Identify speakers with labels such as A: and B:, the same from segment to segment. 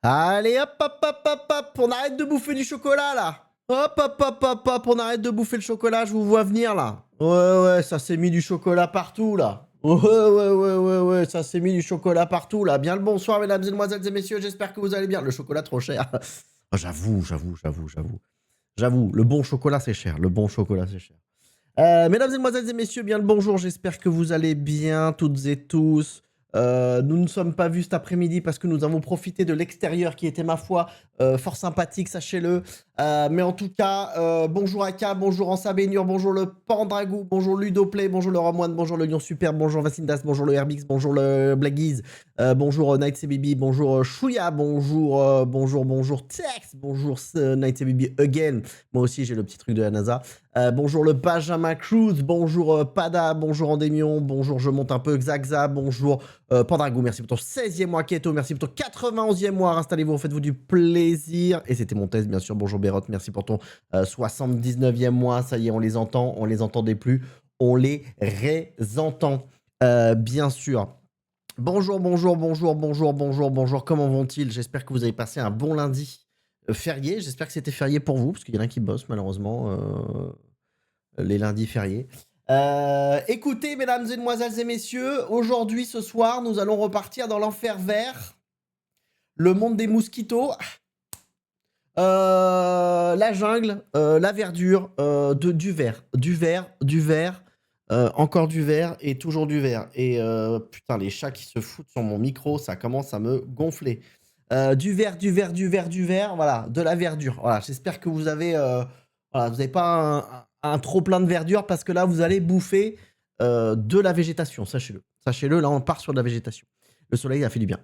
A: Allez, hop, hop, hop, hop, hop, on arrête de bouffer du chocolat, là. Hop, hop, hop, hop, hop, on arrête de bouffer le chocolat, je vous vois venir, là. Ouais, ouais, ça s'est mis du chocolat partout, là. Ouais, ouais, ouais, ouais, ouais, ça s'est mis du chocolat partout, là. Bien le bonsoir, mesdames et demoiselles et messieurs, j'espère que vous allez bien. Le chocolat, trop cher. Oh, j'avoue, le bon chocolat, c'est cher. Le bon chocolat, c'est cher. Mesdames et demoiselles et messieurs, bien le bonjour, j'espère que vous allez bien, toutes et tous. Nous ne sommes pas vus cet après-midi parce que nous avons profité de l'extérieur qui était, ma foi, fort sympathique, sachez-le. Mais en tout cas, bonjour Aka, bonjour Ansa Bénur, bonjour le Pandragou, bonjour Ludoplay, bonjour le Romoine, bonjour le Lion Super, bonjour Vacindas, bonjour le Herbix, bonjour le Blaggies, bonjour Night CBB, bonjour Chouya, bonjour Tex, bonjour Night CBB again. Moi aussi, j'ai le petit truc de la NASA. Bonjour le Benjamin Cruz, bonjour Pada, bonjour Andémion, bonjour je monte un peu Xaxa, bonjour Pandragou, merci pour ton 16e mois Keto, merci pour ton 91e mois, installez-vous, faites-vous du plaisir. Et c'était mon test, bien sûr, bonjour Bérot, merci pour ton 79e mois, ça y est, on les entendait plus, on les réentend, bien sûr. Bonjour, comment vont-ils? J'espère que vous avez passé un bon lundi férié. J'espère que c'était férié pour vous, parce qu'il y en a qui bossent, malheureusement, les lundis fériés. Écoutez, mesdames et demoiselles et messieurs, aujourd'hui, ce soir, nous allons repartir dans l'enfer vert, le monde des mosquitos, la jungle, la verdure, du vert, encore du vert et toujours du vert. Et putain, les chats qui se foutent sur mon micro, ça commence à me gonfler. Du vert, voilà, de la verdure. Voilà, j'espère que vous avez, voilà, vous n'avez pas un trop plein de verdure parce que là, vous allez bouffer de la végétation, sachez-le. Sachez-le, là, on part sur de la végétation. Le soleil a fait du bien,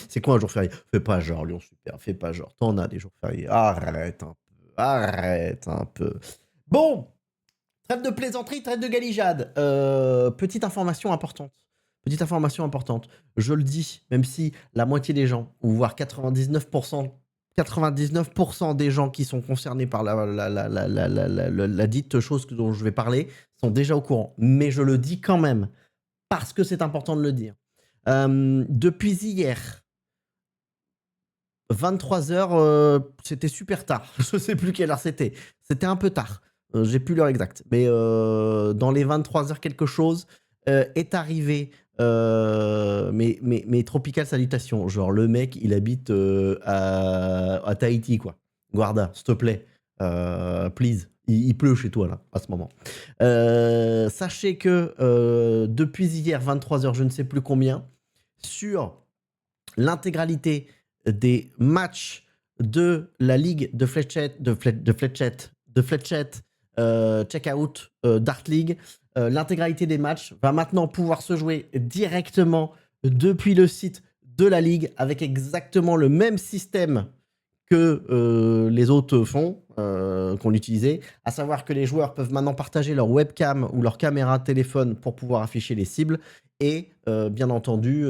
A: C'est quoi un jour férié? Fais pas genre, Lyon Super, fais pas genre. T'en as des jours fériés. Arrête un peu. Bon, trêve de plaisanterie, trêve de galijade. Petite information importante. Je le dis, même si la moitié des gens, ou voire 99% des gens qui sont concernés par la dite chose dont je vais parler sont déjà au courant. Mais je le dis quand même, parce que c'est important de le dire. Depuis hier, 23h, c'était super tard. Je sais plus quelle heure c'était. C'était un peu tard. J'ai plus l'heure exacte. Mais dans les 23h quelque chose, est arrivé mes Tropical Salutations. Genre, le mec, il habite à Tahiti, quoi. Guarda, s'il te plaît. Please. Il pleut chez toi, là, à ce moment. Sachez que depuis hier, 23h, je ne sais plus combien, sur l'intégralité des matchs de la Ligue de Fletchet, Checkout Dart League, l'intégralité des matchs va maintenant pouvoir se jouer directement depuis le site de la Ligue avec exactement le même système que les autres font, qu'on utilisait, à savoir que les joueurs peuvent maintenant partager leur webcam ou leur caméra de téléphone pour pouvoir afficher les cibles et bien entendu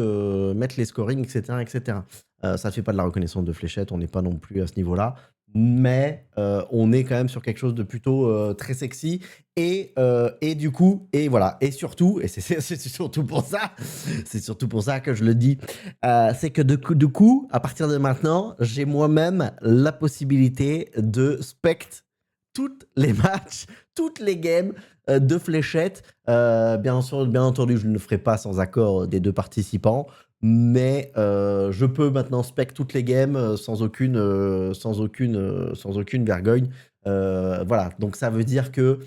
A: mettre les scorings, etc. etc. Ça ne fait pas de la reconnaissance de fléchettes, on n'est pas non plus à ce niveau-là, mais on est quand même sur quelque chose de plutôt très sexy et du coup, et voilà, et surtout, et c'est surtout pour ça que je le dis, c'est que du coup, à partir de maintenant, j'ai moi-même la possibilité de spect toutes les matchs, toutes les games de fléchettes. Bien entendu, je ne le ferai pas sans accord des deux participants, mais je peux maintenant spec toutes les games sans aucune vergogne. Voilà, donc ça veut dire que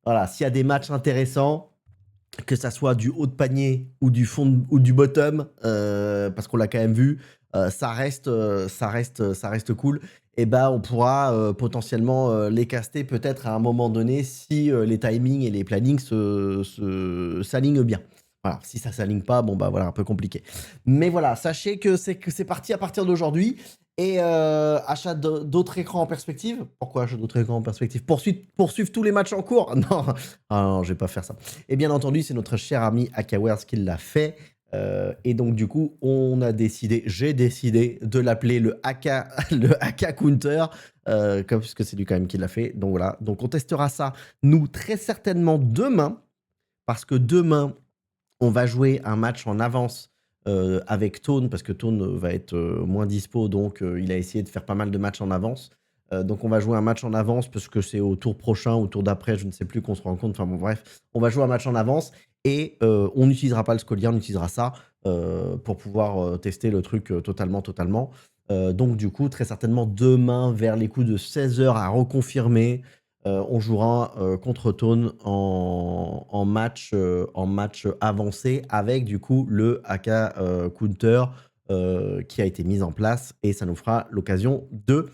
A: voilà, s'il y a des matchs intéressants, que ça soit du haut de panier ou du fond ou du bottom, parce qu'on l'a quand même vu, ça reste cool. Et ben on pourra potentiellement les caster peut-être à un moment donné si les timings et les plannings s'alignent bien. Voilà, si ça s'aligne pas, bon bah voilà, un peu compliqué. Mais voilà, sachez que c'est parti à partir d'aujourd'hui. Et achat d'autres écrans en perspective. Pourquoi achat d'autres écrans en perspective? Poursuivre tous les matchs en cours? Non, ah non, je vais pas faire ça. Et bien entendu, c'est notre cher ami Akawares qui l'a fait. Et donc, du coup, j'ai décidé de l'appeler le AK Counter, puisque c'est lui quand même qui l'a fait. Donc voilà, donc on testera ça, nous, très certainement demain, parce que demain, on va jouer un match en avance avec Tone, parce que Tone va être moins dispo, donc il a essayé de faire pas mal de matchs en avance. Donc on va jouer un match en avance, parce que c'est au tour prochain, au tour d'après, je ne sais plus qu'on se rend compte. Enfin bon, bref, on va jouer un match en avance, et on n'utilisera pas le Scolia, on utilisera ça pour pouvoir tester le truc totalement. Donc du coup, très certainement demain, vers les coups de 16h à reconfirmer, on jouera contre Tone en match avancé, avec du coup le AK Counter qui a été mis en place, et ça nous fera l'occasion de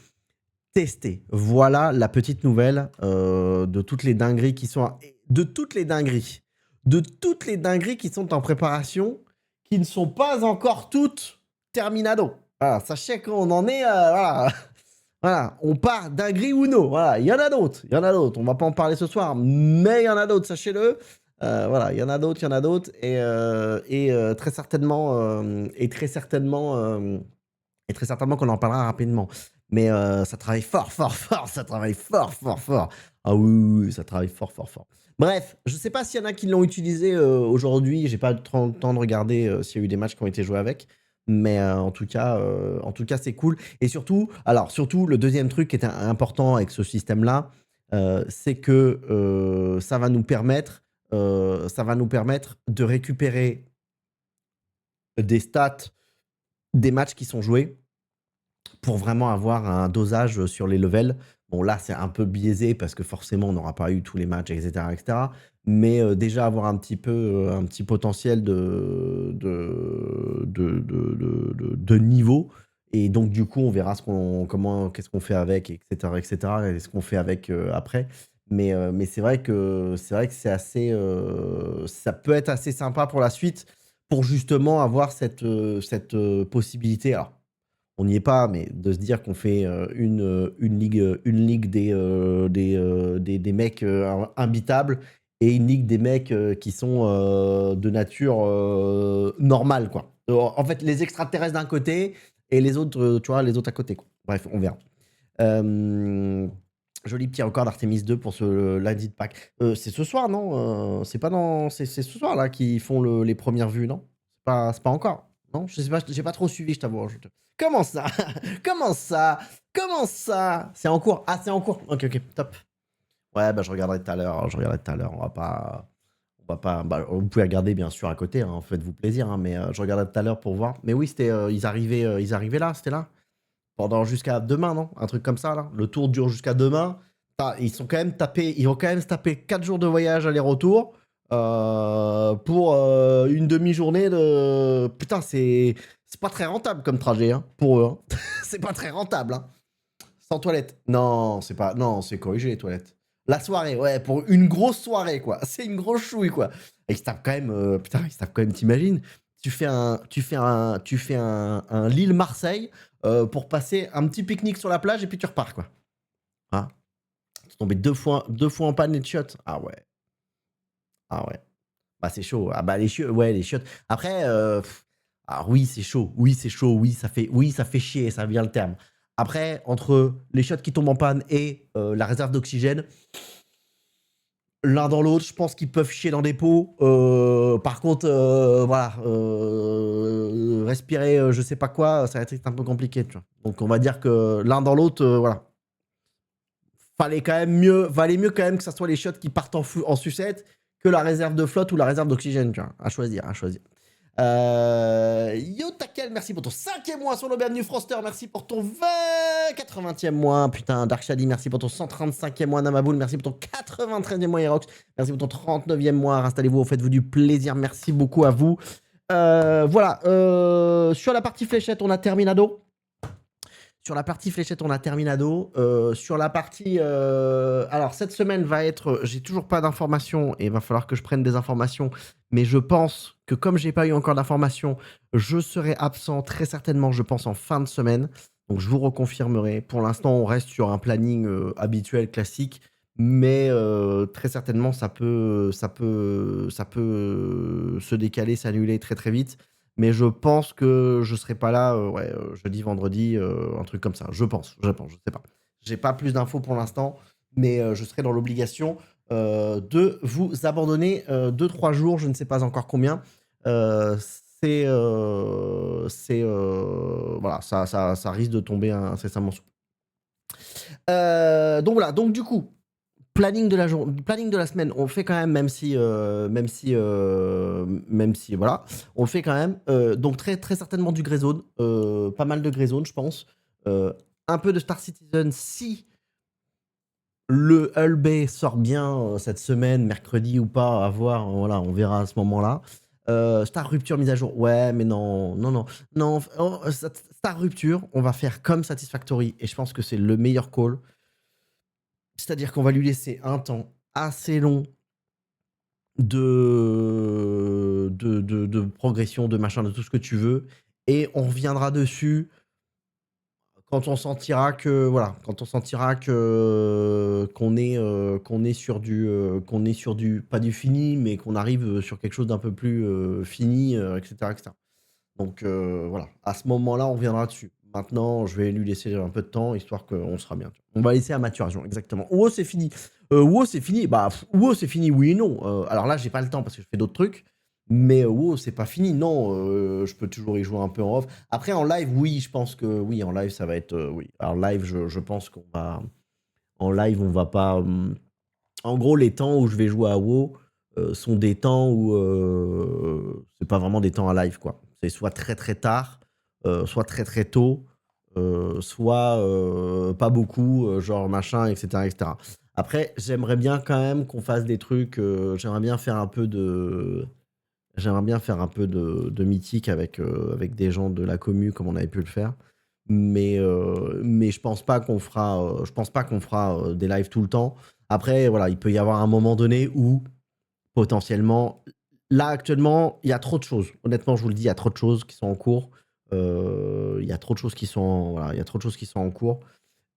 A: tester. Voilà la petite nouvelle de toutes les dingueries qui sont de toutes les dingueries qui sont en préparation, qui ne sont pas encore toutes terminado. Voilà, sachez qu'on en est voilà. Voilà, on part dinguerie ou non. Voilà, il y en a d'autres, On va pas en parler ce soir, mais il y en a d'autres, sachez-le. Voilà, il y en a d'autres, et très certainement, qu'on en parlera rapidement. Mais ça travaille fort, ça travaille fort. Ah oui, ça travaille fort. Bref, je sais pas s'il y en a qui l'ont utilisé aujourd'hui, j'ai pas trop le temps de regarder s'il y a eu des matchs qui ont été joués avec. Mais en tout cas, c'est cool. Et surtout, le deuxième truc qui est important avec ce système-là, c'est que ça va nous permettre de récupérer des stats des matchs qui sont joués, pour vraiment avoir un dosage sur les levels. Bon, là, c'est un peu biaisé, parce que forcément, on n'aura pas eu tous les matchs, etc. Mais déjà avoir un petit potentiel de niveau. Et donc, du coup, on verra qu'est-ce qu'on fait avec, etc. Et ce qu'on fait avec après. Mais c'est vrai que c'est assez, ça peut être assez sympa pour la suite, pour justement avoir cette possibilité. Alors, on n'y est pas, mais de se dire qu'on fait une ligue des mecs imbitables, et une ligue des mecs qui sont de nature normale, quoi. En fait, les extraterrestres d'un côté, et les autres, tu vois, les autres à côté, quoi. Bref, on verra. Joli petit record d'Artemis 2 pour ce lundi de Pâques. C'est ce soir, non? C'est pas c'est ce soir, là, qu'ils font les premières vues, non? C'est pas encore, non? Je sais pas, j'ai pas trop suivi, je t'avoue. Comment ça? Comment ça? C'est en cours? Ah, c'est en cours. Ok, top. Ouais, bah je regarderai tout à l'heure. On va pas... Bah, vous pouvez regarder, bien sûr, à côté, hein, faites-vous plaisir, hein, mais je regarderai tout à l'heure pour voir. Mais oui, c'était, ils arrivaient là, c'était là. Pendant jusqu'à demain, non? Un truc comme ça, là. Le tour dure jusqu'à demain. Ils vont quand même se taper 4 jours de voyage aller-retour pour une demi-journée de... Putain, c'est pas très rentable comme trajet, hein, pour eux. Hein. C'est pas très rentable, hein. Sans toilette. Non, c'est pas... Non, c'est corrigé, les toilettes. La soirée, ouais, pour une grosse soirée, quoi. C'est une grosse chouille, quoi. Et ils se tapent quand même... putain, ils se tapent quand même, t'imagines? Tu fais un Lille-Marseille pour passer un petit pique-nique sur la plage, et puis tu repars, quoi. Hein? Tu tombes deux fois en panne, les chiottes. Ah ouais. Bah, c'est chaud. Ah bah, les chiottes. Après, ah oui, c'est chaud. Oui, ça fait chier, ça vient le terme. Après, entre les chiottes qui tombent en panne et la réserve d'oxygène, l'un dans l'autre, je pense qu'ils peuvent chier dans des pots. Par contre, voilà, respirer je sais pas quoi, ça va être un peu compliqué, tu vois. Donc on va dire que l'un dans l'autre, voilà. Valait mieux quand même que ça soit les chiottes qui partent en sucette, que la réserve de flotte ou la réserve d'oxygène, tu vois. À choisir. Yo Takel, merci pour ton 5e mois sur le bienvenu. Froster, merci pour ton 80e mois. Putain, Dark Shady, merci pour ton 135e mois. Namaboul, merci pour ton 93e mois. Erox, merci pour ton 39e mois. Installez-vous, faites-vous du plaisir. Merci beaucoup à vous. Voilà, sur la partie fléchette, on a terminado. Sur la partie alors, cette semaine va être... J'ai toujours pas d'informations, et il va falloir que je prenne des informations. Mais je pense que comme j'ai pas eu encore d'informations, je serai absent très certainement, je pense, en fin de semaine. Donc, je vous reconfirmerai. Pour l'instant, on reste sur un planning habituel, classique. Mais très certainement, ça peut se décaler, s'annuler très très vite. Mais je pense que je serai pas là jeudi, vendredi, un truc comme ça. Je pense, je sais pas. J'ai pas plus d'infos pour l'instant, mais je serai dans l'obligation de vous abandonner 2-3 jours, je ne sais pas encore combien. voilà, ça risque de tomber incessamment sous. Donc voilà, donc du coup, planning de la semaine, on le fait quand même, même si voilà, on le fait quand même. Donc très, très certainement du Grey Zone, pas mal de Grey Zone, je pense. Un peu de Star Citizen si le Hull Bay sort bien cette semaine, mercredi ou pas, à voir, voilà, on verra à ce moment-là. Star Rupture mise à jour, ouais, mais non, non, non, non. Star Rupture, on va faire comme Satisfactory, et je pense que c'est le meilleur call. C'est-à-dire qu'on va lui laisser un temps assez long de progression, de machin, de tout ce que tu veux, et on reviendra dessus quand on sentira que voilà, quand on sentira que qu'on est sur du pas du fini, mais qu'on arrive sur quelque chose d'un peu plus fini, etc., etc. Donc voilà, à ce moment-là, on reviendra dessus. Maintenant, je vais lui laisser un peu de temps, histoire qu'on sera bien. On va laisser à maturation, exactement. WoW, c'est fini. WoW, c'est fini. Bah, WoW, c'est fini, oui et non. Alors là, j'ai pas le temps parce que je fais d'autres trucs. Mais WoW, c'est pas fini. Non, je peux toujours y jouer un peu en off. Après, en live, oui, je pense que oui, en live, ça va être. Oui. Alors, live, je pense qu'on va. En live, on va pas. En gros, les temps où je vais jouer à WoW sont des temps où c'est pas vraiment des temps à live, quoi. C'est soit très très tard, soit très très tôt, soit pas beaucoup, genre machin, etc., etc. Après, j'aimerais bien quand même qu'on fasse des trucs. J'aimerais bien faire un peu de. J'aimerais bien faire un peu de mythique avec des gens de la commu comme on avait pu le faire. Mais je pense pas qu'on fera des lives tout le temps. Après, voilà, il peut y avoir un moment donné où potentiellement, là actuellement, il y a trop de choses. Honnêtement, je vous le dis, il y a trop de choses qui sont en cours. Il y a trop de choses qui sont, voilà, il y a trop de choses qui sont en cours.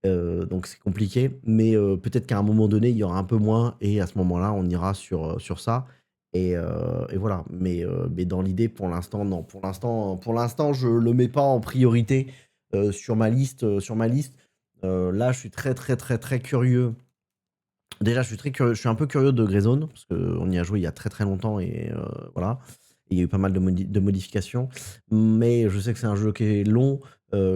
A: Donc c'est compliqué. Mais peut-être qu'à un moment donné, il y aura un peu moins. Et à ce moment-là, on ira sur ça. Et voilà. Mais dans l'idée, pour l'instant, non. Pour l'instant, je le mets pas en priorité sur ma liste. Là, je suis très, très, très, très curieux. Déjà, je suis très curieux, je suis un peu curieux de Greyzone, parce qu'on y a joué il y a très très longtemps et voilà. Et il y a eu pas mal de modifications. Mais je sais que c'est un jeu qui est long.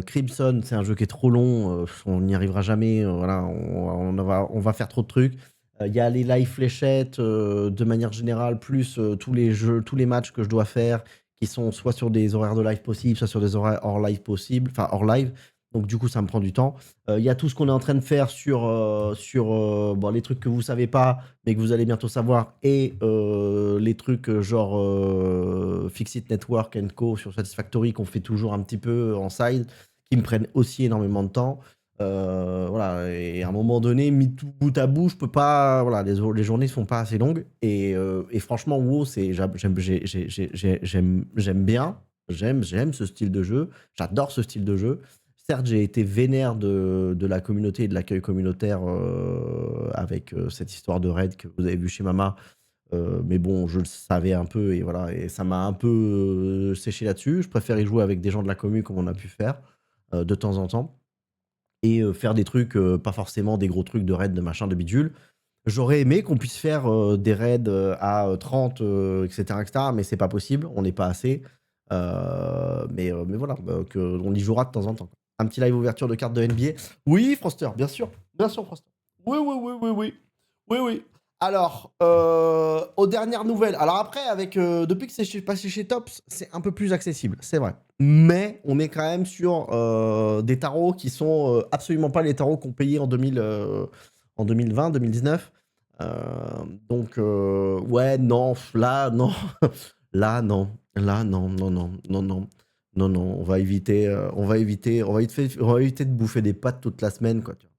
A: Crimson, c'est un jeu qui est trop long. On n'y arrivera jamais. Voilà, on va faire trop de trucs. Il y a les live fléchettes de manière générale, plus tous les jeux, tous les matchs que je dois faire, qui sont soit sur des horaires de live possibles, soit sur des horaires hors live possibles, enfin hors live. Donc du coup, ça me prend du temps. Il y a tout ce qu'on est en train de faire sur bon, les trucs que vous savez pas, mais que vous allez bientôt savoir, et les trucs genre Fixit Network and Co sur Satisfactory qu'on fait toujours un petit peu en side, qui me prennent aussi énormément de temps. Voilà, et à un moment donné, mis tout bout à bout, je peux pas. Voilà, les journées sont pas assez longues. Et franchement, WoW, j'aime bien. J'aime ce style de jeu. J'adore ce style de jeu. Certes, j'ai été vénère de la communauté et de l'accueil communautaire avec cette histoire de raid que vous avez vu chez Mama. Mais bon, je le savais un peu et voilà, et ça m'a un peu séché là-dessus. Je préfère y jouer avec des gens de la commu comme on a pu faire de temps en temps et faire des trucs, pas forcément des gros trucs de raid, de machin, de bidule. J'aurais aimé qu'on puisse faire des raids à 30, etc., etc., mais c'est pas possible, on n'est pas assez. Mais voilà, on y jouera de temps en temps. Un petit live ouverture de cartes de NBA. Oui, Froster, bien sûr. Bien sûr, Froster. Oui, oui, oui, oui, oui. Oui, oui. Alors, aux dernières nouvelles. Alors après, depuis que passé chez Tops, c'est un peu plus accessible, c'est vrai. Mais on est quand même sur des tarots qui sont absolument pas les tarots qu'on payait en 2020, 2019. Donc, ouais, non, là, non. Là, non. Là, non, non, non, non, non. Non, non, on va éviter de bouffer des pâtes toute la semaine, quoi. Tu vois.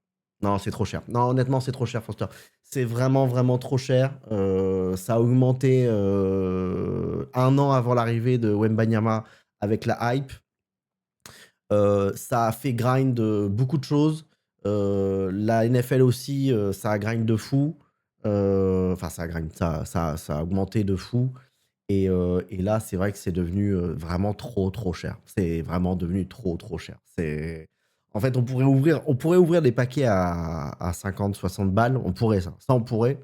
A: Non, c'est trop cher. Non, honnêtement, c'est trop cher, Foster. C'est vraiment, vraiment trop cher. Ça a augmenté un an avant l'arrivée de Wembanyama avec la hype. Ça a fait grind beaucoup de choses. La NFL aussi, ça a grind de fou. Enfin, ça a grind, ça a augmenté de fou. Et là, c'est vrai que c'est devenu vraiment trop, trop cher. C'est vraiment devenu trop, trop cher. En fait, on pourrait ouvrir des paquets à 50, 60 balles. On pourrait, ça. Ça, on pourrait.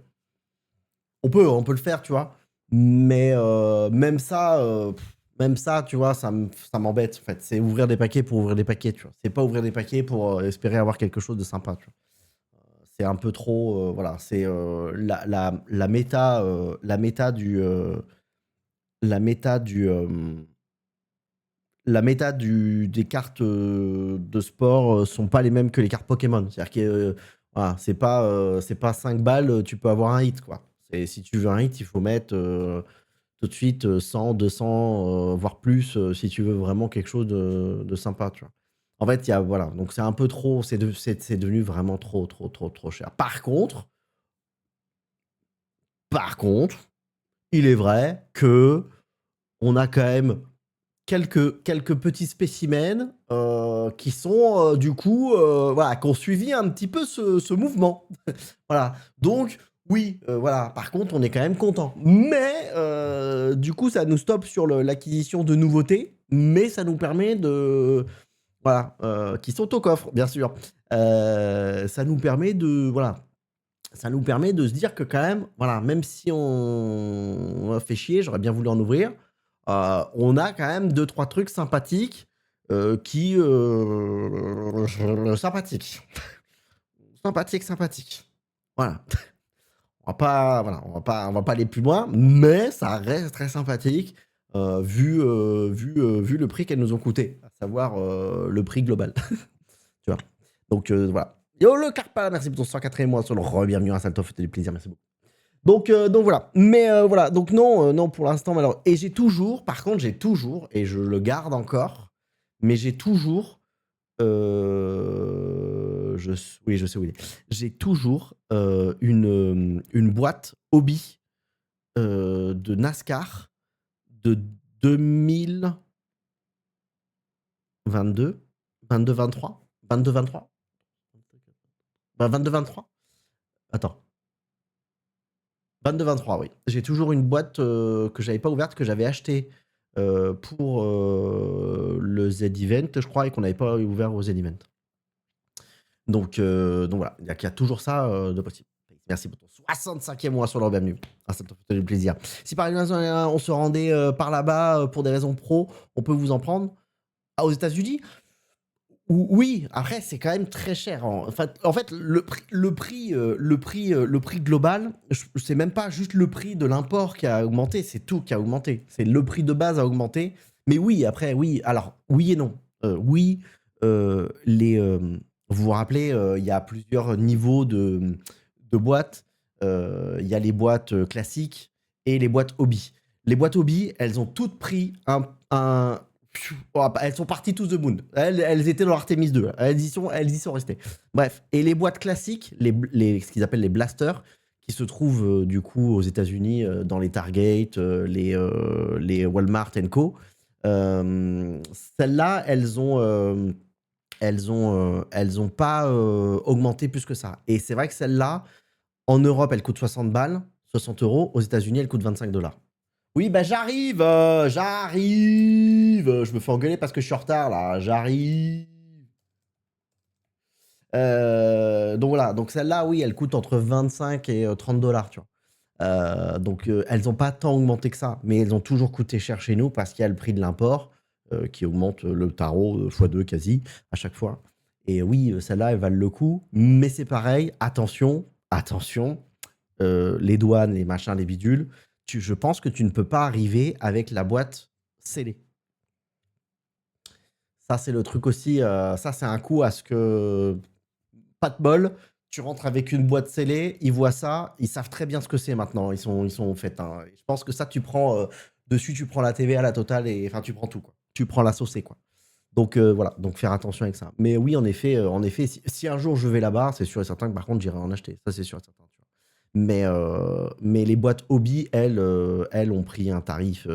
A: On peut le faire, tu vois. Mais même ça, Même ça, tu vois, ça m'embête, en fait. C'est ouvrir des paquets pour ouvrir des paquets, tu vois. C'est pas ouvrir des paquets pour espérer avoir quelque chose de sympa, tu vois. C'est un peu trop, voilà, c'est la méta, la méta du, la méta du, la méta des cartes de sport sont pas les mêmes que les cartes Pokémon. C'est-à-dire que voilà, c'est pas 5 balles, tu peux avoir un hit, quoi. Si tu veux un hit, il faut mettre tout de suite 100, 200, voire plus, si tu veux vraiment quelque chose de sympa, tu vois. En fait, voilà, donc c'est un peu trop, c'est devenu vraiment trop, trop, trop, trop cher. Par contre, il est vrai que on a quand même quelques petits spécimens qui sont du coup voilà, qui ont suivi un petit peu ce mouvement. Voilà. Donc oui, voilà. Par contre, on est quand même content. Mais du coup, ça nous stoppe sur l'acquisition de nouveautés, mais ça nous permet de voilà, qui sont au coffre, bien sûr. Ça nous permet de voilà. Ça nous permet de se dire que quand même, voilà, même si on a fait chier, j'aurais bien voulu en ouvrir, on a quand même deux trois trucs sympathiques qui... sympathiques. Sympathiques, sympathiques. Voilà. On va pas aller plus loin, mais ça reste très sympathique vu le prix qu'elles nous ont coûté, à savoir le prix global. Tu vois. Donc voilà. Yo le Carpa, merci pour ton 104 mois sur le bienvenue à Salto, faites du plaisir, merci beaucoup. Donc voilà. Mais voilà, donc non, non pour l'instant, malheureusement. Et par contre, j'ai toujours, et je le garde encore, mais j'ai toujours, oui, je sais où il est. J'ai toujours une boîte hobby de NASCAR de 2022, 22-23, 22-23, bah, 22-23. Attends. 22-23, oui. J'ai toujours une boîte que j'avais pas ouverte, que j'avais achetée pour le Z-Event, je crois, et qu'on n'avait pas ouvert au Z-Event. Donc voilà, il y a toujours ça de possible. Merci pour ton 65e mois sur leur bienvenue. Ah, ça me fait du plaisir. Si par exemple on se rendait par là-bas pour des raisons pro, on peut vous en prendre. Ah, aux États-Unis? Oui, après c'est quand même très cher. En fait, le prix global, c'est même pas juste le prix de l'import qui a augmenté, c'est tout qui a augmenté. C'est le prix de base a augmenté. Mais oui, après, oui. Alors, oui et non. Oui, vous vous rappelez, il y a plusieurs niveaux de boîtes. Il y a les boîtes classiques et les boîtes hobby. Les boîtes hobby, elles ont toutes pris elles sont parties to the moon. Elles étaient dans Artemis 2. Elles y sont restées. Bref. Et les boîtes classiques, ce qu'ils appellent les blasters, qui se trouvent du coup aux États-Unis dans les Target, les Walmart Co. Celles-là, elles ont pas augmenté plus que ça. Et c'est vrai que celles-là, en Europe, elles coûtent 60 balles, 60 euros. Aux États-Unis, elles coûtent 25 $. Oui, bah j'arrive, j'arrive. Je me fais engueuler parce que je suis en retard là, j'arrive. Donc voilà, donc celle-là, oui, elle coûte entre 25 et 30 $, tu vois. Donc elles n'ont pas tant augmenté que ça, mais elles ont toujours coûté cher chez nous parce qu'il y a le prix de l'import qui augmente le tarot x2 quasi à chaque fois. Et oui, celles-là, elles valent le coup, mais c'est pareil, attention, attention, les douanes, les machins, les bidules, je pense que tu ne peux pas arriver avec la boîte scellée. Ça, c'est le truc aussi. Ça, c'est un coup à ce que. Pas de bol. Tu rentres avec une boîte scellée, ils voient ça, ils savent très bien ce que c'est maintenant. Ils sont faits. Hein. Je pense que ça, tu prends dessus, tu prends la TVA, la totale, et enfin, tu prends tout. Quoi. Tu prends la saucée, quoi. Donc voilà, donc faire attention avec ça. Mais oui, en effet, si un jour je vais là-bas, c'est sûr et certain que par contre, j'irai en acheter. Ça, c'est sûr et certain. Tu vois. Mais les boîtes hobby, elles ont pris un tarif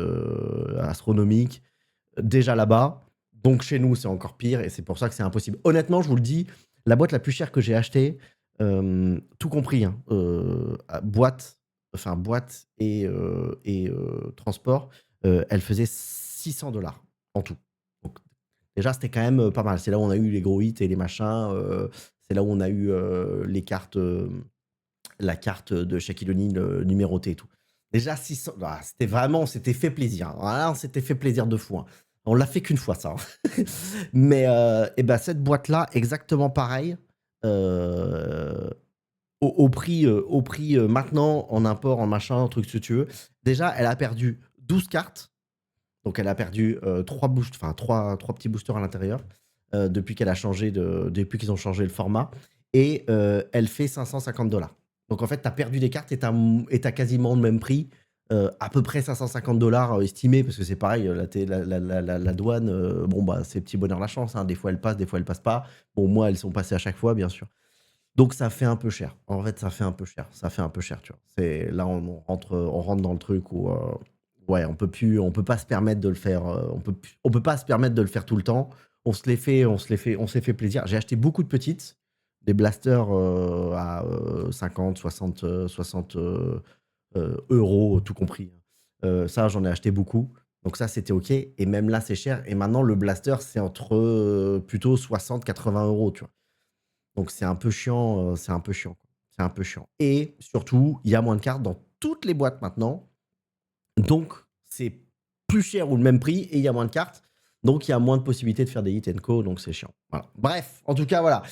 A: astronomique déjà là-bas. Donc chez nous, c'est encore pire et c'est pour ça que c'est impossible. Honnêtement, je vous le dis, la boîte la plus chère que j'ai achetée, tout compris, hein, boîte et transport, elle faisait 600 $ en tout. Donc, déjà, c'était quand même pas mal. C'est là où on a eu les gros hits et les machins. C'est là où on a eu les cartes, la carte de Shaquille O'Neal numérotée et tout. Déjà 600, c'était vraiment, on s'était fait plaisir. Voilà, on s'était fait plaisir de fou. Hein. On l'a fait qu'une fois, ça. Hein. Mais et ben, cette boîte-là, exactement pareil. Au prix maintenant, en import, en machin, en truc, ce que tu veux. Déjà, elle a perdu 12 cartes. Donc, elle a perdu 3 trois petits boosters à l'intérieur depuis depuis qu'ils ont changé le format. Et elle fait 550 $. Donc, en fait, tu as perdu des cartes et tu as quasiment le même prix. À peu près 550 $ estimé, parce que c'est pareil, la douane, bon, bah, c'est petit bonheur la chance. Hein. Des fois, elle passe, des fois, elle passe pas. Bon, moi, elles sont passées à chaque fois, bien sûr. Donc ça fait un peu cher. En fait, ça fait un peu cher. Ça fait un peu cher, tu vois. Là, on rentre dans le truc où ouais, on peut pas se permettre de le faire. On peut pas se permettre de le faire tout le temps. On s'est fait plaisir. J'ai acheté beaucoup de petites, des blasters à 50, 60 euros, tout compris. Ça, j'en ai acheté beaucoup. Donc ça, c'était OK. Et même là, c'est cher. Et maintenant, le blaster, c'est entre plutôt 60, 80 euros, tu vois. Donc c'est un peu chiant, c'est un peu chiant, quoi. C'est un peu chiant. Et surtout, il y a moins de cartes dans toutes les boîtes maintenant. Donc c'est plus cher ou le même prix et il y a moins de cartes. Donc il y a moins de possibilités de faire des hit and co, donc c'est chiant. Voilà. Bref, en tout cas, voilà.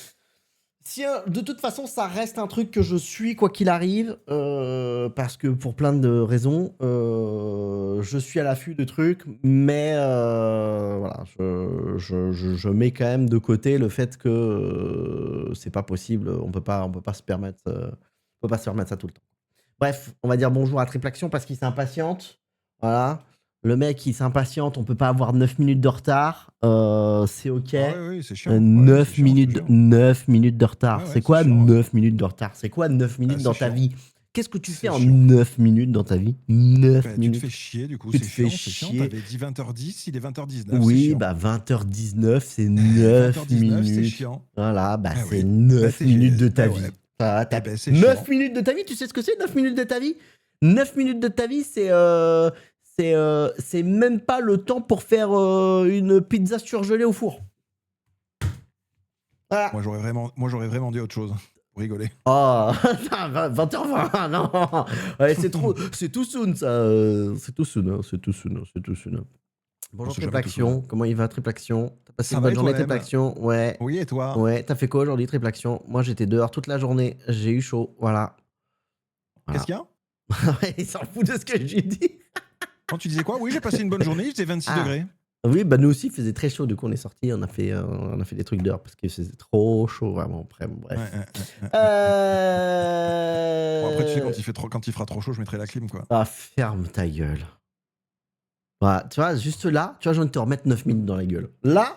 A: Si, de toute façon, ça reste un truc que je suis quoi qu'il arrive, parce que pour plein de raisons, je suis à l'affût de trucs, mais voilà, je mets quand même de côté le fait que c'est pas possible, on peut pas se permettre, on peut pas se permettre ça tout le temps. Bref, on va dire bonjour à Triple Action parce qu'il s'impatiente. Voilà. Le mec, il s'impatiente, on peut pas avoir 9 minutes de retard. C'est OK.
B: Ah oui, c'est chiant.
A: 9 minutes, 9 minutes de retard.
B: Ouais,
A: c'est quoi 9 minutes de retard? C'est quoi 9 minutes dans ta
B: chiant.
A: vie? Qu'est-ce que tu fais en 9 minutes dans ta vie? 9 minutes.
B: Tu te fais chier, du coup,
A: Tu
B: c'est
A: te fais
B: chiant.
A: chier.
B: T'avais dit 20h10, il est 20h19.
A: Oui, bah 20h19, c'est 9
B: 20h19,
A: minutes.
B: c'est chiant.
A: Voilà, bah
B: Ah
A: c'est
B: oui.
A: 9 minutes de ta
B: Ah
A: vie.
B: ouais.
A: Ah,
B: Eh ben, c'est
A: 9
B: chiant.
A: minutes de ta vie, tu sais ce que c'est 9 minutes de ta vie? 9 minutes de ta vie, c'est même pas le temps pour faire une pizza surgelée au four. Voilà.
B: Moi, j'aurais vraiment dit autre chose. Pour rigoler.
A: Oh, 20h20, non. Ouais, c'est tout soon, ça. C'est tout soon, hein, c'est tout soon, c'est tout soon. Bonjour Triple Action, comment il va Triple Action? T'as passé une bonne journée Triple Action? Ouais.
B: Oui, et toi?
A: Ouais, t'as fait quoi aujourd'hui Triple Action? Moi j'étais dehors toute la journée, j'ai eu chaud, voilà.
B: Qu'est-ce qu'il y a?
A: Ouais, il s'en fout de ce que je lui dis.
B: Quand tu disais quoi? Oui, j'ai passé une bonne journée, il faisait 26 degrés.
A: Oui, bah nous aussi, il faisait très chaud, du coup on est sortis, on a fait des trucs dehors parce que c'était trop chaud, vraiment. Après, bref.
B: Ouais. Bon, après, tu sais, quand il fera trop chaud, je mettrai la clim, quoi.
A: Ah, ferme ta gueule. Voilà, tu vois, juste là, tu vois, j'ai envie de te remettre 9 minutes dans la gueule. Là,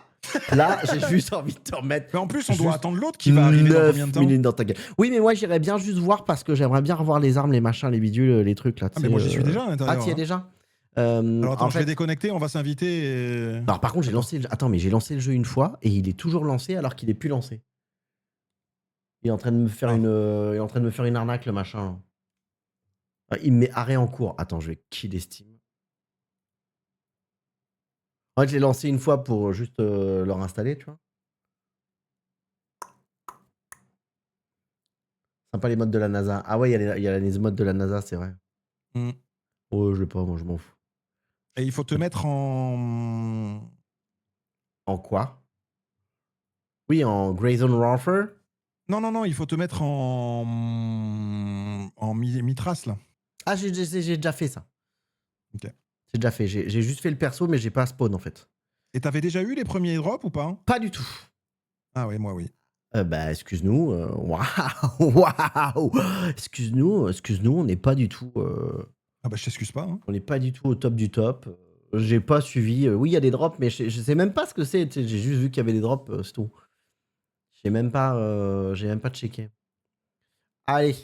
A: j'ai juste envie de te remettre.
B: Mais en plus, on doit attendre l'autre qui va arriver dans combien de temps?
A: 9 minutes dans ta gueule. Oui, mais moi, j'irais bien juste voir parce que j'aimerais bien revoir les armes, les machins, les bidules, les trucs là.
B: Ah, mais moi, j'y suis déjà à l'intérieur.
A: Ah, tu y es déjà?
B: Alors attends, je vais déconnecter, on va s'inviter. Et...
A: Alors par contre, j'ai lancé le jeu une fois et il est toujours lancé alors qu'il est plus lancé. Il est en train de me faire une arnaque, le machin. Il me met arrêt en cours. Attends, je vais kill Steam. En fait, je l'ai lancé une fois pour juste leur installer, tu vois. Sympa les modes de la NASA. Ah ouais, il y a les modes de la NASA, c'est vrai. Oh, je l'ai pas, moi je m'en fous.
B: Et il faut te mettre en...
A: En quoi? Oui, en Grey Zone Warfare?
B: Non, il faut te mettre en Mitras, là.
A: Ah, j'ai déjà fait ça.
B: Ok.
A: J'ai déjà fait. J'ai juste fait le perso, mais j'ai pas spawn, en fait.
B: Et t'avais déjà eu les premiers drops ou pas?
A: Pas du tout.
B: Ah ouais, moi oui.
A: Bah, excuse-nous. Waouh. Excuse-nous, on n'est pas du tout...
B: Ah bah, je t'excuse pas. Hein.
A: On n'est pas du tout au top du top. J'ai pas suivi. Oui, il y a des drops, mais je sais même pas ce que c'est. J'ai juste vu qu'il y avait des drops, c'est tout. J'ai même pas checké. Allez,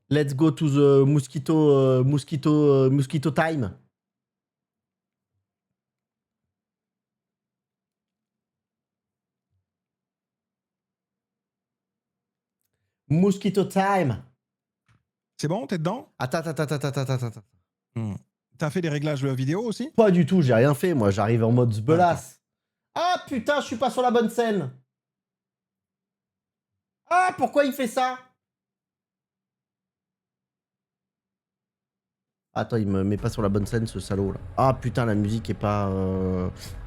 A: let's go to the mosquito time. Mosquito time.
B: C'est bon, t'es dedans?
A: Attends.
B: T'as fait des réglages vidéo aussi?
A: Pas du tout, j'ai rien fait. Moi, j'arrive en mode zbelasse. Ah putain, je suis pas sur la bonne scène. Ah, pourquoi il fait ça? Attends, il me met pas sur la bonne scène, ce salaud, là. Ah, putain, la musique est pas...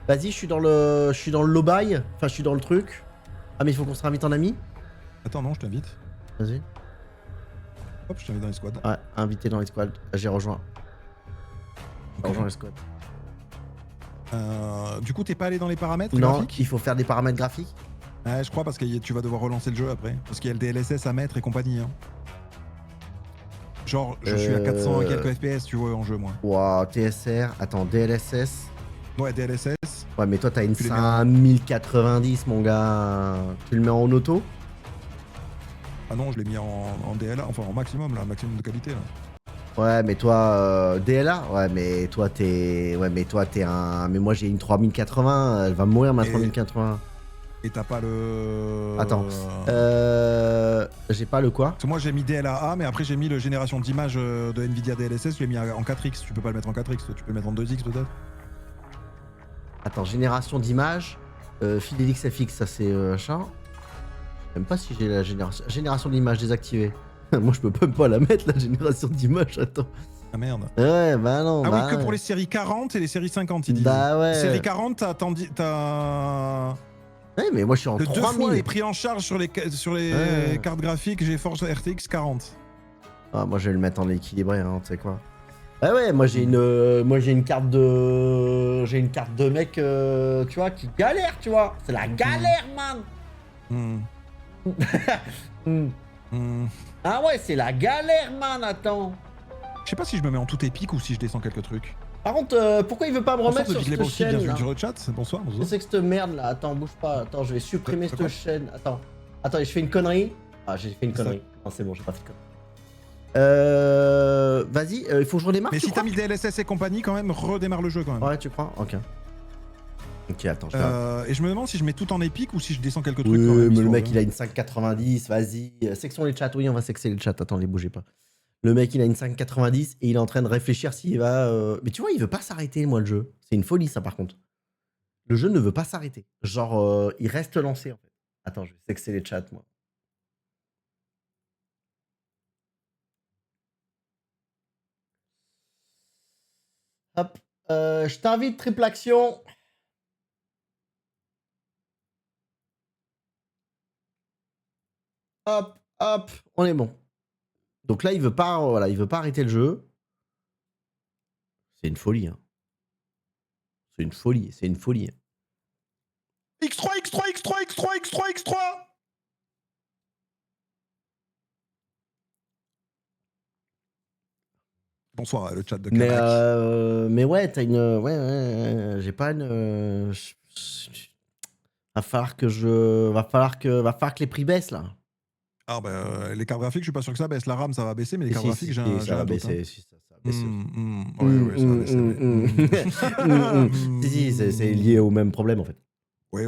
A: Vas-y, je suis dans le lobby. Enfin, je suis dans le truc. Ah, mais il faut qu'on se réinvite en ami.
B: Attends, non, je t'invite.
A: Vas-y.
B: Hop, je t'invite dans les squads.
A: Ouais, invité dans les squads. J'ai rejoint. J'ai rejoint les squads.
B: Du coup, t'es pas allé dans les paramètres
A: Non,
B: graphiques?
A: il faut faire des paramètres graphiques.
B: Ouais, je crois parce que tu vas devoir relancer le jeu après. Parce qu'il y a le DLSS à mettre et compagnie. Hein. Genre, je suis à 400 et quelques FPS, tu vois, en jeu, moi.
A: Wow, TSR. Attends, DLSS.
B: Ouais, DLSS.
A: Ouais, mais toi, t'as une
B: Tu les mets en-
A: 5090, mon gars. Tu le mets en auto?
B: Ah non, je l'ai mis en DLA, enfin en maximum, là, maximum de qualité. Là.
A: Ouais, mais toi, DLA? Ouais, mais toi, t'es... Ouais, mais toi, t'es un... Mais moi, j'ai une 3080. Elle va mourir, ma
B: Et-
A: 3080.
B: Et t'as pas le.
A: Attends. J'ai pas le quoi?
B: Parce que moi j'ai mis DLA, mais après j'ai mis le génération d'images de Nvidia DLSS, je l'ai mis en 4X. Tu peux pas le mettre en 4X, toi, tu peux le mettre en 2X peut-être.
A: Attends, génération d'images. Fidelix FX, ça c'est machin. Je sais même pas si j'ai la génération d'images désactivée. Moi, je peux même pas la mettre, la génération d'images. Attends.
B: Ah merde.
A: Ouais, bah non.
B: Ah
A: bah
B: oui, que
A: ouais.
B: pour les séries 40 et les séries 50, ils disent.
A: Bah ouais.
B: Série 40, t'as
A: Ouais, mais moi, je suis en
B: que 2 fois
A: 3000.
B: les prix en charge sur les
A: Ouais.
B: cartes graphiques GeForce RTX 40.
A: Ah, moi, je vais le mettre en équilibré, hein, tu sais quoi. Ouais, moi, j'ai une carte de... J'ai une carte de mec, tu vois, qui galère, tu vois. C'est la galère, man.
B: Hmm.
A: Hmm.
B: Hmm.
A: Ah ouais, c'est la galère, man, attends.
B: Je sais pas si je me mets en tout épique ou si je descends quelques trucs.
A: Par contre, pourquoi il veut pas me
B: Bonsoir
A: remettre
B: de
A: sur
B: Big
A: cette
B: Lebowski,
A: chaîne, là?
B: bienvenue sur le chat. Bonsoir, bonsoir.
A: Qu'est-ce que c'est que cette merde, là? Attends, bouge pas. Attends, je vais supprimer
B: Quoi?
A: cette chaîne. Attends, je fais une connerie. Ah, j'ai fait une
B: C'est ça.
A: connerie. Non, c'est bon, j'ai pas fait de connerie. Vas-y, il faut que je redémarre,
B: Mais
A: tu
B: si
A: crois?
B: t'as mis DLSS et compagnie, quand même, redémarre le jeu quand même.
A: Ouais, tu crois? Ok. Ok, attends, je vais...
B: Et je me demande si je mets tout en épique ou si je descends quelques trucs
A: Oui,
B: quand même.
A: mais le
B: histoire
A: mec,
B: de-
A: il a une 590, vas-y. Sexons les chats, oui, on va sexer les chats. Attends, les bougez pas. Le mec, il a une 590 et il est en train de réfléchir s'il va... Mais tu vois, il veut pas s'arrêter, moi, le jeu. C'est une folie, ça, par contre. Le jeu ne veut pas s'arrêter. Genre, il reste lancé, en fait. Attends, je vais sexer les chats, moi. Hop. Je t'invite, triple action. Hop, hop, on est bon. Donc là, il veut pas, voilà, il veut pas arrêter le jeu. C'est une folie. Hein. C'est une folie, c'est une folie.
B: X3, X3, X3, X3, X3, X3. Bonsoir, le chat de Kanak.
A: Mais ouais, t'as une, ouais, j'ai pas une. Va falloir que les prix baissent là.
B: Ah bah les cartes graphiques, je suis pas sûr que ça baisse. La RAM, ça va baisser, mais les
A: Et
B: cartes graphiques, j'ai un
A: ça va
B: doute, hein.
A: baisser, si, ça va baisser.
B: Ouais, ça va baisser. Ouais.
A: Si, c'est lié au même problème en fait.
B: Oui,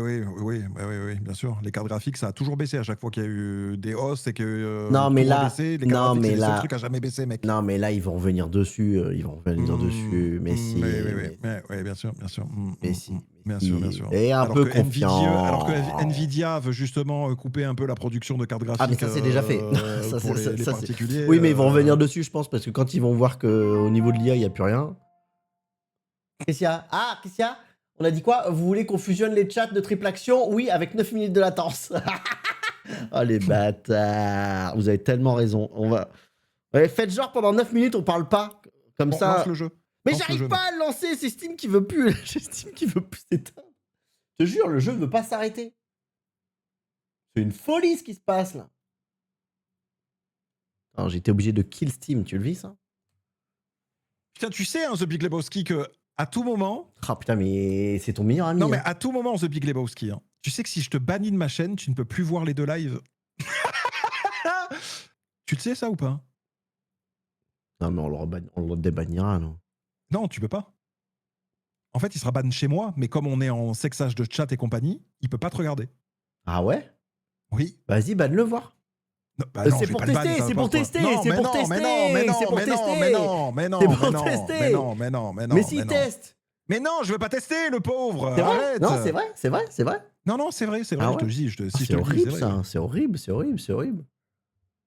B: bien sûr. Les cartes graphiques, ça a toujours baissé à chaque fois qu'il y a eu des hausses et que
A: Non, mais
B: tout a
A: là-
B: baissé. Les
A: non,
B: cartes graphiques,
A: mais
B: c'est le seul
A: là-
B: truc à jamais baisser, mec.
A: Non, mais là, ils vont revenir dessus. Dessus. Mais si.
B: Oui, bien sûr.
A: Mais si.
B: Bien sûr.
A: Et un peu confiant.
B: Alors que Nvidia veut justement couper un peu la production de cartes graphiques.
A: Ah, mais ça, c'est déjà fait. Ça,
B: pour
A: c'est-
B: les
A: ça, c'est-
B: particuliers.
A: Oui, mais ils vont revenir dessus, je pense, parce que quand ils vont voir qu'au niveau de l'IA, il n'y a plus rien. Qu'est-ce qu'il y a? Ah, qu'est-ce qu'il y a? On a dit quoi? Vous voulez qu'on fusionne les chats de triple action? Oui, avec 9 minutes de latence. Oh, les bâtards. Vous avez tellement raison. On va... Ouais, faites genre pendant 9 minutes, on parle pas. Comme
B: Bon,
A: ça.
B: lance le jeu.
A: Mais
B: lance le
A: j'arrive
B: jeu,
A: pas à le lancer, c'est Steam qui veut plus. J'ai Steam qui veut plus s'éteindre. Je te jure, le jeu ne veut pas s'arrêter. C'est une folie ce qui se passe là. Alors, j'étais obligé de kill Steam, tu le vis ça?
B: Putain, tu sais, hein, The Big Lebowski, que à tout moment.
A: Ah putain, mais c'est ton meilleur ami.
B: Non, mais
A: hein.
B: à tout moment, The Big Lebowski, hein, tu sais que si je te bannis de ma chaîne, tu ne peux plus voir les deux lives. Tu le sais, ça ou pas?
A: Non, mais on le débannira, non?
B: Non, tu peux pas. En fait, il sera ban chez moi, mais comme on est en sexage de chat et compagnie, il peut pas te regarder.
A: Ah ouais?
B: Oui.
A: Vas-y, banne le voir.
B: Non, bah non,
A: C'est
B: je vais
A: pour
B: pas le
A: tester,
B: bannir, ça
A: c'est
B: va
A: pour
B: pas,
A: tester,
B: quoi.
A: c'est
B: Non,
A: pour
B: mais non,
A: tester,
B: mais non,
A: c'est pour
B: mais non,
A: tester.
B: mais non, mais non,
A: C'est pour
B: mais non,
A: tester.
B: mais non, mais non, mais non,
A: Mais
B: mais
A: s'il
B: non.
A: teste.
B: Mais non, je veux pas tester, le pauvre.
A: C'est vrai?
B: Arrête.
A: Non, c'est vrai, c'est vrai, c'est vrai.
B: Non, c'est vrai,
A: Ah
B: je te
A: ouais?
B: le dis.
A: Ah,
B: Si je
A: c'est
B: te le dis,
A: horrible
B: c'est vrai.
A: ça, c'est horrible, c'est horrible, c'est horrible.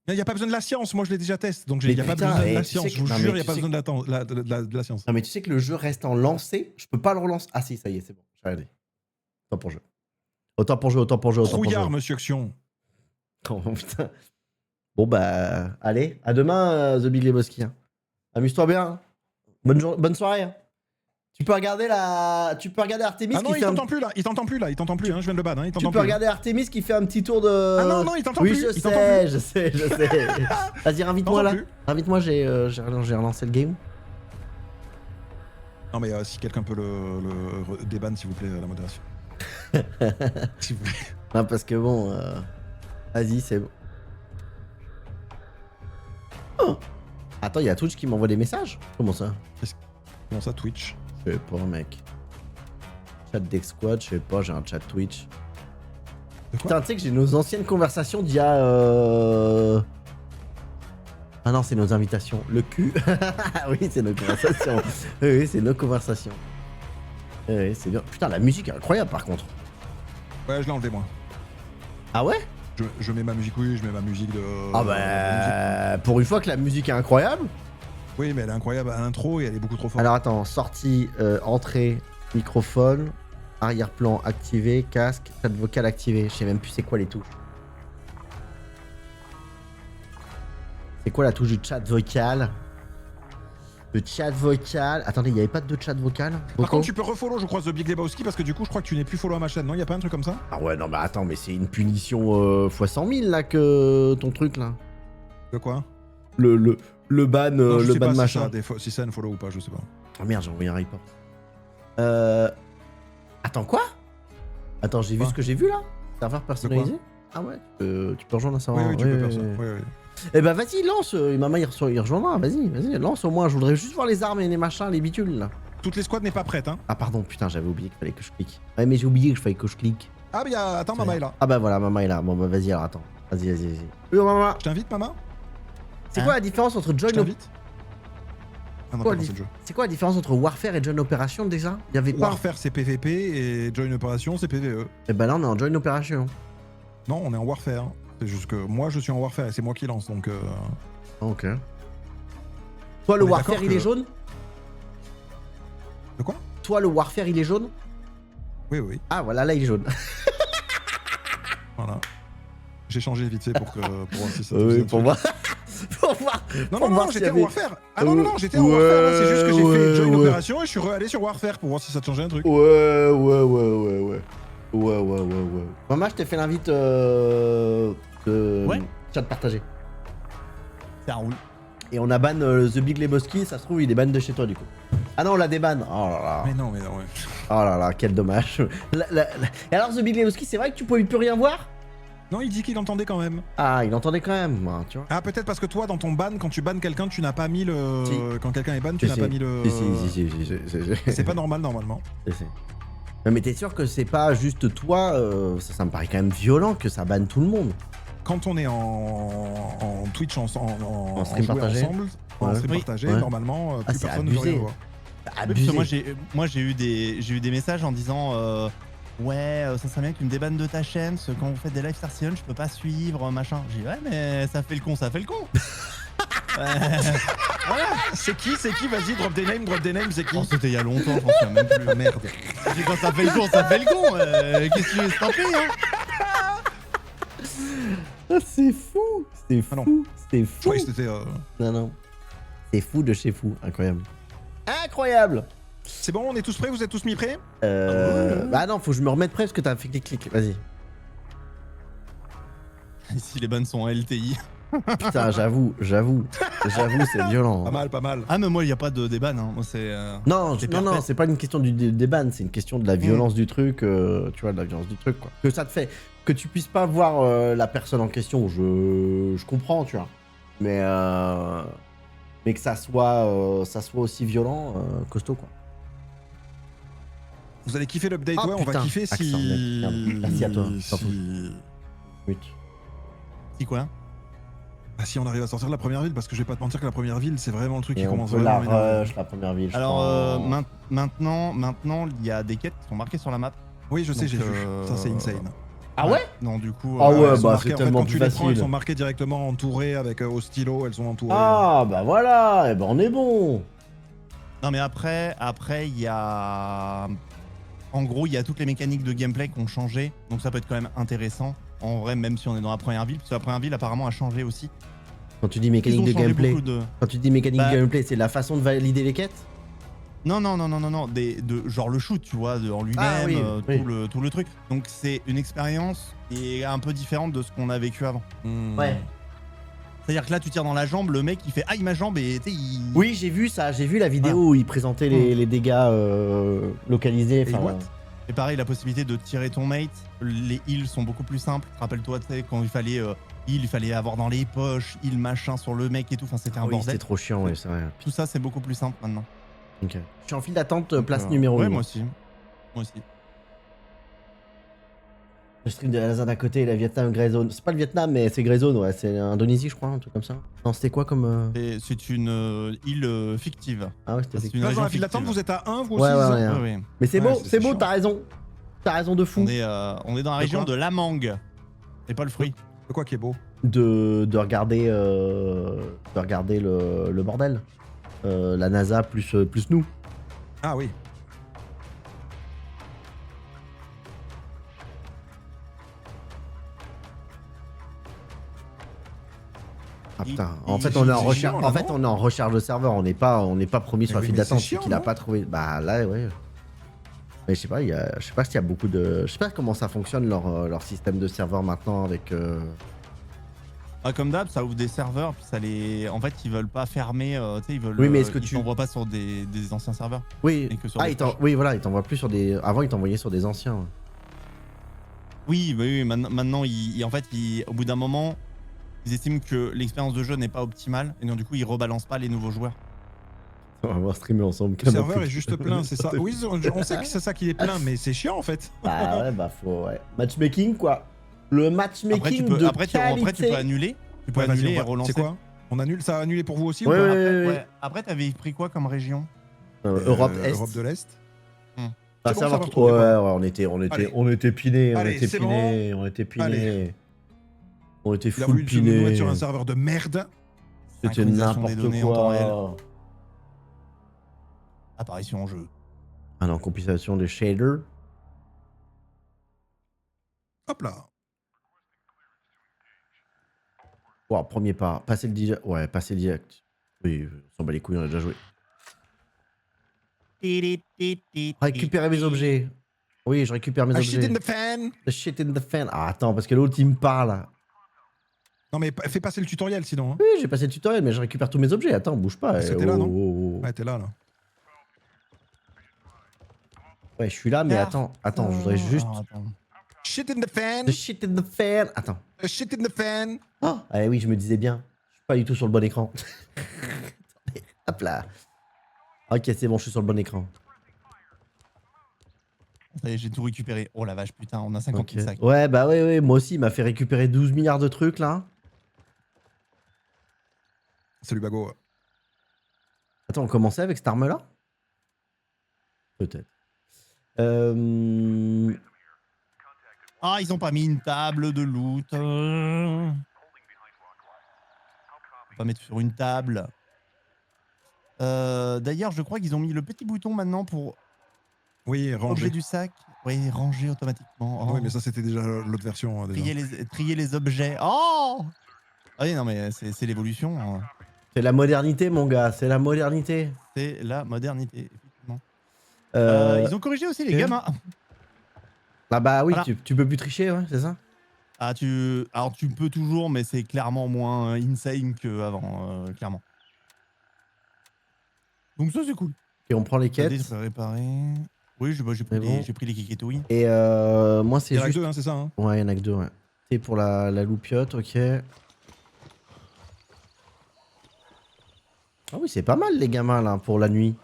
B: Il n'y a pas besoin de la science, moi je l'ai déjà testé, donc il
A: Mais
B: n'y a pas
A: putain,
B: besoin de
A: et
B: la
A: tu
B: science,
A: sais
B: je
A: que-
B: vous
A: non,
B: jure,
A: mais
B: il n'y a
A: tu
B: pas
A: sais
B: besoin de la science.
A: Non, mais tu sais que le jeu reste en lancé. Je peux pas le relancer. Ah si, ça y est, c'est bon. J'ai regardé. Autant pour jeu. Autant pour jeu, autant pour jeu, autant pour jeu.
B: Trouillard, monsieur Xion.
A: Oh putain. Bon bah, allez, à demain, The Big Lebowski. Hein. Amuse-toi bien. Hein. Bonne soirée. Hein. Tu peux regarder Artemis
B: Ah non,
A: qui
B: il
A: fait
B: t'entend plus là, il t'entend plus, hein, je viens de le ban, hein, il
A: Tu
B: t'entend
A: peux
B: plus.
A: regarder Artemis qui fait un petit tour de...
B: Ah non, non, il t'entend
A: oui,
B: plus.
A: je
B: il t'entend
A: sais,
B: plus.
A: je sais, je sais. Vas-y, invite-moi là.
B: Plus.
A: Invite-moi, j'ai relancé le game.
B: Non mais si quelqu'un peut le déban s'il vous plaît, la modération. S'il vous plaît.
A: Non, parce que bon... Vas-y, c'est bon. Oh. Attends, il y a Twitch qui m'envoie des messages. Comment ça?
B: Comment ça, Twitch?
A: Je sais pas, mec. Chat Dex Squad, je sais pas, j'ai un chat Twitch.
B: De quoi?
A: Putain, tu sais que j'ai nos anciennes conversations d'il y a... Ah non, c'est nos invitations. Le cul. Oui, c'est nos conversations. Oui, c'est nos conversations. Oui, c'est bien. Putain, la musique est incroyable par contre.
B: Ouais, je l'ai enlevé moi.
A: Ah ouais?
B: Je mets ma musique, oui, je mets ma musique de...
A: Ah
B: de
A: bah... Pour une fois que la musique est incroyable.
B: Oui, mais elle est incroyable à l'intro et elle est beaucoup trop forte.
A: Alors attends, sortie, entrée, microphone, arrière-plan activé, casque, chat vocal activé. Je sais même plus c'est quoi les touches. C'est quoi la touche du chat vocal? Le chat vocal... Attendez, il n'y avait pas de chat vocal?
B: Par contre, tu peux refollow, je crois, The Big Lebowski parce que du coup, je crois que tu n'es plus follow à ma chaîne, non? Il y a pas un truc comme ça?
A: Ah ouais, non mais attends, mais c'est une punition x 100 000 là que ton truc là.
B: De quoi?
A: Le ban,
B: Non, je
A: le
B: sais
A: ban
B: pas
A: machin.
B: si c'est un follow ou pas, je sais pas.
A: Oh merde, j'ai envoyé un report. Attends, quoi? Attends, j'ai vu
B: Quoi?
A: ce que j'ai vu là? Serveur personnalisé? Ah ouais, tu peux rejoindre un serveur.
B: Oui, oui, tu peux faire ça. Oui, oui.
A: Eh ben vas-y, lance, maman il rejoindra, vas-y, lance au moins, je voudrais juste voir les armes et les machins, les bitules là.
B: Toutes les squads n'est pas prête, hein.
A: Ah pardon, putain, j'avais oublié qu'il fallait que je clique. Ouais, mais j'ai oublié qu'il fallait que je clique.
B: Ah, mais attends, maman est là.
A: Ah bah voilà, maman est là. Bon bah vas-y, alors attends. Vas-y. Oui, maman.
B: Je t'invite, maman?
A: C'est quoi la différence entre
B: Je
A: Join
B: t'invite? Ah non,
A: Quoi,
B: pas dans le jeu.
A: C'est quoi la différence entre Warfare et Join Operation déjà? Il y avait pas.
B: Warfare c'est PVP et Join Operation c'est PVE.
A: Et bah là on est en Join Operation.
B: Non, on est en Warfare. C'est juste que moi je suis en Warfare et c'est moi qui lance donc.
A: Ok. Toi le
B: On est
A: Warfare
B: d'accord
A: il est
B: que-
A: jaune?
B: De quoi?
A: Toi le Warfare il est jaune?
B: Oui, oui,
A: Ah voilà, là il est jaune.
B: voilà. J'ai changé vite fait pour voir si ça.
A: Oui, pour voir. pour voir.
B: Non,
A: pour
B: non,
A: voir
B: non,
A: s'il y
B: j'étais en
A: avait-
B: Warfare. Ah non, non, non, j'étais en Warfare. là, C'est juste que j'ai fait Join Operation et je suis re-allé sur Warfare pour voir si ça te changeait un truc.
A: Ouais. Maman, je t'ai fait l'invite de
C: Ouais.
A: chat partagé.
C: Ça roule.
A: Et on a ban The Big Lebowski, ça se trouve il est ban de chez toi du coup. Ah non, on l'a déban. Oh là là.
B: Mais non, ouais.
A: Oh là là, quel dommage. Et alors The Big Lebowski, c'est vrai que tu pouvais plus rien voir?
B: Non, il dit qu'il entendait quand même.
A: Ah, il entendait quand même, hein, tu vois.
B: Ah, peut-être parce que toi, dans ton ban, quand tu bannes quelqu'un, tu n'as pas mis le.
A: Si.
B: Quand quelqu'un est ban, tu n'as pas mis le.
A: Si.
B: C'est pas normal normalement.
A: Si. Mais t'es sûr que c'est pas juste toi, ça me paraît quand même violent que ça banne tout le monde.
B: Quand on est en Twitch en
A: stream
B: jouer
A: partagé.
B: ensemble, en
A: Ouais.
B: stream
C: Oui.
B: partagé,
A: Ouais.
B: normalement,
A: Ah,
B: plus
A: c'est
B: personne ne veut
A: abusé.
B: rien voir.
C: Oui, parce
A: Abusé.
C: que moi j'ai eu des messages en disant ouais ça serait bien que tu me débannes de ta chaîne parce que quand vous faites des live Star Citizen je peux pas suivre machin. J'ai dit ouais mais ça fait le con.
B: Voilà, c'est qui Vas-y, drop des names, c'est qui
C: Oh, c'était il y a longtemps, j'en souviens même plus.
B: Merde.
C: J'ai dit, quand ça fait le con, qu'est-ce que tu veux se taper hein?
A: Ah, c'est fou. C'est
B: Ah non.
A: fou. C'est
B: Je
A: fou.
B: croyais que c'était.
A: Non. C'est fou de chez fou. Incroyable. Incroyable.
B: C'est bon, on est tous prêts, vous êtes tous mis prêts?
A: Bah non, faut que je me remette prêt parce que t'as fait des clics. Vas-y.
C: Ici les bannes sont en LTI.
A: Putain, j'avoue, c'est violent.
B: Pas mal.
C: Ah mais moi il y a pas de déban hein. Moi c'est
A: Non,
C: C'est
A: non,
C: parfait.
A: c'est pas une question des bans, c'est une question de la violence du truc, tu vois, de la violence du truc, quoi. Que ça te fait, que tu puisses pas voir la personne en question, je comprends, tu vois. Mais que ça soit aussi violent, costaud, quoi.
B: Vous allez kiffer l'update,
A: Ah,
B: ouais, on va
A: putain.
B: kiffer
A: Accent,
B: si.
A: merde. Merci à toi, surtout. Mute.
C: si quoi?
B: Ah, si on arrive à sortir de la première ville, parce que je vais pas te mentir que la première ville, c'est vraiment le truc
A: Et
B: qui
A: on
B: commence
A: peut la
B: vraiment à m'énerver.
A: rush, la première ville. je
C: Alors
A: pense.
C: maintenant il y a des quêtes qui sont marquées sur la map.
B: Oui, je sais,
C: Donc,
B: j'ai vu. Ça, c'est insane.
A: Ah ouais?
C: Non, du coup.
A: Ah ouais,
B: elles sont
A: bah,
B: marquées,
A: c'est
B: en fait,
A: tellement
B: quand
A: plus
B: tu les prends, elles
A: facile.
B: sont marquées directement entourées avec au stylo, elles sont entourées.
A: Ah bah voilà, eh ben on est bon.
C: Non, mais après, il y a. En gros, il y a toutes les mécaniques de gameplay qui ont changé. Donc ça peut être quand même intéressant. En vrai, même si on est dans la première ville. Parce que la première ville, apparemment, a changé aussi.
A: Quand tu dis
C: Ils
A: mécanique
C: ont
A: de
C: changé
A: gameplay,
C: beaucoup de.
A: quand tu dis mécanique
C: Bah-
A: de gameplay, c'est la façon de valider les quêtes?
C: Non, genre le shoot, tu vois, en lui-même,
A: Ah oui, oui.
C: tout le truc. Donc c'est une expérience qui est un peu différente de ce qu'on a vécu avant.
A: Ouais.
C: C'est-à-dire que là, tu tires dans la jambe, le mec il fait aïe ma jambe et tu sais, il.
A: Oui, j'ai vu ça, j'ai vu la vidéo où il présentait les dégâts localisés.
B: Et
A: Enfin,
B: what?
C: Et pareil, la possibilité de tirer ton mate, les heals sont beaucoup plus simples. Rappelle-toi, tu sais, quand il fallait heal, il fallait avoir dans les poches, heal machin sur le mec et tout. Enfin, c'était un
A: oui,
C: bordel.
A: c'était trop chiant, ouais, c'est vrai.
C: Tout ça, c'est beaucoup plus simple maintenant.
A: Ok. Je suis en file d'attente,
C: Donc,
A: place numéro 1.
C: Ouais, moi aussi. Moi aussi.
A: Le stream de la zone à côté, la Vietnam Grey Zone. C'est pas le Vietnam, mais c'est Grey Zone, ouais. C'est Indonésie, je crois, un truc comme ça. Non, c'était quoi comme.
C: C'est une île fictive.
A: Ah ouais, c'était
C: C'est
A: fictif.
C: une
B: Là, dans
C: région
B: la file d'attente,
C: fictive.
B: vous êtes à 1, vous
A: Ouais,
B: aussi
A: ouais,
B: Zan
A: ouais.
C: Ouais, ouais.
A: Mais c'est
B: Ouais,
A: beau,
B: c'est
A: c'est beau,
B: chiant.
A: t'as raison. T'as raison de fou.
C: On est dans la région
B: quoi
C: de la mangue. Et pas le fruit.
B: C'est quoi qui est beau?
A: De regarder, le bordel. La NASA plus nous.
B: Ah oui.
A: Ah putain.
C: Il-
A: En fait,
B: il-
A: on est en
B: c'est
A: recherche.
B: chiant,
A: En
B: là,
A: fait,
B: non
A: on est en recherche de serveur. On n'est pas premier sur la
B: oui,
A: file
B: mais
A: d'attente.
B: c'est
A: C'est
B: chiant,
A: qu'il a
B: non
A: pas trouvé. Bah là, ouais. Mais je sais pas, je sais pas s'il y a beaucoup de. Je sais pas comment ça fonctionne leur système de serveur maintenant avec.
C: Ah, comme d'hab, ça ouvre des serveurs, puis ça les. En fait, ils veulent pas fermer. Tu sais, ils veulent.
A: Oui, mais est-ce que
C: ils
A: tu-
C: t'envoient pas sur des anciens serveurs.
A: Oui.
C: Et que sur
A: Ah,
C: des proches.
A: oui, voilà, il t'envoie plus sur des. Avant, il t'envoyait sur des anciens. Ouais.
C: Oui, maintenant, en fait, au bout d'un moment, ils estiment que l'expérience de jeu n'est pas optimale, et donc du coup, ils rebalancent pas les nouveaux joueurs.
A: On va voir streamer ensemble.
B: Le serveur est juste plein, c'est ça. Oui, on sait que c'est ça qui est plein, mais c'est chiant en fait.
A: Bah ouais, bah faut. Ouais. Matchmaking, quoi. Le matchmaking de
C: Après, tu peux annuler. Tu peux
B: Ouais, vas-y,
C: annuler et
B: on va-
C: relancer.
B: C'est quoi? On annule? Ça a annulé pour vous aussi
A: Ouais,
B: ou pas?
A: ouais.
C: Ouais. Après, t'avais pris quoi comme région?
A: Europe Est.
B: Europe de l'Est.
A: Ah,
B: C'est
A: ça
B: bon,
A: va
B: ça va
A: trop. Ouais,
B: retrouver,
A: ouais,
B: Allez.
A: on était pinés. On
B: Allez,
A: était
B: c'est
A: pinés. On était pinés.
B: Allez.
A: On était
B: Il a
A: full
B: voulu nous mettre
A: pinés.
B: sur un serveur de merde.
A: C'était
C: Synchronisation des
A: n'importe
C: données en temps réel.
A: quoi.
C: Apparition en jeu.
A: Ah non, compilation des shaders.
B: Hop là.
A: Wow, premier pas. Passer le direct. Ouais, passer le direct. Oui, on s'en bat les couilles, on a déjà joué. Récupérer mes objets. Oui, je récupère mes
B: Ah, shit
A: objets.
B: in the fan.
A: The shit in the fan. Ah, attends, parce que l'autre, il me parle.
B: Non mais fais passer le tutoriel sinon. Hein.
A: Oui, j'ai passé le tutoriel, mais je récupère tous mes objets. Attends, bouge pas.
B: Parce que t'es là, non
A: oh.
B: Ouais, t'es là.
A: Ouais, je suis là, mais attends, je voudrais juste.
C: Ah, attends.
B: Shit in the fan.
A: The shit in the fan. Attends.
B: The shit in the fan.
A: Oh, ah oui, je me disais bien. Je suis pas du tout sur le bon écran. Attendez, hop là. Ok, c'est bon, je suis sur le bon écran.
C: Ça y est, j'ai tout récupéré. Oh la vache, putain, on a 50
A: Ok.
C: 000 sacs.
A: Ouais, bah ouais, moi aussi, il m'a fait récupérer 12 milliards de trucs là.
B: Salut Bago.
A: Attends, on commençait avec cette arme-là? Peut-être.
C: Ah, ils ont pas mis une table de loot. On va mettre sur une table. D'ailleurs, je crois qu'ils ont mis le petit bouton maintenant pour
B: Oui,
C: ranger
B: ranger.
C: du sac. Oui, ranger automatiquement. Oh.
B: Oui, mais ça c'était déjà l'autre version. Déjà.
C: Trier les objets. Oh ah oui, non, mais c'est l'évolution. Hein.
A: C'est la modernité, mon gars, c'est la modernité.
C: C'est la modernité, effectivement.
A: Euh,
C: Ils ont corrigé aussi les
A: ok.
C: gamins.
A: Ah bah oui,
C: Voilà.
A: tu peux plus tricher, ouais, c'est ça?
C: Ah, alors tu peux toujours, mais c'est clairement moins insane qu'avant, clairement. Donc ça c'est cool.
A: Et on prend les quêtes.
C: Aider, réparer. Oui, j'ai pris,
A: bon.
C: j'ai pris les kiketouilles.
A: Et moi, c'est
B: Il y en a que
A: juste.
B: deux, hein, c'est ça. Hein.
A: Ouais, il y en a que deux, ouais. C'est pour la loupiote, ok. Ah oui, c'est pas mal, les gamins, là, pour la nuit.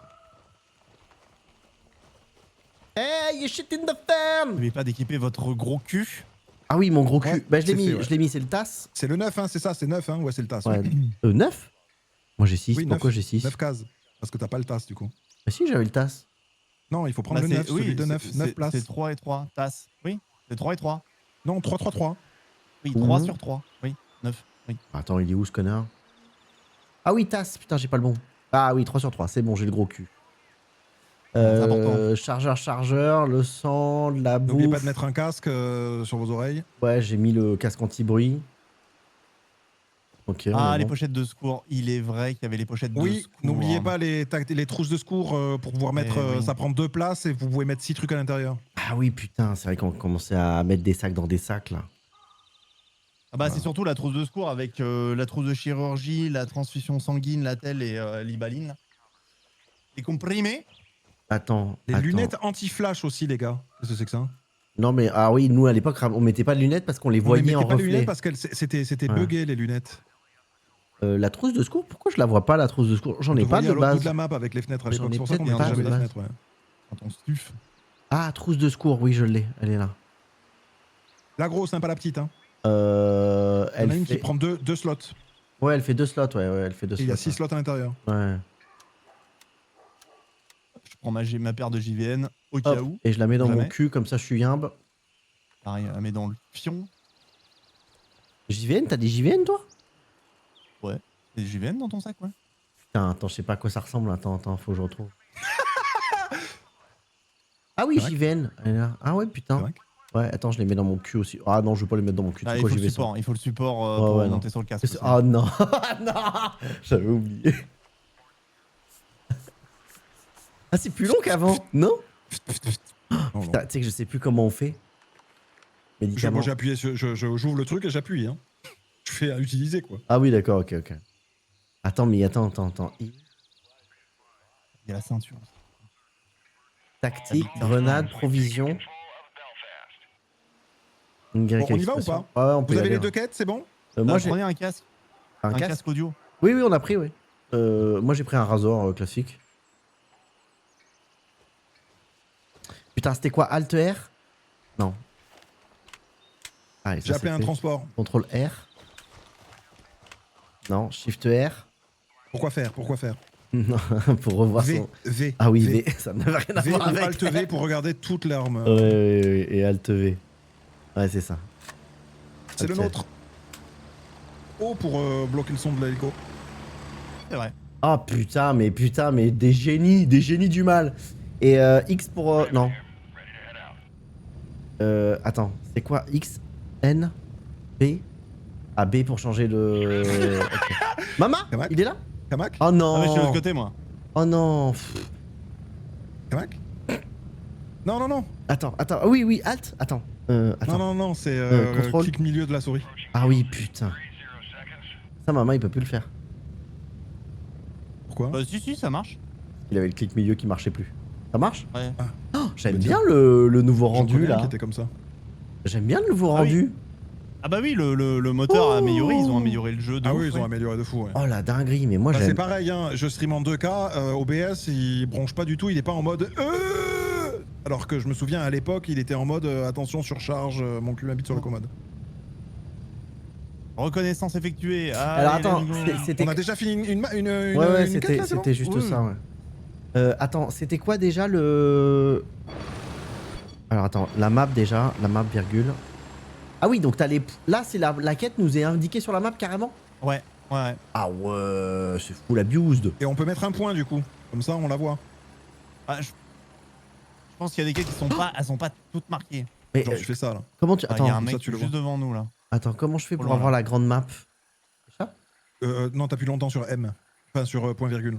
A: Hey, you shit in the fan!
C: N'oubliez pas d'équiper votre gros cul.
A: Ah oui, mon gros cul.
B: Ouais,
A: Bah, je l'ai
B: c'est
A: mis,
B: fait, ouais.
A: je l'ai mis, c'est le TAS.
B: C'est le 9, hein, c'est ça, c'est 9, hein. Ouais, c'est le TAS.
A: Ouais. 9? Moi, j'ai 6.
B: Oui,
A: Pourquoi
B: 9.
A: j'ai 6?
B: 9 cases. Parce que t'as pas le TAS du coup.
A: Bah, si, j'avais le TAS.
B: Non, il faut prendre
C: Bah,
B: le 9,
C: oui,
B: celui de 9. 9 places.
C: C'est 3 et 3. Tasse. Oui, c'est 3 et 3.
B: Non, 3-3-3.
C: Oui, 3
A: Mhm.
C: sur 3. Oui, 9. Oui.
A: Attends, il est où ce connard? Ah oui, tasse, putain, j'ai pas le bon. Ah oui, 3 sur 3, c'est bon, j'ai le gros cul.
C: Bon, c'est important.
A: Chargeur, le sang, de la
B: N'oubliez pas de
A: bouffe.
B: mettre un casque sur vos oreilles.
A: Ouais, j'ai mis le casque anti-bruit. Ok, on
C: Ah,
A: est
C: les
A: bon.
C: pochettes de secours. Il est vrai qu'il y avait les pochettes de
B: Oui,
C: secours.
B: n'oubliez pas les trousses de secours pour pouvoir mettre.
C: Eh oui.
B: Ça prend 2 places et vous pouvez mettre 6 trucs à l'intérieur.
A: Ah oui, putain, c'est vrai qu'on commençait à mettre des sacs dans des sacs, là.
C: Ah bah, c'est
A: Voilà.
C: surtout la trousse de secours avec la trousse de chirurgie, la transfusion sanguine, la telle et l'ibaline. Les comprimés.
A: Attends,
B: Les
A: attends.
B: lunettes anti-flash aussi, les gars. Qu'est-ce que c'est que ça?
A: Non, mais, ah oui, nous, à l'époque, on mettait pas de lunettes parce qu'on les
B: On les
A: voyait en
B: mettait pas les
A: reflet.
B: lunettes parce que c'était
A: Ouais.
B: buggé, les lunettes.
A: La trousse de secours, pourquoi je la vois pas, la trousse de secours? J'en
B: On
A: ai
B: te
A: pas
B: voyait
A: de
B: à l'autre bout
A: base.
B: de la map avec les fenêtres à
A: J'en
B: l'époque.
A: ai
B: C'est pour ça qu'on
A: peut-être
B: mettait
C: pas
B: jamais
C: de
B: les
A: base.
B: fenêtres, ouais.
C: Quand on stuff.
A: Ah, trousse de secours, oui, je l'ai. Elle est là.
B: La grosse, hein, pas la petite. Hein. Il y
A: Elle
B: en a une
A: fait...
B: qui prend deux slots.
A: Ouais, elle fait 2 slots, ouais, elle fait 2
B: Et
A: slots.
B: il y a 6 slots à l'intérieur.
A: Ouais.
C: Je prends ma paire de JVN au cas
A: Hop,
C: où.
A: et je la mets dans mon
C: Jamais.
A: cul, comme ça je suis yimbe.
C: Pareil, elle met dans le fion.
A: JVN, t'as des JVN, toi?
C: Ouais. Des JVN dans ton sac, ouais.
A: Putain, attends, je sais pas à quoi ça ressemble. Attends, faut que je retrouve. Ah oui,
B: C'est vrai
A: JVN. Elle est là. Ah ouais,
B: C'est
A: putain.
B: vrai.
A: Ouais, attends, je les mets dans mon cul aussi. Ah non, je vais pas les mettre dans mon cul.
C: Ah,
A: Tu sais
C: il
A: quoi,
C: faut
A: j'y
C: le
A: vais
C: support,
A: sans.
C: il faut le support
A: Ouais,
C: pour
A: ouais, non.
C: monter sur le casque. aussi.
A: Oh non, non, j'avais oublié. Ah, c'est plus long qu'avant, non?
B: Non, non.
A: Putain, tu sais que je sais plus comment on fait. Médicaments.
B: Moi j'ai appuyé sur. J'ouvre le truc et j'appuie. Hein. Je fais à utiliser quoi.
A: Ah oui, d'accord, ok. Attends, mais attends.
C: Il y a la ceinture.
A: Tactique,
C: Putain.
A: grenade, provision. Une
B: Bon, on y va ou
A: expression.
B: pas?
A: Ouais, on peut
B: Vous
A: y
B: avez
A: aller,
B: les deux
A: hein.
B: quêtes, c'est bon?
A: Moi, j'ai
C: Prenez un casque.
A: un
C: Un
A: casque.
C: casque audio.
A: Oui, on a pris, oui. Moi, j'ai pris un rasoir classique. Putain, c'était quoi? Alt R? Non. Ah, et ça,
B: J'ai appelé un
A: c'était
B: transport.
A: Contrôle R. Non, Shift R.
B: Pourquoi faire?
A: Non, pour revoir
B: V.
A: son...
B: V.
A: Ah oui, V. Ça n'avait rien à
B: V ou
A: voir avec...
B: Alt V pour regarder toute l'arme.
A: Ouais, et Alt V. Ouais, c'est ça.
B: C'est le
A: Ok.
B: nôtre. O pour bloquer le son de l'hélico.
C: C'est vrai.
A: Oh putain, mais des génies du mal. Et X pour... non. Attends, c'est quoi? X, N, B? Ah, B pour changer le... Ok. Mama,
B: Kamak.
A: il est là?
B: Kamak?
A: Oh non.
C: Ah, mais je suis de l'autre côté, moi.
A: Oh non.
B: Kamak? Non.
A: Attends. Ah oui, Alt. Attends. Attends.
B: Non, c'est
A: contrôle.
B: clic milieu de la souris.
A: Ah oui, putain. Ça, Mama, il peut plus le faire.
B: Pourquoi?
C: Bah, si, ça marche.
A: Il avait le clic milieu qui marchait plus. Ça marche?
C: Ouais.
A: Oh, j'aime
B: Bah,
A: bien
B: tiens.
A: le nouveau
B: J'en
A: rendu,
B: connais un
A: là.
B: qui était comme ça.
A: J'aime bien le nouveau
C: Ah oui.
A: rendu.
C: Ah bah oui, le moteur a amélioré, ils ont amélioré le jeu de
B: Ah
C: ouf,
B: oui, ils ont
C: ouais.
B: amélioré de fou. Ouais.
A: Oh la dinguerie, mais moi
B: Bah, c'est
A: j'aime.
B: pareil, hein. Je stream en 2K, OBS il bronche pas du tout, il est pas en mode alors que je me souviens à l'époque il était en mode attention surcharge, mon cul m'habite sur le commode.
C: Reconnaissance effectuée.
A: Alors
C: Allez,
A: attends,
C: let's go.
A: c'était.
B: On a déjà fini une
A: Ouais,
B: une
A: c'était
B: quête, là, c'est bon
A: c'était juste
C: Oui.
A: ça, ouais. Attends, c'était quoi déjà le. Alors attends, la map déjà, la map virgule. Ah oui, donc t'as les. Là, c'est la quête nous est indiquée sur la map carrément?
C: Ouais.
A: Ah ouais, c'est fou l'abused.
B: Et on peut mettre un point du coup, comme ça on la voit.
C: Ah, je pense qu'il y a des quêtes qui sont pas, elles sont pas toutes marquées.
A: Mais
B: Genre je fais ça là.
A: comment tu.
C: Ah, il y a
A: Attends,
C: un mec
B: ça, tu le
C: juste
B: vois.
C: devant nous là.
A: attends, comment je fais pour
C: loin,
A: avoir
C: là.
A: la grande map? Ça?
B: Non t'appuies longtemps sur M, enfin sur point virgule.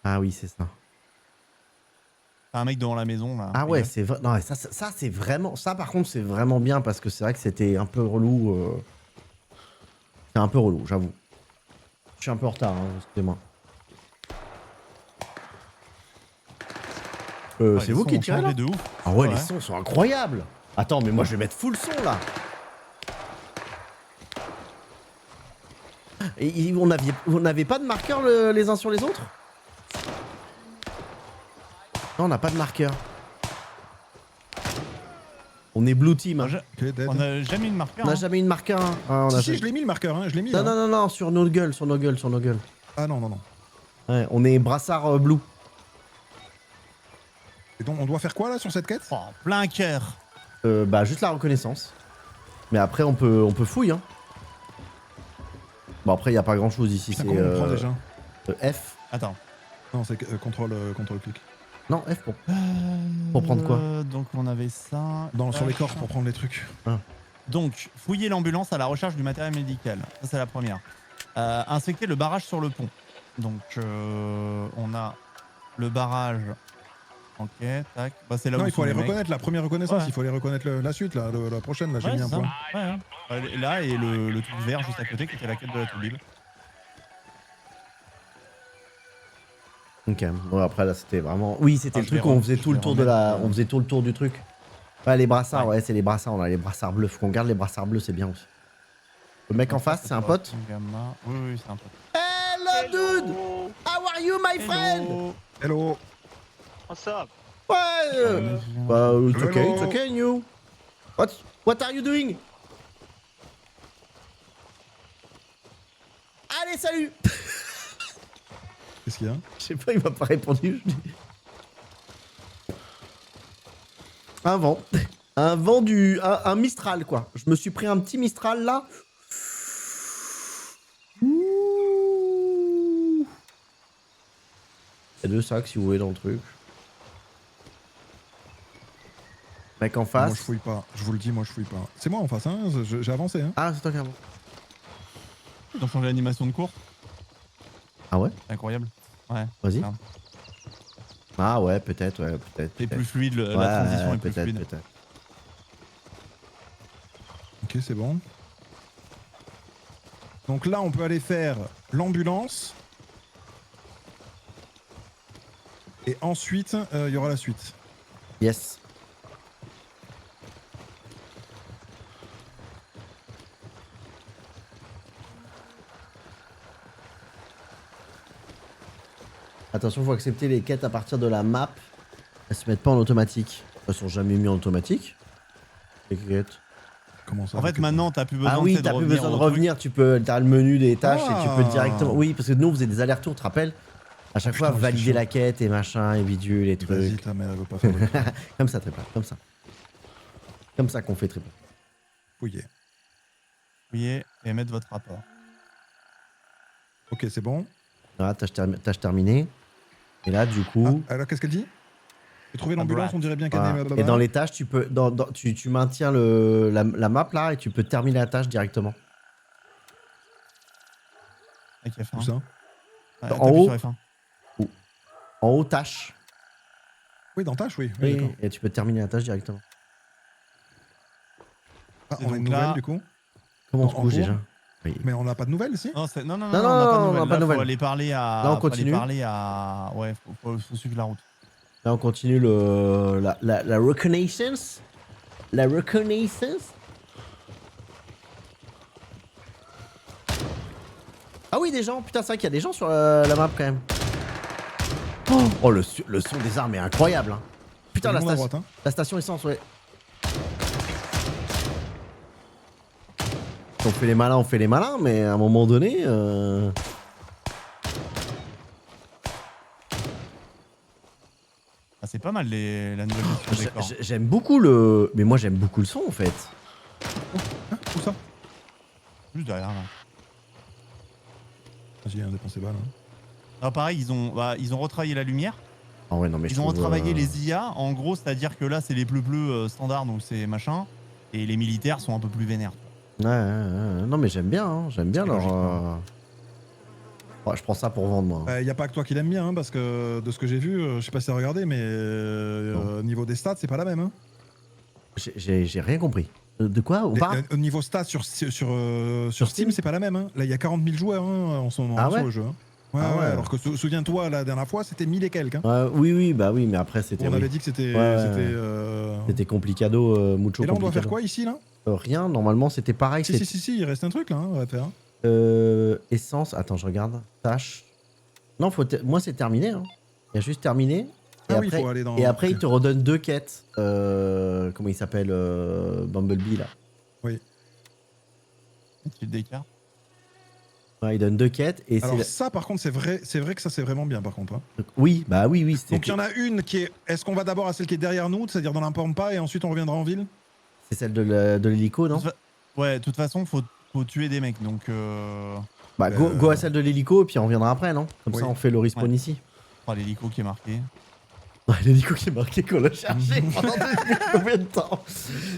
A: Ah oui, c'est ça.
C: T'as un mec devant la maison là.
A: Ah ouais,
C: Et,
A: c'est vrai. Non, ça c'est vraiment. Ça par contre, c'est vraiment bien parce que c'est vrai que c'était un peu relou. C'est un peu relou, j'avoue. Je suis un peu en retard, hein, excusez-moi.
C: ouais,
A: C'est
C: les
A: vous
C: sons
A: qui
C: ont
A: tirez
C: changé
A: là?
C: de ouf.
A: Ah ouais, les
C: Ouais.
A: sons sont incroyables. Attends, mais moi je vais mettre full son là. Et on n'avait pas de marqueur les uns sur les autres? Non, on n'a pas de marqueur. On est blue team. Hein.
B: Ok, dead.
C: On a jamais eu de marqueur.
A: On n'a
C: hein.
A: jamais eu de marqueur. Hein. Ah, on a
B: Si,
A: jamais-
B: je l'ai mis le marqueur, hein, je l'ai mis.
A: Non,
B: là.
A: non, sur nos gueules, sur nos gueules.
B: Ah non.
A: Ouais, on est brassard blue.
B: Et donc on doit faire quoi là sur cette quête?
C: Oh, plein cœur.
A: Bah juste la reconnaissance. Mais après on peut fouiller. Hein. Bon après il y a pas grand chose ici.
B: Putain,
A: C'est
B: comment on prend déjà
A: F.
C: Attends.
B: Non, c'est contrôle clic.
A: Non F pour prendre quoi?
C: Donc on avait ça.
B: Sur les corps pour prendre les trucs.
C: Donc, fouiller l'ambulance à la recherche du matériel médical. Ça, c'est la première. Inspecter le barrage sur le pont. Donc, on a le barrage. Ok, tac. Bah, c'est là
B: Non,
C: où
B: il faut
C: sont
B: aller
C: les mecs.
B: reconnaître la première reconnaissance.
C: Ouais.
B: Il faut aller reconnaître la suite, là, la prochaine. Là, j'ai
C: Ouais,
B: mis un
C: c'est ça.
B: point.
C: Ouais. Là, et le truc vert juste à côté qui était la quête de la Toubib.
A: Ok. Bon après là c'était vraiment. Oui c'était le
C: je vais
A: truc où on faisait
C: je
A: tout le
C: vais
A: tour de la.
C: remettre,
A: On faisait tout le tour du truc. Ouais les brassards,
C: Ouais.
A: ouais c'est les brassards, on a les brassards bleus. Faut qu'on garde les brassards bleus, c'est bien aussi. Le mec en face, c'est un pote?
C: Gamma. Oui, c'est un pote.
A: Hello dude! How are you my friend?
B: Hello.
D: What's up?
A: Ouais bah it's okay,
B: Hello.
A: it's okay and you? What are you doing? Allez salut!
B: Qu'est-ce qu'il y a?
A: Je sais pas, il m'a pas répondu. Un vent. Un vent du... Un Mistral, quoi. Je me suis pris un petit Mistral, là. Ouh. Il y a 2 sacs, si vous voulez, dans le truc. Mec en face.
B: Moi, je fouille pas. Je vous le dis, moi, je fouille pas. C'est moi en face, hein. J'ai avancé, hein.
A: Ah, c'est toi qui as...
C: Ils ont changé l'animation de course.
A: Ah ouais?
C: C'est incroyable. Ouais.
A: Vas-y.
C: Regarde.
A: Ah ouais, peut-être, ouais, peut-être.
C: C'est plus fluide, la
A: Ouais,
C: transition est plus
A: peut-être,
C: fluide.
A: peut-être.
B: Ok, c'est bon. Donc là, on peut aller faire l'ambulance. Et ensuite, il y aura la suite.
A: Yes. Attention, faut accepter les quêtes à partir de la map. Elles se mettent pas en automatique. Elles sont jamais mises en automatique. Les quêtes.
B: Comment ça?
C: En fait, maintenant, t'as plus besoin
A: Ah oui,
C: de
A: t'as plus
C: revenir
A: besoin de
C: au truc.
A: revenir. Tu peux, t'as le menu des tâches et tu peux
B: Ah.
A: directement. Oui, parce que nous on faisait des allers-retours, tu te rappelles? À chaque
B: Putain,
A: fois,
B: c'est
A: valider
B: chiant.
A: la quête et machin et bidule et
B: Vas-y,
A: trucs.
B: ta mère, elle veut pas faire le truc.
A: Comme ça, triple. Comme ça. Comme ça qu'on fait triple.
B: Fouiller.
C: Fouiller et mettre votre rapport.
B: Ok, c'est bon.
A: Voilà, tâche terminée. Et là, du coup.
B: Ah, alors, qu'est-ce qu'elle dit? J'ai trouvé l'ambulance, on dirait bien qu'elle
A: Voilà.
B: est...
A: Et dans les tâches, tu peux, tu maintiens la map là et tu peux terminer la tâche directement.
C: Avec F1.
B: Où ça?
C: Ouais,
A: En
C: t'appuies
A: haut.
C: sur F1.
A: En haut, tâche.
B: Oui, dans tâche, oui. Oui,
A: Oui,
B: d'accord.
A: et tu peux terminer la tâche directement.
B: Ah,
C: Et
B: on a
C: donc
B: une nouvelle,
C: là-
B: du coup.
A: Comment on se
B: En
A: couche
B: cours
A: déjà? Oui.
B: Mais on n'a pas de nouvelles, ici?
C: Non, non,
A: Non,
C: on n'a pas de
A: on
C: nouvelles.
A: n'a pas de
C: Là,
A: nouvelles.
C: faut aller parler à...
A: Là, on
C: faut
A: continue.
C: aller parler à... Ouais, faut suivre la route.
A: Là, on continue la reconnaissance. La reconnaissance. Ah oui, des gens. Putain, c'est vrai qu'il y a des gens sur la map quand même. Oh, le son des armes est incroyable. Hein. Putain,
B: Tout le monde à droite, hein.
A: la station essence, ouais. On fait les malins, mais à un moment donné...
C: Ah, c'est pas mal la nouvelle mission de décor.
A: J'aime beaucoup le... Mais moi, j'aime beaucoup le son, en fait.
B: Hein, où ça?
C: Juste derrière, là.
B: Vas-y, un dépensé balle. Hein.
C: Alors pareil, ils ont retravaillé la lumière.
A: Ah ouais, non, mais
C: Ils
A: je
C: ont
A: trouve,
C: retravaillé les IA. En gros, c'est-à-dire que là, c'est les bleus standards, donc c'est machin. Et les militaires sont un peu plus vénères.
A: Ouais, non, mais j'aime bien, hein. J'aime bien
B: C'est
A: leur...
B: logique, hein.
A: Ouais, je prends ça pour vendre, moi.
B: Y a pas que toi qui l'aime bien, hein, parce que de ce que j'ai vu, je sais pas si t'as regardé, mais niveau des stats, c'est pas la même. Hein.
A: J'ai rien compris. De quoi on parle?
B: Au niveau stats sur Steam,
A: Steam
B: c'est pas la même. Hein. Là, il y a 40 000 joueurs hein, en ce moment
A: Ah ouais
B: sur le jeu. Hein. Ouais,
A: Ah ouais.
B: alors que souviens-toi, la dernière fois, c'était 1000 et quelques. Hein.
A: Oui, bah oui, mais après, c'était...
B: On
A: oui.
B: avait dit que c'était...
A: Ouais. C'était complicado, mucho
B: Et là, on doit
A: complicado.
B: faire quoi ici, là?
A: Rien, normalement, c'était pareil.
B: Si, il reste un truc, là, hein, on va faire.
A: Essence, attends, je regarde. Tâche. Non, moi, c'est terminé. Hein. Il y a juste terminé. Et
B: Ah oui,
A: après,
B: faut aller dans...
A: et après il te redonne 2 quêtes. Comment il s'appelle Bumblebee, là.
B: Oui.
C: Tu d'écart.
A: Ouais, il donne 2 quêtes. Et
B: Alors
A: c'est...
B: ça, par contre, c'est vrai que ça, c'est vraiment bien, par contre. Hein.
A: Oui, bah oui, c'était...
B: Donc il y en a une qui est... Est-ce qu'on va d'abord à celle qui est derrière nous, c'est-à-dire dans la Pampa, et ensuite on reviendra en ville?
A: C'est celle de l'hélico, non?
C: Ouais, de toute façon, faut tuer des mecs, donc...
A: Bah, go à celle de l'hélico, et puis on reviendra après, non? Comme
B: Oui.
A: ça, on fait le respawn ici.
C: Oh, l'hélico qui est marqué.
A: L'hélico qui est marqué qu'on l'a cherché pendant combien de temps?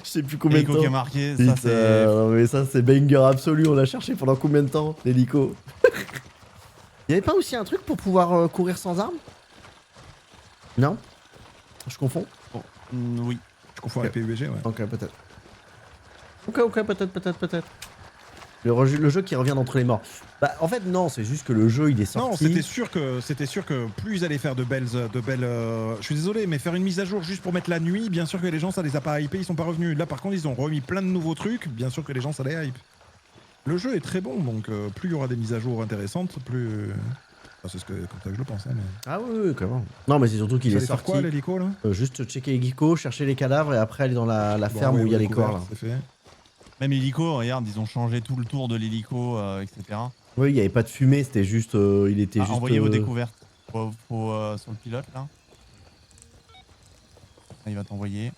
A: Je sais plus combien de
C: L'hélico qui est
A: temps.
C: marqué,
A: Putain,
C: ça c'est...
A: non, mais ça c'est banger absolu, on l'a cherché pendant combien de temps, l'hélico? Y'avait pas aussi un truc pour pouvoir courir sans armes? Non? Je confonds?
C: Oui.
B: Je confonds avec PUBG, ouais.
A: Ok, peut-être. Ok, peut-être. Le jeu qui revient d'entre les morts. Bah, en fait, non, c'est juste que le jeu il est sorti.
B: Non, c'était sûr que plus ils allaient faire de belles. Je suis désolé, mais faire une mise à jour juste pour mettre la nuit, bien sûr que les gens ça les a pas hypés, ils sont pas revenus. Là, par contre, ils ont remis plein de nouveaux trucs, bien sûr que les gens ça les hype. Le jeu est très bon, donc plus il y aura des mises à jour intéressantes, plus. Enfin, c'est comme ça que je le pense. Hein, mais...
A: Ah oui, comment. Non, mais c'est surtout qu'il est
B: Fallait faire
A: sorti.
B: quoi l'hélico là?
A: Juste checker les geckos, chercher les cadavres et après aller dans la ferme où il y a les corps là.
B: C'est fait.
C: Même l'hélico, regarde, ils ont changé tout le tour de l'hélico, etc.
A: Oui, il n'y avait pas de fumée, c'était juste. Il était juste.
C: Envoyez vos découvertes. Faut, sur le pilote là. Il va t'envoyer.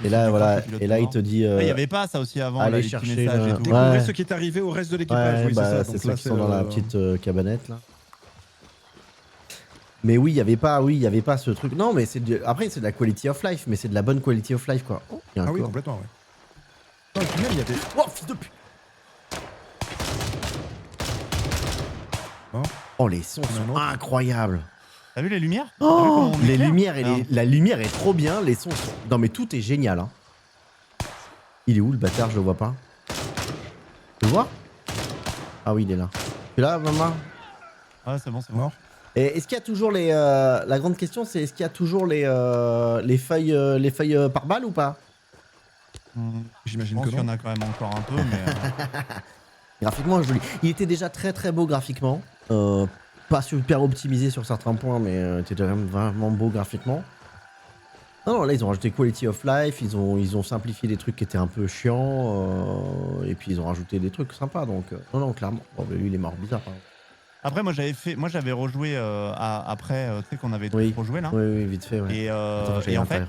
A: Et là, voilà.
C: Pilote
A: Et là, il
C: mort.
A: te dit.
C: Il n'y avait pas ça aussi avant,
A: allez
C: là, les petits
A: chercher
C: messages
A: le-
C: et tout.
B: Découvrez
A: Ouais.
B: ce qui est arrivé au reste de l'équipage.
A: Ouais,
B: Oui,
A: bah,
B: c'est ça.
A: c'est
B: Donc
A: ceux
B: là,
A: qui sont dans la
B: le-
A: petite cabanette là. Mais oui, il y avait pas ce truc. Non, mais après c'est de la quality of life, mais c'est de la bonne quality of life quoi. Oh, il y a un
B: Ah oui,
A: corps.
B: complètement, ouais. Non, et puis même, il y a des.
A: Oh, fils de pute.
B: Bon.
A: Oh, les sons
B: Il y en a un
A: sont
B: autre.
A: incroyables.
C: T'as vu les lumières? T'as vu comment
A: Oh,
C: on
A: les
C: éclaire
A: lumières
C: Non.
A: la lumière est trop bien, les sons sont... Non mais tout est génial hein. Il est où le bâtard, je le vois pas. Tu le vois? Ah oui, il est là. Tu es là, maman?
C: Ouais, c'est bon, c'est bon.
B: Mort.
A: Et est-ce qu'il y a toujours les... La grande question c'est est-ce qu'il y a toujours les feuilles par balle ou pas?
C: Je
B: J'imagine
C: pense
B: que
C: qu'il y en
B: non.
C: a quand même encore un peu, mais...
A: Graphiquement joli. Il était déjà très beau graphiquement. Pas super optimisé sur certains points, mais il était déjà vraiment beau graphiquement. Non, là ils ont rajouté quality of life, ils ont simplifié des trucs qui étaient un peu chiants, et puis ils ont rajouté des trucs sympas, donc non, clairement. Bon, mais lui il est mort bizarre. Hein.
C: Après, moi j'avais rejoué après, tu sais qu'on avait tous
A: Oui.
C: rejoué là.
A: Oui, vite fait, ouais.
C: Et,
A: Attends, j'ai
C: et en
A: un
C: fait,
A: frère.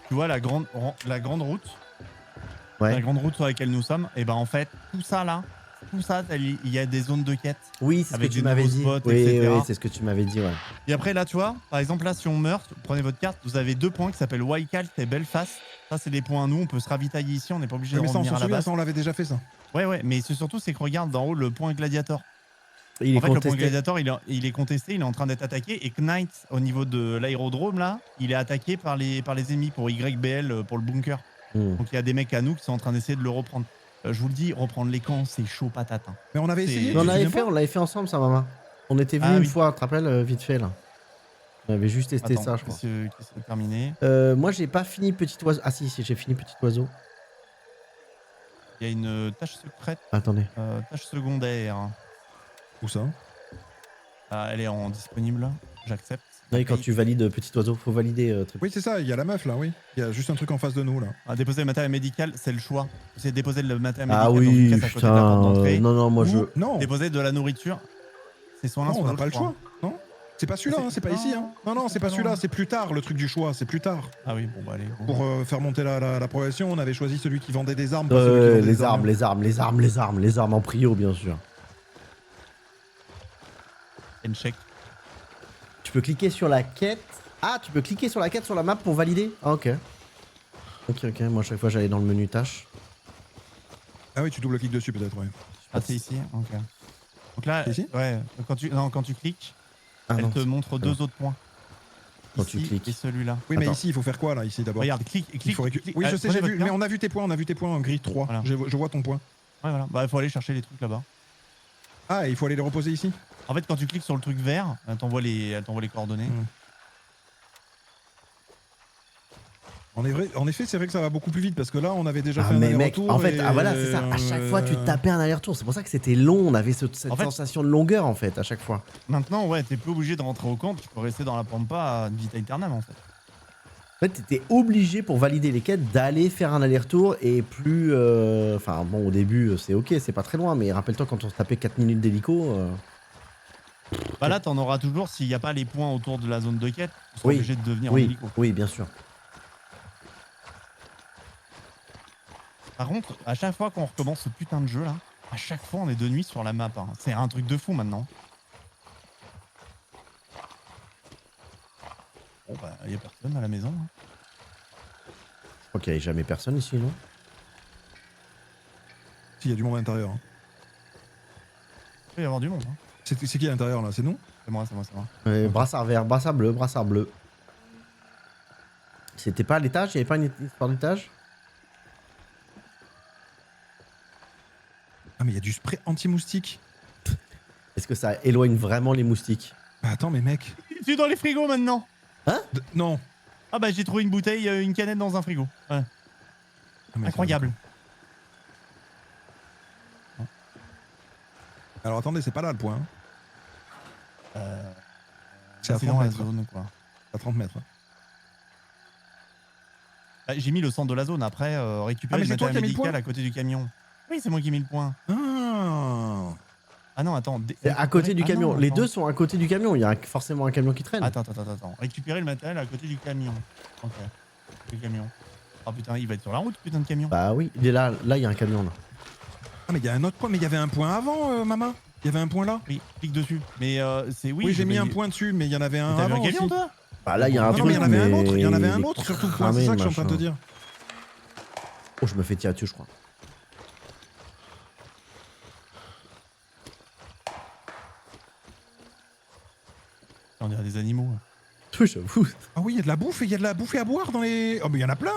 C: tu vois la grande route,
A: Ouais.
C: la grande route sur laquelle nous sommes, et ben en fait, tout ça, il y a des zones de quête.
A: Oui, c'est ce que
C: avec
A: tu
C: des
A: m'avais
C: nouveaux
A: dit.
C: spots,
A: Oui,
C: etc.
A: oui, c'est ce que tu m'avais dit, ouais.
C: Et après là, tu vois, par exemple là, si on meurt, prenez votre carte, vous avez 2 points qui s'appellent Wildcat et Belfast. Ça, c'est des points à nous, on peut se ravitailler ici, on n'est pas obligé de
B: Mais ça, on
C: revenir
B: s'en
C: à la
B: souvient,
C: base.
B: ça, on l'avait déjà fait ça.
C: Ouais, mais c'est surtout, c'est que regarde d'en haut le point Gladiator.
A: Il est
C: En fait, le point
A: contesté.
C: Gladiator, il est contesté, il est en train d'être attaqué. Et Knight, au niveau de l'aérodrome, là, il est attaqué par les ennemis pour YBL, pour le bunker.
A: Hmm.
C: Donc il y a des mecs à nous qui sont en train d'essayer de le reprendre. Je vous le dis, reprendre les camps, c'est chaud patate. Hein.
B: Mais on avait
C: C'est-
B: essayé.
A: Mais
B: tu te souviens
A: on l'avait fait ensemble, ça, maman. On était venus
C: Ah
A: une
C: oui.
A: fois, tu te rappelles, vite fait, là. On avait juste testé
C: Attends,
A: ça, je crois.
C: qui s'est terminé.
A: Moi, j'ai pas fini Petit Oiseau. Ah si, j'ai fini Petit Oiseau.
C: Il y a une tâche secrète,
A: Attendez.
C: tâche secondaire.
B: Où ça?
C: Elle est en disponible, j'accepte.
A: Oui, quand tu valides Petit Oiseau, faut valider truc.
B: Oui, c'est ça, il y a la meuf là, oui. Il y a juste un truc en face de nous là.
C: Déposer le matériel médical, c'est le choix. C'est déposer le matériel
A: Ah
C: médical dans une
A: oui,
C: caisse à côté de la porte
A: putain.
C: d'entrée.
A: Non, moi
B: Ou-
A: je.
B: Non,
C: Déposer de la nourriture. C'est soit l'un
B: non,
C: soit
B: on n'a
C: l'autre,
B: pas le
C: je crois.
B: choix. Non, c'est pas celui-là,
C: C'est-
B: hein, c'est pas
C: non,
B: ici. Hein. Non, c'est pas
C: non.
B: celui-là, c'est plus tard le truc du choix, c'est plus tard.
C: Ah oui, bon bah allez. bon.
B: Pour faire monter la progression, on avait choisi celui qui vendait des armes. Pas celui qui vendait des
A: les armes en prio, bien sûr.
C: Check.
A: Tu peux cliquer sur la quête. Ah, tu peux cliquer sur la quête sur la map pour valider. Ah, ok. Ok. Moi, à chaque fois, j'allais dans le menu tâches.
B: Ah oui, tu double-cliques dessus peut-être, ouais.
C: Ah, c'est ici. Ok. Donc là,
B: C'est ici
C: ouais. Quand tu cliques,
A: Ah,
C: elle
A: non.
C: te montre
A: c'est-
C: 2 autres points.
A: Quand
C: Ici
A: tu cliques.
C: et celui-là.
B: Oui, mais
A: Attends.
B: ici, il faut faire quoi là, ici d'abord?
C: Regarde, clique.
B: Il faut récupérer. Oui, je sais,
C: prenez
B: j'ai
C: votre
B: vu,
C: carte.
B: mais on a vu tes points en grille 3.
C: Voilà.
B: Je vois ton point.
C: Ouais, voilà. Bah, il faut aller chercher les trucs là-bas.
B: Ah, il faut aller les reposer ici?
C: En fait, quand tu cliques sur le truc vert, elle t'envoie les coordonnées.
B: En effet, c'est vrai que ça va beaucoup plus vite parce que là, on avait déjà fait
A: Ah,
B: un
A: mais mec,
B: aller-retour.
A: en fait,
B: et,
A: voilà, c'est ça. À chaque fois, tu tapais un aller-retour. C'est pour ça que c'était long. On avait cette
C: En fait-
A: sensation de longueur, en fait, à chaque fois.
C: Maintenant, ouais, t'es plus obligé de rentrer au camp, tu peux rester dans la pampa à vita aeternam en fait.
A: En fait, t'étais obligé pour valider les quêtes d'aller faire un aller-retour et plus. Enfin, bon, au début, c'est ok, c'est pas très loin, mais rappelle-toi quand on se tapait 4 minutes d'hélico.
C: Bah là, t'en auras toujours s'il n'y a pas les points autour de la zone de quête, tu seras
A: Oui.
C: obligé de devenir en
A: Oui,
C: hélico.
A: oui, bien sûr.
C: Par contre, à chaque fois qu'on recommence ce putain de jeu là, à chaque fois on est de nuit sur la map. Hein. C'est un truc de fou maintenant. Bon bah, y a personne à la maison. Hein.
A: Je crois qu'il n'y avait jamais personne ici, non?
B: S'il y a du monde à l'intérieur. Hein.
C: Il peut y avoir du monde. Hein.
B: C'est qui à l'intérieur là? C'est nous?
C: C'est moi, c'est moi, c'est moi.
A: Brassard vert, brassard bleu, brassard bleu. C'était pas à l'étage? Il n'y avait pas une histoire d'étage?
B: Ah mais il y a du spray anti-moustique.
A: Est-ce que ça éloigne vraiment les moustiques?
B: Bah attends mais mec.
C: Tu es dans les frigos maintenant.
B: Non.
C: Ah bah j'ai trouvé une bouteille, une canette dans un frigo. Ouais.
B: Ah, mais
C: Incroyable.
B: Alors attendez, c'est pas là le point. Hein. C'est à
C: C'est
B: 30
C: dans la
B: mètres.
C: zone quoi.
B: À 30 mètres. Hein.
C: Bah, j'ai mis le centre de la zone. Après, récupérer
B: mais
C: le
B: c'est toi
C: matériel
B: qui as mis le
C: médical
B: point
C: à côté du camion. Oui, c'est moi qui ai mis le point.
B: Ah.
C: Ah non, attends.
A: C'est à côté du
C: Ah
A: camion.
C: non,
A: Les
C: attends.
A: deux sont à côté du camion. Il y a forcément un camion qui traîne.
C: Attends. Récupérer le matériel à côté du camion. Ok. Le camion. Oh putain, il va être sur la route, putain de camion.
A: Bah oui, il est là. Là, il y a un camion là.
B: Ah mais il y a un autre point. Mais il y avait un point avant, Mama. Il y avait un point là.
C: Oui, clique dessus. Mais c'est oui.
B: Oui, j'ai mis
C: mais-
B: un point dessus, mais il y en avait un
C: T'as vu
B: avant
C: un camion,
B: aussi.
C: toi?
A: Bah là, il y a un
B: Non,
A: truc.
B: mais il y en avait un autre. Il y en avait un
A: il est
B: autre sur tout le point.
A: cramé,
B: C'est ça
A: le
B: que je suis en train de te
A: machin.
B: dire.
A: Oh, je me fais tirer dessus, je crois.
C: On dirait des animaux.
A: J'avoue.
B: Ah oui, il y a de la bouffe et il y a de la bouffe et à boire dans les. Oh mais il y en a plein.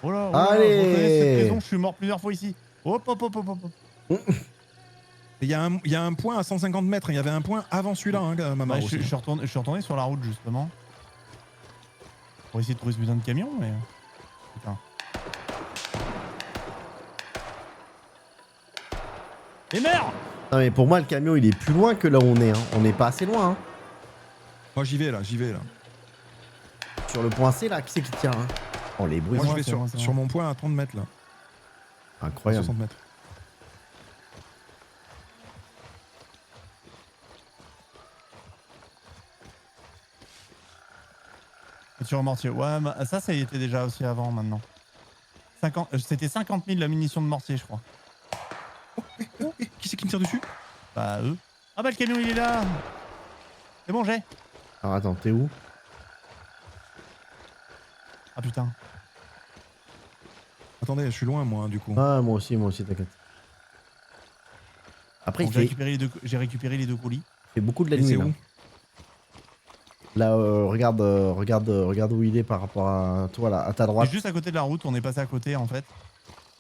C: Oh là,
A: Allez.
C: je reconnais cette maison, je suis mort plusieurs fois ici. Hop.
B: Et il y a un point à 150 mètres. Il y avait un point avant celui-là, hein, Mama.
C: Bah, je
B: aussi.
C: suis retourné sur la route justement. Pour essayer de trouver ce putain de camion, mais. Putain. Et merde!
A: Non, mais pour moi, le camion, il est plus loin que là où on est. Hein. On n'est pas assez loin. Hein.
B: Moi j'y vais là.
A: Sur le point C, là, qui c'est qui tient hein? Oh, les bruits.
B: Moi je vais
C: c'est moi.
B: sur mon point à 30 mètres là.
A: Incroyable.
B: 60 mètres.
C: Sur un mortier. Ouais, ça y était déjà aussi avant maintenant. C'était 50 000 la munition de mortier, je crois.
B: Qui c'est qui me tire dessus?
C: Bah, eux. Ah bah, le camion il est là! C'est bon, j'ai.
A: Alors attends, t'es où?
C: Ah putain.
B: Attendez, je suis loin moi du coup.
A: Ah, moi aussi, t'inquiète. Après,
C: Bon,
A: il
C: j'ai récupéré les deux colis.
A: fait beaucoup de la
B: Et
A: nuit.
B: c'est
A: Là,
B: où?
A: là regarde où il est par rapport à toi, là, à ta
C: Et
A: droite.
C: juste à côté de la route, on est passé à côté en fait.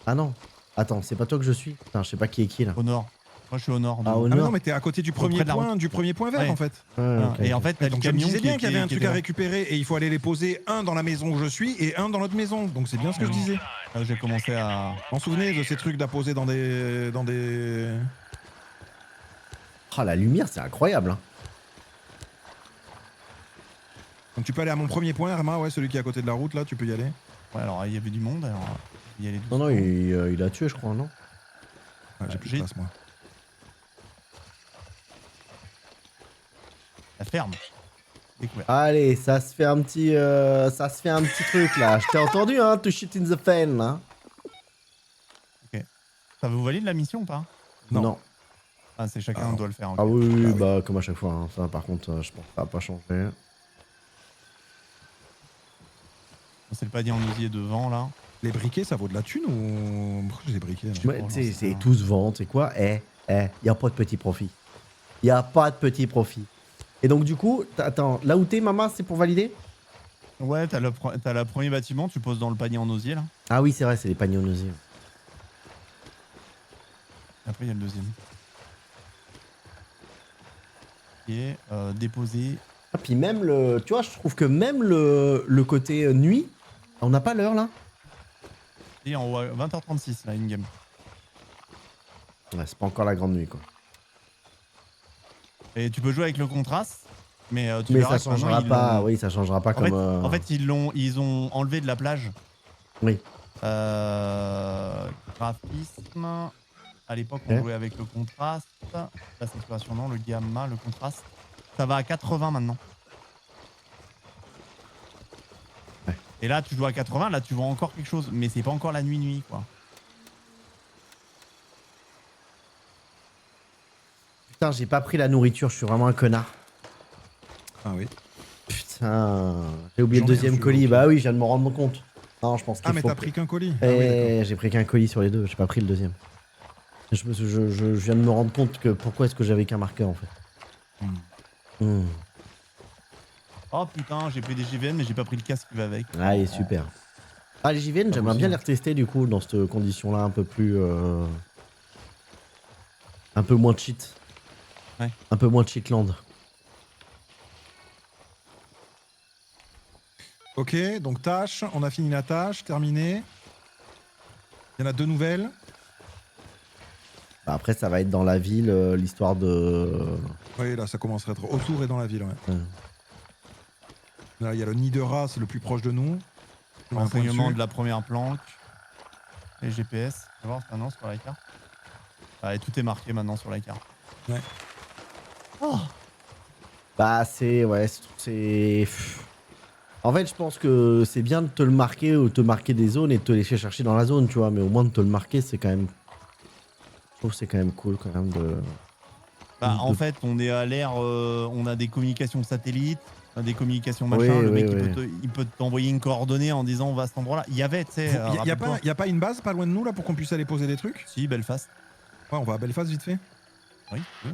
A: Ah non. Attends, c'est pas toi que je suis. Putain, je sais pas qui est qui là.
C: Au nord. Moi je suis au nord.
A: Ah, au
B: Ah mais
A: nord.
B: non mais t'es à côté du
C: Près
B: premier
C: de la
B: point,
C: route.
B: du premier point vert
C: Ouais.
B: en fait.
A: Ouais, ok,
C: Et en
A: ok.
C: fait, t'as le
B: Donc je me
C: camion
B: disais bien
C: qui
B: qu'il y avait un
C: qui
B: truc
C: était
B: à
C: là.
B: récupérer et il faut aller les poser un dans la maison où je suis et un dans l'autre maison. Donc c'est bien ce que je disais.
C: Là, j'ai commencé à.
B: Vous vous souvenez de ces trucs d'apposer dans des...
A: Ah, la lumière, c'est incroyable. Hein.
B: Donc tu peux aller à mon premier point, Arma, ouais, celui qui est à côté de la route là, tu peux y aller.
C: Ouais, alors il y avait du monde, alors il y allait
A: Non, non,
C: doucement.
A: il a tué, je crois, non?
B: Ouais, j'ai plus de
C: J'ai-
B: place moi.
C: La ferme. Découvert.
A: Allez, ça se fait un petit truc là. Je t'ai entendu, hein, to shit in the fan là.
C: Ça vous valide la mission ou pas?
B: Non.
C: Ah, c'est chacun
B: Ah,
C: doit le faire. ok.
A: Ah oui,
B: Ah oui.
A: bah comme à chaque fois. Hein. Ça, par contre, je pense que ça va pas changer.
C: C'est le panier en osier devant là.
B: Les briquets ça vaut de la thune ou... Pourquoi j'ai des briquets là
A: Ouais,
C: pas,
A: tu sais,
C: j'en sais
A: c'est
C: rien.
A: tous ventes, c'est quoi? Y a pas de petit profit. Y a pas de petit profit. Et donc du coup, attends, là où t'es, maman, c'est pour valider?
C: Ouais, t'as le premier bâtiment, tu poses dans le panier en osier là.
A: Ah oui, c'est vrai, c'est les paniers en osier.
C: Après, il y a le deuxième. Et déposer.
A: Ah, puis même le... Tu vois, je trouve que même le côté nuit, on n'a pas l'heure là?
C: Et en haut, à 20h36 là, in-game.
A: Ouais, c'est pas encore la grande nuit quoi.
C: Et tu peux jouer avec le contraste. Mais, tu
A: Mais
C: verras
A: ça
C: que maintenant,
A: changera
C: ils
A: pas,
C: l'ont-
A: oui, ça changera pas
C: En fait,
A: comme...
C: en fait, ils ont enlevé de la plage.
A: Oui.
C: Graphisme. À l'époque, on
A: Ok.
C: jouait avec le contraste. La saturation, non, le gamma, le contraste. Ça va à 80 maintenant. Et là, tu joues à 80, là, tu vois encore quelque chose. Mais c'est pas encore la nuit, quoi.
A: Putain, j'ai pas pris la nourriture, je suis vraiment un connard.
B: Ah oui.
A: Putain, j'ai oublié le
B: J'en ai un
A: deuxième
B: jeu,
A: colis.
B: ok.
A: Bah oui, je viens de me rendre compte. Non, je pense qu'il
B: Ah, mais
A: faut...
B: t'as pris qu'un colis. Ah oui, d'accord.
A: j'ai pris qu'un colis sur les deux, j'ai pas pris le deuxième. Je viens de me rendre compte que pourquoi est-ce que j'avais qu'un marqueur en fait. Hmm.
C: Oh putain, j'ai pris des JVN, mais j'ai pas pris le casque qui va avec.
A: Ah, il est super. Ah, les JVN, j'aimerais bien les retester du coup dans cette condition-là un peu plus. Un peu moins cheat.
C: Ouais.
A: Un peu moins cheatland.
B: Ok, donc tâche, on a fini la tâche, terminé. Il y en a 2 nouvelles.
A: Bah, après, ça va être dans la ville, l'histoire de.
B: Oui, là, ça commencerait à être autour et dans la ville, ouais.
A: Ouais.
B: Là, il y a le nid de rat, c'est le plus proche de nous. Je mets un point
C: Renseignement
B: dessus.
C: de la première planque. Et GPS. Tu vas voir maintenant sur la carte. Ah, et tout est marqué maintenant sur la carte.
B: Ouais.
C: Oh.
A: Bah, c'est. Ouais, c'est. En fait, je pense que c'est bien de te le marquer ou te marquer des zones et de te laisser chercher dans la zone, tu vois. Mais au moins de te le marquer, c'est quand même. Je trouve que c'est quand même cool quand même de.
C: Bah,
A: de-
C: en fait, on est à l'ère, on a des communications satellites, on a des communications machin.
A: Oui,
C: le mec,
A: oui,
C: il peut t'envoyer une coordonnée en disant on va à cet endroit-là. Il y avait, tu sais.
B: Il y a
C: rappelle-toi.
B: pas une base pas loin de nous là pour qu'on puisse aller poser des trucs?
C: Si, Belfast.
B: Ouais, on va à Belfast vite fait.
C: Oui. oui.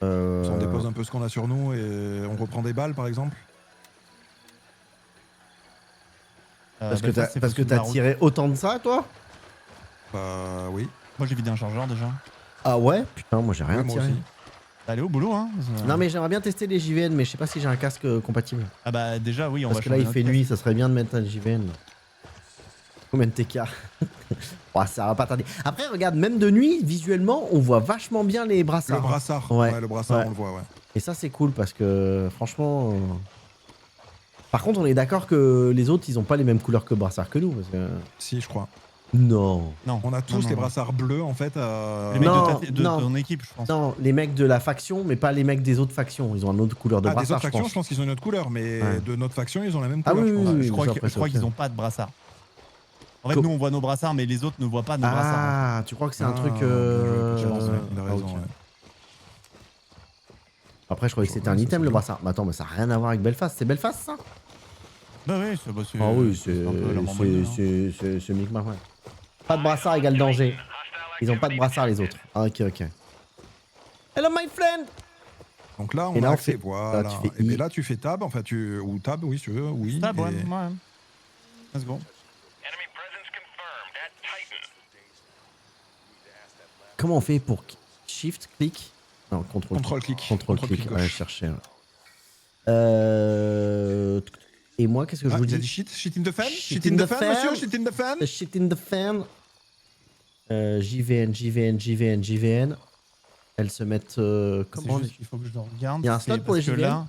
B: On dépose un peu ce qu'on a sur nous et on reprend des balles par exemple.
A: Parce que
C: Belfast, c'est
A: parce que
C: au-dessus de la
A: t'as
C: route.
A: tiré autant de ça, toi?
B: Bah oui.
C: Moi, j'ai vidé un chargeur déjà.
A: Ah ouais? Putain, moi j'ai rien
B: Ouais, moi
A: tiré.
B: aussi.
C: Allez au boulot, hein.
A: Non, mais j'aimerais bien tester les JVN, mais je sais pas si j'ai un casque compatible.
C: Ah bah déjà, oui, on
A: Parce
C: va
A: que là,
C: changer
A: il
C: notre
A: fait
C: casque.
A: nuit, ça serait bien de mettre un JVN. Combien de TK? Oh, ça va pas tarder. Après, regarde, même de nuit, visuellement, on voit vachement bien les brassards.
B: Le brassard.
A: Ouais.
B: Le brassard,
A: Ouais.
B: on le voit, ouais.
A: Et ça, c'est cool parce que, franchement. Par contre, on est d'accord que les autres, ils ont pas les mêmes couleurs que brassard que nous. Parce que...
B: Si, je crois.
A: Non.
C: Non.
B: On a tous
C: non,
B: les
C: non.
B: brassards bleus en fait.
C: Les mecs
A: Non,
C: de
A: non.
C: ton équipe, je pense.
A: Non, les mecs de la faction, mais pas les mecs des autres factions. Ils ont une autre couleur de
B: Ah, des
A: brassard,
B: autres factions, je pense qu'ils ont une autre couleur, mais
A: Ouais.
B: de notre faction, ils ont la même
A: Ah
B: couleur,
A: oui,
B: je pense.
A: oui, oui.
C: Je crois
A: mais
C: que-
A: après,
C: je crois
A: c'est
C: qu'ils
A: ok.
C: ont pas de brassard. En fait,
A: Co-
C: nous, on voit nos brassards, mais les autres ne voient pas nos brassards.
A: Ah, tu crois que c'est un
B: Ah,
A: truc.
B: bien joué, je pense, ouais, il a
A: ah,
B: raison,
A: ok.
B: ouais.
A: Après, je croyais que c'était un
B: Ouais, ça,
A: item
B: c'est
A: le
B: bien.
A: brassard. Mais attends, mais ça n'a rien à voir avec Belfast. C'est Belfast ça?
C: Bah oui, c'est
A: Ah oui, c'est
C: un peu la marmotte, hein.
A: c'est micmac, ouais. Pas de brassard égale danger. Ils ont pas de brassard les autres. Ah, ok, ok. Hello my friend!
B: Donc là, on
A: Et là,
B: a
A: on
B: accès,
A: fait-
B: voilà.
A: là, tu fais
B: Et bien
A: I.
B: là, tu fais tab, enfin, ou tab, oui, si tu veux, oui.
C: Stab, ouais,
B: et-
C: ouais. Let's go.
D: Enemy presence confirmed at Titan.
A: Comment on fait pour shift, clic? Non, contrôle.
B: Contrôle-clic.
A: Contrôle clic.
B: Contrôle-clic
A: Ouais,
B: gauche.
A: chercher. Ouais. Et moi, qu'est-ce que je
B: Ah,
A: vous
B: il a
A: dis?
B: dit shit? Shit in the fan?
A: Shit
B: Shit
A: in
B: in
A: the
B: the fan,
A: fan.
B: monsieur? Shit in the fan?
A: The shit in the fan. JVN, JVN, JVN, JVN. Elles se mettent comment?
C: C'est juste qu'il faut que je le regarde.
A: Il y a un
C: c'est
A: slot pour les
C: parce que
A: JVN?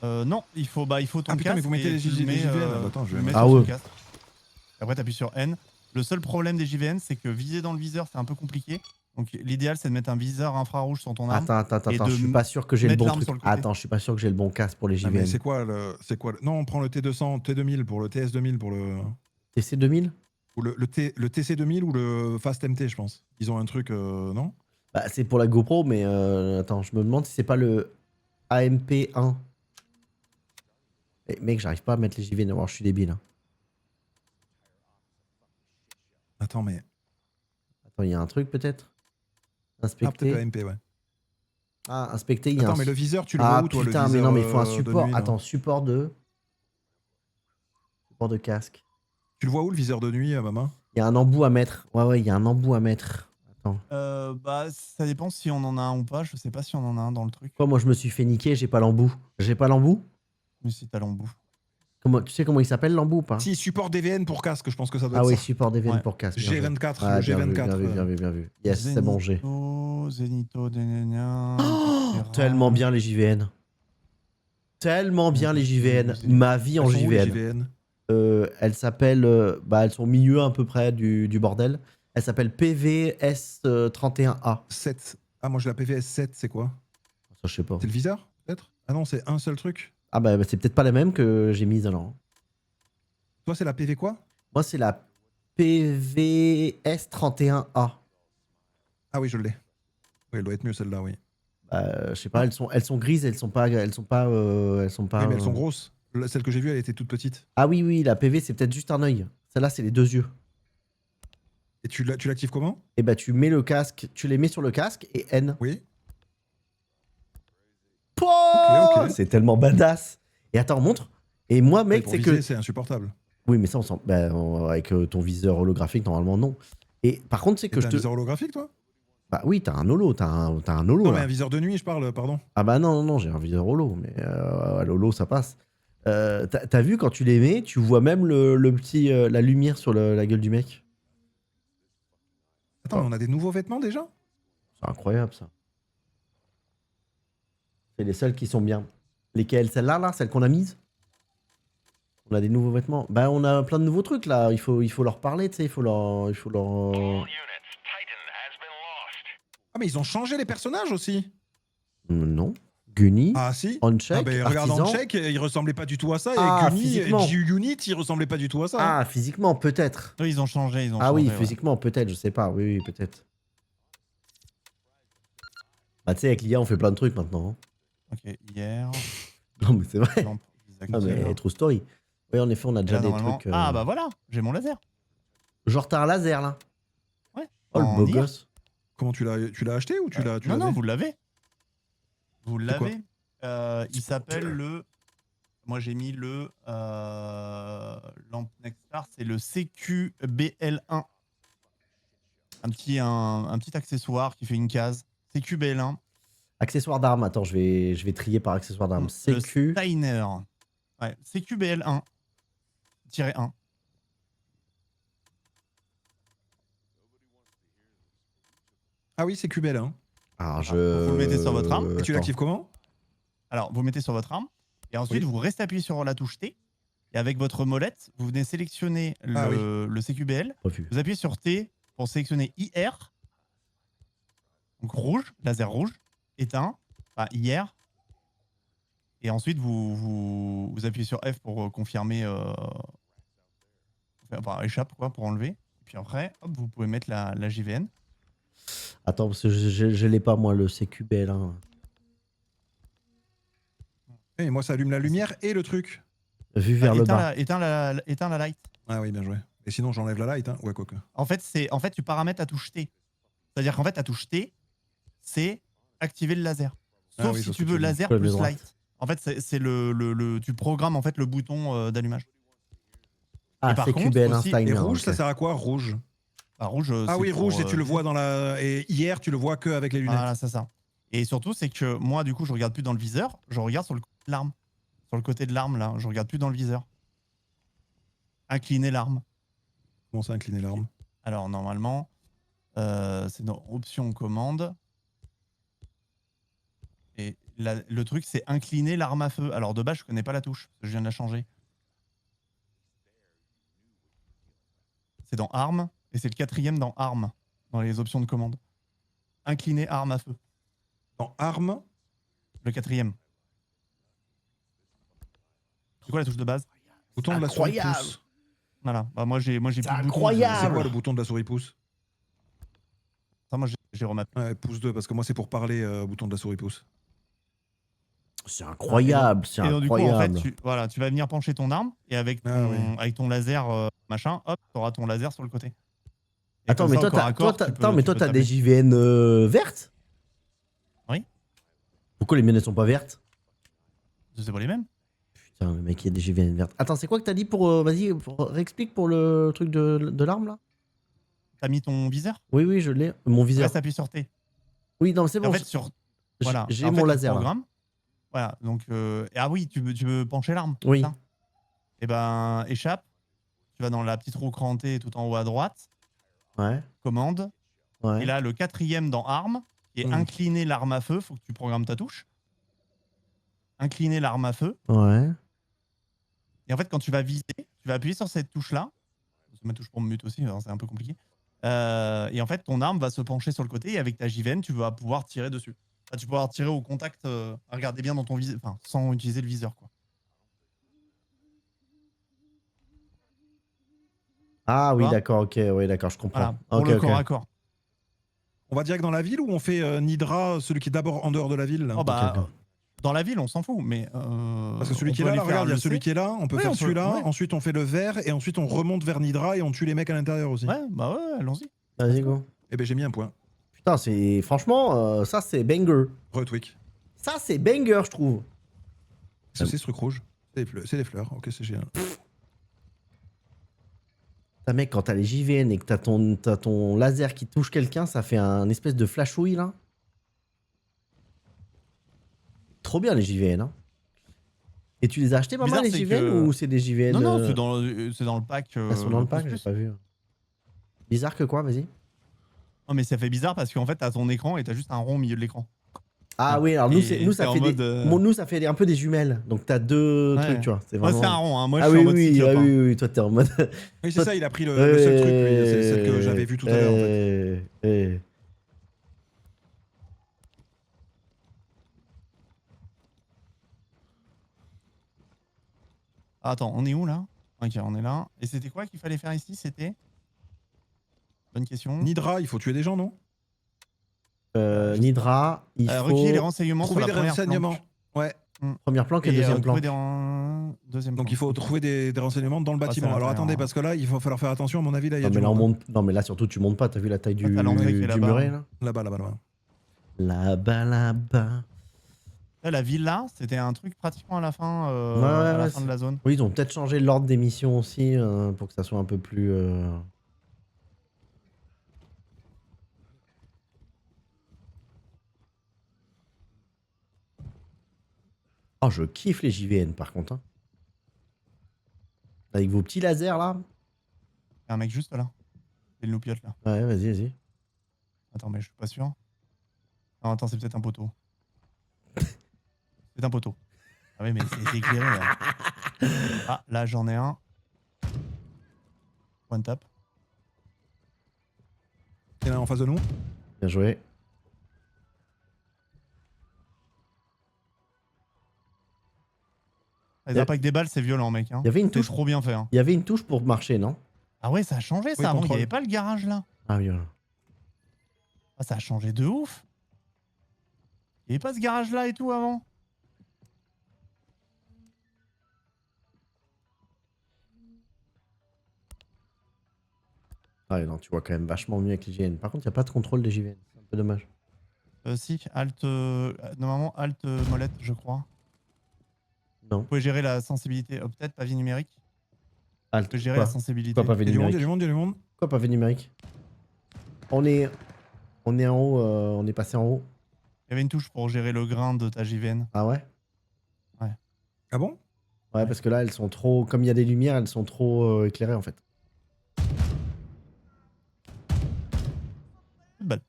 C: là, non, il faut ton
B: Ah, putain, mais
C: casque
B: vous mettez
C: et
B: les
C: tu le
B: JVN,
C: mets,
B: attends, je vais
C: tu le mets
B: mettre-
A: Ah
C: sur son
A: ouais.
C: casque. Après, t'appuies sur N. Le seul problème des JVN, c'est que viser dans le viseur, c'est un peu compliqué. Donc l'idéal, c'est de mettre un viseur infrarouge sur ton arme.
A: Attends,
C: et
A: je
C: de
A: suis pas sûr que j'ai le
C: mettre
A: bon
C: l'arme
A: truc.
C: sur le côté.
A: Attends, je suis pas sûr que j'ai le bon casque pour les
B: Ah, mais
A: JVN.
B: c'est quoi le. Non, on prend le T200, T2000 pour le TS2000 pour le.
A: TC 2000?
B: Ou le TC2000 ou le Fast MT, je pense. Ils ont un truc, non?
A: Bah, c'est pour la GoPro, mais attends, je me demande si c'est pas le AMP1. Eh, mec, j'arrive pas à mettre les JVN. Alors, je suis débile. Hein.
B: Attends, mais.
A: Attends, il y a un truc peut-être?
B: Ah, peut-être
A: Inspecter.
B: la MP, ouais.
A: Ah, inspecter, il y a
B: Attends,
A: un.
B: mais le viseur, tu le
A: Ah
B: vois où, toi,
A: putain,
B: le
A: mais
B: viseur
A: non, mais il faut un
B: de
A: support.
B: nuit, là
A: Attends, support de. Support de casque.
B: Tu le vois où, le viseur de nuit, maman?
A: Il y a un embout à mettre. Ouais, il y a un embout à mettre. Attends.
C: Bah, ça dépend si on en a un ou pas. Je sais pas si on en a un dans le truc.
A: Pourquoi moi je me suis fait niquer, j'ai pas l'embout? J'ai pas l'embout?
C: Mais si t'as l'embout.
A: Tu sais comment il s'appelle l'embout ou pas?
B: Si, support DVN pour casque, je pense que ça doit
A: Ah
B: être
A: oui,
B: ça.
A: support DVN
C: Ouais.
A: pour casque. bien joué.
B: G24,
A: Ah,
B: le
A: bien vu,
B: G24.
A: bien vu, bien vu. Yes, c'est bon, j'ai.
C: Zénito, Dénénia,
A: Oh,
C: etc.
A: tellement bien les JVN. Tellement bien les JVN. Ma vie en
B: Elles sont où, les
A: JVN. Elles s'appellent. Bah, elles sont au milieu à peu près du bordel. Elles s'appellent PVS31A.
B: 7. Ah, moi j'ai la PVS 7, c'est quoi?
A: Ça, je sais pas.
B: C'est le viseur, peut-être? Ah non, c'est un seul truc.
A: Ah bah c'est peut-être pas la même que j'ai mise alors.
B: Toi, c'est la PV quoi?
A: Moi, c'est la PVS 31A.
B: Ah oui, je l'ai. Oui, elle doit être mieux celle-là, oui.
A: Je sais pas, elles sont grises, elles sont pas.
B: Oui, mais elles sont
A: euh,
B: grosses. Celle que j'ai vue, elle était toute petite.
A: Ah oui, oui, la PV, c'est peut-être juste un œil. Celle-là, c'est les deux yeux.
B: Et tu l'actives comment?
A: Et bah, tu mets le casque, tu les mets sur le casque et N.
B: Oui.
A: Pouah,
B: Ok.
A: c'est tellement badass. Et attends, montre. Et moi,
B: Mais
A: mec,
B: pour
A: c'est
B: viser,
A: que.
B: c'est insupportable.
A: Oui, mais ça, on sent. Bah, avec ton viseur holographique, normalement, non. Et par contre, c'est
B: Et
A: que
B: t'as
A: je
B: un
A: te.
B: viseur holographique, toi?
A: Bah oui, t'as un holo, t'as un holo
B: Non, mais
A: là.
B: un viseur de nuit, je parle, pardon.
A: Ah bah non, non, non, j'ai un viseur holo, mais à l'holo, ça passe. T'as vu, quand tu les mets, tu vois même le petit, la lumière sur la gueule du mec.
B: Attends, mais on a des nouveaux vêtements déjà?
A: C'est incroyable, ça. C'est les seuls qui sont bien. Lesquels? Celles-là, là, celles qu'on a mises? On a des nouveaux vêtements. Bah, on a plein de nouveaux trucs, là. Il faut leur parler, tu sais. Il faut leur...
D: All units, Titan has been lost.
B: Ah, mais ils ont changé les personnages aussi.
A: Non. Gunny,
B: Ah, si.
A: Oncheck,
B: Ah, ben regarde
A: Artisan.
B: Check, il ressemblait pas du tout à ça.
A: Ah,
B: Et Gunny,
A: physiquement.
B: G-Unit, il ressemblait pas du tout à ça. Hein.
A: Ah, physiquement, peut-être.
C: Oui, ils ont changé,
A: Ah oui,
C: ouais.
A: physiquement, peut-être, je sais pas. Oui, oui, peut-être. Bah, tu sais, avec l'IA, on fait plein de trucs maintenant. Hein.
C: Ok, hier.
A: Non, mais c'est vrai.
C: lampe
A: Ah, mais
C: désactivée.
A: true story. Oui, en effet, on a
C: Et
A: déjà
C: là,
A: des
C: normalement-
A: trucs.
C: Ah bah voilà, j'ai mon laser.
A: Genre, t'as un laser, là.
C: Ouais.
A: Oh, le
C: En
A: beau
C: IR.
A: gosse.
B: Comment tu l'as acheté ou tu l'as
C: Non, non, vous l'avez. Vous
B: C'est quoi
C: l'avez. Il s'appelle le. Moi, j'ai mis le Lamp Nextstar, c'est le CQBL1. Un petit accessoire qui fait une case. CQBL1.
A: Accessoire d'armes. Attends, je vais trier par accessoire d'armes.
C: Le
A: CQ.
C: Steiner. Ouais, CQBL1. -1.
B: Ah oui, c'est QBL. Hein.
A: Alors,
C: Vous le mettez sur votre arme.
B: Et tu
A: Attends.
B: l'actives comment?
C: Alors, vous mettez sur votre arme. Et ensuite,
B: Oui.
C: vous restez appuyé sur la touche T. Et avec votre molette, vous venez sélectionner
B: Ah oui.
C: le CQBL.
A: Refus.
C: Vous appuyez sur T pour sélectionner IR. Donc rouge, laser rouge, éteint, enfin IR. Et ensuite, vous appuyez sur F pour confirmer, enfin, échappe quoi, pour enlever. Et puis après, hop, vous pouvez mettre la JVN.
A: Attends, parce que je l'ai pas, moi, le CQBL. Hein.
B: Et moi, ça allume la lumière et le truc.
A: Vu vers le bas.
C: Éteins la light.
B: Ah oui, bien joué. Et sinon, j'enlève la light. Hein. Ouais, quoi que.
C: En fait, tu paramètres la touche T. C'est-à-dire qu'en fait, la touche T, c'est activer le laser. Sauf
B: Ah oui, je
C: si
B: vois ce
C: tu
B: que
C: veux
B: tu veux dire.
C: laser
A: Problème de
C: plus
A: droite.
C: light. En fait, c'est tu programmes en fait le bouton d'allumage.
A: Ah,
C: Et par contre,
A: CQBL
C: aussi-
A: Einstein.
B: Et rouge,
A: ok.
B: ça sert à quoi, rouge?
C: Ah, rouge,
B: Ah
C: c'est
B: oui,
C: pour,
B: rouge, et tu le vois dans la. Et hier, tu le vois que avec les lunettes.
C: Voilà, c'est ça. Et surtout, c'est que moi, du coup, je regarde plus dans le viseur, je regarde sur le côté de l'arme. Sur le côté de l'arme, là, je regarde plus dans le viseur. Incliner l'arme.
B: Comment ça, incliner l'arme?
C: Alors, normalement, c'est dans Options commande. Et le truc, c'est incliner l'arme à feu. Alors, de base, je connais pas la touche, parce que je viens de la changer. C'est dans Arme, et c'est le 4e dans Arme, dans les options de commande. Incliner arme à feu.
B: Dans arme.
C: Le 4e. C'est quoi la touche de base?
B: Bouton de la souris
A: Incroyable.
B: pouce.
C: Voilà. Bah, moi, j'ai plus de bouton.
A: incroyable.
B: C'est quoi le bouton de la souris pouce?
C: Ça, moi, j'ai remappé.
B: Ouais, pouce 2, parce que moi, c'est pour parler, bouton de la souris pouce.
A: C'est incroyable, c'est
C: Et donc, du coup, en fait,
A: incroyable.
C: tu vas venir pencher ton arme et avec ton,
B: Ah oui.
C: avec ton laser machin, hop, tu auras ton laser sur le côté. Et
A: Attends,
C: comme
A: mais
C: ça,
A: toi,
C: au corps à corps, tu peux
A: t'as
C: taper.
A: des JVN vertes?
C: Oui.
A: Pourquoi les miennes ne sont pas vertes?
C: C'est pas les mêmes.
A: Putain, le mec, il y a des JVN vertes. Attends, c'est quoi que t'as dit pour. Vas-y, réexplique pour le truc de l'arme là?
C: T'as mis ton viseur.
A: Oui, oui, je l'ai. Mon viseur.
C: Reste appuyé sur T.
A: Oui, non, c'est
C: Et
A: bon.
C: en fait, sur. Voilà.
A: J'ai
C: En fait,
A: mon
C: le
A: laser là.
C: programme, voilà. Donc, ah oui, tu veux pencher l'arme.
A: Oui.
C: Et ben, échappe. Tu vas dans la petite roue crantée tout en haut à droite.
A: Ouais.
C: Commande.
A: Ouais.
C: Et là, le 4e dans arme, qui est incliner l'arme à feu. Faut que tu programmes ta touche. Incliner l'arme à feu.
A: Ouais.
C: Et en fait, quand tu vas viser, tu vas appuyer sur cette touche-là. C'est ma touche pour me mute aussi, alors c'est un peu compliqué. Et en fait, ton arme va se pencher sur le côté et avec ta JVN, tu vas pouvoir tirer dessus. Enfin, tu vas pouvoir tirer au contact, regarder bien dans ton viseur, enfin, sans utiliser le viseur, quoi.
A: Ah oui,
C: vois
A: d'accord, ok, oui, d'accord, je comprends.
C: Voilà, pour
A: Ok,
C: le
A: ok.
C: corps à corps.
B: On va direct dans la ville ou on fait Nidra, celui qui est d'abord en dehors de la ville là
C: Oh bah,
A: ok.
C: dans la ville, on s'en fout, mais.
B: Parce que celui
C: on
B: qui est
C: peut
B: là,
C: aller
B: là,
C: faire
B: regarde, il y a
C: le
B: celui
C: C.
B: qui est là, on peut
C: Ouais,
B: faire
C: on peut,
B: celui-là,
C: ouais.
B: ensuite on fait le vert et ensuite on remonte vers Nidra et on tue les mecs à l'intérieur aussi.
C: Ouais, bah ouais, allons-y.
A: Vas-y, go.
B: Eh ben j'ai mis un point.
A: Putain, c'est. Franchement, ça, c'est banger.
B: Retweak.
A: Ça, c'est banger, je trouve.
B: Qu'est-ce que c'est ce truc rouge? C'est des fleurs, ok, c'est génial.
A: Putain, mec, quand t'as les JVN et que t'as ton laser qui touche quelqu'un, ça fait un espèce de flashouille, là. Trop bien, les JVN, hein. Et tu les as achetés, maman,
C: Bizarre,
A: les
C: c'est
A: JVN,
C: que-
A: ou c'est des JVN
C: Non, non, c'est dans le pack.
A: Elles sont dans le pack, j'ai
C: Plus.
A: pas vu. Bizarre que quoi, vas-y.
C: Non, mais ça fait bizarre parce qu'en fait, t'as ton écran et t'as juste un rond au milieu de l'écran.
A: Ah oui, alors nous,
C: Et
A: ça
C: t'es en
A: fait
C: mode,
A: nous, ça fait un peu des jumelles. Donc t'as deux
C: Ouais.
A: trucs, tu vois. C'est
C: Moi,
A: vraiment...
C: c'est un rond, hein. Moi,
A: Ah
C: je suis
A: oui,
C: en mode
A: oui,
C: cyclope.
A: ah
C: hein.
A: oui, oui, toi, t'es en mode...
B: Oui, c'est ça, il a pris le seul truc, lui, c'est celle que j'avais vue tout à l'heure en fait.
C: Ah, attends, on est où là? Ok, on est là. Et c'était quoi qu'il fallait faire ici? C'était. Bonne question.
B: Nidra, il faut tuer des gens, non?
C: Je sais
A: Nidra, il faut...
C: Recueillir les renseignements sur
B: Trouver
C: la
B: des
C: première
B: renseignements.
C: planque.
B: Ouais.
A: Première planque et
C: Et
A: deuxième
C: trouver
A: planque.
C: deuxième
B: Donc il faut
C: planque.
B: trouver des renseignements dans le
C: Ah, c'est
B: bâtiment.
C: à
B: Alors
C: l'intérieur,
B: attendez,
C: hein.
B: parce que là, il va falloir faire attention. À mon avis, là, il y a
A: Non,
B: du
A: mais là, on
B: monde.
A: monte... Non, mais là, surtout, tu montes pas. T'as vu la taille
C: Ah, t'as l'entrée qui est
A: du
C: là-bas.
A: muret, là?
B: Là-bas, là-bas, là-bas.
A: Là-bas, là-bas.
C: Là, la villa, c'était un truc pratiquement à la fin,
A: Ouais,
C: à la
A: ouais,
C: fin de la zone.
A: Oui, ils ont peut-être changé l'ordre des missions aussi pour que ça soit un peu plus... Oh, je kiffe les JVN par contre. Hein. Avec vos petits lasers là.
C: Il y a un mec juste là. C'est le loupiote là.
A: Ouais, vas-y, vas-y.
C: Attends, mais je suis pas sûr. Non, attends, c'est peut-être un poteau. C'est un poteau. Ah oui, mais c'est éclairé là. Ah, là j'en ai un. One tap.
B: Il y en a un en face de nous.
A: Bien joué.
C: Les impacts des balles, c'est violent, mec. Hein.
A: Il y avait une
C: C'est
A: touche.
C: trop bien fait. Hein.
A: Il y avait une touche pour marcher, non?
C: Ah ouais, ça a changé ça.
B: Oui,
C: Avant, il n'y
B: contrôle.
C: avait pas le garage là.
A: Ah oui, voilà.
C: Ah, ça a changé de ouf. Il n'y avait pas ce garage là et tout avant.
A: Ah non, tu vois quand même vachement mieux avec les JVN. Par contre, il n'y a pas de contrôle des JVN. C'est un peu dommage.
C: Si, alt. Normalement, alt molette, je crois.
A: Non.
C: Vous pouvez gérer la sensibilité. Oh, peut-être pavé numérique. Vous
A: Alt.
C: pouvez gérer
A: Quoi
C: la sensibilité.
A: Quoi, pavé
B: Il y a du monde, il y a
A: numérique
B: du monde, il y a du monde.
A: Quoi, pavé numérique On est en haut, on est passé en haut.
C: Il y avait une touche pour gérer le grain de ta JVN.
A: Ah ouais?
B: Ah bon?
A: Ouais, parce que là, elles sont trop... Comme il y a des lumières, elles sont trop éclairées en fait.
C: Une balle.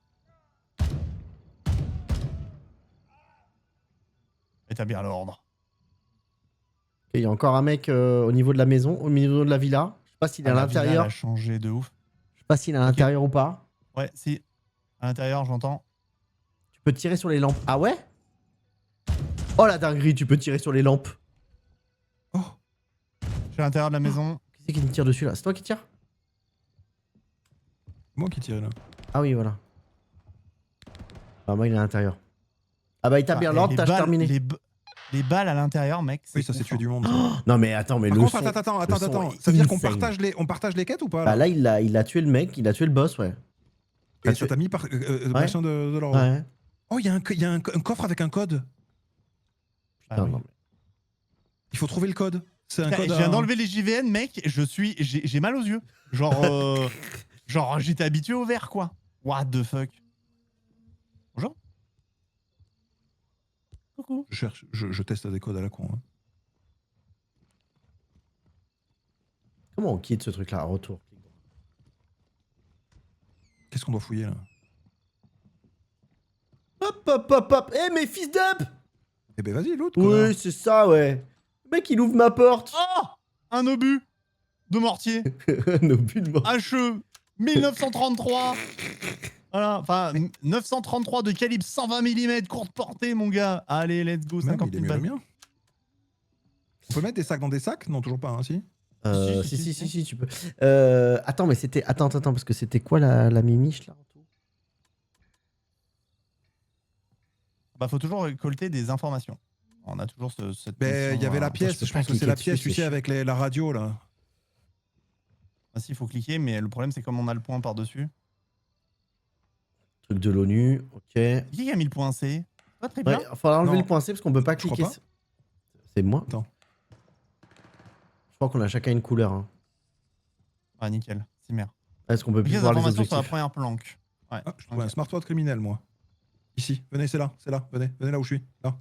C: Établir l'ordre.
A: Il y a encore un mec au niveau de la maison, au niveau de la villa. Je sais pas s'il est à
C: La villa, elle
A: l'intérieur.
C: a changé de ouf.
A: Je sais pas s'il est à l'intérieur ou pas.
C: Ouais, si. À l'intérieur, j'entends.
A: Tu peux tirer sur les lampes. Ah ouais? Oh la dinguerie, tu peux tirer sur les lampes.
B: Oh,
C: Je suis à l'intérieur de la maison.
A: Qui c'est qui me tire dessus là? C'est toi qui tires?
B: moi qui tire là.
A: Ah oui, voilà. Ah moi il est à l'intérieur. Ah bah établir
C: Ah, et
A: l'ordre,
C: les
A: tâche
C: balles-
A: terminée.
C: Les balles à l'intérieur, mec.
B: Oui, ça c'est tuer du monde.
A: Non mais attends, mais
B: Par
A: le
B: contre,
A: son...
B: attends.
A: le son
B: Ça veut
A: est
B: dire qu'on
A: insane.
B: partage les quêtes ou pas?
A: Bah là il a tué le mec, il a tué le boss, ouais.
B: Et ça t'a mis par machin de l'ordre.
A: Ouais.
B: Oh, il y a un coffre avec un code.
C: Ah
A: Putain,
C: oui.
A: non, mais-
B: Il faut trouver le code. C'est un
C: Putain,
B: code.
C: je viens d'enlever les JVN, mec. J'ai mal aux yeux. Genre, genre j'étais habitué au vert, quoi. What the fuck. Bonjour. Coucou.
B: Je teste des codes à la con. Hein.
A: Comment on quitte ce truc là? Retour.
B: Qu'est-ce qu'on doit fouiller là?
A: Hop hop hop hop. Eh mais fils d'up!
B: Eh ben vas-y, l'autre.
A: Oui, c'est ça, ouais. Le mec il ouvre ma porte.
C: Oh, un obus de mortier.
A: Nos buts de mort.
C: HE 1933. Voilà, enfin 933 de calibre 120 mm, courte portée, mon gars. Allez, let's go,
B: Même,
C: 50
B: il est
C: 000
B: mieux le
C: balles.
B: mien. On peut mettre des sacs dans des sacs? Non, toujours pas, hein, si.
A: Si, tu peux. Attends, mais c'était. Attends, parce que c'était quoi la mimiche là en tout
C: Bah, faut toujours récolter des informations. On a toujours cette.
B: Mais il y avait la
A: je
B: pièce,
A: peux
B: je
A: pas
B: pense que c'est
A: cliquer
B: la
A: dessus,
B: pièce, tu
A: c'est
B: sais,
A: chiant.
B: avec la radio là.
C: Ah, si, il faut cliquer, mais le problème, c'est comme on a le point par-dessus.
A: Truc de l'ONU, ok.
C: Qui a mis le point C? Pas très bien.
A: Ouais, il faudra enlever
B: Non.
A: le point C parce qu'on peut pas
B: Je crois
A: cliquer.
B: pas.
A: C'est moi.
B: Attends.
A: Je crois qu'on a chacun une couleur. Hein.
C: Ah, nickel. C'est merde.
A: Est-ce qu'on peut plus
C: Les
A: voir les
C: informations sur la
A: objectifs
C: première planque. Ouais.
B: Ah, je trouve un
C: ok.
B: smartphone criminel, moi. Ici, venez, c'est là, venez là où je suis. Là.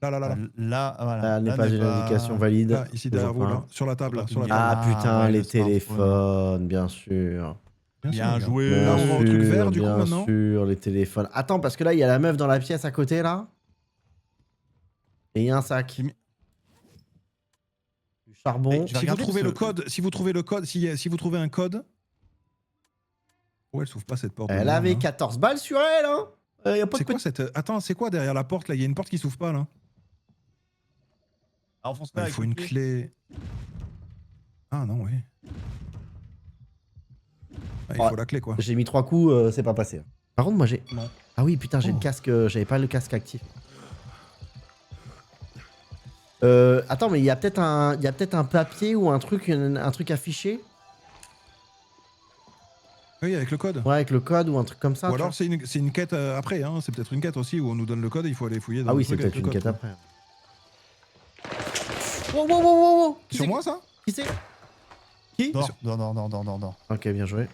B: Là.
C: Là, voilà.
A: Là, n'est
C: Là
A: pas
C: n'est
A: une indication valide.
B: Là, ici derrière vous,
A: Toujours
B: là.
A: pas.
B: Sur la table, là. Sur la
A: Ah
B: table.
A: putain,
C: ouais,
A: les
C: le smartphone.
A: téléphones, bien sûr.
C: Bien
B: sûr, regarde.
C: joué.
B: Là, on va au truc
A: sûr,
B: vert, du coup,
A: bien
B: maintenant.
A: sûr, les téléphones. Attends, parce que là, il y a la meuf dans la pièce à côté, là. Et il y a un sac.
C: J'ai mis-
A: Du charbon.
C: Mais je vais
B: Si vous
C: regarder
B: trouvez
C: parce
B: le
C: que-
B: code, si vous trouvez un code. Ouais, elle s'ouvre pas cette porte. de
A: Elle
B: merde,
A: avait
B: hein.
A: 14 balles sur elle, hein. Y a pas de
B: C'est quoi cette. Attends, c'est quoi derrière la porte là? Il y a une porte qui s'ouvre pas là.
C: Ah, enfonce
B: Ah, il faut une clé. Ah non, oui. Ah, il
A: Ouais.
B: faut la clé quoi.
A: J'ai mis 3 coups, c'est pas passé. Par contre, moi j'ai.
B: Non.
A: Ah oui, putain, j'ai
B: Oh.
A: le casque. J'avais pas le casque actif. Attends, mais il y a peut-être un papier ou un truc affiché.
B: Oui, avec le code.
A: Ouais, avec le code ou un truc comme ça.
B: Ou
A: tu
B: alors
A: vois.
B: c'est une quête après, hein. C'est peut-être une quête aussi où on nous donne le code et il faut aller fouiller dans
A: Ah
B: le
A: oui, c'est
B: truc avec
A: peut-être une
B: le
A: quête
B: code,
A: après. Wow. Qui
B: Sur
A: c'est
B: moi ça?
A: Qui c'est Qui
C: Dors.
A: Ok, bien joué.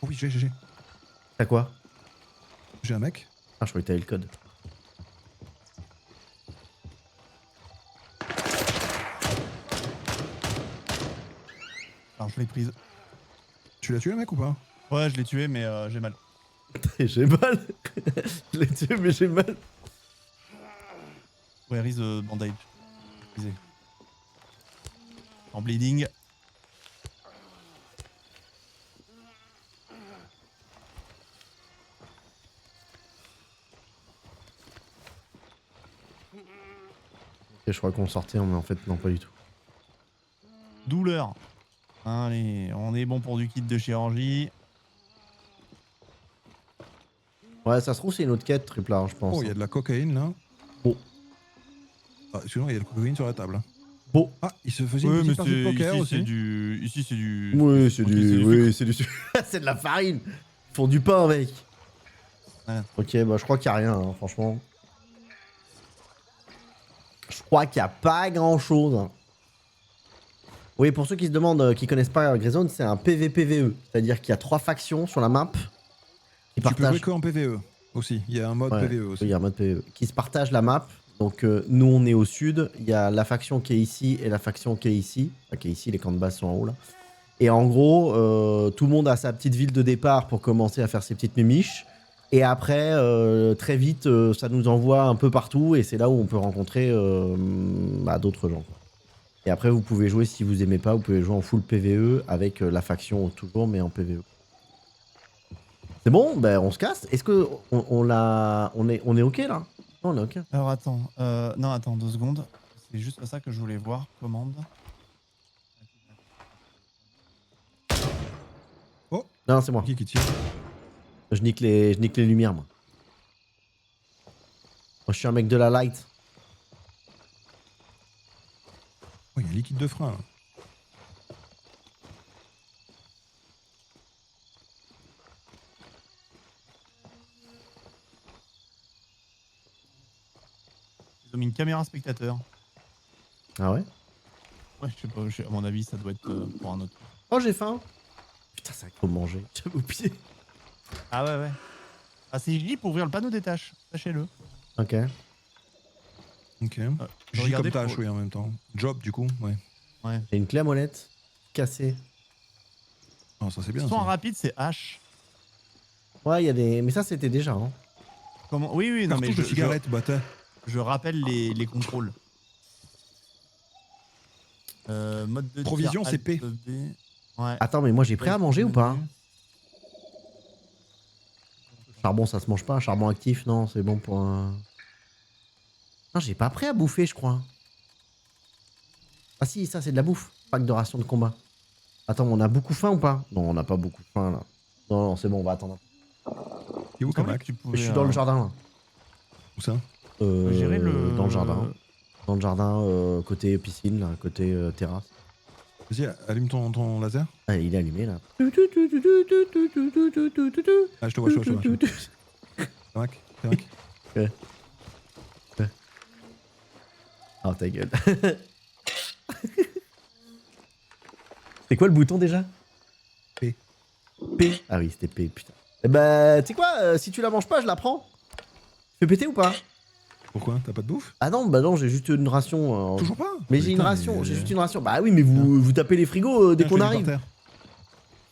B: Oh oui, j'ai.
A: T'as quoi
B: J'ai un mec.
A: Ah, je croyais que t'avais le code.
C: Alors, je l'ai prise.
B: Tu l'as tué le mec ou pas?
C: Ouais, je l'ai tué, mais j'ai mal.
A: J'ai mal. Je l'ai tué, mais j'ai mal.
C: Where is the bandage? Brisé. En bleeding.
A: Ok, je crois qu'on sortait, mais en fait, non, pas du tout.
C: Douleur. Allez, on est bon pour du kit de chirurgie.
A: Ouais, ça se trouve, c'est une autre quête, triple R, je pense.
B: Oh, il y a de la cocaïne là.
A: Oh.
B: Ah, excuse-moi, il y a de la cocaïne sur la table.
A: Bon.
B: Ah, il se faisait une petite partie de poker
C: ici,
B: aussi.
C: c'est du.
A: Oui, c'est
C: Ok,
A: du.
C: sucre.
A: Oui, c'est du. C'est de la farine. Ils font du pain, mec.
C: Ouais.
A: Ok, bah, je crois qu'il n'y a rien, hein, franchement. Je crois qu'il n'y a pas grand chose. Oui, pour ceux qui se demandent, qui connaissent pas Greyzone, c'est un PVPVE. C'est-à-dire qu'il y a 3 factions sur la map qui
B: Tu peux jouer
A: partagent.
B: que en PVE aussi. Il y a un mode
A: Ouais,
B: PVE
A: oui,
B: aussi.
A: il y a un mode PVE. Qui se partagent la map. Donc, nous, on est au sud. Il y a la faction qui est ici et la faction qui est ici. Enfin, qui est ici, les camps de base sont en haut là. Et en gros, tout le monde a sa petite ville de départ pour commencer à faire ses petites mémiches. Et après, très vite, ça nous envoie un peu partout. Et c'est là où on peut rencontrer d'autres gens. Et après, vous pouvez jouer, si vous aimez pas, vous pouvez jouer en full PVE avec la faction toujours, mais en PVE. C'est bon, ben on se casse. Est-ce que on est ok là? Non, on est ok.
C: Alors attends, non attends 2 secondes. C'est juste ça que je voulais voir. Commande.
A: Non, c'est moi.
B: Qui tire?
A: Je nique les lumières, moi. Moi, je suis un mec de la light.
B: Oh, il y a un liquide de frein là.
C: Ils ont mis une caméra spectateur.
A: Ah ouais?
C: Ouais, je sais pas, à mon avis, ça doit être pour un autre.
A: Oh, j'ai faim. Putain, ça faut manger. J'avais oublié.
C: Ah ouais. Ah, c'est J pour ouvrir le panneau des tâches. Sachez-le.
A: Ok.
B: Ok.
C: je
B: J
C: regardais
B: comme tâche,
C: pour-
B: oui, en même temps. Job, du coup, ouais.
C: Ouais.
A: J'ai une clé à molette cassée.
B: Oh, ça c'est bien.
C: Soit en
B: Ça.
C: rapide, c'est H.
A: Ouais, il y a des. Mais ça, c'était déjà. Hein.
C: Comment? Oui, non, mais
B: Cartouche de cigarette, bah t'as.
C: je rappelle les contrôles. Mode de
B: Provision,
C: tir,
B: c'est P.
C: Alt B. Ouais.
A: Attends, mais moi, j'ai prêt à manger ou pas? Charbon, ça se mange pas. Charbon actif, non, c'est bon pour un. Non, j'ai pas prêt à bouffer, je crois. Ah si, ça, c'est de la bouffe. Pack de rations de combat. Attends, on a beaucoup faim ou pas? Non, on n'a pas beaucoup faim là. Non, non, c'est bon, on va attendre.
B: T'es où, Kamak?
C: Tu
A: Je
C: pouvais,
A: suis dans le jardin là.
B: Où ça?
C: gérer le...
A: Dans le jardin. Dans le jardin, côté piscine, là, côté terrasse.
B: Vas-y, allume ton laser.
A: Ah, il est allumé là.
B: Ah, je te vois, je te vois. Kamak, Kamak.
A: Oh ta gueule. C'est quoi le bouton déjà?
B: P.
A: P. Ah oui, c'était P, putain. Eh bah, tu sais quoi, si tu la manges pas, je la prends. Tu fais péter ou pas?
B: Pourquoi? T'as pas de bouffe?
A: Ah non, bah non, j'ai juste une ration.
B: Toujours pas?
A: Mais j'ai une
B: Putain,
A: ration,
B: mais-
A: j'ai juste une ration. Bah oui, mais vous tapez les frigos dès
B: Tiens,
A: qu'on
B: je l'ai mis par
A: arrive.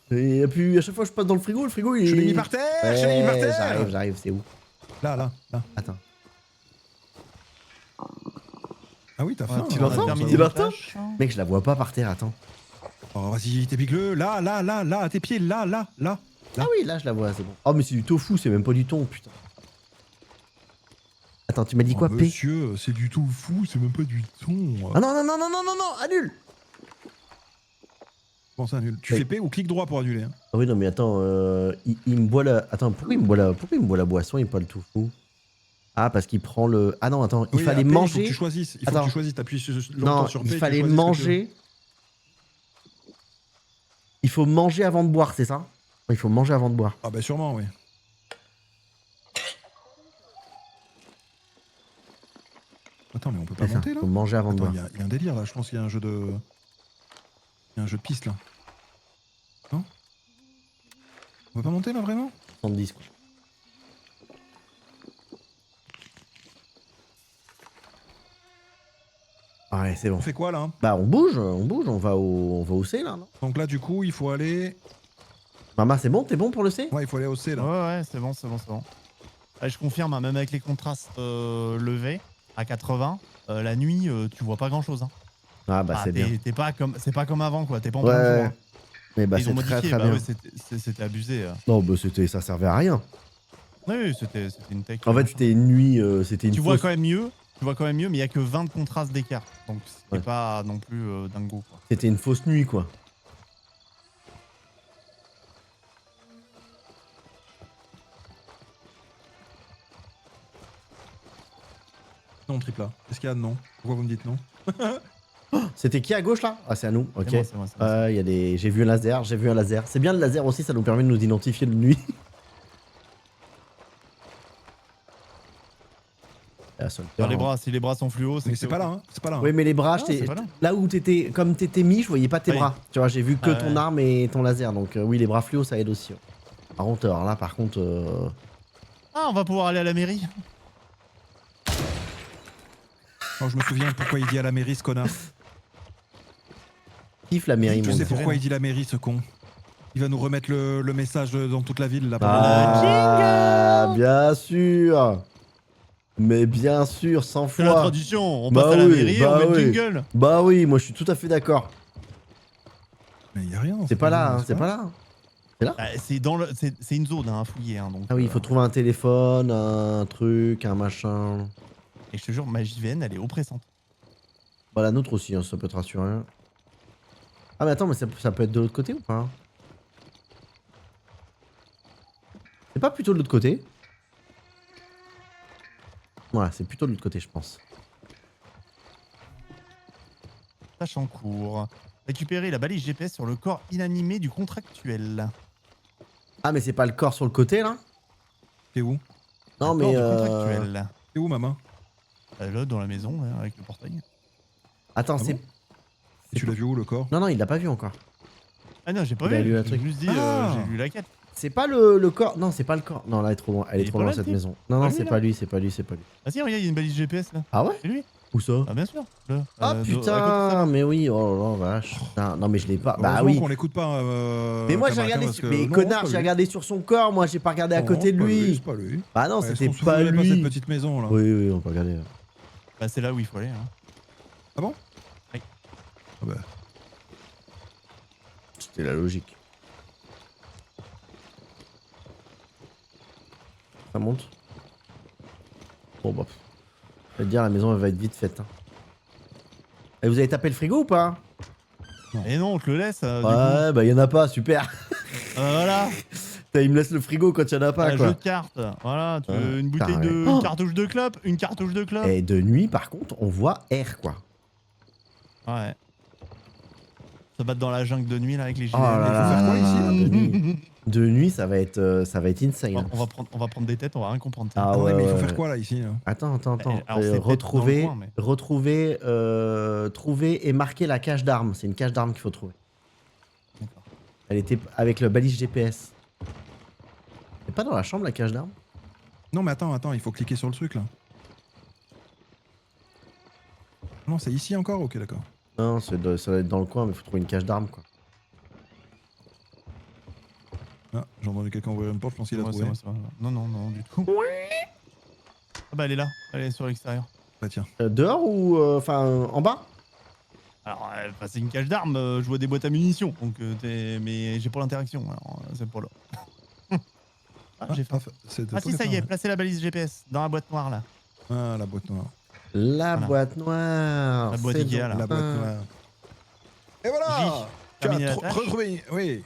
B: terre.
A: Et puis à chaque fois que je passe dans le frigo il est.
B: Je l'ai mis par terre! Je l'ai mis par
A: Ouais,
B: terre!
A: j'arrive, c'est où?
B: Là.
A: Attends.
B: Ah oui, t'as faim.
A: tu
B: hein,
A: l'entends?
B: ça va.
A: Tu l'entends? Mec, je la vois pas par terre, attends.
B: Oh, vas-y, t'épique-le. Là, à tes pieds, là.
A: Ah oui, là je la vois, c'est bon. Oh, mais c'est du tofu, c'est même pas du thon, putain. Attends, tu m'as dit quoi,
B: Oh,
A: P?
B: monsieur, c'est du tout fou, c'est même pas du thon.
A: Ah non, annule!
B: Bon, ça annule. Tu
A: Oui.
B: fais P ou clic droit pour annuler. Hein.
A: Ah oui, non, mais attends, il me boit la. Attends, pourquoi il me boit la boisson et pas le tofu? Ah, parce qu'il prend le. Ah non, attends, il
B: Oui,
A: fallait
B: à P,
A: manger.
B: Il faut que tu choisisses. Il faut
A: Attends.
B: que tu choisisses. T'appuies longtemps
A: Non,
B: sur P.
A: il
B: tu
A: fallait
B: choisis ce que tu veux.
A: manger. Il faut manger avant de boire, c'est ça? Il faut manger avant de boire.
B: Ah, bah sûrement, oui. Attends, mais on peut pas
A: C'est ça,
B: monter là?
A: faut manger avant de
B: Attends,
A: boire.
B: il y a un délire là. Je pense qu'il y a un jeu de. Il y a un jeu de piste là. Non? On peut pas monter là vraiment?
A: 70, quoi. Ah ouais, c'est bon.
B: On fait quoi là? Hein.
A: Bah, on bouge, on va au C là, non?
B: Donc là, du coup, il faut aller.
A: Maman, c'est bon? T'es bon pour le C?
B: Ouais, il faut aller au C là.
C: Ouais, c'est bon. Ouais, je confirme, hein, même avec les contrastes levés à 80, la nuit, tu vois pas grand-chose. Hein.
A: Ah bah, c'est bien.
C: C'est pas comme avant, quoi. T'es pas en
A: Ouais,
C: plein jour.
A: ouais.
C: Hein.
A: Mais bah,
C: Ils ont
A: c'est très
C: modifié,
A: très
C: bah
A: bien.
C: ouais, c'était abusé.
A: Non, bah, ça servait à rien.
C: Oui, c'était une tech.
A: En fait, c'était une nuit, c'était une
C: tu vois
A: fausse.
C: quand même mieux, mais il y a que 20 de contraste d'écart. Donc c'est
A: Ouais.
C: pas non plus dingo, quoi.
A: C'était une fausse nuit, quoi.
B: Non, triple A. Qu'est-ce qu'il y a de non? Pourquoi vous me dites non?
A: C'était qui à gauche là? Ah, c'est à nous, ok.
C: C'est moi.
A: Il y a des. J'ai vu un laser, C'est bien le laser aussi, ça nous permet de nous identifier de nuit. Ah, sur le
C: Dans les
A: terrain.
C: bras, si les bras sont fluo,
B: Mais c'est pas là, hein. C'est pas là. Hein.
A: Oui, mais les bras,
C: Ah, c'est pas là.
A: là où t'étais, comme t'étais mis, je voyais pas tes
C: Oui.
A: bras. Tu vois, j'ai vu que
C: Ah,
A: ton
C: ouais.
A: arme et ton laser. Donc oui, les bras fluo, ça aide aussi. Ouais. Par contre, alors là, par contre,
C: Ah, on va pouvoir aller à la mairie.
B: Oh, je me souviens pourquoi il dit à la mairie ce connard.
A: kiffe la mairie.
B: Je
A: mon
B: sais
A: gars.
B: pourquoi il dit la mairie ce con. Il va nous remettre le message dans toute la ville là.
A: Ah, bien sûr. Mais bien sûr, 100
C: C'est la
A: fois.
C: tradition. On
A: Bah
C: passe à la
A: oui,
C: mairie,
A: bah
C: on met le
A: oui.
C: jingle.
A: Bah oui, moi je suis tout à fait d'accord.
B: Mais il y a rien.
A: C'est pas là, hein, c'est pas là.
C: Ah, c'est une zone hein, à fouiller. Hein, donc,
A: Ah oui, il faut trouver un téléphone, un truc, un machin.
C: Et je te jure, ma JVN, elle est oppressante.
A: Bah la nôtre aussi, hein, ça peut te rassurer. Ah mais attends, mais ça peut être de l'autre côté ou pas? C'est pas plutôt de l'autre côté? Ouais, c'est plutôt de l'autre côté, je pense.
C: Tâche en cours. Récupérer la balise GPS sur le corps inanimé du contractuel.
A: Ah mais c'est pas le corps sur le côté là?
B: T'es où?
A: Non
C: Le
A: mais
C: corps du contractuel.
B: T'es où, maman?
C: Là, dans la maison, hein, avec le portail.
A: Attends,
B: Ah
A: c'est...
B: bon Et tu l'as vu où le corps?
A: Non, il l'a pas vu encore.
C: Ah non, j'ai pas
A: Il a
C: vu.
A: lu un
C: J'ai
A: truc.
C: juste dit,
B: Ah.
C: j'ai lu la quête.
A: C'est pas le corps... Non, c'est pas le corps. Non, là, elle est trop loin. Elle est
C: Il est
A: trop
C: pas
A: loin,
C: là,
A: cette
C: le type
A: maison. Non, non,
C: Pas lui,
A: c'est
C: là
A: pas lui, c'est pas lui, c'est pas lui.
C: Ah si, regarde, il y a une balise GPS là.
A: Ah ouais?
C: C'est lui.
A: Où ça?
C: Ah bien sûr. Là.
A: Ah
C: à côté de
A: putain,
C: ça.
A: mais oui, oh là là, vache. Putain, non mais je l'ai pas. Bah
B: Heureusement
A: oui.
B: qu'on l'écoute pas.
A: Mais moi j'ai
B: Kamak,
A: regardé.
B: parce que-
A: Mais
B: non,
A: connard,
B: pas
A: j'ai
B: lui.
A: regardé sur son corps. Moi j'ai pas regardé à
B: Non,
A: côté de
B: c'est pas
A: lui.
B: C'est pas lui.
A: Bah non,
B: Ouais,
A: c'était
B: est-ce qu'on se
A: pas
B: souvenait pas cette
A: lui.
B: petite maison là.
A: Oui, oui, on peut regarder.
C: Bah c'est là où il faut aller. Hein.
B: Ah bon?
C: Oui.
B: Ah bah.
A: C'était la logique. Ça monte. Bon bah. Je vais te dire, la maison elle va être vite faite. Hein. Et vous avez tapé le frigo ou pas?
C: Et non, on te le laisse. Du coup.
A: Ouais, bah y'en a pas, super.
C: Voilà.
A: Putain, il me laisse le frigo quand y'en a pas,
C: Un
A: quoi.
C: jeu de cartes. Voilà, tu veux
A: Ouais,
C: une bouteille
A: carré.
C: de.
A: Oh
C: Une cartouche de clope. Une cartouche de clope.
A: Et de nuit, par contre, on voit R, quoi.
C: Ouais. Se battre dans la jungle de nuit là avec les
A: Oh
C: gilets.
A: là
B: il faut
A: là
B: faire quoi
A: là
B: ici,
A: là, de nuit. De nuit, ça va être insane. Hein.
C: On va prendre des têtes, on va rien comprendre.
A: Ah
B: Attendez,
A: ouais,
B: mais il faut
A: ouais.
B: faire quoi là ici là
A: Attends.
C: Alors, c'est peut-être
A: Retrouver,
C: dans le coin, mais-
A: trouver et marquer la cache d'armes. C'est une cache d'armes qu'il faut trouver.
C: D'accord.
A: Elle était avec le balise GPS. C'est pas dans la chambre la cache d'armes?
B: Non, mais attends, il faut cliquer sur le truc là. Non, c'est ici encore. Ok, d'accord.
A: Non, ça doit être dans le coin, mais il faut trouver une cache d'armes, quoi.
B: Ah, j'ai entendu quelqu'un ouvrir une porte, je pense qu'il a
C: Ouais,
B: trouvé.
C: c'est vrai. Non, du tout. Ah bah elle est là, elle est sur l'extérieur.
B: Bah tiens.
A: Dehors ou en bas?
C: Alors, bah, c'est une cache d'armes, je vois des boîtes à munitions, donc mais j'ai pas l'interaction, alors c'est pas là. Ah, j'ai faim. Ah si, ça y est, placez la balise GPS dans la boîte noire là.
B: Ah, la boîte noire.
A: La
C: Voilà.
A: boîte noire.
C: La boîte
A: c'est
C: Ikea,
A: donc
C: là.
B: La boîte
A: un-
B: noire. Et voilà.
C: J.
B: Tu as
C: Terminé la tâche.
B: retrouvé. Oui.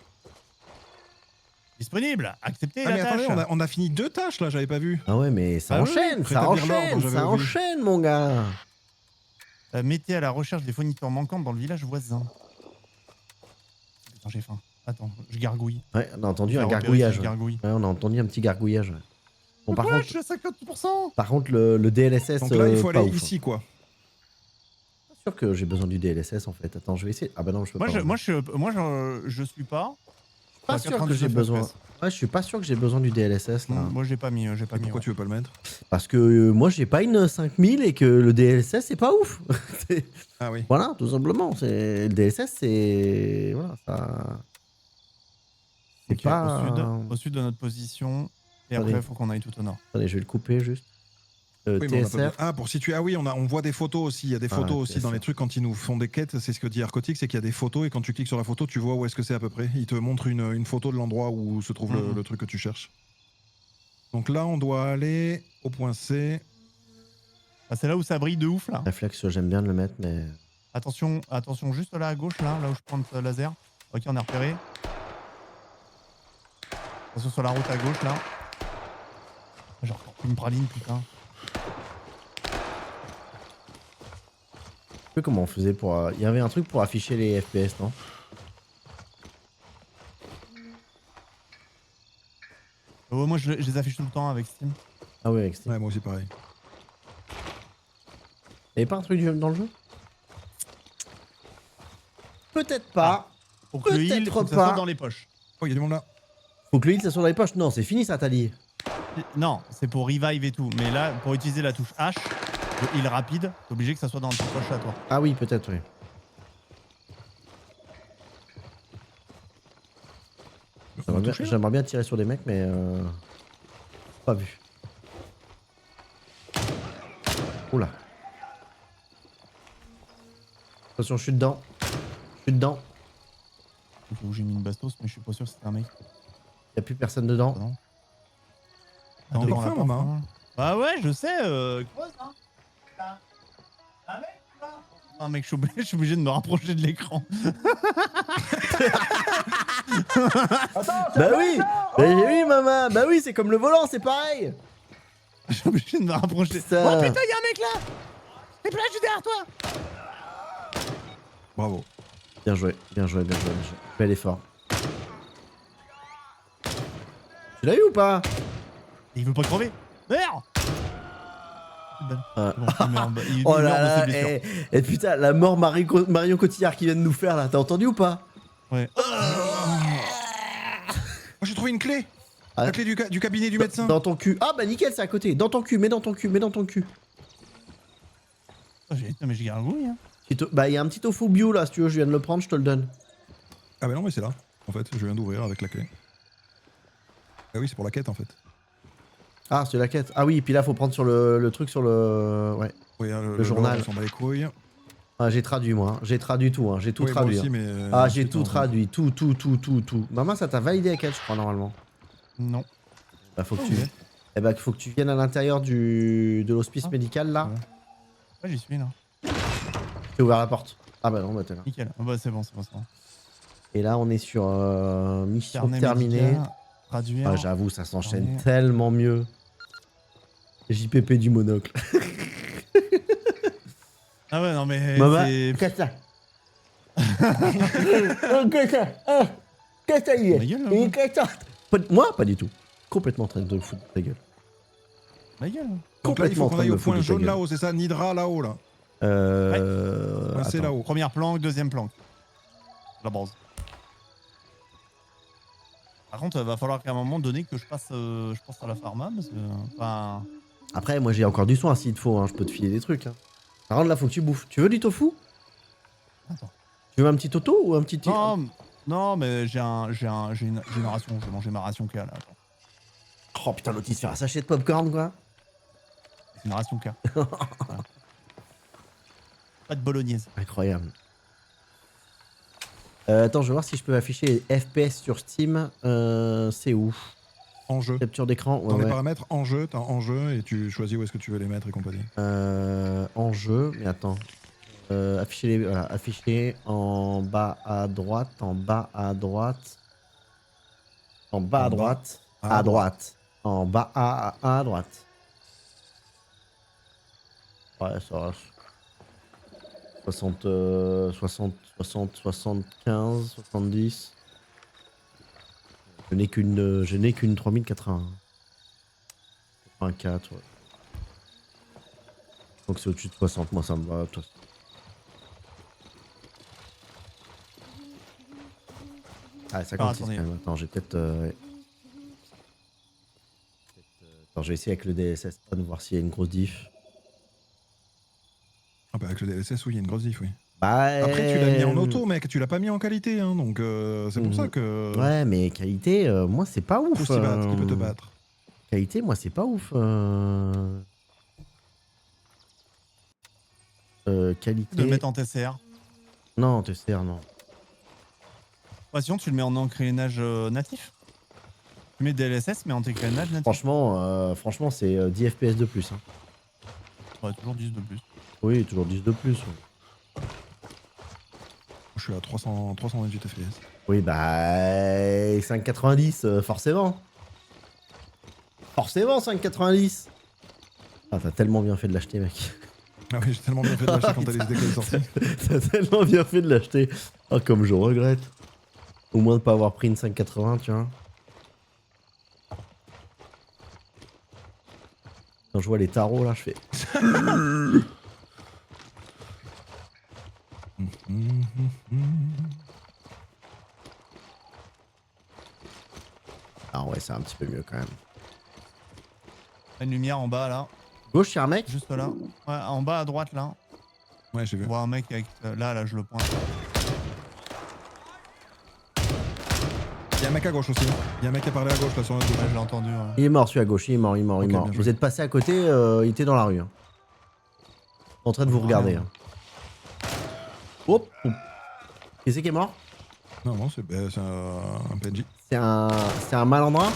C: Disponible, acceptez
B: Ah,
C: la
B: mais
C: tâche.
B: attendez, on a fini 2 tâches là, j'avais pas vu.
A: Ah ouais, mais ça
C: Ah oui,
A: enchaîne, ça
B: rétablir l'ordre,
A: enchaîne,
B: j'avais
A: ça
B: oublié.
A: enchaîne, mon gars.
C: Mettez à la recherche des fournitures manquantes dans le village voisin. Attends, j'ai faim. Attends, je gargouille.
A: Ouais, on a entendu
C: Faire
A: un
C: repérer
A: gargouillage.
C: si je gargouille.
A: Ouais, on a entendu un petit gargouillage. Bon, par
C: Ouais,
A: contre,
C: je suis à 50%.
A: le DLSS,
B: Donc là, il faut
A: pas
B: aller
A: ouf.
B: ici quoi.
A: Pas sûr que j'ai besoin du DLSS en fait. Attends, je vais essayer. Ah bah non, je peux
C: Moi,
A: pas.
C: je suis pas.
A: pas
C: à
A: sûr que
C: 99
A: j'ai besoin.
C: FPS.
A: Ouais, je suis pas sûr que j'ai besoin du DLSS là.
C: Moi, j'ai pas mis.
B: Et pourquoi
C: ouais.
B: tu veux pas le mettre?
A: Parce que moi, j'ai pas une 5000 et que le DLSS, c'est pas ouf. C'est-
B: Ah oui.
A: voilà, tout simplement. Le DLSS, c'est. Voilà, ça. C'est
C: Ok,
A: pas.
C: au sud de notre position. Et
A: Attendez.
C: après, il faut qu'on aille tout au nord.
A: Attendez, je vais le couper juste.
B: Oui, mais on a pas
A: TSR.
B: besoin- Ah, pour situer. Ah oui, on voit des photos aussi. Il y a des
A: Ah,
B: photos aussi dans
A: TSR.
B: les trucs quand ils nous font des quêtes. C'est ce que dit Arcotic, c'est qu'il y a des photos et quand tu cliques sur la photo, tu vois où est-ce que c'est à peu près. Il te montre une photo de l'endroit où se trouve
C: Mhm.
B: le truc que tu cherches. Donc là, on doit aller au point C.
C: Ah, c'est là où ça brille de ouf là.
A: Réflexe, j'aime bien de le mettre, mais.
C: Attention, juste là à gauche, là où je pointe le laser. Ok, on est repéré. Attention sur la route à gauche là. J'ai encore une praline, putain.
A: Je sais comment on faisait pour. Il y avait un truc pour afficher les FPS, non?
C: Moi, je les affiche tout le temps avec Steam.
A: Ah oui, avec Steam.
B: Ouais, moi aussi pareil.
A: Y'avait pas un truc dans le jeu? Peut-être pas.
C: Pour que le heal,
A: Peut-être
C: faut que ça
A: pas.
C: soit dans les poches.
B: Oh, il y a du monde là.
A: Faut que le heal ça soit dans les poches. Non, c'est fini ça, t'as dit.
C: Non, c'est pour revive et tout. Mais là, pour utiliser la touche H, le heal rapide, t'es obligé que ça soit dans tes poches à toi.
A: Ah oui, peut-être, oui. J'aimerais bien tirer sur des mecs, mais pas vu. Oula. Attention, je suis dedans. Je suis dedans.
C: Où j'ai mis une bastos, mais je suis pas sûr que c'était un mec.
A: Y'a plus personne dedans.
C: Non.
B: T'as encore
C: devant la
B: faim,
C: porte,
B: maman
C: hein. Bah ouais, je sais. Creuse, hein. Un mec, là. Ah mec, je suis obligé de me rapprocher de l'écran.
A: Bah oui. Bah oui, maman. Bah oui, c'est comme le volant, c'est pareil.
C: Je suis obligé de me rapprocher.
A: Ça-
C: Oh putain, y'a un mec là. Et là, je suis derrière toi.
B: Bravo.
A: Bien joué, bien joué, bien joué. Bien joué. Bel effort. Tu l'as eu ou pas?
C: Il veut pas crever. Merde.
A: Ah.
C: Bon, il meurt, il
A: Oh
C: meurt
A: là
C: de ses
A: là,
C: blessures.
A: et putain, la mort Marion Cotillard qui vient de nous faire là, t'as entendu ou pas?
C: Ouais.
B: Oh, j'ai trouvé une clé.
A: Ah.
B: La clé du cabinet du médecin.
A: Dans ton cul. Ah bah nickel, c'est à côté. Dans ton cul, mets dans ton cul, mets dans ton cul.
C: Oh, mais j'ai gargouille. Hein.
A: Bah il y a un petit tofu bio là, si tu veux, je viens de le prendre, je te le donne.
B: Ah bah non, mais c'est là. En fait, je viens d'ouvrir avec la clé. Ah oui, c'est pour la quête en fait.
A: Ah, c'est la quête. Ah oui, et puis là, faut prendre sur le truc sur le... Ouais.
B: Oui, hein,
A: Le journal.
B: On s'en bat les couilles.
A: Ah, j'ai traduit moi, hein. J'ai traduit tout, hein. J'ai tout
B: Oui, moi
A: traduit.
B: aussi,
A: hein.
B: mais,
A: Ah, j'ai
B: ensuite,
A: tout
B: on-
A: traduit, tout. Maman, ça t'a validé avec elle, je crois, normalement.
C: Non.
A: Bah, faut que
C: Oh,
A: tu...
C: ouais.
A: Eh bah, faut que tu viennes à l'intérieur de l'hospice
C: Ah.
A: médical, là.
C: Ouais. Ouais, j'y suis là.
A: J'ai ouvert la porte. Ah bah non, bah t'es là.
C: Nickel. Ah bah, c'est bon, c'est bon, c'est bon.
A: Et là, on est sur mission
C: Carnet
A: terminée.
C: médical, traduire.
A: Ah, j'avoue, ça s'enchaîne
C: Ouais.
A: tellement mieux. JPP du monocle.
C: Ah ouais, non mais
A: Maman,
C: c'est...
A: qu'est-ce que ça? Qu'est-ce que ça? Qu'est-ce que ça y
C: Ma gueule, là.
A: est? Qu'est-ce que ça? Moi, pas du tout. Complètement en train de foutre de ta gueule.
C: Ma gueule.
B: Donc là, il
A: Complètement
B: faut
A: en
B: qu'on
A: train
B: aille
A: de
B: au
A: me foutre
B: point
A: de ta
B: jaune
A: gueule.
B: là-haut, c'est ça? Nidra là-haut, là.
A: C'est
B: C'est
A: attends.
B: là-haut.
C: Première planque, deuxième planque. La base. Par contre, va falloir qu'à un moment donné que je passe à la pharma parce que... Enfin...
A: Après, moi j'ai encore du soin s'il te faut, hein. Je peux te filer des trucs. Hein. Par contre, là, faut que tu bouffes. Tu veux du tofu?
C: Attends.
A: Tu veux un petit toto ou un petit.
C: Non, mais j'ai une ration. Je vais manger ma ration K là. Attends.
A: Oh putain, l'autre il se fait un sachet de popcorn quoi.
C: C'est une ration K. Voilà. Pas de bolognaise.
A: Incroyable. Attends, je vais voir si je peux afficher les FPS sur Steam. C'est où?
B: En jeu.
A: Capture d'écran.
B: Dans
A: Ouais,
B: les
A: ouais.
B: paramètres, en jeu, t'as en jeu et tu choisis où est-ce que tu veux les mettre et compagnie.
A: En jeu, mais attends. Afficher les. Voilà, afficher en bas à droite, en bas à droite. En bas à
B: En bas
A: droite.
B: à
A: À droite. En bas à droite. Ouais, ça va. 60, 60, 60, 75, 70. Je n'ai qu'une 3080. 84, ouais. Donc c'est au-dessus de 60, moi ça me va. Toi. Ah, 56
C: attendez.
A: quand même. Attends, j'ai peut-être. Ouais. Attends, je vais essayer avec le DLSS de voir s'il y a une grosse diff.
B: Ah bah avec le DLSS, oui, il y a une grosse diff, oui.
A: Bah,
B: Après, tu l'as mis en auto, mec, tu l'as pas mis en qualité, hein, donc c'est pour ça que...
A: Ouais, mais qualité, moi c'est pas ouf.
B: Faut s'y battre, qui peut te battre.
A: Qualité, moi c'est pas ouf. Qualité.
C: De le mettre en TCR.
A: Non, TCR, non.
C: Ouais, sinon, tu le mets en encrénage natif. Tu mets DLSS, mais en encrénage natif.
A: Franchement, c'est 10 FPS de plus. Hein.
C: Ouais, toujours 10 de plus.
A: Oui, toujours 10 de plus. Ouais.
B: Je suis à 328 FPS.
A: Oui, bah. 5,90, forcément. Forcément, 5,90. Ah, t'as tellement bien fait de l'acheter, mec.
B: Ah oui, j'ai tellement bien fait de l'acheter quand t'as les idées qui sont sorties.
A: T'as tellement bien fait de l'acheter. Ah, comme je regrette. Au moins de pas avoir pris une 5,80, tu vois. Quand je vois les tarots, là, je fais. Ah ouais, c'est un petit peu mieux quand même.
C: Une lumière en bas, là.
A: Gauche, y'a un mec.
C: Juste là. Ouais, en bas à droite, là.
B: Ouais, j'ai vu.
C: On voit un mec avec... là, je le pointe.
B: Il y a un mec à gauche aussi. Il y a un mec qui a parlé à gauche là sur notre
C: Ouais,
B: gauche.
C: je l'ai entendu. Ouais.
A: Il est mort, celui à gauche, il est mort, il est mort, il
B: Ok,
A: est mort.
B: bien joué.
A: Vous êtes passé à côté, il était dans la rue. Hein. En train de vous regarder. Hein. Hop, hop. Qui c'est qui est mort?
B: Non, non, c'est un PNJ.
A: C'est un malandrin?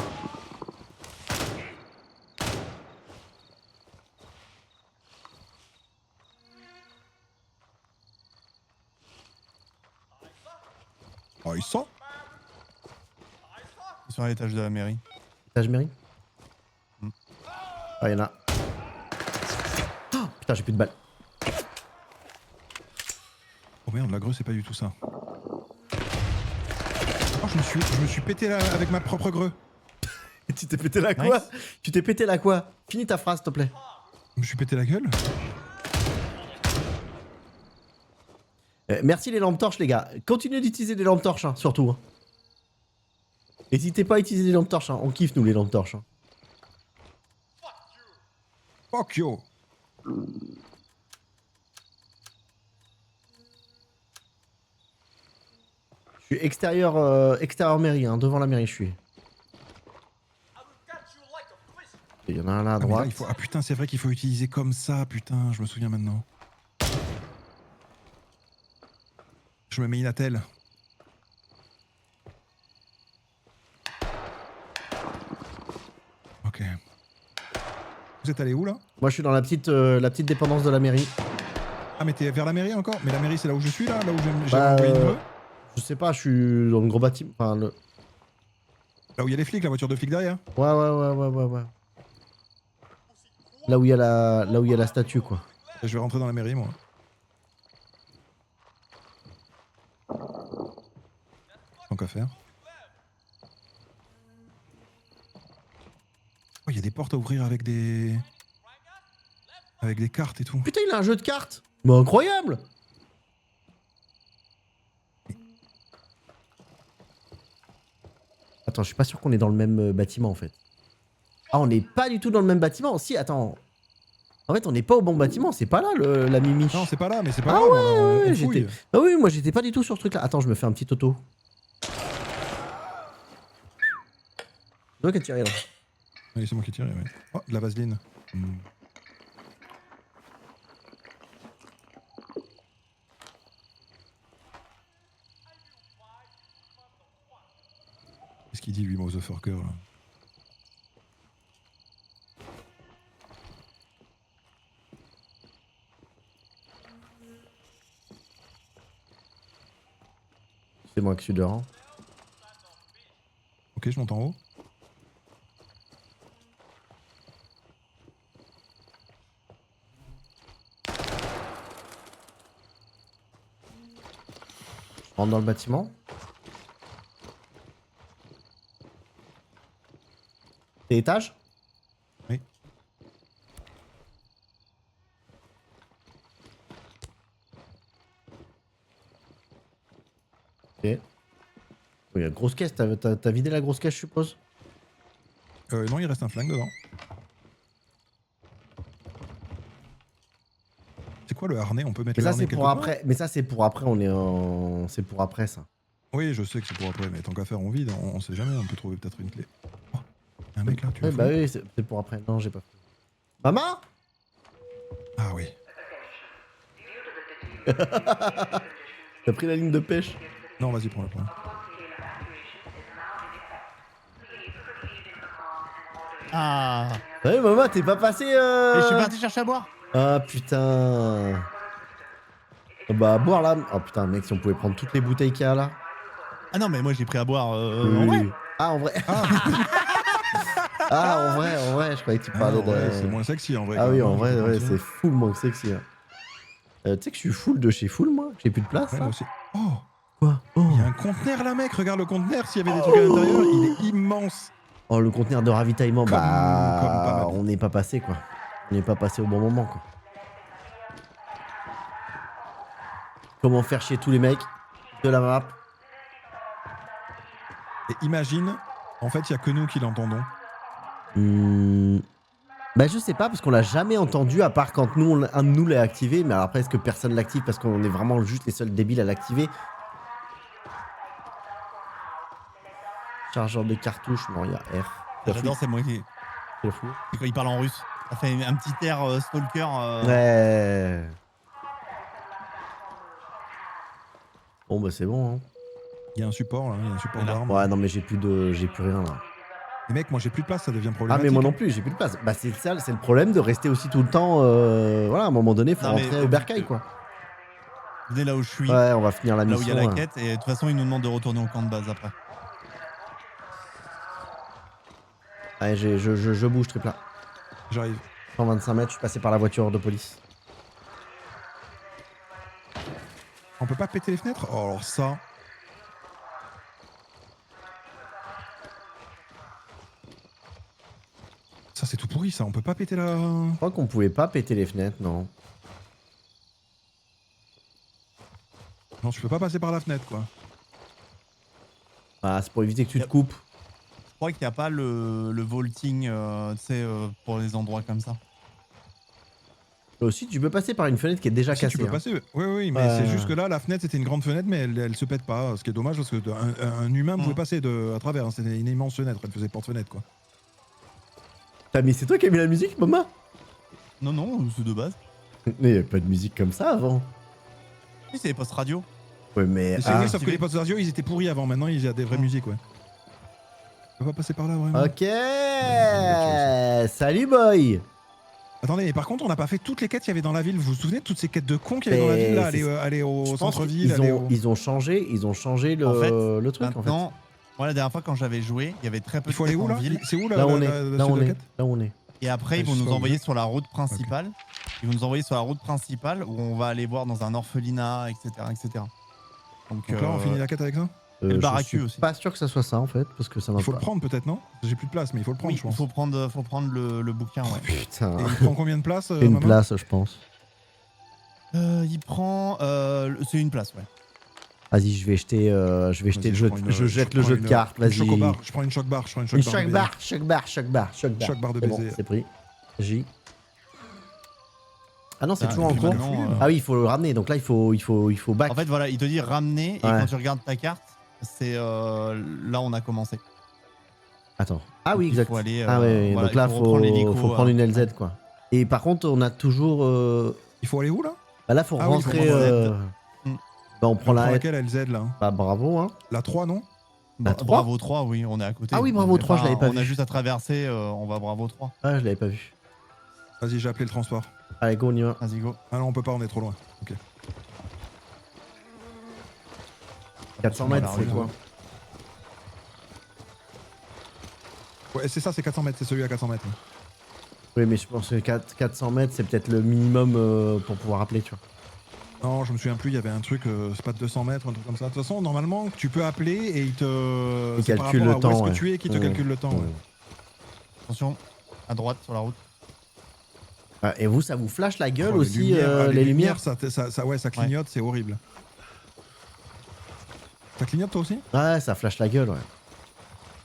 B: Oh, il sent.
C: Sur l'étage de la mairie.
A: Étage mairie?
C: Hmm.
A: Ah, y'en a. Oh, putain, j'ai plus de balles.
B: Oh merde, la greu, c'est pas du tout ça. Oh, je me suis pété là avec ma propre greu.
A: Tu t'es pété la quoi?
C: Nice.
A: Tu t'es pété la quoi? Finis ta phrase, s'il te plaît.
B: Je me suis pété la gueule.
A: Merci les lampes torches, les gars. Continuez d'utiliser des lampes torches, hein, surtout. Hein. N'hésitez pas à utiliser des lampes torches. Hein. On kiffe, nous, les lampes torches. Hein.
B: Fuck you.
A: Je suis extérieur mairie, hein, devant la mairie, je suis. Il y en a un là à
B: Ah, mais là,
A: droite.
B: il faut... ah putain, c'est vrai qu'il faut utiliser comme ça, putain, je me souviens maintenant. Je me mets Inatel. Ok. Vous êtes allé où là?
A: Moi, je suis dans la petite dépendance de la mairie.
B: Ah, mais t'es vers la mairie encore? Mais la mairie, c'est là où je suis, là où j'ai
A: Bah,
B: envoyé une meuf.
A: Je sais pas, je suis dans le gros bâtiment. Enfin, le...
B: Là où il y a les flics, la voiture de flics derrière.
A: Ouais. Là où il y a la statue, quoi.
B: Et je vais rentrer dans la mairie, moi. Tant qu'à faire. Oh, il y a des portes à ouvrir avec des... Avec des cartes et tout.
A: Putain, il a un jeu de cartes. Mais incroyable. Attends, je suis pas sûr qu'on est dans le même bâtiment, en fait. Ah, on n'est pas du tout dans le même bâtiment. Si, attends. En fait, on n'est pas au bon bâtiment. C'est pas là, la mimiche.
B: Non, c'est pas là, mais c'est pas
A: Ah
B: grave.
A: ouais,
B: on
A: j'étais...
B: fouille.
A: Ah oui, moi, j'étais pas du tout sur ce truc-là. Attends, je me fais un petit auto. C'est toi qui as tiré, là.
B: Oui, c'est moi qui tire, ouais. Oh, de la vaseline. Qu'est-ce qu'il dit, lui, motherfucker, là?
A: C'est moi qui suis dehors.
B: Ok, je monte en haut.
A: Je rentre dans le bâtiment. C'est étage?
B: Oui.
A: Ok. Oh, il y a une grosse caisse. T'as vidé la grosse caisse, je suppose?
B: Non, il reste un flingue dedans. C'est quoi le harnais? On peut mettre
A: Mais
B: le
A: ça,
B: harnais
A: c'est
B: quelque
A: pour
B: part?
A: après. Mais ça, c'est pour après. On est en. C'est pour après, ça.
B: Oui, je sais que c'est pour après, mais tant qu'à faire, on vide, on sait jamais, on peut trouver peut-être une clé. Oh, y a un mec là, tu
A: Ouais,
B: veux
A: bah
B: fouiller?
A: oui, c'est pour après. Non, j'ai pas fait. Maman?
B: Ah oui.
A: T'as pris la ligne de pêche?
B: Non, vas-y, prends-le, prends-le.
C: Ah.
A: Ouais, maman, t'es pas passé.
C: Et je suis parti chercher à boire.
A: Ah putain. Bah, à boire là. Oh putain, mec, si on pouvait prendre toutes les bouteilles qu'il y a là.
C: Ah non, mais moi j'ai pris à boire
A: Oui,
C: en
A: oui,
C: vrai.
A: oui. Ah, en vrai. Ah, en vrai, je croyais que tu
B: Ah,
A: parlais
B: ouais,
A: de.
B: c'est moins sexy en vrai.
A: Ah
B: quand
A: oui,
B: même,
A: en
B: hein,
A: vrai,
B: je peux pas
A: ouais,
B: mentir.
A: c'est full moins sexy. Hein. Tu sais que je suis full de chez full, moi. J'ai plus de place
B: Ouais,
A: là.
B: moi aussi. Oh,
A: Quoi? Oh.
B: il y a un conteneur là, mec. Regarde le conteneur. S'il y avait des trucs à l'intérieur, il est immense.
A: Oh, le conteneur de ravitaillement,
B: Comme pas mal.
A: on n'est pas passé quoi. On n'est pas passé au bon moment quoi. Comment faire chier tous les mecs de la map?
B: Et imagine, en fait, il y a que nous qui l'entendons.
A: Bah je sais pas parce qu'on l'a jamais entendu à part quand nous un de nous l'a activé. Mais alors après est-ce que personne l'active parce qu'on est vraiment juste les seuls débiles à l'activer? Chargeur de cartouche, non il y a R.
C: J'adore, c'est moi qui.
A: C'est fou.
C: C'est quand il parle en russe. Ça fait un petit air stalker.
A: Ouais. Bon bah c'est bon hein.
B: Il y a un support là, il y a un support
C: Et là.
B: d'armes.
A: Ouais non mais j'ai plus rien là.
B: Et mec, moi j'ai plus de place, ça devient
A: Ah
B: problématique.
A: mais moi non
B: hein.
A: plus, j'ai plus de place. Bah c'est ça, c'est le problème de rester aussi tout le temps. Voilà, à un moment donné, faut
C: Non, mais,
A: rentrer au bercail quoi.
C: Venez là où je suis.
A: Ouais, on va finir la
C: Là où
A: mission.
C: il y a la
A: hein.
C: quête. Et de toute façon, ils nous demandent de retourner au camp de base après.
A: Allez, je bouge triple A.
B: J'arrive.
A: 125 mètres, je suis passé par la voiture de police.
B: On peut pas péter les fenêtres? Oh alors ça. Ça c'est tout pourri ça, on peut pas péter la...
A: Je crois qu'on pouvait pas péter les fenêtres, non.
B: Non, tu peux pas passer par la fenêtre quoi.
A: Ah, c'est pour éviter que tu te coupes.
C: Je crois qu'il n'y a pas le vaulting, tu sais, pour les endroits comme ça.
A: Aussi, tu peux passer par une fenêtre qui est déjà
B: Si,
A: cassée.
B: tu peux
A: hein.
B: passer. Oui, mais
A: Ouais.
B: c'est juste que là, la fenêtre c'était une grande fenêtre, mais elle se pète pas. Ce qui est dommage parce que un humain pouvait passer à travers. hein. C'était une immense fenêtre, elle faisait porte-fenêtre quoi.
A: Putain, mais c'est toi qui as mis la musique, maman?
C: Non, c'est de base.
A: Mais y a pas de musique comme ça avant.
C: Oui, c'est les postes radio.
A: Ouais, mais.
B: C'est vrai, sauf que les postes radio ils étaient pourris avant. Maintenant il y a des vraies musiques, ouais. On peut pas passer par là vraiment.
A: Ok. Salut, boy.
B: Attendez, et par contre, on n'a pas fait toutes les quêtes qu'il y avait dans la ville. Vous vous souvenez de toutes ces quêtes de cons qu'il y avait dans la ville là, aller
A: Je
B: au
A: pense
B: centre-ville,
A: qu'ils
B: aller
A: ont,
B: au...
A: ils ont changé le,
C: En fait,
A: le truc en fait.
C: Maintenant, moi la dernière fois quand j'avais joué, il y avait très peu
B: Il faut
C: de
B: aller
C: quêtes
B: où
C: en
B: là
C: ville.
B: C'est où
A: Là où on est,
B: la
A: là où on est,
B: quête
A: là où on est.
C: Et après, ils
B: je
C: vont
B: sais
C: nous
B: pas où
C: envoyer
B: je-
C: sur la route principale. Ils vont nous envoyer sur la route principale où on va aller voir dans un orphelinat, etc. etc.
B: Donc là, on finit la quête avec ça.
C: le
A: Je
C: baracu
A: suis
C: aussi.
A: pas sûr que ça soit ça en fait, parce que ça m'a
B: Il faut
A: pas.
B: le prendre peut-être, non? J'ai plus de place, mais il faut le prendre,
C: Oui,
B: je pense.
C: faut prendre le bouquin, ouais.
A: Putain,
B: Et il prend combien de place
A: une
B: Maman
A: place, je pense.
C: Il prend... c'est une place, ouais.
A: Vas-y, je vais jeter le jeu. Je jette le jeu de cartes. Vas-y.
B: Je prends une choc bar.
A: Une choc bar.
B: Choc bar de
A: C'est bon,
B: baiser.
A: c'est pris. J. Ah non, c'est
C: Ah,
A: toujours en
C: et puis
A: cours.
C: maintenant,
A: Ah oui, il faut le ramener. Donc là, il faut back.
C: En fait, voilà, il te dit ramener, et
A: Ouais.
C: quand tu regardes ta carte, c'est là on a commencé.
A: Attends. Ah oui,
C: Il
A: exact.
C: faut aller,
A: Ah oui,
C: voilà,
A: donc là,
C: il faut reprendre l'hélico,
A: faut prendre une LZ quoi. Et par contre, on a toujours.
B: Il faut aller où là?
A: Bah là, faut
B: Ah oui, faut
A: rentrer.
C: prendre
A: Bah, on prend
B: On
A: la.
B: laquelle LZ là?
A: Bah bravo, hein.
B: La 3, non?
A: La 3?
C: Bravo 3, oui, on est à côté.
A: Ah oui, Bravo 3, je l'avais pas
C: On a
A: vu.
C: juste à traverser, on va Bravo 3.
A: Ah, je l'avais pas vu.
B: Vas-y, j'ai appelé le transport.
A: Allez, go, on y va.
C: Vas-y, go.
B: Ah non, on peut pas, on est trop loin. Ok.
A: 400 mètres, c'est quoi?
B: Ouais, c'est ça, c'est 400 mètres, c'est celui à 400 mètres.
A: Oui, mais je pense que 400 mètres, c'est peut-être le minimum pour pouvoir appeler, tu vois.
B: Non, je me souviens plus, il y avait un truc, c'est pas de 200 mètres, un truc comme ça. De toute façon, normalement, tu peux appeler et il te.
A: Il
B: c'est par
A: calcule
B: rapport
A: le
B: à où
A: temps,
B: est-ce
A: ouais.
B: que tu es qui te
A: Ouais.
B: calcule le temps. Ouais.
C: Attention, à droite sur la route.
A: Ah, et vous, ça vous flash la gueule
B: Oh,
A: aussi, les lumières?
B: Ça clignote, c'est horrible. Ça clignote toi aussi?
A: Ouais, ça flash la gueule, ouais.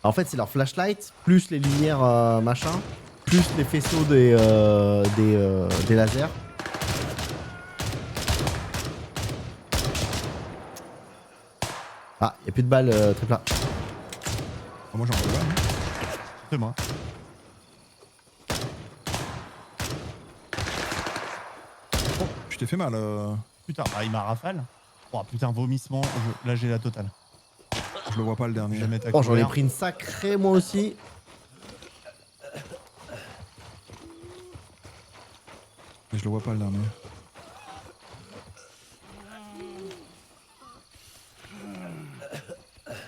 A: En fait, c'est leur flashlight, plus les lumières machin, plus les faisceaux des lasers. Ah, y'a plus de balles triple A.
B: Ah, moi j'en veux pas. Hein.
C: C'est moi.
B: Je t'ai fait mal.
C: Putain, bah, il m'a rafale. Oh putain, vomissement. Là, j'ai la totale.
B: Je le vois pas le
C: Je
B: dernier.
C: vais mettre à
A: Oh, j'en ai
C: couvert.
A: pris une sacrée moi aussi.
B: Mais je le vois pas le dernier.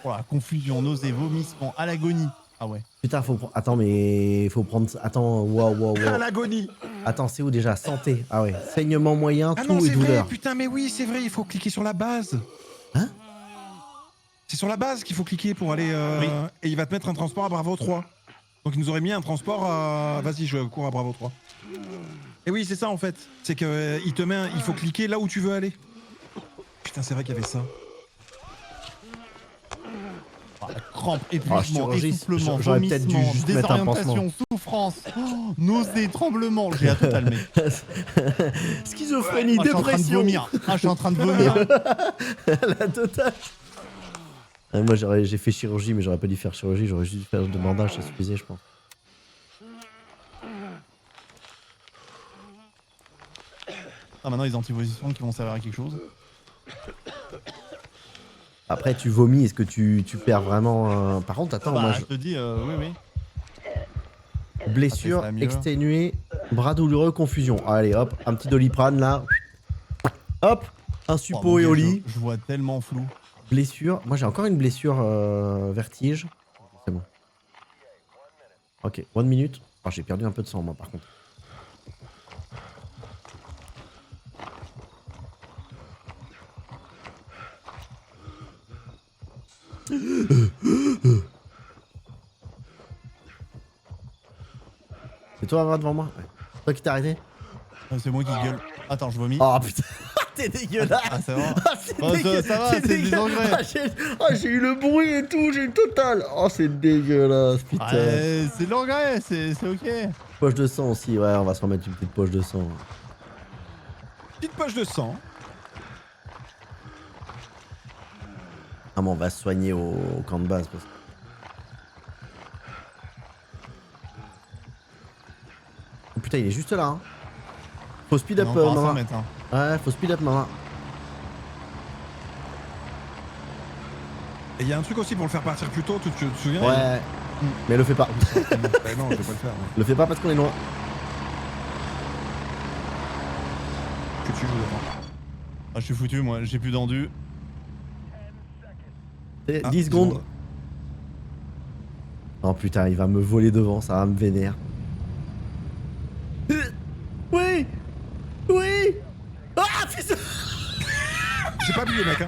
C: Oh, la confusion, nausée, vomissement, à l'agonie. Ah ouais.
A: Putain, attends, mais faut prendre. Attends, waouh.
B: À l'agonie.
A: Attends, c'est où déjà? Santé. Ah ouais. Saignement moyen,
B: Ah
A: tout
B: non,
A: et
B: c'est vrai,
A: douleur.
B: putain, mais oui, c'est vrai, il faut cliquer sur la base.
A: Hein?
B: C'est sur la base qu'il faut cliquer pour aller.
C: Oui.
B: Et il va te mettre un transport à Bravo 3. Donc il nous aurait mis un transport à. Vas-y, je cours à Bravo 3. Et oui, c'est ça en fait. C'est que il te met. Il faut cliquer là où tu veux aller. Putain, c'est vrai qu'il y avait ça.
C: Oh, la crampe,
A: Oh,
C: épuisement,
A: chirurgie,
C: essoufflement,
A: j'aurais peut-être dû
C: vomissement,
A: juste mettre un
C: désorientation, souffrance, oh, nausée, tremblement. J'ai la totale, mec.
A: Schizophrénie,
C: Oh, je suis en train de
A: dépression.
C: vomir. Ah, je suis en train de vomir.
A: La totale. Moi, j'ai fait chirurgie, mais j'aurais pas dû faire chirurgie. J'aurais juste dû faire de bandage, ça suffisait, je pense.
C: Ah, maintenant, les antipositions qui vont servir à quelque chose.
A: Après, tu vomis, est-ce que tu perds vraiment. Par contre, attends,
C: Bah,
A: moi,
C: je te dis, oui, oui.
A: blessure,
C: ça va mieux.
A: exténuée, bras douloureux, confusion. Allez, hop, un petit doliprane là. Hop, un
C: Oh,
A: suppo
C: mon
A: et
C: Dieu,
A: au lit.
C: je vois tellement flou.
A: Blessure. Moi, j'ai encore une blessure vertige. C'est bon. Ok, 1 minute. Oh, j'ai perdu un peu de sang, moi, par contre. C'est toi, là, devant moi? Ouais. Toi qui t'es arrêté?
C: C'est moi qui gueule. Attends, je vomis.
A: Oh putain, t'es dégueulasse!
C: Ah, c'est vrai.
A: Ah, c'est
C: Oh,
A: dégueu-
C: ça va, c'est des
A: dégueulasse.
C: engrais.
A: J'ai eu le bruit et tout, j'ai eu le total! Oh, c'est dégueulasse, putain!
C: C'est de l'engrais, c'est ok.
A: Poche de sang aussi, ouais, on va se remettre une petite poche de sang.
B: Petite poche de sang.
A: Ah, mais on va se soigner au camp de base. Parce que... Oh, putain, il est juste là. Hein. Faut speed up,
C: On est encore à 100
A: maman.
C: mètres, hein.
A: Ouais, faut speed up, maman.
B: Et il y a un truc aussi pour le faire partir plus tôt, tu te souviens?
A: Ouais, mais le fais pas.
B: Bah non, je vais pas le faire.
A: Le fais pas parce qu'on est loin.
B: foutu.
C: Ah, je suis foutu, moi, j'ai plus d'endu.
A: 10 secondes. Oh putain, il va me voler devant, ça va me vénère. Oui. Oui. Ah putain.
B: J'ai pas appuyé, mec. Hein.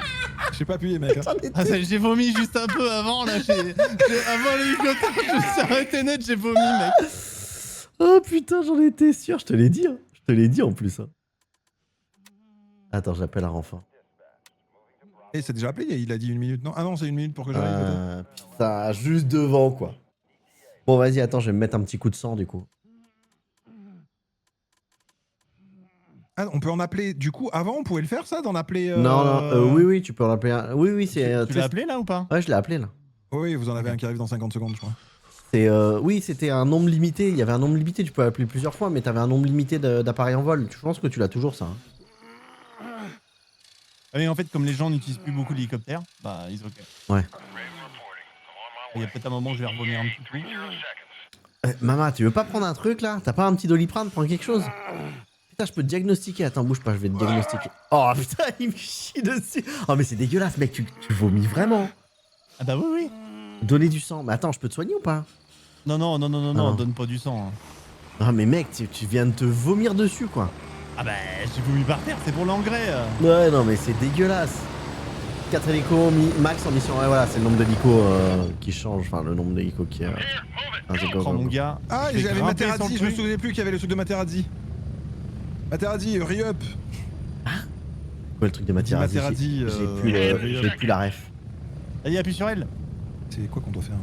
B: J'ai pas appuyé, mec. Hein.
A: J'en étais-
C: Ah, j'ai vomi juste un peu avant, là. Avant l'hélicoptère, je me suis arrêté net, j'ai vomi, mec.
A: Oh putain, j'en étais sûr, je te l'ai dit. Hein. Je te l'ai dit en plus. Hein. Attends, j'appelle un renfort.
B: Et c'est déjà appelé, il a dit 1 minute. Non, ah non, c'est 1 minute pour que j'arrive.
A: Putain, juste devant quoi. Bon, vas-y, attends, je vais me mettre un petit coup de sang du coup.
B: Ah, on peut en appeler. Du coup, avant, on pouvait le faire, ça, d'en appeler.
A: Non, non, oui, oui, tu peux en appeler un. Oui, oui, c'est.
C: Tu l'as appelé, là, ou pas?
A: Ouais, je l'ai appelé là.
B: Oui, vous en avez un qui arrive dans 50 secondes, je crois.
A: C'est oui, c'était un nombre limité. Il y avait un nombre limité. Tu peux appeler plusieurs fois, mais t'avais un nombre limité d'appareils en vol. Je pense que tu l'as toujours ça. Hein.
C: Ah, mais en fait, comme les gens n'utilisent plus beaucoup l'hélicoptère, bah, ils ok.
A: Ouais.
C: Il y a peut-être un moment où je vais revenir un petit peu.
A: Maman, tu veux pas prendre un truc là? T'as pas un petit Doliprane? Prends quelque chose. Putain, je peux te diagnostiquer. Attends, bouge pas, je vais te diagnostiquer. Oh putain, il me chie dessus. Oh mais c'est dégueulasse, mec. Tu vomis vraiment.
C: Ah bah oui, oui.
A: Donner du sang. Mais attends, je peux te soigner ou pas?
C: Non, non, non, non, non,
A: non.
C: non, donne pas du sang. Hein.
A: Ah mais mec, tu viens de te vomir dessus quoi.
C: Ah bah, j'ai vomi par terre, c'est pour l'engrais.
A: Ouais, non mais c'est dégueulasse. 4 hélicos max en mission. Ouais, voilà, c'est le nombre d'hélicos qui change. Enfin, le nombre d'hélicos qui.
C: Oh mon gars.
B: Ah,
C: je vais
B: j'avais
C: grimper sur
B: Materazzi,
C: le
B: je me
C: truc.
B: souvenais plus qu'il y avait le truc de Materazzi. Materazzi, hurry up.
A: Ouais, le truc de Materazzi.
B: Materazzi,
A: J'ai plus la ref.
C: Allez, appuie sur elle.
B: C'est quoi qu'on doit faire là?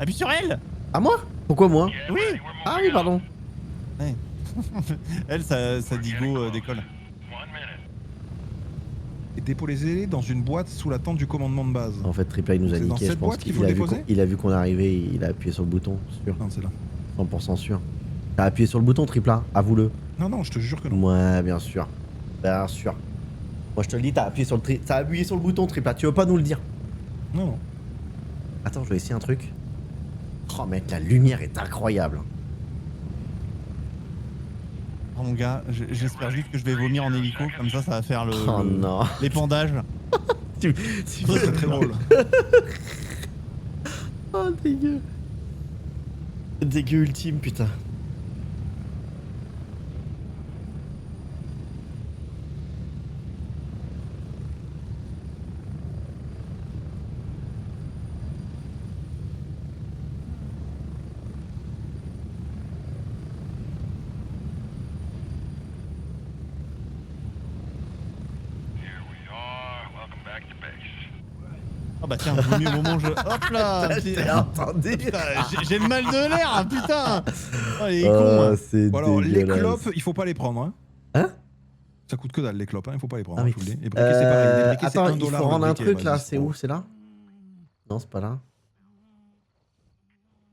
C: Appuie sur elle.
A: Ah, moi? Pourquoi moi?
C: Oui.
A: Ah, oui, pardon.
C: Ouais. Elle, ça dit go d'école.
B: Et déposer dans une boîte sous la tente du commandement de base.
A: En fait, Tripla, il nous a
B: C'est dans
A: niqué. Je
B: cette
A: pense
B: boîte qu'il faut
A: qu'il
B: le
A: a vu
B: déposer
A: il a vu qu'on arrivait, il a appuyé sur le bouton, sûr.
B: Non, c'est là.
A: 100% sûr. T'as appuyé sur le bouton, Tripla, avoue-le.
B: Non, non, je te jure que non.
A: Ouais, bien sûr. Bien sûr. Moi, je te le dis, t'as appuyé sur le bouton, Tripla. Tu veux pas nous le dire?
B: Non, non.
A: Attends, je vais essayer un truc. Oh, mec, la lumière est incroyable.
C: Oh mon gars, j'espère juste que je vais vomir en hélico, comme ça va faire
A: Oh non.
C: l'épandage.
A: Tu
B: C'est très très drôle.
A: Oh, dégueu. Dégueu ultime, putain.
C: Ah bah tiens, vaut mieux au moment où je... Hop là.
A: T'as entendu?
C: Putain, j'ai le mal de l'air, hein, putain. Oh, il est
A: Oh,
C: con. Hein.
A: c'est
B: Bon, alors, les
A: dégueulasse.
B: clopes, il faut pas les prendre. Hein.
A: Hein?
B: Ça coûte que dalle, les clopes, hein. Il faut pas les prendre.
A: Ah
B: hein,
A: oui.
B: je vous le dis. Les briquets, c'est pareil. Les briquets, c'est
A: Attends,
B: $1
A: il faut
B: le
A: rendre un
B: briquet,
A: truc là,
B: vas-y,
A: c'est où? C'est là? Non, c'est pas là.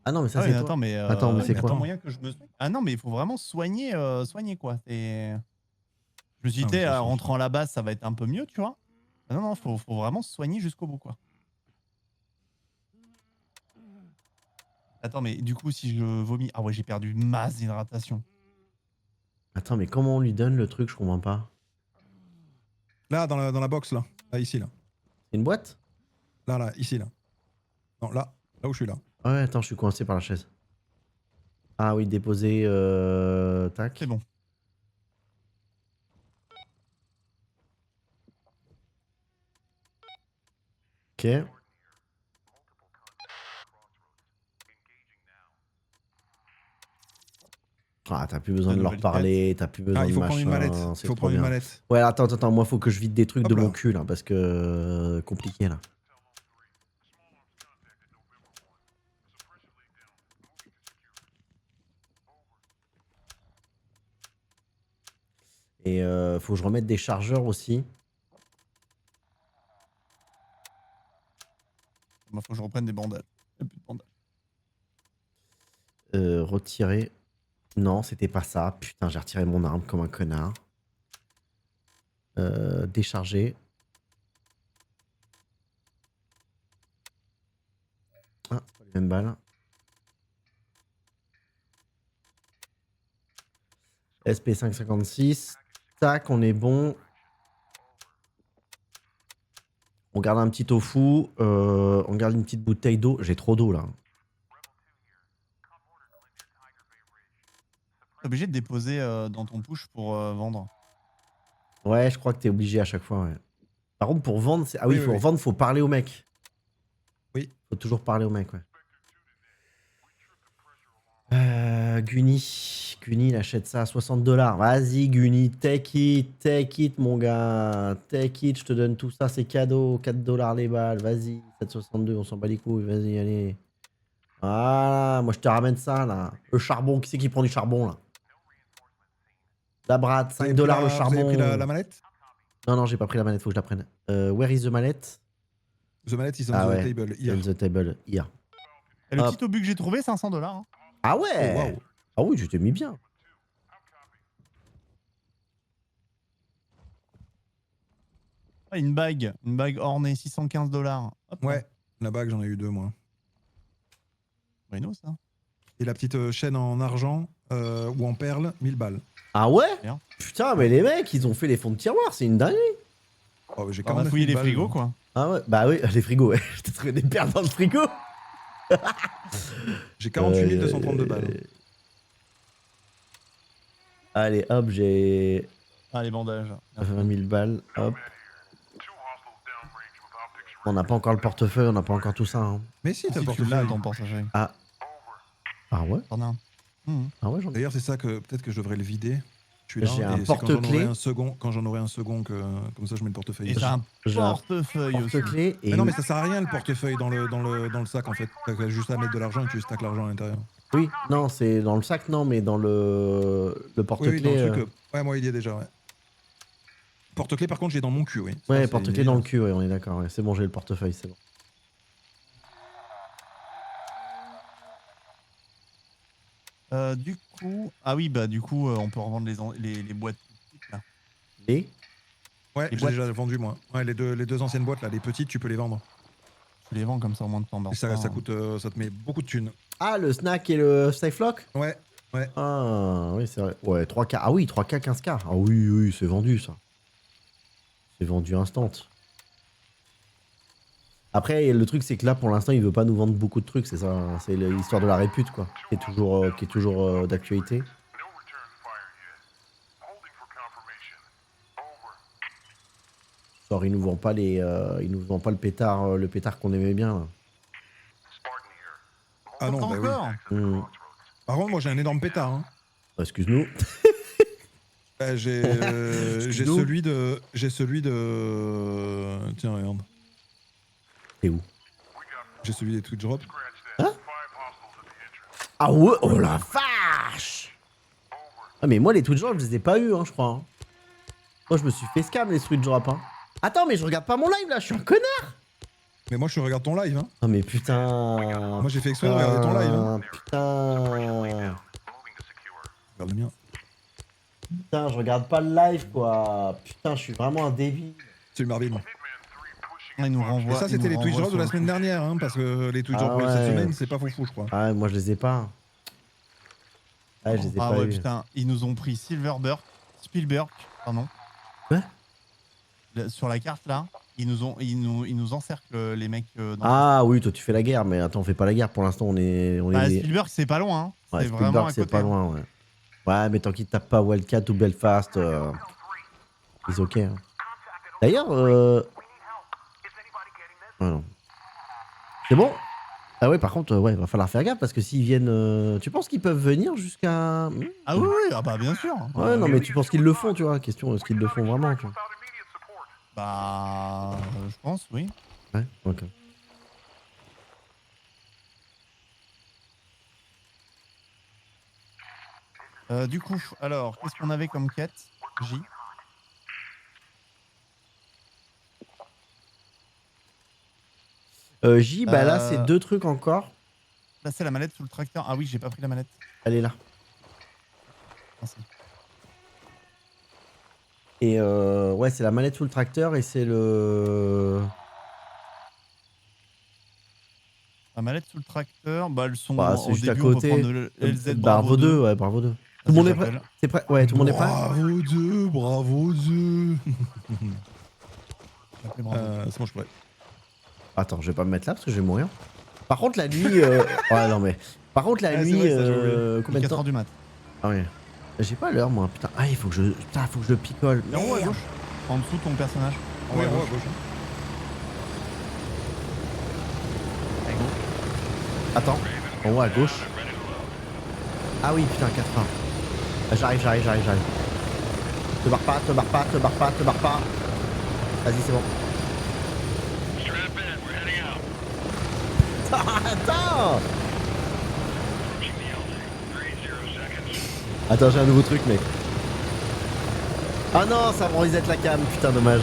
A: Ah non, mais ça
C: Ah
A: c'est
C: ouais,
A: toi.
C: attends, mais
A: Attends, mais c'est quoi?
C: moyen que je me soigne. Ah non, mais il faut vraiment soigner, soigner quoi. Je me suis
B: Ah,
C: dit,
B: mais ça,
C: en rentrant à la base, ça va être un peu mieux, tu vois. Ah non, non, faut vraiment se soigner jusqu'au bout, quoi. Attends, mais du coup, si je vomis... Ah ouais, j'ai perdu masse d'hydratation.
A: Attends, mais comment on lui donne le truc? Je comprends pas.
B: Là, dans la box, là. Là, ici, là.
A: C'est une boîte?
B: Là, là, ici, là. Non, là. Là où je suis, là.
A: Ah ouais, attends, je suis coincé par la chaise. Ah oui, déposer. Tac.
C: C'est bon.
A: Ok. Ah, t'as plus besoin
C: La
A: de leur
C: nouvelle
A: parler, t'as plus besoin
B: Ah, il
A: de
B: faut prendre une
A: machin,
B: mallette. Il
A: c'est
B: faut
A: trop
B: prendre une
A: bien.
B: mallette.
A: Ouais, attends, moi faut que je vide des trucs
B: Hop
A: de
B: là.
A: mon cul là, parce que compliqué là. Et faut que je remette des chargeurs aussi.
C: Il faut que je reprenne des bandages. Il y a plus de bandages.
A: Retirer. Non, c'était pas ça. Putain, j'ai retiré mon arme comme un connard. Décharger. Ah, c'est pas les mêmes balles. SP556. Tac, on est bon. On garde un petit tofu. On garde une petite bouteille d'eau. J'ai trop d'eau là.
C: T'es obligé de déposer dans ton push pour vendre.
A: Ouais, je crois que t'es obligé à chaque fois. Ouais. Par contre, pour vendre, ah oui,
B: Oui,
A: pour
B: oui.
A: vendre, faut parler au mec.
B: Oui.
A: Faut toujours parler au mec, ouais. Guni, il achète ça à 60$. Vas-y, Guni, take it, mon gars. Take it, je te donne tout ça, c'est cadeau. 4$ les balles, vas-y. 7,62, on s'en bat les couilles, vas-y, allez. Voilà, moi je te ramène ça, là. Le charbon, qui c'est qui prend du charbon, là? La Brad,
B: Vous avez
A: 5$
B: pris
A: le
B: Vous
A: charbon.
B: avez pris la mallette?
A: Non, j'ai pas pris la manette, faut que je la prenne. Where is the mallette?
B: The mallette is on
A: Ah
B: the
A: ouais,
B: table here.
A: on the table, here.
C: Et le
A: Hop.
C: petit obus que j'ai trouvé, 500$. Hein.
A: Ah
B: Oh,
A: ouais!
B: waouh.
A: Ah oui, tu t'es mis bien.
C: Ah, une bague ornée, 615$. Hop,
B: Ouais, la bague, j'en ai eu 2 moi.
C: Reno, ça.
B: Et la petite chaîne en argent ou en perle, 1000 balles.
A: Ah ouais?
C: Bien.
A: Putain, mais les mecs, ils ont fait les fonds de tiroir, c'est une dinguerie.
B: Oh, j'ai
C: On a
B: 49
C: fouillé
B: 000
C: les
B: balles,
C: frigos,
B: là.
C: quoi.
A: Ah ouais, bah oui, les frigos, ouais. T'as trouvé des perles dans le frigo.
B: J'ai 48 232 balles.
A: Allez, hop, j'ai
C: Ah, les bandages.
A: 20 000 balles, hop. On n'a pas encore le portefeuille, on n'a pas encore tout ça. Hein.
B: Mais si, t'as
C: Si
B: le
C: tu l'as,
B: portefeuille.
C: ton portefeuille.
A: Ah. Ah ouais?
C: T'en as un. Mhm.
A: Ah ouais, j'en ai.
B: D'ailleurs, c'est ça que peut-être que je devrais le vider. Je suis là.
A: J'ai un
B: et c'est quand j'en aurai
A: porte-clés.
B: un second, quand j'en aurai un second, que comme ça je mets le portefeuille.
C: Et t'as un
A: J'ai un
C: portefeuille aussi.
A: porte-clés et
B: Mais non, mais ça sert à rien le portefeuille dans le sac en fait. T'as juste à mettre de l'argent et tu stacks l'argent à l'intérieur.
A: oui, non, c'est dans le sac, non, mais dans le
B: Oui, oui, dans
A: porte-clés.
B: le truc. Ouais, moi il y est déjà, ouais. Porte-clés, par contre, j'ai dans mon cul, oui. Ça,
A: Ouais,
B: c'est
A: porte-clés dans le
B: évident.
A: cul, ouais, on est d'accord. Ouais. C'est bon, j'ai le portefeuille, c'est bon.
C: Du coup. Ah oui, bah du coup, on peut revendre les boîtes petites là.
A: Et
B: Ouais,
C: Les
B: j'ai
C: boîtes.
B: déjà vendu moi. Ouais, les deux anciennes boîtes là, les petites, tu peux les vendre.
C: Tu les vends comme ça au moins de temps.
B: Et ça coûte, ça te met beaucoup de thunes.
A: ah, le snack et le safe lock?
B: Ouais, ouais.
A: Ah, oui, c'est vrai. Ouais, 3K. Ah oui, 3K, 15K. Ah oui, oui, c'est vendu, ça. C'est vendu instant. Après, le truc, c'est que là, pour l'instant, il veut pas nous vendre beaucoup de trucs, c'est ça. Hein. C'est l'histoire de la répute, quoi. Qui est toujours d'actualité. Genre, il nous vend pas il nous vend pas le pétard qu'on aimait bien. Là.
B: Ah non,
C: Pas
B: bah oui.
C: encore.
A: Hmm.
B: Par contre, moi j'ai un énorme pétard. Hein.
A: Excuse-nous.
B: Bah, j'ai
A: Excuse-nous.
B: celui de. Tiens, regarde.
A: T'es où?
B: J'ai celui des Twitch Drops.
A: Ah ouais, oh la vache! Ah mais moi les Twitch Drops je les ai pas eu hein je crois. Hein. Moi je me suis fait scam les Twitch Drops hein. Attends mais je regarde pas mon live là, je suis un connard!
B: Mais moi je regarde ton live. Hein.
A: Ah mais putain...
B: Moi j'ai fait exprès de regarder ton live. Hein.
A: Putain...
B: Regarde le mien.
A: Putain, je regarde pas le live quoi. Putain, je suis vraiment un débile.
B: C'est le Marvin.
C: Il nous renvoie.
B: Et ça
C: il
B: c'était
C: nous
B: les Twitch
C: renvoie
B: Drops de
C: sur
B: la
C: le
B: semaine
C: coup.
B: dernière. Hein, parce que les Twitch
A: Ah
B: Drops de cette
A: ouais.
B: semaine c'est pas foufou je crois.
A: Ah ouais, moi je les ai pas. Ah je les ai
C: Ah
A: pas
C: ouais,
A: eu.
C: putain, ils nous ont pris Spielberg, pardon.
A: Quoi?
C: Sur la carte là, ils nous encerclent les mecs. Dans
A: Ah oui, toi tu fais la guerre, mais attends, on fait pas la guerre pour l'instant, on est...
C: Bah, Spielberg, c'est pas loin. Hein.
A: Ouais,
C: C'est vraiment
A: Spielberg,
C: à
A: c'est
C: côté.
A: pas
C: hein.
A: loin, ouais. Ouais, mais tant qu'il tape pas Wildcat ou Belfast, c'est ok. Hein. D'ailleurs, ah non. C'est bon? Ah ouais, par contre, ouais, va falloir faire gaffe parce que s'ils viennent, tu penses qu'ils peuvent venir jusqu'à...
C: Ah oui, oui, ah bah bien sûr.
A: Ouais, non, mais tu penses qu'ils le font, tu vois? Question, est-ce qu'ils le font vraiment, tu vois?
C: Bah, je pense, oui.
A: Ouais, ok.
C: Du coup, alors, qu'est-ce qu'on avait comme quête, J?
A: J, bah là, c'est 2 trucs encore.
C: Là, c'est la mallette sous le tracteur. Ah oui, j'ai pas pris la mallette.
A: Elle est là.
C: Merci.
A: Et ouais, c'est la manette sous le tracteur et c'est le...
C: La mallette sous le tracteur, bah elles sont
A: Bah, c'est
C: au
A: juste à
C: début, on peut
A: côté.
C: prendre le LZ
A: Bravo 2, ouais, Bravo 2. Tout le monde est
C: J'appelle.
A: prêt? C'est prêt? Ouais, tout le monde est prêt?
B: Bravo Dieu, bravo Dieu.
C: J'appelle, bravo.
B: C'est bon, je pourrais.
A: Attends, je vais pas me mettre là parce que je vais mourir. Par contre, la nuit. Ouais, non, mais. Par contre, la
C: Ouais, c'est
A: nuit.
C: vrai, ça joue.
A: Combien de
C: 4
A: temps?
C: heures du mat.
A: Ah ouais. J'ai pas l'heure, moi. Putain, ah, il faut que je. Putain, faut que je le picole.
C: En haut à
A: Merde.
C: gauche. En dessous de ton personnage. En haut
B: Ouais,
C: à
B: ouais,
C: gauche.
B: gauche.
C: Allez, go.
A: Attends, en haut à gauche. Ah oui, putain, 4 heures. Ah, j'arrive. Te barre pas. Vas-y, c'est bon.
D: Strap in, we're heading out.
A: Attends
D: Approaching the LZ. 30 seconds.
A: Attends, j'ai un nouveau truc, mec. Ah non, ça me reset la cam, putain, dommage.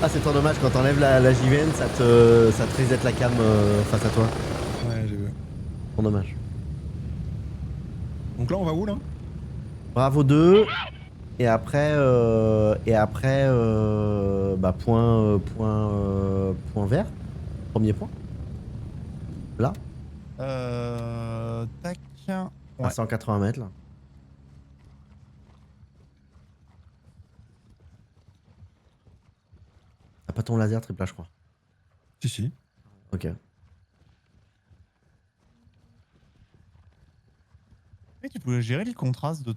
A: Ah, c'est trop dommage, quand t'enlèves la JVN, ça te reset la cam face à toi.
B: Ouais, j'ai vu.
A: Trop dommage.
B: Donc là, on va où là?
A: Bravo 2. Et après, bah point vert. Premier point. Là,
C: Tac.
A: à
C: Ouais.
A: 180 mètres là. T'as pas ton laser triple A, je crois.
B: Si.
A: Ok.
C: Et tu peux gérer le contraste de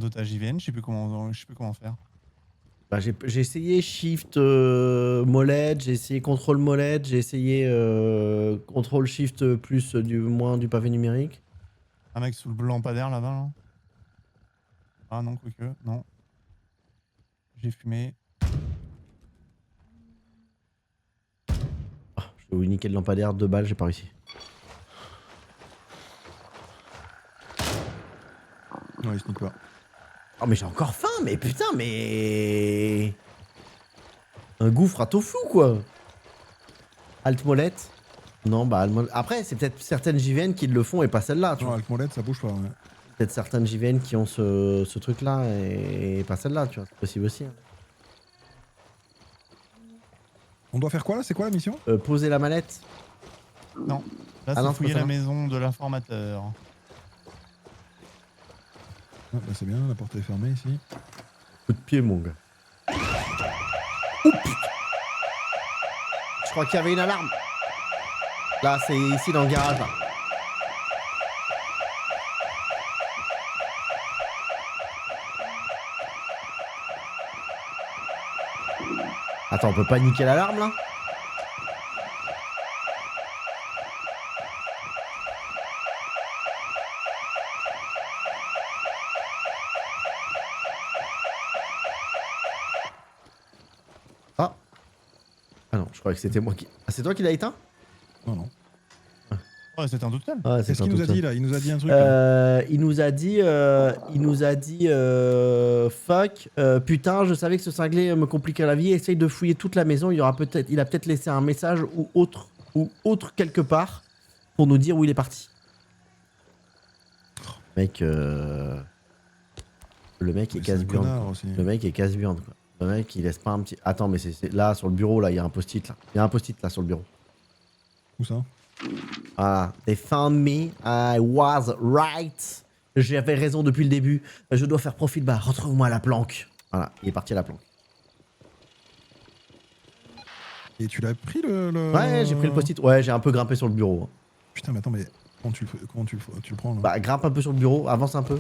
C: ta JVN, je sais plus comment faire.
A: Bah, j'ai essayé Shift molette, j'ai essayé Contrôle molette, j'ai essayé Contrôle Shift plus du moins du pavé numérique.
C: Un mec sous le lampadaire là-bas là. Ah non, quoique, non. J'ai fumé.
A: Ah, je vais niquer le lampadaire, 2 balles, j'ai pas réussi.
B: Ouais, il se nique pas.
A: Oh mais j'ai encore faim, mais putain, mais... Un gouffre à tofu, quoi. Alt molette. Non, bah... Après, c'est peut-être certaines JVN qui le font et pas celle-là, tu
B: Non,
A: vois.
B: avec molette, ça bouge pas. Ouais.
A: Peut-être certaines JVN qui ont ce truc-là et pas celle-là, tu vois. C'est possible aussi. Hein.
B: On doit faire quoi là? C'est quoi la mission?
A: Poser la mallette.
C: Non. Là,
A: Ah non,
C: c'est
A: c'est
C: fouiller
A: pas ça,
C: la
A: non.
C: maison de l'informateur.
B: Ah, bah, c'est bien, la porte est fermée ici.
A: Coup de pied, mon gars. Oh putain! Je crois qu'il y avait une alarme. Là, c'est ici dans le garage, là. Attends, on peut pas niquer l'alarme, là? Ah. Ah non, je croyais que c'était moi qui... Ah, c'est toi qui l'as éteint?
B: Non, non.
C: Ouais, c'était un tout seul.
A: Ah,
B: Qu'est-ce qu'il nous a dit là? Il nous a dit un truc. là.
A: Il nous a dit, fuck, putain, je savais que ce cinglé me compliquait la vie. Essaye de fouiller toute la maison. Il a peut-être laissé un message ou autre quelque part pour nous dire où il est parti. Mec, le mec est
B: Mais c'est un
A: casse-burne.
B: connard aussi.
A: Le mec est casse-burne, quoi. Le mec, il laisse pas un petit. Attends, mais c'est là sur le bureau, là, il y a un post-it là. Il y a un post-it là sur le bureau.
B: Où ça?
A: Voilà. They found me. I was right. J'avais raison depuis le début. Je dois faire profil bas. Retrouve-moi à la planque. Voilà, il est parti à la planque.
B: Et tu l'as pris le.
A: Ouais, j'ai pris le post-it. Ouais, j'ai un peu grimpé sur le bureau.
B: Putain, mais attends, mais comment tu le prends là?
A: Bah, grimpe un peu sur le bureau, avance un peu.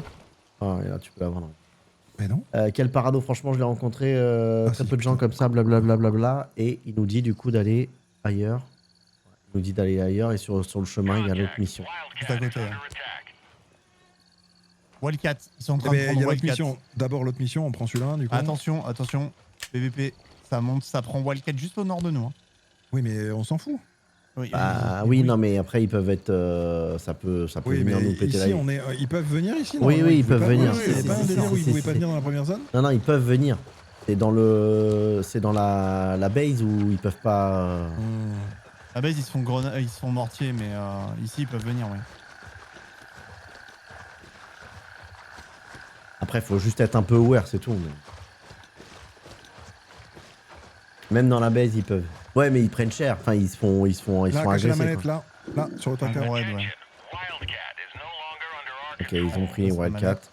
A: Ah, et là, tu peux l'avoir. Non.
B: Mais non.
A: Quel parado, franchement, je l'ai rencontré. Très
B: si,
A: peu de gens comme ça, blablabla. Et il nous dit du coup d'aller ailleurs. Il nous dit d'aller ailleurs et sur le chemin, il y a l'autre mission.
C: Juste à côté. Hein. Wildcat, ils sont en
B: Eh
C: train de
B: ben, il
C: prendre
B: y a l'autre
C: Wildcat.
B: mission. D'abord l'autre mission, on prend celui-là du coup.
C: Attention, attention. PVP, ça monte, ça prend Wildcat juste au nord de nous. Hein.
B: Oui, mais on s'en fout.
C: Oui,
A: Bah oui, non, mais après, ils peuvent être. Ça peut
B: Oui,
A: venir
B: mais
A: nous péter la
B: ici,
A: gueule.
B: ils peuvent venir ici.
A: Oui,
B: normalement,
A: oui, ils
B: pouvaient
A: peuvent
B: pas-
A: venir.
B: Oui,
A: Si,
B: Il n'y
A: si,
B: a pas un
A: si,
B: délire
A: si,
B: où ils
A: si,
B: pouvaient
A: si,
B: pas
A: si.
B: venir dans la première zone?
A: Non, ils peuvent venir. C'est dans la base où ils peuvent pas.
C: À base, ils se font mortier, mais ici, ils peuvent venir, ouais.
A: Après, faut juste être un peu aware, c'est tout. Même dans la base, ils peuvent. Ouais, mais ils prennent cher. Enfin, ils se font
B: Là, cacher la
A: agresser.
B: manette,
A: Quoi.
B: là, sur le
C: Un
B: tracteur.
C: gros raid, ouais.
D: Wildcat is no longer under our
A: Ok,
D: control.
A: ils ont pris
C: Ça, c'est la
A: Wildcat.
C: manette.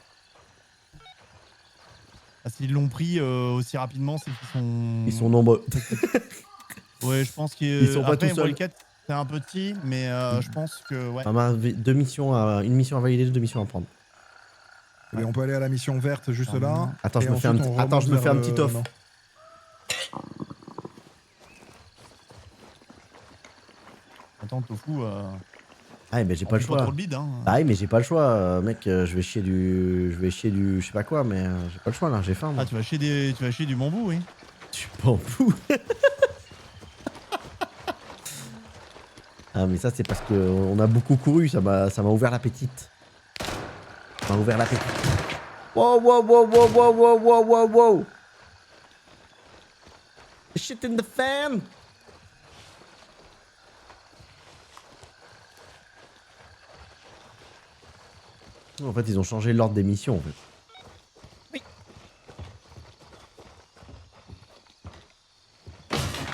C: Ah, s'ils l'ont pris aussi rapidement, c'est qu'ils sont.
A: Ils sont nombreux.
C: Ouais, je pense qu'ils
A: Ils sont pas
C: Après,
A: tout seuls.
C: Wildcat, c'est un petit, mais je pense que. Ouais.
A: Ah, une mission à valider, 2 missions à prendre.
B: Eh bien, on peut aller à la mission verte juste là.
A: Attends,
B: et
A: je me fais
B: ensuite,
A: un petit-
B: on
A: attends, je me
B: remonte
A: fais un
B: vers
A: petit
B: le
A: off.
B: nord.
C: Attends, Tofu.
A: Ah, mais j'ai pas le
C: Pas
A: choix.
C: trop le bide, hein.
A: Ah oui, mais j'ai pas le choix, mec. Je vais chier du. Je sais pas quoi, mais j'ai pas le choix là. J'ai faim. Moi.
C: Ah, tu vas chier du bambou, oui.
A: Tu m'en fous. Ah, mais ça, c'est parce qu'on a beaucoup couru. Ça m'a ouvert l'appétit. Ça m'a ouvert l'appétit. Wow, wow, wow, wow, wow, wow, wow, wow, wow. Shit in the fan. En fait, ils ont changé l'ordre des missions, en fait.
C: Oui.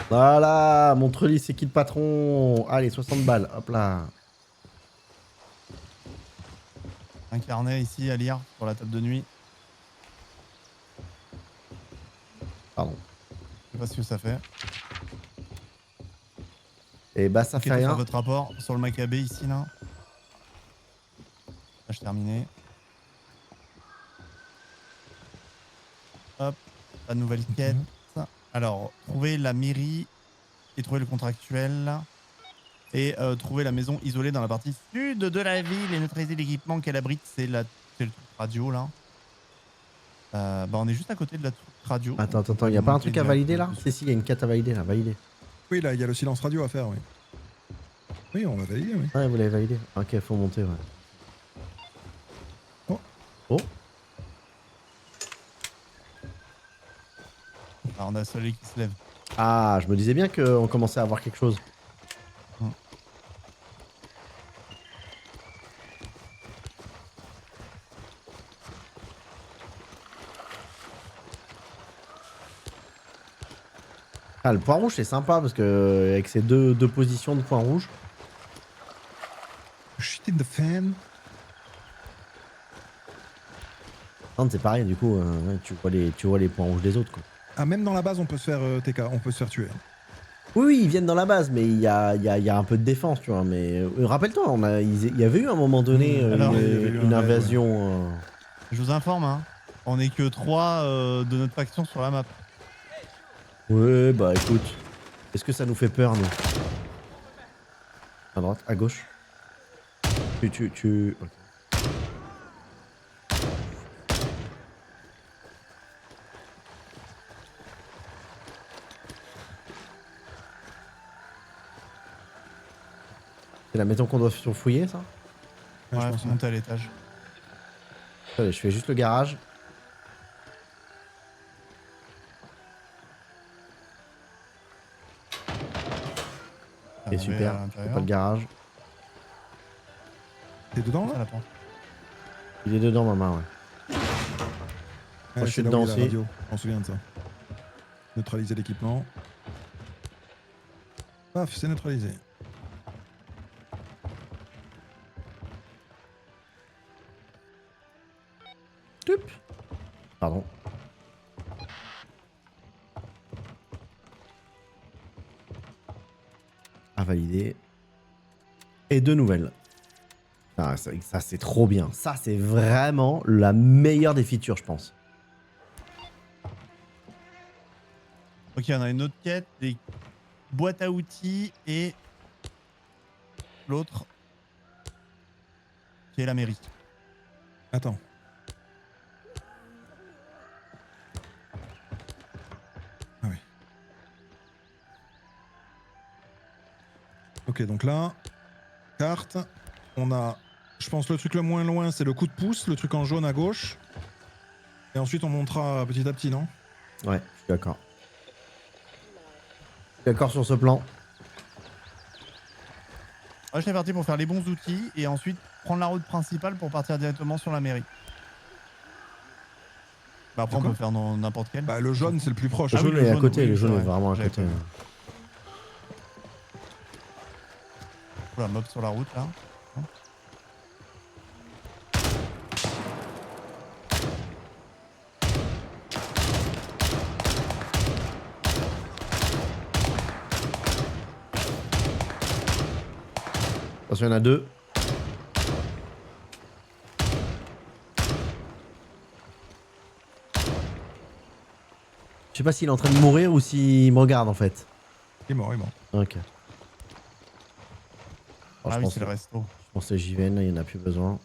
A: Voilà, montre-lui c'est qui le patron. Allez, 60 balles, hop là.
C: Un carnet ici à lire sur la table de nuit.
A: Pardon.
C: Je sais pas ce que ça fait.
A: Et bah, ça fait
C: Enquêtez sur
A: rien.
C: votre rapport sur le Maccabée ici, là. Tâche terminée. Hop, la nouvelle quête. Alors, trouver la mairie et trouver le contractuel. Et trouver la maison isolée dans la partie sud de la ville et neutraliser l'équipement qu'elle abrite. C'est le truc radio, là. Bah, on est juste à côté de la truc radio.
A: Attends,
C: Donc, on
A: attends,
C: peut
A: y a pas un
C: monter
A: truc à valider là
C: direct
A: Si, si, y a une quête à valider là, valider.
B: Oui, là, il y a le silence radio à faire, oui. Oui, on va valider, oui.
A: Ouais, vous l'avez validé. Ok, faut monter, ouais.
B: Oh.
A: Oh.
C: Alors, on a le soleil qui se lève.
A: Ah, je me disais bien qu'on commençait à avoir quelque chose. Ah, le point rouge c'est sympa parce que avec ces deux positions de point rouge.
B: Shit in the fan.
A: Non, c'est pareil, du coup, ouais, tu vois les points rouges des autres, quoi.
B: Ah, même dans la base, on peut se faire TK, on peut se faire tuer.
A: Oui, oui, ils viennent dans la base, mais il y a un peu de défense, tu vois. Mais rappelle-toi, il y avait eu à un moment donné
C: Alors,
B: il y avait eu
A: une
B: un raid,
A: invasion.
C: Je vous informe, hein. On est que 3 de notre faction sur la map.
A: Ouais, bah écoute. Est-ce que ça nous fait peur, nous? À droite, à gauche. Ok. C'est la maison qu'on doit fouiller, ça?
B: Ouais, je
C: Ouais,
B: pense,
C: faut monter à l'étage.
A: Allez, je fais juste le garage.
C: Ça
A: Et
C: va
A: super,
C: à
A: faut
C: l'intérieur.
A: pas le garage.
B: T'es dedans,
C: Ça,
B: là
C: la porte.
A: Il est dedans, ma main, ouais.
B: Ouais,
A: je suis
B: c'est là où il y
A: dedans
B: a la
A: aussi.
B: radio. On se souvient de ça. Neutraliser l'équipement. Paf, c'est neutralisé.
A: Tup. Pardon. À valider. Et 2 nouvelles. Ah, ça c'est trop bien. Ça, c'est vraiment la meilleure des features, je pense.
C: Ok, on a une autre quête, des boîtes à outils et l'autre qui est la mairie.
B: Attends. Ah oui. Ok, donc là, carte. On a, je pense, le truc le moins loin, c'est le coup de pouce, le truc en jaune à gauche. Et ensuite, on montera petit à petit, non?
A: Ouais, je suis d'accord. Je suis d'accord sur ce plan.
C: Moi, je suis parti pour faire les bons outils et ensuite prendre la route principale pour partir directement sur la mairie. Bah après, on
B: Quoi
C: peut faire dans n'importe quel.
B: Bah le jaune c'est le plus proche.
A: Le
C: Ah oui,
A: jaune
C: le
A: est à
C: jaune,
A: côté,
C: oui,
A: le jaune
C: c'est
A: est
C: vrai.
A: vraiment à
C: J'avais
A: côté.
C: pas vu. Oula, mob sur la route là.
A: Attention, il y en a 2. Je sais pas s'il est en train de mourir ou s'il me regarde en fait.
B: Il est mort, il est mort.
A: Ok. Oh,
C: Ah
A: je
C: oui,
A: pense
C: c'est le resto.
A: je pense que JVN, il n'y en a plus besoin.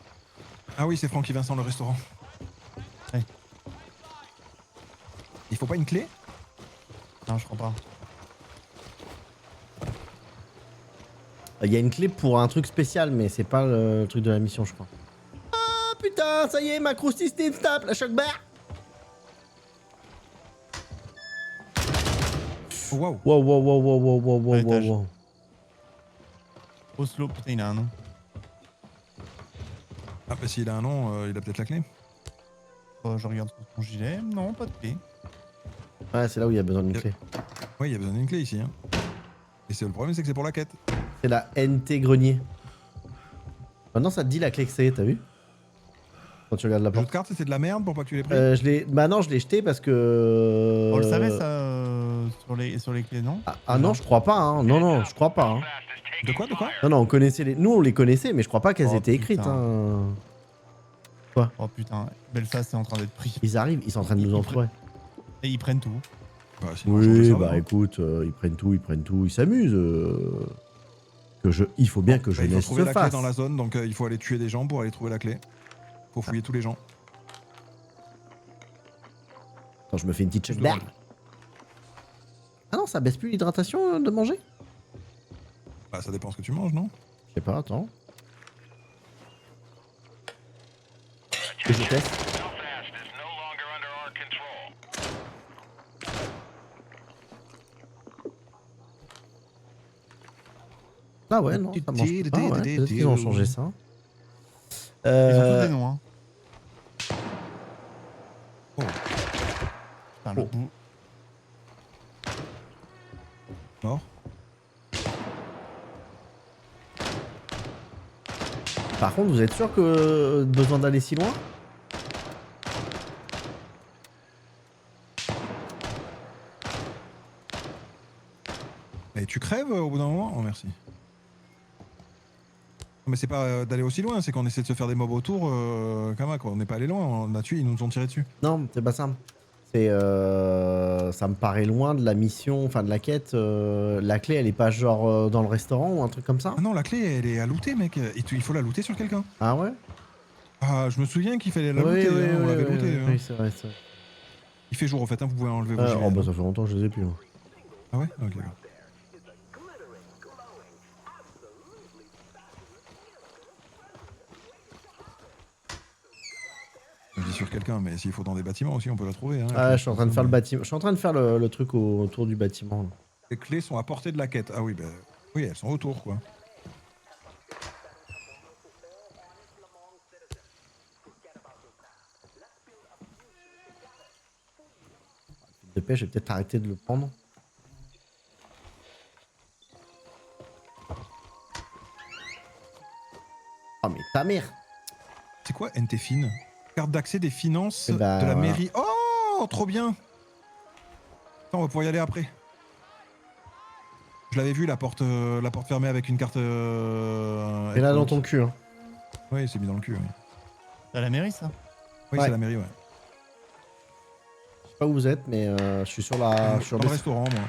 B: Ah oui, c'est Francky Vincent, le restaurant.
C: Ouais.
B: Il faut pas une clé?
C: Non, je crois pas.
A: Il y a une clé pour un truc spécial, mais c'est pas le truc de la mission, je crois. Ah putain, ça y est, ma croustille Steam Snap, la choc bar.
B: Oh, waouh.
A: Wow, wow, wow, wow, wow, wow, wow,
C: À
A: wow,
C: l'étage.
A: wow.
C: Oslo, putain, il a un nom.
B: Ah bah s'il a un nom, il a peut-être la clé.
C: Je regarde sur son gilet. Non, pas de clé.
A: Ouais, c'est là où il y a besoin d'une clé.
B: Ouais, il y a besoin d'une clé ici. Hein. Et c'est le problème, c'est que c'est pour la quête.
A: C'est la NT grenier. Maintenant, ça te dit la clé que c'est, t'as vu? Quand tu regardes la
B: Le jeu
A: porte.
B: de cartes, c'était de la merde pour pas que tu l'aies pris.
A: Je l'ai... Bah non, je l'ai jeté parce que...
C: On le savait ça sur les clés, non?
A: Ah non, je crois pas, hein. Non, non, je crois pas, hein.
B: De quoi? De quoi?
A: Non, non, on connaissait les... Nous, on les connaissait, mais je crois pas qu'elles
C: Oh,
A: étaient écrites,
C: putain.
A: hein.
C: Oh putain, Belfast est en train d'être pris.
A: Ils arrivent, ils sont en train de nous entourer.
C: Et ils prennent tout.
B: Bah, sinon, change de
A: Oui,
B: serveur,
A: bah
B: hein.
A: écoute, ils prennent tout, ils s'amusent. Il faut bien que
B: Bah, il faut
A: jeunesse
B: trouver
A: se
B: la clé
A: fasse.
B: dans la zone, donc il faut aller tuer des gens pour aller trouver la clé. Faut fouiller tous les gens.
A: Attends, je me fais une petite check
B: Je le vois.
A: Ah non, ça baisse plus l'hydratation de manger?
B: Bah ça dépend ce que tu manges, non?
A: Je sais pas, attends. Que je teste.
D: Belfast is no longer under our control.
A: Ah ouais, non, ça mange pas. Ah ouais, peut-être qu'ils ont changé ça.
C: Ils ont tous des noms, hein.
B: Oh.
C: Putain, le
A: Oh.
C: bout.
B: Mort.
A: Par contre, vous êtes sûr que besoin d'aller si loin?
B: Et tu crèves au bout d'un moment? Oh merci. Non, mais c'est pas d'aller aussi loin, c'est qu'on essaie de se faire des mobs autour, Kama, quoi. On n'est pas allé loin, on a tué, ils nous ont tiré dessus.
A: Non, c'est pas ça. C'est ça me paraît loin de la mission, enfin de la quête. La clé, elle est pas genre dans le restaurant ou un truc comme ça?
B: Ah non, la clé, elle est à looter, mec. Et il faut la looter sur quelqu'un.
A: Ah ouais?
B: Ah, je me souviens qu'il fallait la
A: Oui,
B: looter,
A: oui,
B: hein, on
A: oui,
B: l'avait
A: oui,
B: looté.
A: oui,
B: hein.
A: oui, c'est vrai, c'est vrai.
B: Il fait jour, au fait, hein, vous pouvez enlever vos
A: Oh
B: JVN.
A: bah ça fait longtemps que je les ai plus. Moi.
B: Ah ouais? Ok, d'accord. Je dis sur quelqu'un, mais s'il faut dans des bâtiments aussi, on peut la trouver. Hein,
A: Ah, je suis en train de faire le bâtiment. Je suis en train de faire le truc autour du bâtiment. Là.
B: Les clés sont à portée de la quête. Ah oui, bah, oui, elles sont autour, quoi.
A: Dépêche, je vais peut-être arrêter de le prendre. Oh mais ta mère!
B: C'est quoi NTFIN? Carte d'accès des finances
A: Eh bah,
B: de la
A: voilà.
B: mairie. Oh, trop bien! Attends, on va pouvoir y aller après. Je l'avais vu, la porte fermée avec une carte.
A: Et là dans
B: électronique.
A: ton cul. Hein.
B: Oui, c'est mis dans le cul. Oui,
C: C'est à la mairie, ça?
B: oui
A: Ouais.
B: c'est la mairie, ouais.
A: Je sais pas où vous êtes, mais je suis sur la. Sur
B: Dans
A: le...
B: le restaurant, moi.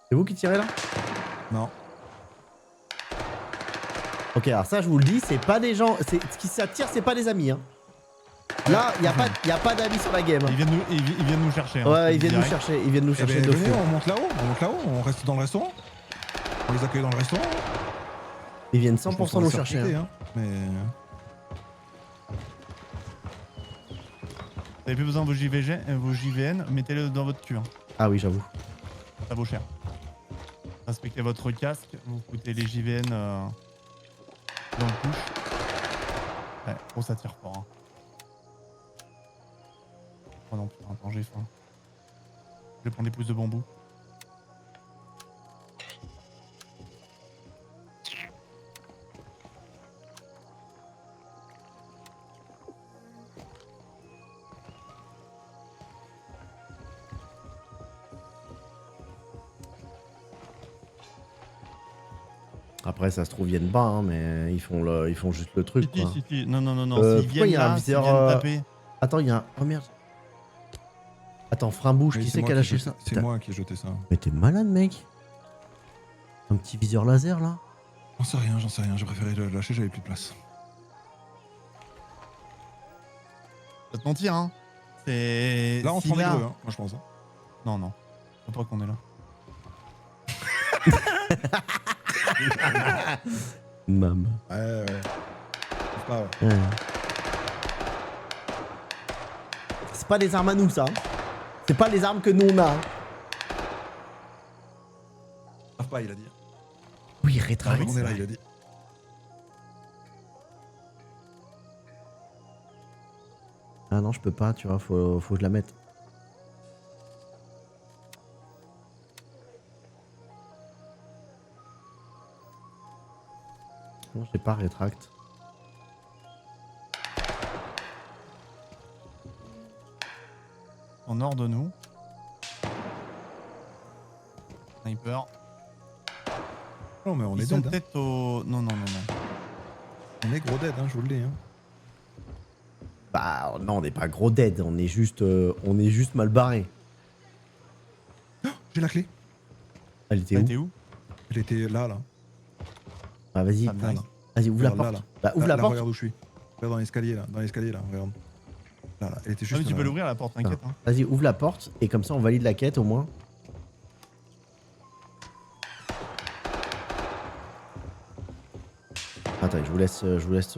A: C'est vous qui tirez là?
B: Non.
A: Ok, alors ça je vous le dis, c'est pas des gens. Ce qui s'attire, c'est pas des amis. Hein. Là, y a pas d'amis sur la game.
C: Ils viennent nous chercher. Hein,
A: Ouais, ils viennent nous
C: direct.
A: chercher. Ils viennent nous
B: Eh
A: chercher
B: ben,
A: de
B: venez,
A: fou.
B: on monte là-haut, on reste dans le restaurant. On les accueille dans le restaurant.
A: Ils viennent
B: Je pense
A: 100%
B: qu'on va
A: nous
B: se faire
A: chercher.
B: péter,
A: Hein.
B: hein. Mais.
C: Vous avez plus besoin de vos JVN, mettez-le dans votre cul. Hein.
A: Ah oui, j'avoue.
C: Ça vaut cher. Respectez votre casque, vous foutez les JVN dans le push. Ouais, oh ça tire fort. Hein. Oh non, putain, attends, j'ai faim. Je vais prendre des pousses de bambou.
A: Après, ça se trouve, ils viennent pas, hein, mais ils font juste le truc, quoi.
C: Si. Non, non. S'ils
A: Pourquoi il y
C: viennent
A: a un
C: là, s'ils
A: viseur,
C: viennent taper.
A: Attends, il y a un... Oh merde. Attends, Frimouche,
B: Oui,
A: qui
B: c'est
A: c'est
B: moi
A: qui a
B: qui ai
A: lâché
B: jeté-
A: ça
B: C'est
A: Putain,
B: moi qui ai jeté ça.
A: mais t'es malade, mec. Un petit viseur laser, là.
B: J'en sais rien. J'ai préféré le lâcher, j'avais plus de place.
C: Pas te mentir, hein. C'est.
B: Là, on se
C: si
B: prend des
C: là-
B: greux, hein, moi je pense. Hein.
C: Non. Faut pas qu'on est là.
A: Maman.
B: Ouais. C'est pas, ouais.
A: Ouais. C'est pas des armes à nous, ça. C'est pas les armes que nous, on a.
B: Savent pas, il a dit.
A: Oui, rétract.
B: On est là, il a dit.
A: Ah non, je peux pas, tu vois, faut que je la mette. Non, j'ai pas rétract.
C: Au nord de nous. Sniper.
B: Non, mais on
C: Ils
B: est
C: sont
B: dead. Hein.
C: peut-être au. Non.
B: On est gros dead, hein, je vous le dis. Hein.
A: Bah non, on n'est pas gros dead, on est juste mal barré.
B: J'ai la clé.
A: Elle était
C: T'as
A: où
C: été où?
B: Elle était là.
A: Ah vas-y,
C: Ah,
B: Là,
C: nice.
B: là.
A: vas-y, ouvre la
B: Regarde,
A: porte.
B: là.
A: Bah ouvre
B: Là,
A: la porte.
B: Regarde où je suis. Regarde dans l'escalier là. Regarde. Là. Elle était
C: Ah,
B: juste.
C: mais tu
B: là.
C: peux l'ouvrir la porte, t'inquiète. Hein.
A: Vas-y, ouvre la porte et comme ça on valide la quête au moins. Attends, je vous laisse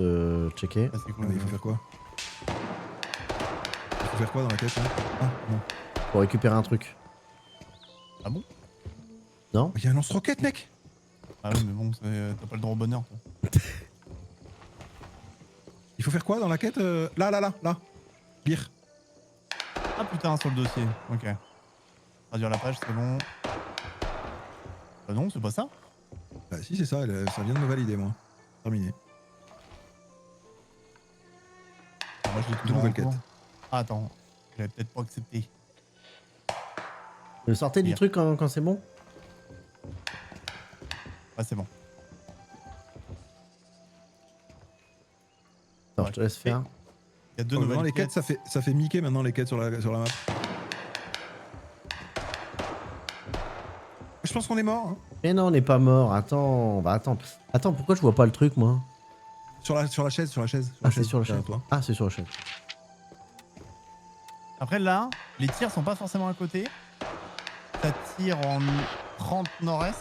A: checker.
C: Ah, c'est cool.
B: Mais il faut faire quoi? Il faut faire quoi dans la caisse là? Ah, non.
A: Pour récupérer un truc.
C: Ah bon?
A: Non?
B: Il y a un lance-roquette, mec!
C: Ah oui, mais bon, t'as pas le droit au bonheur, toi.
B: Il faut faire quoi dans la quête? Là. Lire.
C: Ah putain, sur le dossier. Ok. Traduire la page, c'est bon. Bah non, c'est pas ça.
B: Bah si, c'est ça, ça vient de me valider, moi. Terminé.
C: Ah, moi, je l'ai
B: De
C: toujours en
B: nouvelles
C: cours.
B: quêtes.
C: Ah, attends. J'avais peut-être pas accepté.
A: Sortez du
C: Lire.
A: truc quand c'est bon.
C: Ah, c'est bon.
A: Attends,
C: Ouais.
A: je te laisse faire.
C: Il y a deux
B: Oh,
C: nouvelles
B: maintenant, les
C: quêtes.
B: quêtes, ça fait Mickey maintenant, les quêtes sur la map. Je pense qu'on est mort. Hein.
A: Mais non, on n'est pas mort. Attends, Attends, pourquoi je vois pas le truc moi?
B: Sur la chaise.
A: Ah, c'est sur la chaise.
B: derrière toi.
A: Ah, c'est sur la chaise.
C: Après, là, les tirs sont pas forcément à côté. Ça tire en 30 nord-est.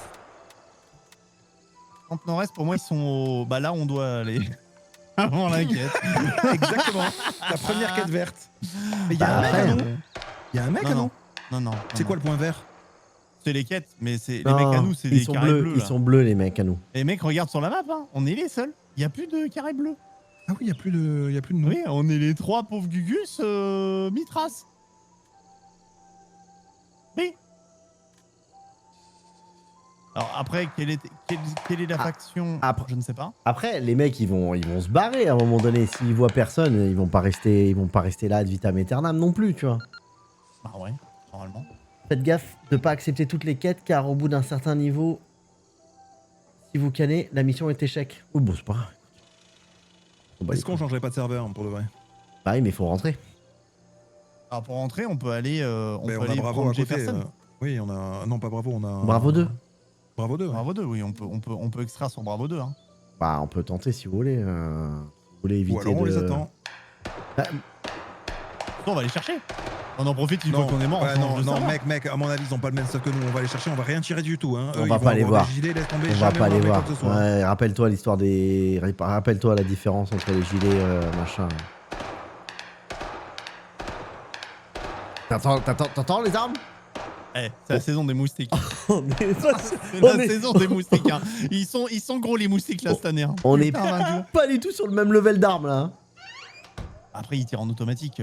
C: 30 nord-est, pour moi, ils sont au... Bah là, on doit aller. Avant la quête.
B: Exactement. La première quête verte. Mais il y a
A: Bah,
B: un mec,
A: après,
B: non? Il y a un mec, non?
C: Non.
B: C'est quoi le point vert?
C: C'est les quêtes, mais c'est les
A: Non,
C: mecs à nous, c'est
A: ils
C: des
A: sont
C: carrés
A: bleus,
C: bleus.
A: ils
C: là.
A: sont bleus les mecs à nous.
C: Et les mecs, regarde sur la map, hein. On est les seuls. Il y a plus de carrés bleus.
B: Ah oui, il y a plus de nom.
C: Oui, on est les trois pauvres Gugus Mitras. Oui. Alors après, quelle est la faction
A: après-
C: Je ne sais pas.
A: Après, les mecs, ils vont se barrer à un moment donné. S'ils voient personne, ils vont pas rester là ad vitam aeternam non plus, tu vois.
C: Bah ouais, normalement.
A: Faites gaffe de pas accepter toutes les quêtes, car au bout d'un certain niveau, si vous cannez, la mission est échec. Oh bon, c'est pas grave. Bah,
B: Est-ce qu'on changerait pas de serveur pour de vrai?
A: bah oui, mais il faut rentrer.
C: Alors pour rentrer, on peut aller,
B: Ben,
C: peut
B: on a
C: aller
B: Bravo
C: prendre
B: à côté.
C: Jefferson.
B: Oui, on a. Non, pas Bravo, on a.
A: Bravo 2.
B: Bravo 2. Ouais.
C: Bravo 2, oui, on peut extraire sur Bravo 2. Hein.
A: Bah, on peut tenter si vous voulez. Si vous voulez éviter
B: Ou alors on
A: de...
B: les attend.
A: Bah,
C: Bon, on va les chercher. On en profite une
B: Non,
C: fois qu'on est mort.
B: ouais,
C: on change de
B: non,
C: serveur.
B: mec, à mon avis, ils ont pas le même stuff que nous. On va les chercher, on va rien tirer du tout. Hein.
A: On
B: Eux,
A: va
B: ils
A: pas
B: vont
A: les
B: avoir
A: voir.
B: des gilets, laisse tomber,
A: on va
B: jamais
A: pas
B: on
A: les
B: met
A: voir.
B: quoi que ce soit.
A: Ouais, rappelle-toi l'histoire des... Rappelle-toi la différence entre les gilets, machin. T'entends les armes?
C: Eh, c'est la saison des moustiques.
A: On est-
C: C'est
A: On
C: la
A: est-
C: saison des moustiques. Hein. Ils sont gros les moustiques là cette année. Hein.
A: On est
C: Putain, ben, Dieu.
A: pas du tout sur le même level d'armes là. hein.
C: Après, ils tirent en automatique.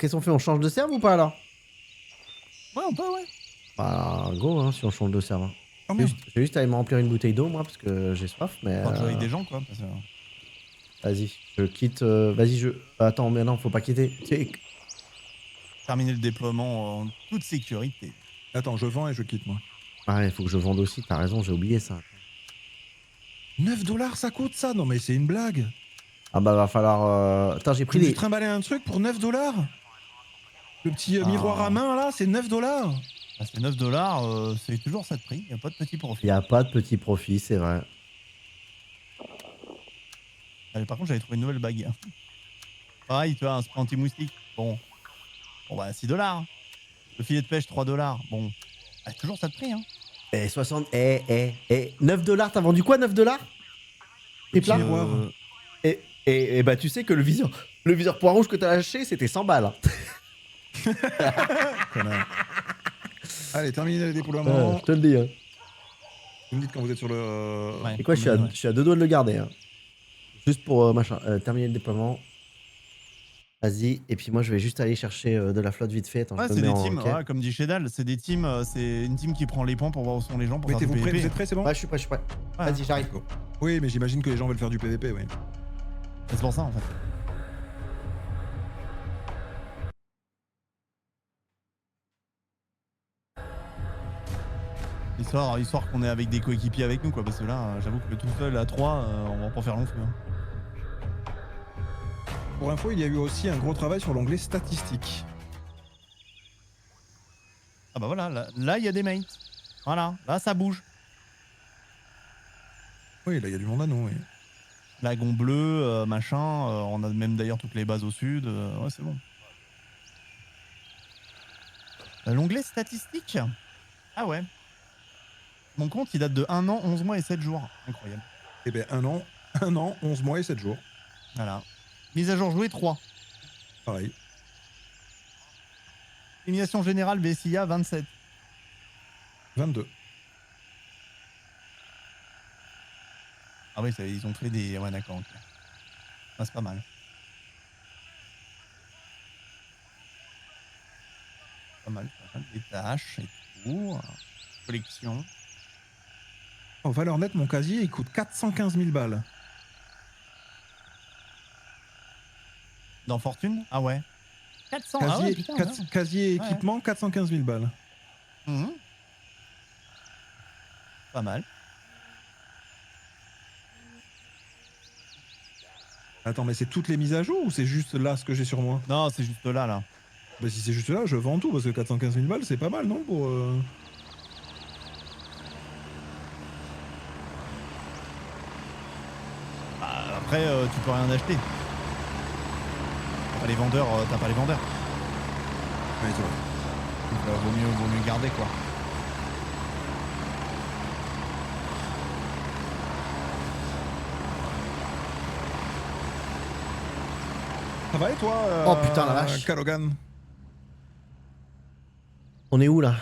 A: qu'est-ce qu'on fait? On change de serve ou pas alors?
C: Ouais, on peut, ouais.
A: Bah, go, hein, si on change de serve. Hein.
B: Oh,
A: J'ai
B: merde.
A: juste, j'ai juste à aller me remplir une bouteille d'eau, moi, parce que j'ai soif, mais.
C: Faut jouer avec des gens, quoi. Parce que...
A: Vas-y, je quitte. Vas-y, je. Attends, mais non, faut pas quitter.
C: Terminer le déploiement en toute sécurité.
B: Attends, je vends et je quitte moi.
A: Ah, il faut que je vende aussi, t'as raison, j'ai oublié ça.
B: 9 $ ça coûte ça? Non mais c'est une blague.
A: Ah bah va falloir. Attends, j'ai
B: Je
A: pris
B: me suis
A: les.
B: trimballé un truc pour 9 $. Le petit miroir à main là, c'est 9 $.
C: Ah, c'est 9 $, c'est toujours ça de prix. Y a pas de petit
A: Il
C: profit.
A: y a pas de petit profit, c'est vrai.
C: Allez, par contre, j'avais trouvé une nouvelle bague. Pareil, tu vois, un spray anti-moustique. Bon, bah 6 $. Le filet de pêche, 3 $. Bon, ah, toujours ça de prix, hein.
A: 60. 9 $, t'as vendu quoi, 9 $? T'es plat
B: miroir.
A: et bah tu sais que le viseur point rouge que t'as lâché, c'était 100 balles. Hein.
B: Connard. Allez, terminez le déploiement.
A: Je te le dis. Hein.
B: Vous me dites quand vous êtes sur le.
C: Ouais,
A: Et quoi, je suis à 2 doigts de le garder. Hein. Juste pour machin. Terminer le déploiement. Vas-y. Et puis moi, je vais juste aller chercher de la flotte vite fait. Attends,
C: Ouais,
A: je me
C: c'est
A: mets
C: des
A: en
C: teams,
A: quai.
C: ouais, comme dit Shedal, c'est des teams, c'est une team qui prend les points pour voir où sont les gens pour faire du
B: Mettez-vous prêts,
C: PVP.
B: vous êtes prêts, c'est bon?
A: Ouais, je suis prêt, je suis prêt.
C: Ouais.
A: Vas-y, j'arrive.
B: Oui, mais j'imagine que les gens veulent faire du PVP, oui.
C: C'est pour ça en fait. Histoire qu'on est avec des coéquipiers avec nous quoi, parce que là, j'avoue que tout seul à 3, on va pas faire long feu. Hein.
B: Pour info, il y a eu aussi un gros travail sur l'onglet statistiques.
C: Ah bah voilà, là il y a des mates. Voilà, là ça bouge.
B: Oui, là il y a du monde à nous, oui.
C: Lagon bleu, machin, on a même d'ailleurs toutes les bases au sud, ouais c'est bon. L'onglet statistiques. Ah ouais. Mon compte il date de 1 an, 11 mois et 7 jours. Incroyable.
B: Eh ben 1 an, 11 mois et 7 jours.
C: Voilà. Mise à jour jouée 3.
B: Pareil.
C: Élimination générale VSIA 27.
B: 22.
C: Ah oui, ils ont fait des... Ouais d'accord, ok. Ah, c'est pas mal. Pas mal. Des tâches et tout. Collection.
B: En valeur nette, mon casier, il coûte 415 000 balles.
C: Dans Fortune? Ah ouais. 400,
B: Casier,
C: ah ouais, putain, ouais.
B: casier
C: Ouais.
B: équipement, 415 000 balles.
C: Mhm. Pas mal.
B: Attends, mais c'est toutes les mises à jour ou c'est juste là ce que j'ai sur moi?
C: Non, c'est juste là.
B: Bah si c'est juste là, je vends tout parce que 415 000 balles, c'est pas mal, non pour
C: Après, tu peux rien acheter. T'as pas les vendeurs, t'as pas les vendeurs.
B: Ouais, c'est vrai.
C: Donc, vaut mieux garder quoi.
B: Ça va et toi
A: Oh, putain, la vache.
B: Kalogan?
A: On est où là?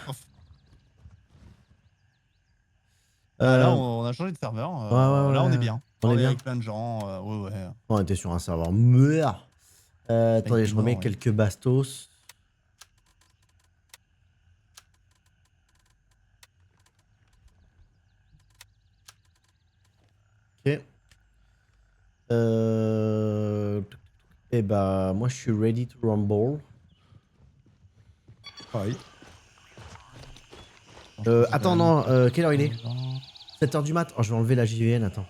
C: Là, on a changé de serveur.
A: ouais,
C: là, on
A: ouais.
C: est bien.
A: On est bien.
C: avec plein de gens. Ouais.
A: On était sur un serveur meurs. Attendez, je remets
C: ouais.
A: quelques bastos. Ok. Et bah, moi je suis ready to rumble.
B: Pareil.
A: Attends, non, quelle heure il est? 7h du mat. Oh, je vais enlever la JVN, attends.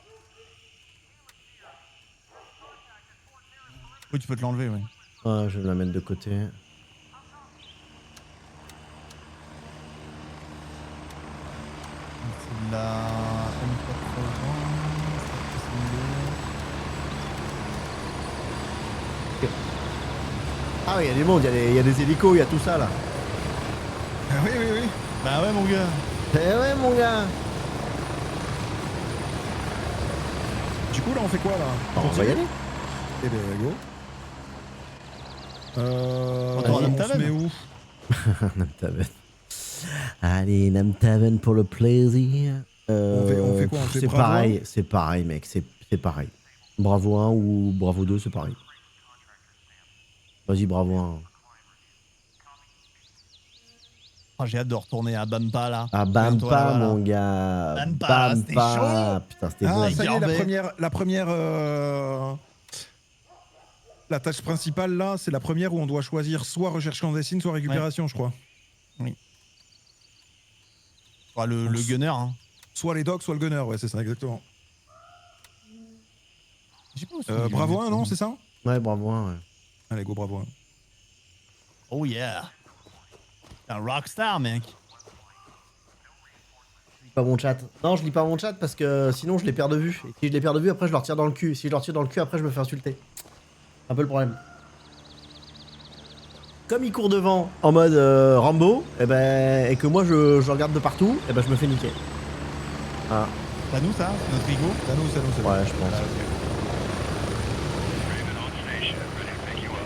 C: Oui, tu peux te l'enlever, oui.
A: Ouais, je vais la mettre de côté.
C: C'est la
A: Ah oui, il y a du monde, il y a des hélicos, il y a tout ça là.
B: Ah oui, oui, oui.
C: Bah ouais, mon gars.
A: Eh ouais, mon gars.
B: Du coup, là, on fait quoi là?
A: On va y aller.
B: Eh ben, go.
C: Attends,
B: on se
C: Namtaven.
B: met où?
A: Namtaven. Allez, Namtaven pour le plaisir.
B: On fait quoi? On fait
A: C'est
B: Bravo
A: pareil, c'est pareil, mec, c'est pareil. Bravo 1 ou Bravo 2, c'est pareil. Vas-y, Bravo 1.
C: Oh, j'ai hâte de retourner à Bampa là.
A: Ah,
C: Bientôt,
A: Bampa,
C: là,
A: mon gars.
C: Bampa, c'était chaud.
A: Putain, c'était
B: Ah,
A: bon.
B: ça y est,
C: Garbet.
B: la première la tâche principale là, c'est la première où on doit choisir soit recherche clandestine, soit récupération, je crois.
C: Oh, le gunner, hein.
B: Soit les dogs, soit le gunner, ouais, c'est ça, exactement.
C: Je sais pas où sont les
B: Bravo 1,
C: gunners,
B: non,
C: ça.
B: c'est ça?
A: Ouais, bravo, ouais.
B: Allez, go, bravo 1.
C: Oh yeah. T'es un rockstar, mec.
A: Je lis pas mon chat. Non, je lis pas mon chat parce que sinon je les perds de vue. Et si je les perds de vue, après je leur tire dans le cul. Si je leur tire dans le cul, après je me fais insulter. Un peu le problème. Comme il court devant en mode Rambo, et que moi je regarde de partout, et ben je me fais niquer. Ah,
C: C'est à nous, ça? C'est notre ego?
B: C'est à nous, c'est à nous, c'est à nous.
A: ouais, je pense.
C: Ah, ok.
D: Raven on station, ready to pick you up.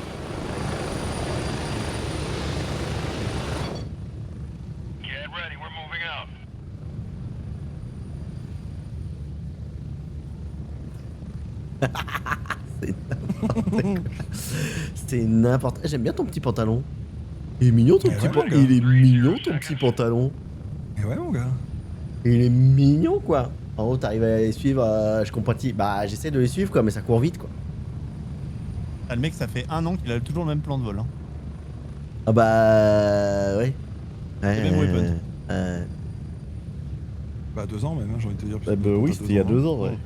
D: Get ready, we're moving out.
A: C'était n'importe. J'aime bien ton petit pantalon. Il est mignon ton
B: Eh
A: petit
B: ouais,
A: pantalon.
B: mon gars.
A: Il est mignon ton petit pantalon.
B: Et ouais, mon gars.
A: Il est mignon quoi. En haut, t'arrives à les suivre. Je compatis. Bah, j'essaie de les suivre quoi, mais ça court vite quoi.
C: Ah, le mec, ça fait 1 an qu'il a toujours le même plan de vol. Hein.
A: Ah bah. Ouais.
C: Le même weapon.
B: Bah 2 ans même, hein, j'ai envie de te dire.
A: Bah oui, c'était il y a 2 ans, ouais.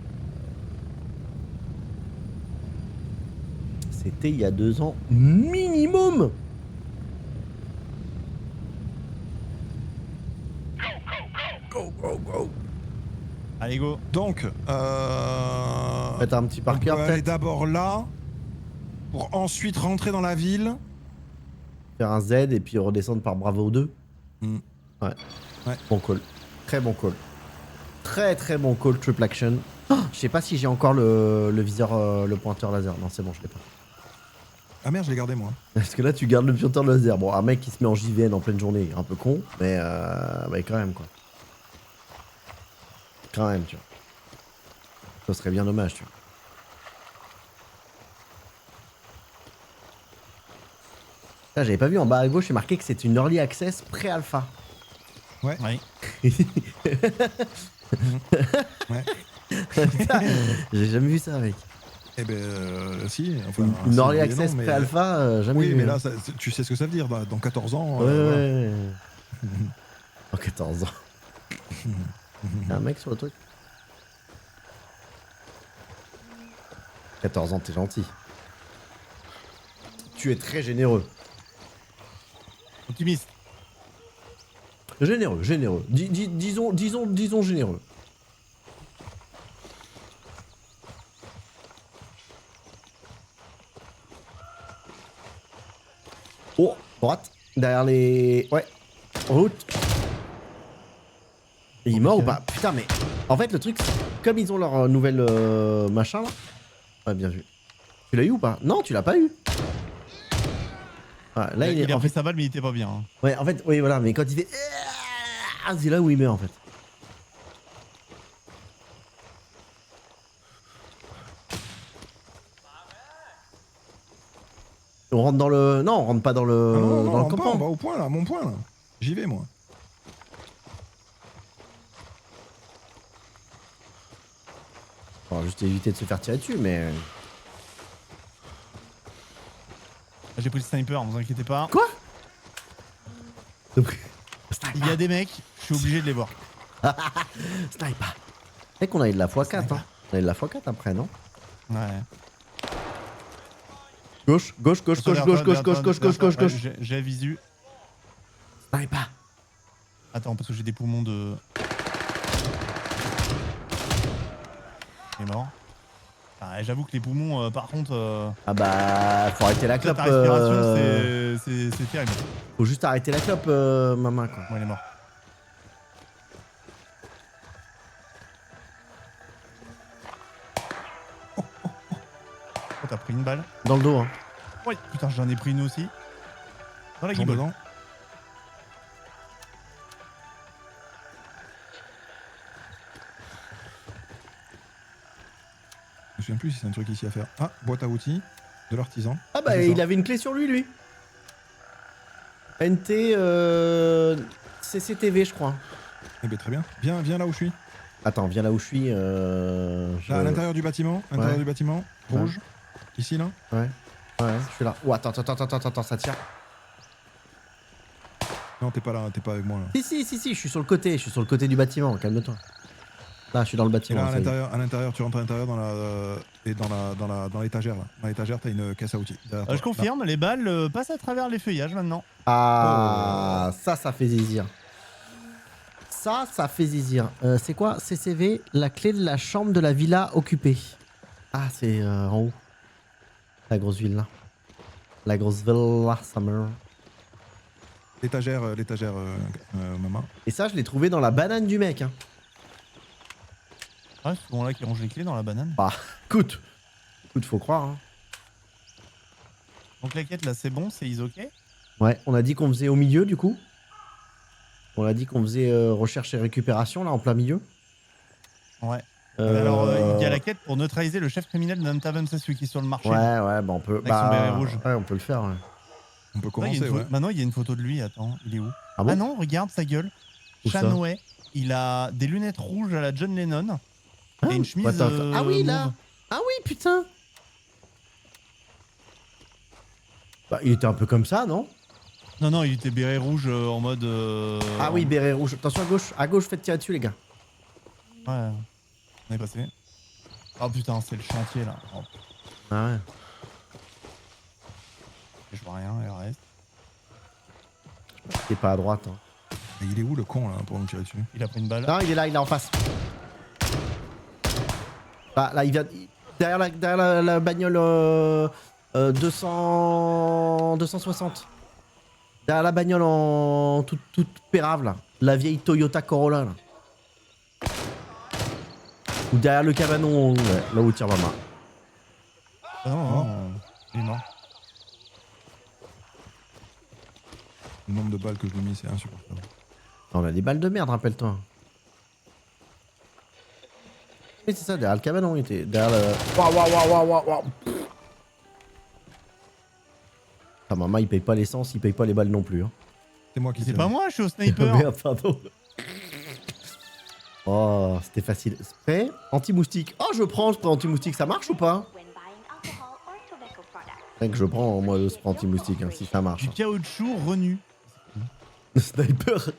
A: C'était il y a 2 ans minimum. Go, go, go.
C: Allez, go.
B: Donc,
A: Faites un petit
B: on
A: par
B: peut
A: cœur
B: aller
A: peut-être.
B: d'abord là, pour ensuite rentrer dans la ville.
A: Faire un Z et puis redescendre par Bravo 2.
B: Hmm.
A: Ouais.
B: Ouais.
A: Bon call. Très bon call. Très très bon call, triple action. Oh, je sais pas si j'ai encore le viseur, le pointeur laser. Non, c'est bon, je l'ai pas.
B: Ah merde, je l'ai gardé moi.
A: Parce que là, tu gardes le pointeur laser. Bon, un mec qui se met en JVN en pleine journée, un peu con, mais quand même, quoi. Quand même, tu vois. Ça serait bien dommage, tu vois. Ça, j'avais pas vu en bas à gauche, c'est marqué que c'est une early access pré-alpha.
C: Ouais.
B: Ouais.
A: Putain, j'ai jamais vu ça, mec.
B: Eh ben, si. Enfin,
A: Une
B: si,
A: early
B: oui et
A: access
B: non, mais-
A: pré-alpha, jamais
B: Oui,
A: vu.
B: mais
A: hein.
B: là, tu sais ce que ça veut dire. Dans 14 ans.
A: Ouais,
B: voilà.
A: ouais, ouais. En 14 ans. Y'a un mec sur le truc. 14 ans, t'es gentil. Tu es très généreux.
C: Optimiste.
A: Généreux, généreux. Disons généreux. Oh, droite. Derrière les... Ouais. Route. Il est mort ou pas? Putain, mais... En fait, le truc, c'est... Comme ils ont leur nouvelle machin, là... Ouais, bien vu. Tu l'as eu ou pas? Non, tu l'as pas eu. Ouais, là,
C: Il a
A: en
C: pris
A: fait...
C: sa balle, mais il était pas bien. Hein.
A: Ouais, en fait, oui, voilà. Mais quand il fait... C'est là où il meurt, en fait. On rentre dans le... Non, on rentre pas dans le...
B: Ah non, non,
A: dans le
B: on
A: campement.
B: va au point là, mon point là. J'y vais moi.
A: On va juste éviter de se faire tirer dessus, mais...
C: J'ai pris le sniper, ne vous inquiétez pas.
A: Quoi?
C: Il y a des mecs, je suis obligé de les voir.
A: Sniper. C'est qu'on a eu de la x4, hein. On a eu de la x4 après, non?
C: Ouais.
A: Gauche, gauche, gauche, gauche, gauche, gauche, gauche, gauche, gauche, gauche, gauche.
C: J'ai visu.
A: Sniper.
C: Attends, parce que j'ai des poumons de... Il est mort. Ah, j'avoue que les poumons, par contre...
A: Ah bah, faut arrêter la clope.
C: Ta respiration, c'est terrible.
A: Faut juste arrêter la clope, maman, quoi.
C: Bon, il est mort. Oh, t'as pris une balle?
A: Dans le dos, hein.
C: Ouais, putain, j'en ai pris une aussi. Dans la
B: Tombe
C: guibole.
B: dedans. Je me souviens plus si c'est un truc ici à faire. Ah, boîte à outils de l'artisan.
A: Ah bah,
B: C'est
A: il
B: ça.
A: avait une clé sur lui, lui. NT, CCTV, je crois.
B: Eh ben très bien. Viens là où je suis.
A: Attends, viens là où je suis.
B: Là, à l'intérieur du bâtiment.
A: Ouais.
B: Rouge. Ici, là.
A: Ouais, je suis là. Oh, attends, ça tire.
B: Non, t'es pas là, t'es pas avec moi là.
A: Si, je suis sur le côté du bâtiment, calme-toi. Là, je suis dans le
B: Et
A: bâtiment.
B: là,
A: ça y est.
B: à l'intérieur, tu rentres à l'intérieur dans l'étagère là. Dans l'étagère, t'as une caisse à outils. derrière toi.
C: Je confirme, les balles passent à travers les feuillages maintenant.
A: Ah, ça fait zizir. Ça fait zizir. C'est quoi CCV, la clé de la chambre de la villa occupée. Ah, c'est en haut. La grosse ville là. La grosse villa Summer.
B: L'étagère, maman.
A: Et ça, je l'ai trouvé dans la banane du mec. Hein.
C: Ouais, c'est souvent là qui range les clés dans la banane.
A: Bah, écoute, faut croire. Hein.
C: Donc la quête là, c'est bon, c'est is ok.
A: Ouais, on a dit qu'on faisait au milieu du coup. On a dit qu'on faisait recherche et récupération là en plein milieu.
C: Ouais. Alors, il y a la quête pour neutraliser le chef criminel de Nanthaven, c'est celui qui est sur le marché.
A: Ouais, bah on peut.
C: Avec son béret rouge.
A: Ouais, on peut le faire. Ouais.
B: On peut
C: Ouais, il y a
B: commencer,
C: une
B: ouais.
C: Maintenant, il y a une photo de lui. Attends, il est où?
A: Ah bon
C: non, regarde sa gueule.
A: Où ça
C: Chanway. Il a des lunettes rouges à la John Lennon.
A: Hein
C: et une chemise.
A: Attends. Ah oui, là
C: mauve.
A: Ah oui, putain Bah, il était un peu comme ça, non
C: Non, il était béret rouge en mode.
A: Ah oui, béret rouge. Attention à gauche. À gauche, faites tirer dessus, les gars.
C: Ouais. On est passé. Oh putain, c'est le chantier là. Oh,
A: Ah ouais.
C: je vois rien, il reste.
A: T'es pas à droite. Hein.
B: Mais il est où le con là pour nous tirer dessus?
C: Il a pris une balle.
A: Non, il est en face. Bah, là, il vient. Derrière la bagnole 260. Derrière la bagnole en toute pérave, là. La vieille Toyota Corolla, là. Ou derrière le cabanon, ouais, là où tire maman.
C: Ah non, il est mort.
B: Le nombre de balles que je lui ai mis, c'est insupportable.
A: On a des balles de merde, rappelle-toi. Oui, c'est ça, derrière le cabanon, il était. Derrière le. Waouh. Ah, maman, il paye pas l'essence, il paye pas les balles non plus. Hein.
B: C'est moi qui
C: C'est
B: tire.
C: pas moi, je suis au sniper.
A: Merde, pardon. Oh, c'était facile. Spray anti-moustique. Oh, je prends le spray anti-moustique, ça marche ou pas? C'est que je prends, moi, le spray anti-moustique, hein, si ça marche.
C: Du caoutchouc renu.
A: Le sniper.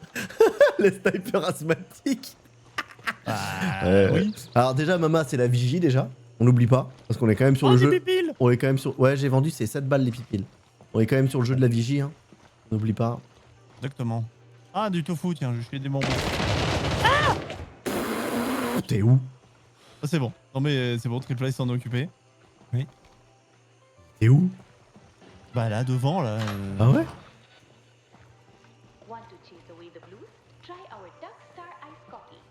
A: Le sniper asthmatique.
C: Oui.
A: Alors, déjà, maman, c'est la vigie, déjà. On n'oublie pas. Parce qu'on est quand même sur
C: Oh,
A: le
C: des
A: jeu.
C: pipiles.
A: On est quand même sur. Ouais, j'ai vendu, c'est 7 balles les pipiles. On est quand même sur le jeu de la vigie, hein. N'oublie pas.
C: Exactement. Ah, du tofu, tiens, je fais des bonbons.
A: T'es où?
C: Ah, c'est bon. Non, mais c'est bon, Triple Ice s'en est occupé.
A: T'es où?
C: Bah là, devant, là.
A: Ah ouais?
E: Want to chase away the blues? Try our Duck Star Ice Coffee.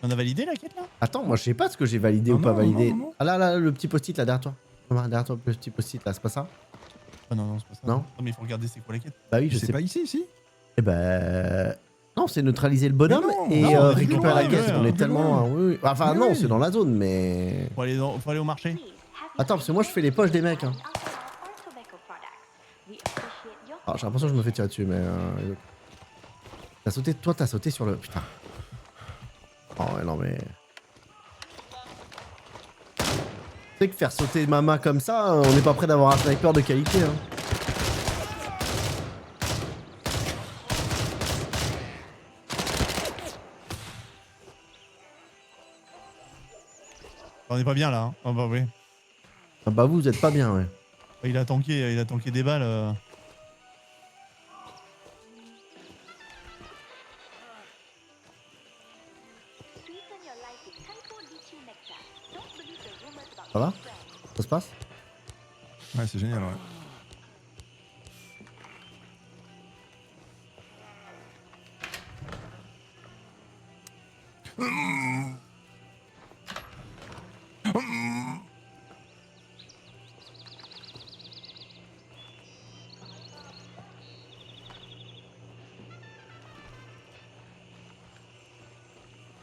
C: On a validé la quête là?
A: Attends, moi je sais pas ce que j'ai validé
B: Non,
A: ou pas
B: non,
A: validé.
B: non, non.
A: Ah là, le petit post-it là derrière toi. Maman, derrière toi, le petit post-it là, c'est pas ça?
C: Ah non, c'est pas ça.
A: Non.
C: mais il faut regarder c'est quoi la quête.
A: Bah oui, je
B: C'est
A: sais
B: pas ici, si?
A: Eh ben. Non, c'est neutraliser le bonhomme
B: Mais non,
A: et
B: non, on est
A: récupérer
B: plus
A: la
B: loin,
A: caisse.
B: ouais,
A: On
B: on
A: est
B: est
A: tellement
B: plus loin.
A: loin. Oui, oui. Enfin,
B: Mais
A: non,
B: oui.
A: c'est dans la zone, mais.
C: Faut aller au marché.
E: Please, have
A: Attends, parce que moi je fais les poches des mecs. Hein.
E: alcohol or tobacco products. We appreciate your
A: Ah, j'ai l'impression que je me fais tirer dessus, mais. T'as sauté, toi, t'as sauté sur le. Putain. Oh, ouais, non, mais. Tu sais que faire sauter ma main comme ça, on n'est pas prêt d'avoir un sniper de qualité. Hein.
C: On est pas bien là. Hein. Ah bah oui.
A: Ah bah, vous êtes pas bien, ouais.
C: Il a tanké des balles.
E: sweeten your life with Typo Lychee Nectar. Don't believe the rumors about
A: Ça va?
E: your friends.
A: Ça se passe?
B: Ouais, c'est génial, ouais.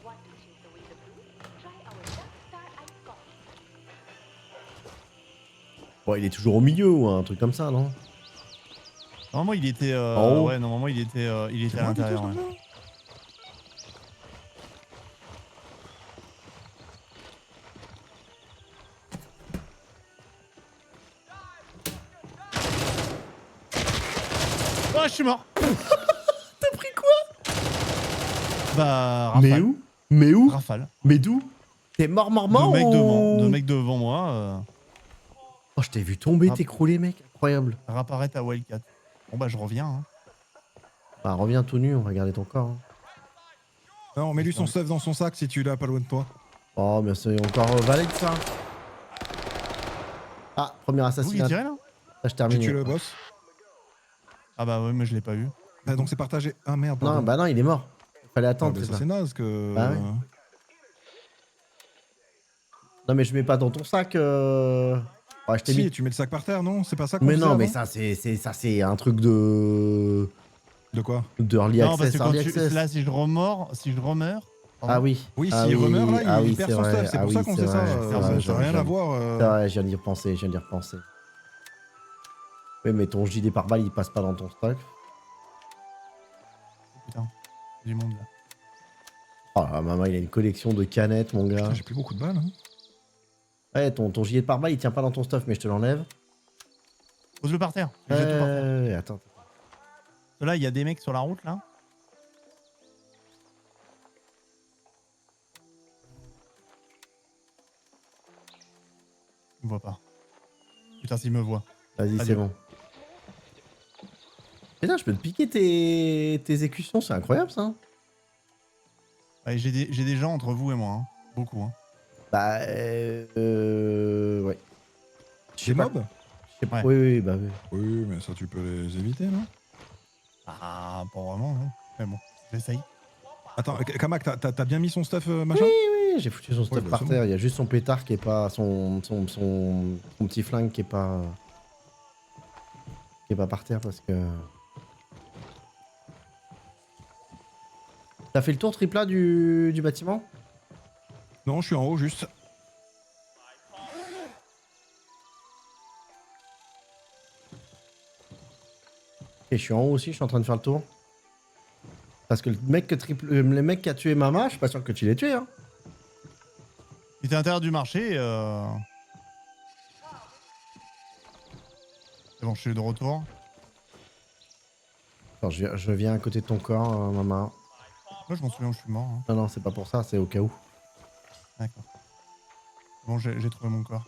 E: Want to chase away the blues? Try our Duck Star Ice Coffee.
A: Bon, il est toujours au milieu ou un truc comme ça, non?
C: Normalement, il était.
A: En haut.
C: Ouais, normalement, il était à
B: moi, du
C: l'intérieur.
B: coup,
C: Ouais.
B: ça
C: Oh, je suis mort.
A: T'as pris quoi?
C: Bah,
A: Mais
C: rafale.
A: où? Mais où?
C: Rafale.
A: Mais d'où? T'es mort
C: Deux mecs devant.
A: ou...
C: Deux mecs devant moi.
A: Oh, je t'ai vu tomber,
C: Ah.
A: t'écrouler, mec. Incroyable.
C: Réapparaître à Wildcat. Bon, bah, je reviens. Hein.
A: Bah, reviens tout nu, on va garder ton corps. Hein.
B: Non, mets-lui son stuff dans son sac si tu l'as pas loin de toi.
A: Oh, mais c'est encore valide, ça. Ah, premier
C: Vous qui
A: assassinat.
C: tirez là?
A: Ça, je
B: J'ai
A: termine.
B: tué le boss.
C: Ah bah ouais, mais je l'ai pas eu.
B: Ah, donc c'est partagé. Ah merde, pardon.
A: Non, bah non, il est mort. Fallait
B: Ah,
A: attendre,
B: bah,
A: c'est
B: ça
A: ça.
B: c'est naze que.
A: Bah ouais. Non, mais je mets pas dans ton sac. Ouais, je t'ai
B: Si,
A: mis.
B: tu mets le sac par terre, non? C'est pas ça qu'on
A: Mais
B: faisait
A: non, mais
B: avant
A: ça c'est un truc de
B: De quoi?
A: early
C: Non, parce
A: access,
C: que quand
A: early
C: tu...
A: access.
C: là, si je remeurs.
A: Ah oui.
B: Oui,
A: ah
B: s'il remeurt là,
A: ah
B: il
A: oui,
B: perd
A: c'est
B: son
A: vrai.
B: stuff. C'est
A: Ah
B: pour
A: oui,
B: ça qu'on
A: c'est
B: faisait ça.
A: vrai, c'est vrai,
B: Ça n'a rien à voir.
A: C'est vrai, je viens d'y repenser, Oui, mais ton JD par balle, il passe pas dans ton stock.
C: Putain, du monde là.
A: Oh là, maman, il a une collection de canettes, mon gars.
B: Putain, j'ai plus beaucoup de balles. Hein.
A: Ouais, ton JD par balle, il tient pas dans ton stuff, mais je te l'enlève.
C: Pose-le par terre. Jette tout par terre.
A: Attends.
C: Là, il y a des mecs sur la route là. Il me voit pas. Putain, s'il me voit.
A: Vas-y, c'est
C: Adieu.
A: bon. Putain, je peux te piquer tes écussons, c'est incroyable, ça.
C: Ouais, j'ai des gens entre vous et moi. Hein. Beaucoup. Hein.
A: Bah, ouais. Je sais
B: Des
A: pas.
B: mobs?
A: Je sais pas.
C: Ouais.
A: Oui, bah oui.
B: Oui, mais ça tu peux les éviter, non?
C: Ah, pas vraiment, non. Mais bon, j'essaye.
B: Attends, Kamak, t'as bien mis son stuff machin?
A: Oui, j'ai foutu son stuff
B: bah,
A: par
B: c'est
A: terre. Il y a juste son pétard qui est pas. Son petit flingue qui est pas. Qui est pas par terre parce que. T'as fait le tour triplat du bâtiment?
B: Non, je suis en haut juste.
A: Et je suis en haut aussi, je suis en train de faire le tour. Parce que le mec qui a tué Mama, je suis pas sûr que tu l'aies tué, hein.
C: Il était à l'intérieur du marché. C'est bon, je suis de retour.
A: Attends, je viens à côté de ton corps, Mama.
C: Moi, je m'en souviens où je suis mort. Hein.
A: Non, non, c'est pas pour ça, c'est au cas où.
C: D'accord. Bon, j'ai trouvé mon corps.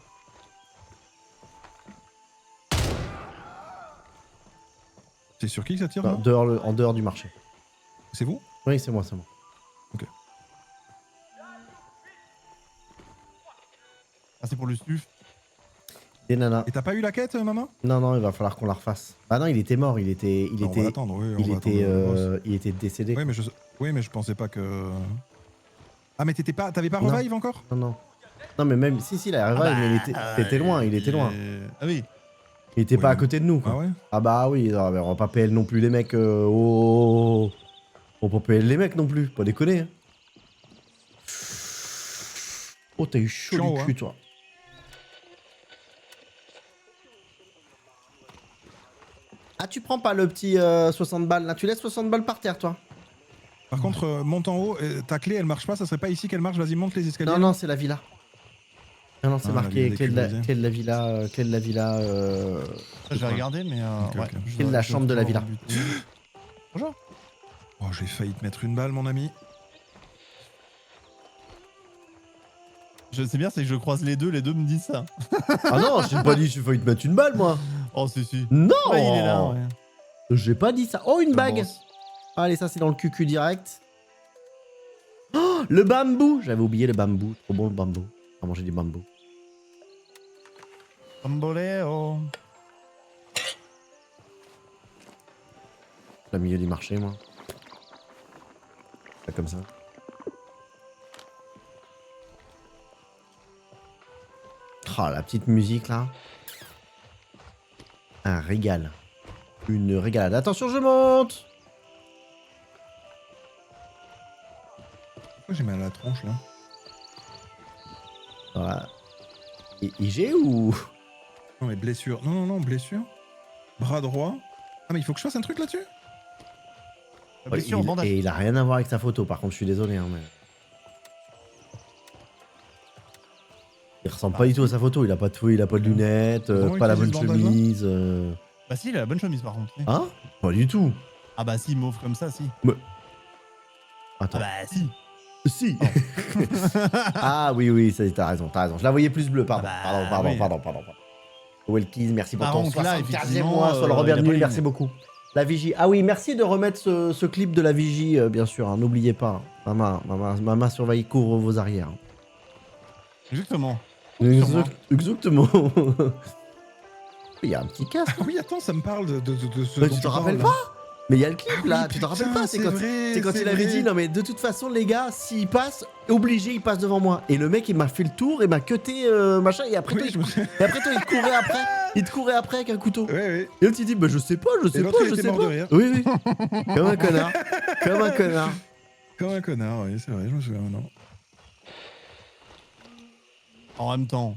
B: C'est sur qui que ça tire?
A: Non,
B: là
A: en dehors du marché.
B: C'est vous?
A: Oui, c'est moi, c'est moi.
C: Ah, c'est pour le stuf.
A: Des nanas.
B: Et t'as pas eu la quête, maman?
A: Non, non, il va falloir qu'on la refasse. Ah non, il était mort, il était
B: On va l'attendre, oui.
A: il
B: on va attendre le boss.
A: était décédé.
B: Oui, mais je pensais pas que. Ah, mais t'avais pas
A: Non.
B: revive encore?
A: Non, non. Non, mais même si, la revive, mais t'étais loin, il était loin.
C: Ah oui.
A: Il était
B: Oui,
A: pas à
B: mais-
A: côté de nous, quoi.
B: Ah ouais?
A: Ah bah oui, non, mais on va pas PL non plus les mecs. On va pas PL les mecs non plus, pas déconner. Hein. Oh, t'as eu chaud
B: Je suis en
A: du
B: haut,
A: cul,
B: hein.
A: toi. Ah, tu prends pas le petit 60 balles là, tu laisses 60 balles par terre, toi.
B: Par contre, monte en haut, ta clé elle marche pas, ça serait pas ici qu'elle marche? Vas-y, monte les escaliers.
A: Non, non, c'est la villa. Non, non, c'est
B: Ah,
A: marqué
B: la
A: clé
B: villa
A: de la villa. Clé de la villa.
C: Ça, je vais regarder, mais.
B: Ok,
C: ouais.
B: ok.
C: je
A: C'est
C: dois-
A: la
C: je
A: chambre
C: dois
A: de la
C: toujours
A: villa.
C: buter. Bonjour.
B: Oh, j'ai failli te mettre une balle, mon ami.
C: Je sais bien, c'est que je croise les deux me disent ça.
A: Ah non, j'ai pas dit j'ai failli te mettre une balle, moi.
C: Oh, si.
A: Non,
C: Ouais, il est là, ouais.
A: J'ai pas dit ça. Oh, une
C: Le
A: bague.
C: boss.
A: Allez, ça c'est dans le QQ direct. Oh, le bambou. J'avais oublié le bambou. Trop bon le bambou. On va manger du bambou.
C: Bamboleo.
A: Au milieu du marché, moi. Pas comme ça. Oh, la petite musique là. Un régal. Une régalade. Attention, je monte.
B: Pourquoi j'ai mal à la tronche là?
A: Voilà. IG ou...
B: Non, mais blessure. Non, blessure. Bras droit. Ah, mais il faut que je fasse un truc là-dessus?
C: Blessure, bandage.
A: Et il a rien à voir avec sa photo, par contre, je suis désolé. Hein, mais... Il ressemble pas du tout à sa photo, il a pas de feu, il a pas de lunettes,
B: Comment
A: pas la bonne
B: utilise le bandage, là
A: chemise.
C: Bah si, il a la bonne chemise par contre.
A: Hein? Pas du tout.
C: Ah bah si, mauve comme ça, si. Ah
A: Attends.
C: bah si.
A: Si. Ah oui, ça, t'as raison. Je la voyais plus bleue, pardon.
C: Ah bah, oui.
A: Pardon. Welkies, merci pour
C: Par
A: ton
C: contre, là,
A: 75e
C: effectivement,
A: mois sur le
C: il a
A: Robert
C: pas
A: Nuit,
C: une-
A: merci beaucoup. La vigie. Ah oui, merci de remettre ce clip de la vigie, bien sûr. Hein, n'oubliez pas. Maman surveille, couvre vos arrières.
C: Exactement. Sûrement.
A: Exactement. Il y a un petit casque.
B: Ah oui, attends, ça me parle de ce
A: Mais
B: dont
A: tu te
B: parles,
A: rappelles
B: là.
A: pas? Mais il y a le clip
B: Ah oui,
A: là, tu te rappelles
B: putain,
A: pas?
B: c'est
A: C'est
B: vrai,
A: quand
B: c'est
A: il avait
B: vrai.
A: dit non mais de toute façon les gars, s'il passe, obligé il passe devant moi. Et le mec il m'a fait le tour et m'a cuté machin et après,
B: Oui,
A: toi,
B: je me souviens.
A: et après toi il te courait après. Il te courait après avec un couteau.
B: Ouais.
A: Et l'autre il dit bah je sais pas,
B: l'autre, il était mort de rire.
A: Oui. Comme un connard. Comme un connard.
B: Comme un connard, oui, c'est vrai, je me souviens maintenant.
C: En même temps,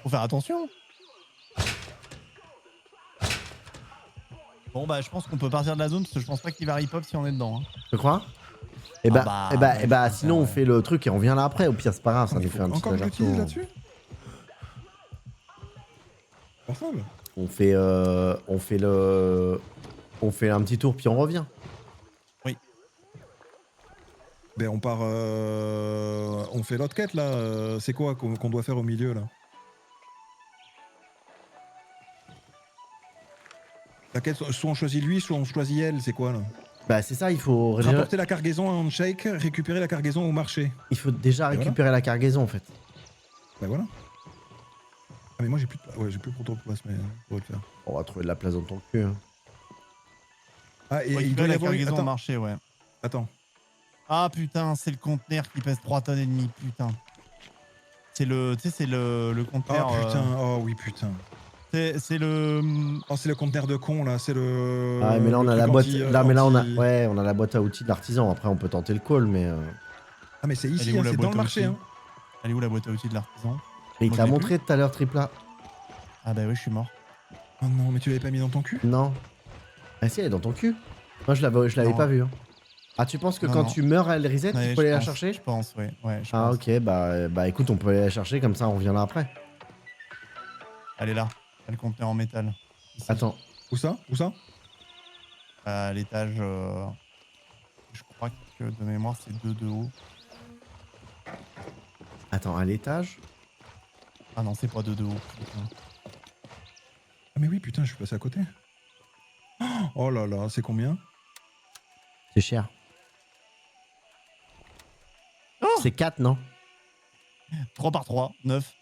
C: faut faire attention. Bon bah je pense qu'on peut partir de la zone parce que je pense pas qu'il va rip-up si on est dedans. Hein.
A: Tu crois?
C: ouais,
A: Sinon on fait le truc et on vient là après. Au pire c'est pas grave, ça nous fait un petit
B: Encore que
A: avertissement.
B: j'utilise là-dessus? Portable?
A: On fait un petit tour puis on revient.
B: Ben on part... On fait l'autre quête là, c'est quoi qu'on doit faire au milieu là? La quête, soit on choisit lui, soit on choisit elle, c'est quoi là?
A: Bah c'est ça, il faut
B: Rapporter la cargaison à Handshake, récupérer la cargaison au marché.
A: il faut déjà
B: Et
A: récupérer la cargaison en fait.
B: Ben voilà. Ah mais moi j'ai plus de... Ouais, j'ai plus trop de place, mais on va le faire.
A: On va trouver de la place dans ton cul. Hein.
B: Ah, et
C: Faut
B: il doit
C: récupérer
B: y
C: la
B: avoir...
C: cargaison au
B: Attends,
C: marché, ouais.
B: attends.
C: Ah putain, c'est le conteneur qui pèse 3 tonnes et demie, putain. C'est le, tu sais, c'est le
B: Oh
C: conteneur.
B: putain, oh oui putain.
C: C'est le.
B: Oh c'est le conteneur de con là, c'est le...
A: Ah mais là on
B: le
A: a la
B: truc
A: boîte.
B: anti-
A: Là mais là on a.
B: anti-
A: Ouais, on a la boîte à outils de l'artisan. Après on peut tenter le call, mais.
B: Ah mais c'est
C: Elle est
B: ici,
C: où,
B: hein,
C: la
B: c'est dans
C: boîte
B: le
C: à
B: marché.
C: outils
B: Hein.
C: Elle est où la boîte à outils de l'artisan?
A: Mais il
C: Moi,
A: t'a
C: je l'ai
A: montré tout à l'heure tripla.
C: Ah bah oui, je suis mort.
B: Oh non, mais tu l'avais pas mis dans ton cul?
A: Non. Ah si, elle est dans ton cul. Moi je l'avais
C: Non.
A: pas vu. Hein. Ah tu penses que
C: Non,
A: quand
C: non.
A: tu meurs elle reset,
C: Ouais,
A: tu peux aller
C: je
A: la
C: pense,
A: chercher?
C: Je pense, ouais. Je
A: Ah
C: pense.
A: ok, bah écoute, on peut aller la chercher comme ça on revient là après.
C: Elle est là. Elle conteneur en métal. Ici.
B: Où
A: Attends.
B: ça? Où ça?
C: À l'étage. Je crois que de mémoire, c'est 2 de haut.
A: Attends, à l'étage?
C: Ah non, c'est pas 2 de haut. Putain.
B: Ah mais oui, putain, je suis passé à côté. Oh là là, c'est combien?
A: C'est cher. C'est 4, non?
C: 3 par 3, 9.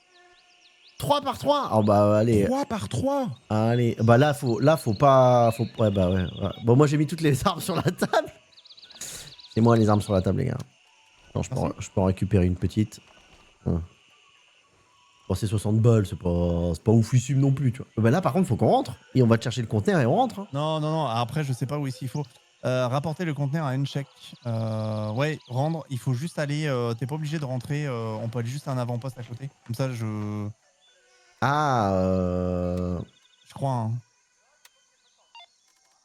A: 3 par 3? Oh bah allez.
B: 3 par 3?
A: Allez. Bah là faut pas. Ouais bah ouais. Bon moi j'ai mis toutes les armes sur la table. C'est moi les armes sur la table les gars. Non, je peux en récupérer une petite. Bon c'est 60 balles, c'est pas oufissime non plus tu vois. Bah là par contre faut qu'on rentre. Et on va te chercher le conteneur et on rentre. Hein.
C: Non. Après, je sais pas où est-ce qu'il faut. Rapporter le conteneur à Handshake. Ouais, rendre. Il faut juste aller. T'es pas obligé de rentrer. On peut aller juste à un avant-poste à côté. Comme ça, je crois. Hein.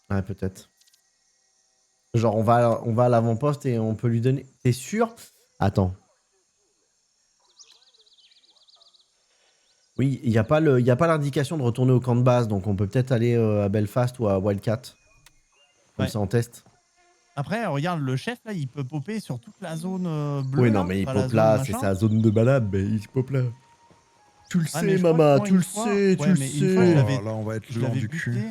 A: Ouais peut-être. Genre on va à l'avant-poste et on peut lui donner. T'es sûr? Attends. Oui, il n'y a pas l'indication de retourner au camp de base, donc on peut peut-être aller à Belfast ou à Wildcat. Comme
C: Ouais.
A: ça on teste.
C: Après, regarde, le chef là, il peut popper sur toute la zone bleue.
A: Oui,
C: là,
A: non, mais il
C: pas la
A: pop
C: zone
A: là,
C: machin.
A: c'est sa zone de balade, mais il pop là. Tu le
C: Ah, mais
A: sais,
C: je crois
A: maman,
C: que
A: tu le
C: une fois-
A: sais, tu
C: ouais,
A: le
C: mais une fois, je
A: sais.
C: l'avais-
B: Oh là, on va être
C: Je
B: lent
C: l'avais
B: du cul.
C: buté.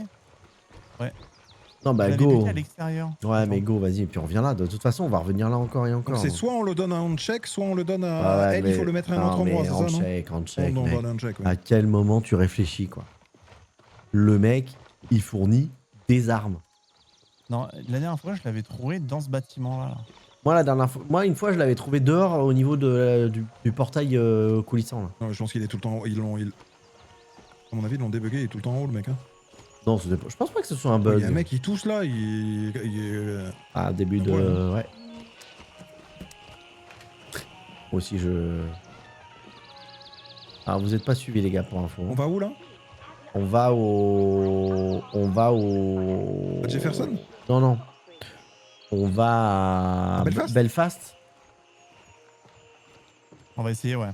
A: Non, bah
C: Je l'avais
A: go.
C: buté à l'extérieur.
A: Ouais, mais
C: Attends.
A: go, vas-y, et puis on revient là. De toute façon, on va revenir là encore et encore.
B: Donc c'est soit on le donne à Handshake, soit on le donne à
A: Ouais, ouais,
B: elle,
A: mais-
B: il faut le mettre à un
A: non,
B: autre endroit,
A: mais
B: c'est ça, non?
A: handshake,
B: On
A: mec.
B: donne à Handshake, ouais.
A: À quel moment tu réfléchis, quoi? Le mec, il fournit des armes.
C: Non, la dernière fois, je l'avais trouvé dans ce bâtiment-là.
A: Moi, une fois, je l'avais trouvé dehors au niveau du portail coulissant. Là.
B: Non, je pense qu'il est tout le temps... À mon avis, ils l'ont débugué, il est tout le temps en haut, le mec. Hein.
A: Non, je pense pas que ce soit un
B: Il
A: bug.
B: y a un mec qui tousse là, il est...
A: Ah, début
B: Un
A: de...
B: poil,
A: ouais. Moi aussi, je... Alors, vous êtes pas suivis, les gars, pour info.
B: On va où, là?
A: On va au... On va au...
B: À Jefferson?
A: Non, non. On va à
B: À Belfast?
A: Belfast.
C: On va essayer, ouais.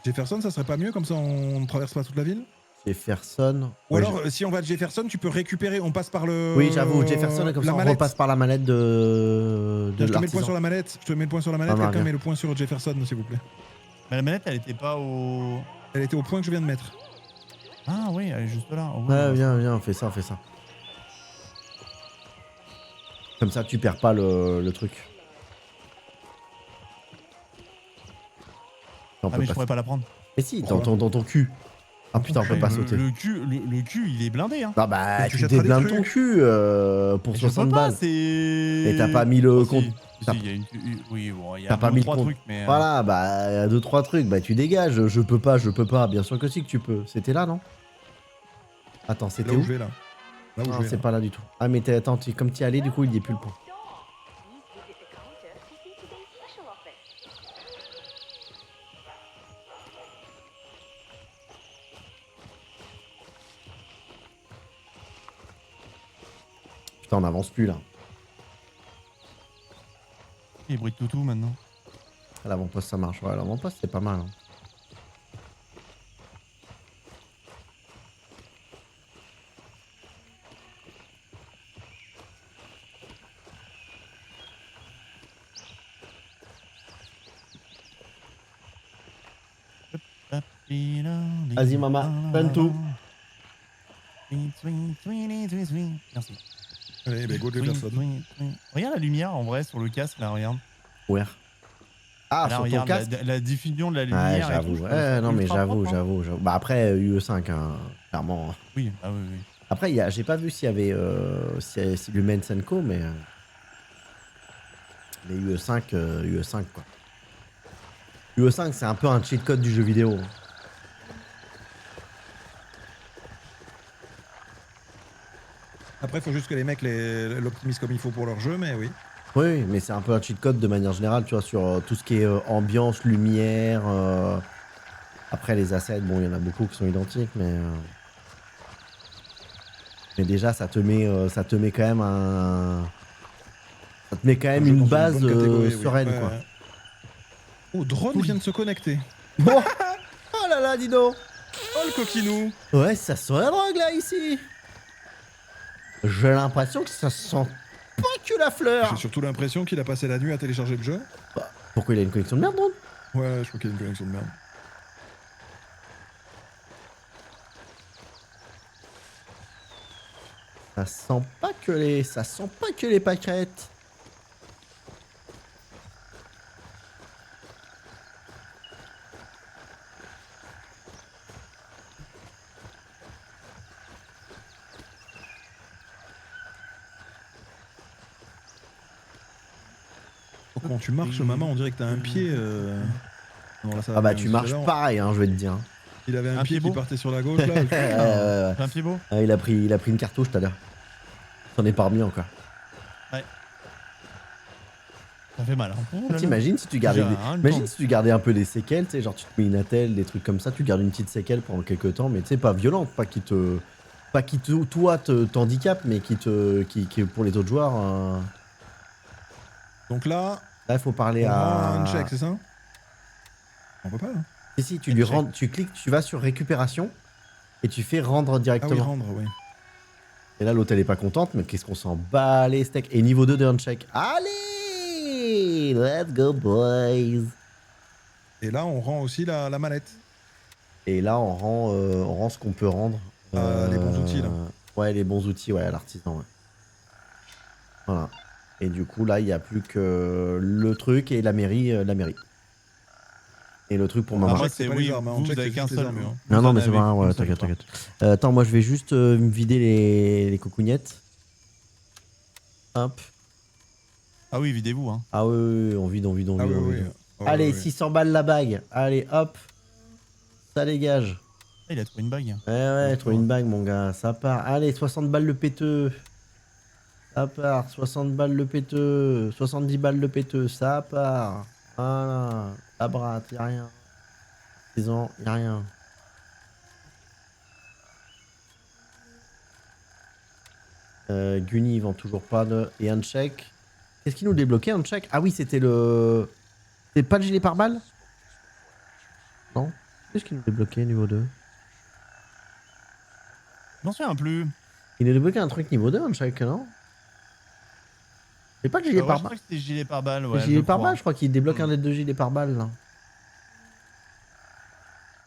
B: Jefferson, ça serait pas mieux, comme ça on ne traverse pas toute la ville?
A: Jefferson.
B: Ou
A: Ouais,
B: alors, si on va à Jefferson, tu peux récupérer, on passe par le...
A: Oui, j'avoue, Jefferson, comme
B: la
A: ça, on
B: mallette.
A: repasse par la mallette de
B: Tiens, je te mets le point
A: l'artisan.
B: sur la mallette, je te mets le point sur la
A: Ah,
B: mallette,
A: bah,
B: quelqu'un
A: bien.
B: met le point sur Jefferson, s'il vous plaît.
C: Mais la manette, elle était pas au.
B: Elle était au point que je viens de mettre.
C: Ah oui, elle est juste là. Oh,
A: Ouais,
C: ouais,
A: viens, viens, fais ça, fais ça. Comme ça, tu perds pas le truc. On
C: Ah,
A: peut
C: mais je
A: pas-
C: pourrais pas la prendre.
A: Mais si,
B: Pourquoi
A: dans ton cul. Ah putain, on peut pas sauter.
C: Le cul, il est blindé, hein.
A: Ah bah,
B: Mais tu
A: tu
B: jetteras des
A: déblindes ton
B: trucs.
A: cul pour
C: Mais je peux
A: 60
C: pas,
A: balles.
C: c'est.
A: Et t'as pas mis le
C: Oh,
A: compte.
C: si,
A: T'as-
C: si, il y a une. Oui, bon, il y
A: T'as
C: a
A: pas
C: deux
A: mis
C: ou
A: le
C: trois
A: compte.
C: trucs, mais.
A: Voilà, bah, y a 2-3 trucs. Bah, tu dégages. Je peux pas. Bien sûr que si que tu peux. C'était là, non? Attends,
B: Là
A: c'était
B: où
A: où?
B: je vais, là. Là où
A: Non,
B: je vais,
A: c'est
B: là.
A: pas là du tout. Ah, mais attends, comme t'y allais, du coup, il y est plus le point.
E: Please visit the counter to see today's special offer.
A: Putain, on avance plus là.
C: Il bruit de toutou maintenant.
A: À l'avant-poste, ça marche. Ouais, l'avant-poste, c'est pas mal. Hein. Vas-y, maman, donne tout.
C: Merci.
B: Allez, bah, go Jefferson.
C: Regarde la lumière en vrai sur le casque là, regarde.
A: Ouais. Ah,
C: Là,
A: sur ton
C: regarde
A: casque?
C: la diffusion de la
A: Ouais,
C: lumière et tout.
A: j'avoue.
C: je trouve
A: Ouais,
C: ça
A: non, mais
C: ultra
A: j'avoue,
C: propre, hein.
A: j'avoue. Bah, après, UE5, hein, clairement.
C: Oui, ah oui, oui.
A: Après, j'ai pas vu s'il y avait si Lumen Co, mais UE5, UE5, quoi. UE5, c'est un peu un cheat code du jeu vidéo.
B: Après, faut juste que les mecs l'optimisent comme il faut pour leur jeu, mais oui.
A: Oui, mais c'est un peu un cheat code de manière générale, tu vois, sur tout ce qui est ambiance, lumière. Après, les assets, bon, il y en a beaucoup qui sont identiques, mais déjà, ça te met quand même ça te met quand même
B: Un jeu
A: une
B: dans
A: base
B: bonne catégorie, oui.
A: sereine,
B: Ouais,
A: quoi.
B: ouais. Oh, drone vient de se connecter.
A: Bon. Oh là là, dis donc.
B: Oh, le coquinou.
A: Ouais, ça sent la drogue, là, ici. J'ai l'impression que ça sent pas que la fleur.
B: J'ai surtout l'impression qu'il a passé la nuit à télécharger le jeu.
A: Bah, pourquoi il a une connexion de merde, drone?
B: Ouais, je crois qu'il y a une connexion de merde.
A: Ça sent pas que les pâquerettes.
B: Oh, quand tu marches, maman, on dirait que t'as un pied. Non, là, ça va
A: Ah bah
B: mieux,
A: tu
B: parce
A: marches
B: que là,
A: pareil, hein, je vais te dire.
B: Il avait un
C: Un
B: pied
C: pied
B: qui
C: beau.
B: partait sur la gauche, là.
A: Ouais, ouais.
C: J'ai un pied beau.
A: Ah, il a pris une cartouche tout à l'heure. J'en ai pas remis encore.
C: Ça fait mal. Hein. Oh là là.
A: T'imagines si tu gardais
C: Déjà, hein, le
A: imagine
C: temps.
A: si tu gardais un peu des séquelles, tu sais, genre tu te mets une attelle, des trucs comme ça, tu gardes une petite séquelle pendant quelques temps, mais tu sais, pas violente, pas qui toi t'handicape, mais qui pour les autres joueurs.
B: Donc là,
A: Là, il faut parler
B: on rend
A: à.
B: un check, c'est ça? On peut pas, là.
A: Si, tu lui rends, tu cliques, tu vas sur récupération et tu fais rendre
B: Ah oui,
A: directement.
B: rendre, oui.
A: Et là, l'autre, elle est pas contente, mais qu'est-ce qu'on s'en bat les steaks. Et niveau 2 de uncheck. Allez, let's go, boys.
B: Et là, on rend aussi la mallette.
A: Et là, on rend ce qu'on peut rendre.
B: Les bons outils, là.
A: Ouais, les bons outils, ouais, à l'artisan, ouais. Voilà. Et du coup, là, il n'y a plus que le truc et la mairie. Et le truc pour ma
C: Après,
A: marque.
B: c'est
C: c'est
B: pas
C: oui,
B: les armes, hein, on
C: vous
B: check,
C: avez
B: c'est
C: qu'un
B: juste les
C: seul.
B: armes, hein.
A: Non, non, mais
C: Vous
A: c'est
C: en
A: pas
C: avez
A: grave, ouais,
C: qu'une seule,
A: t'inquiète,
C: quoi.
A: t'inquiète. Attends, moi, je vais juste me vider les coucougnettes. Hop.
C: Ah oui, videz-vous. Hein.
A: Ah oui, on vide,
B: Ah oui, oui. Oh,
A: Allez,
B: oui.
A: 600 balles la bague. Allez, hop. Ça dégage.
C: Ah, il a trouvé une bague.
A: Ouais, trouve une bague, mon gars. Ça part. Allez, 60 balles le péteux. Ça part. 60 balles le péteux. 70 balles le péteux. Ça part. Voilà. La bratte, y'a rien. 6 ans, y'a rien. Guni, ils vendent toujours pas de... Et un check. Qu'est-ce qui nous débloquait un check? Ah oui, c'était le... C'est pas le gilet pare-balles? Non. Qu'est-ce qui nous débloquait niveau 2?
C: Je m'en souviens plus.
A: Il nous débloquait un truc niveau 2, un check, non? C'est pas le gilet
C: Ouais, je
A: pare-balles?
C: crois que c'était gilet pare-balles. Ouais,
A: Le gilet
C: je crois.
A: pare-balles, je crois qu'il débloque un des deux gilets pare-balles, là.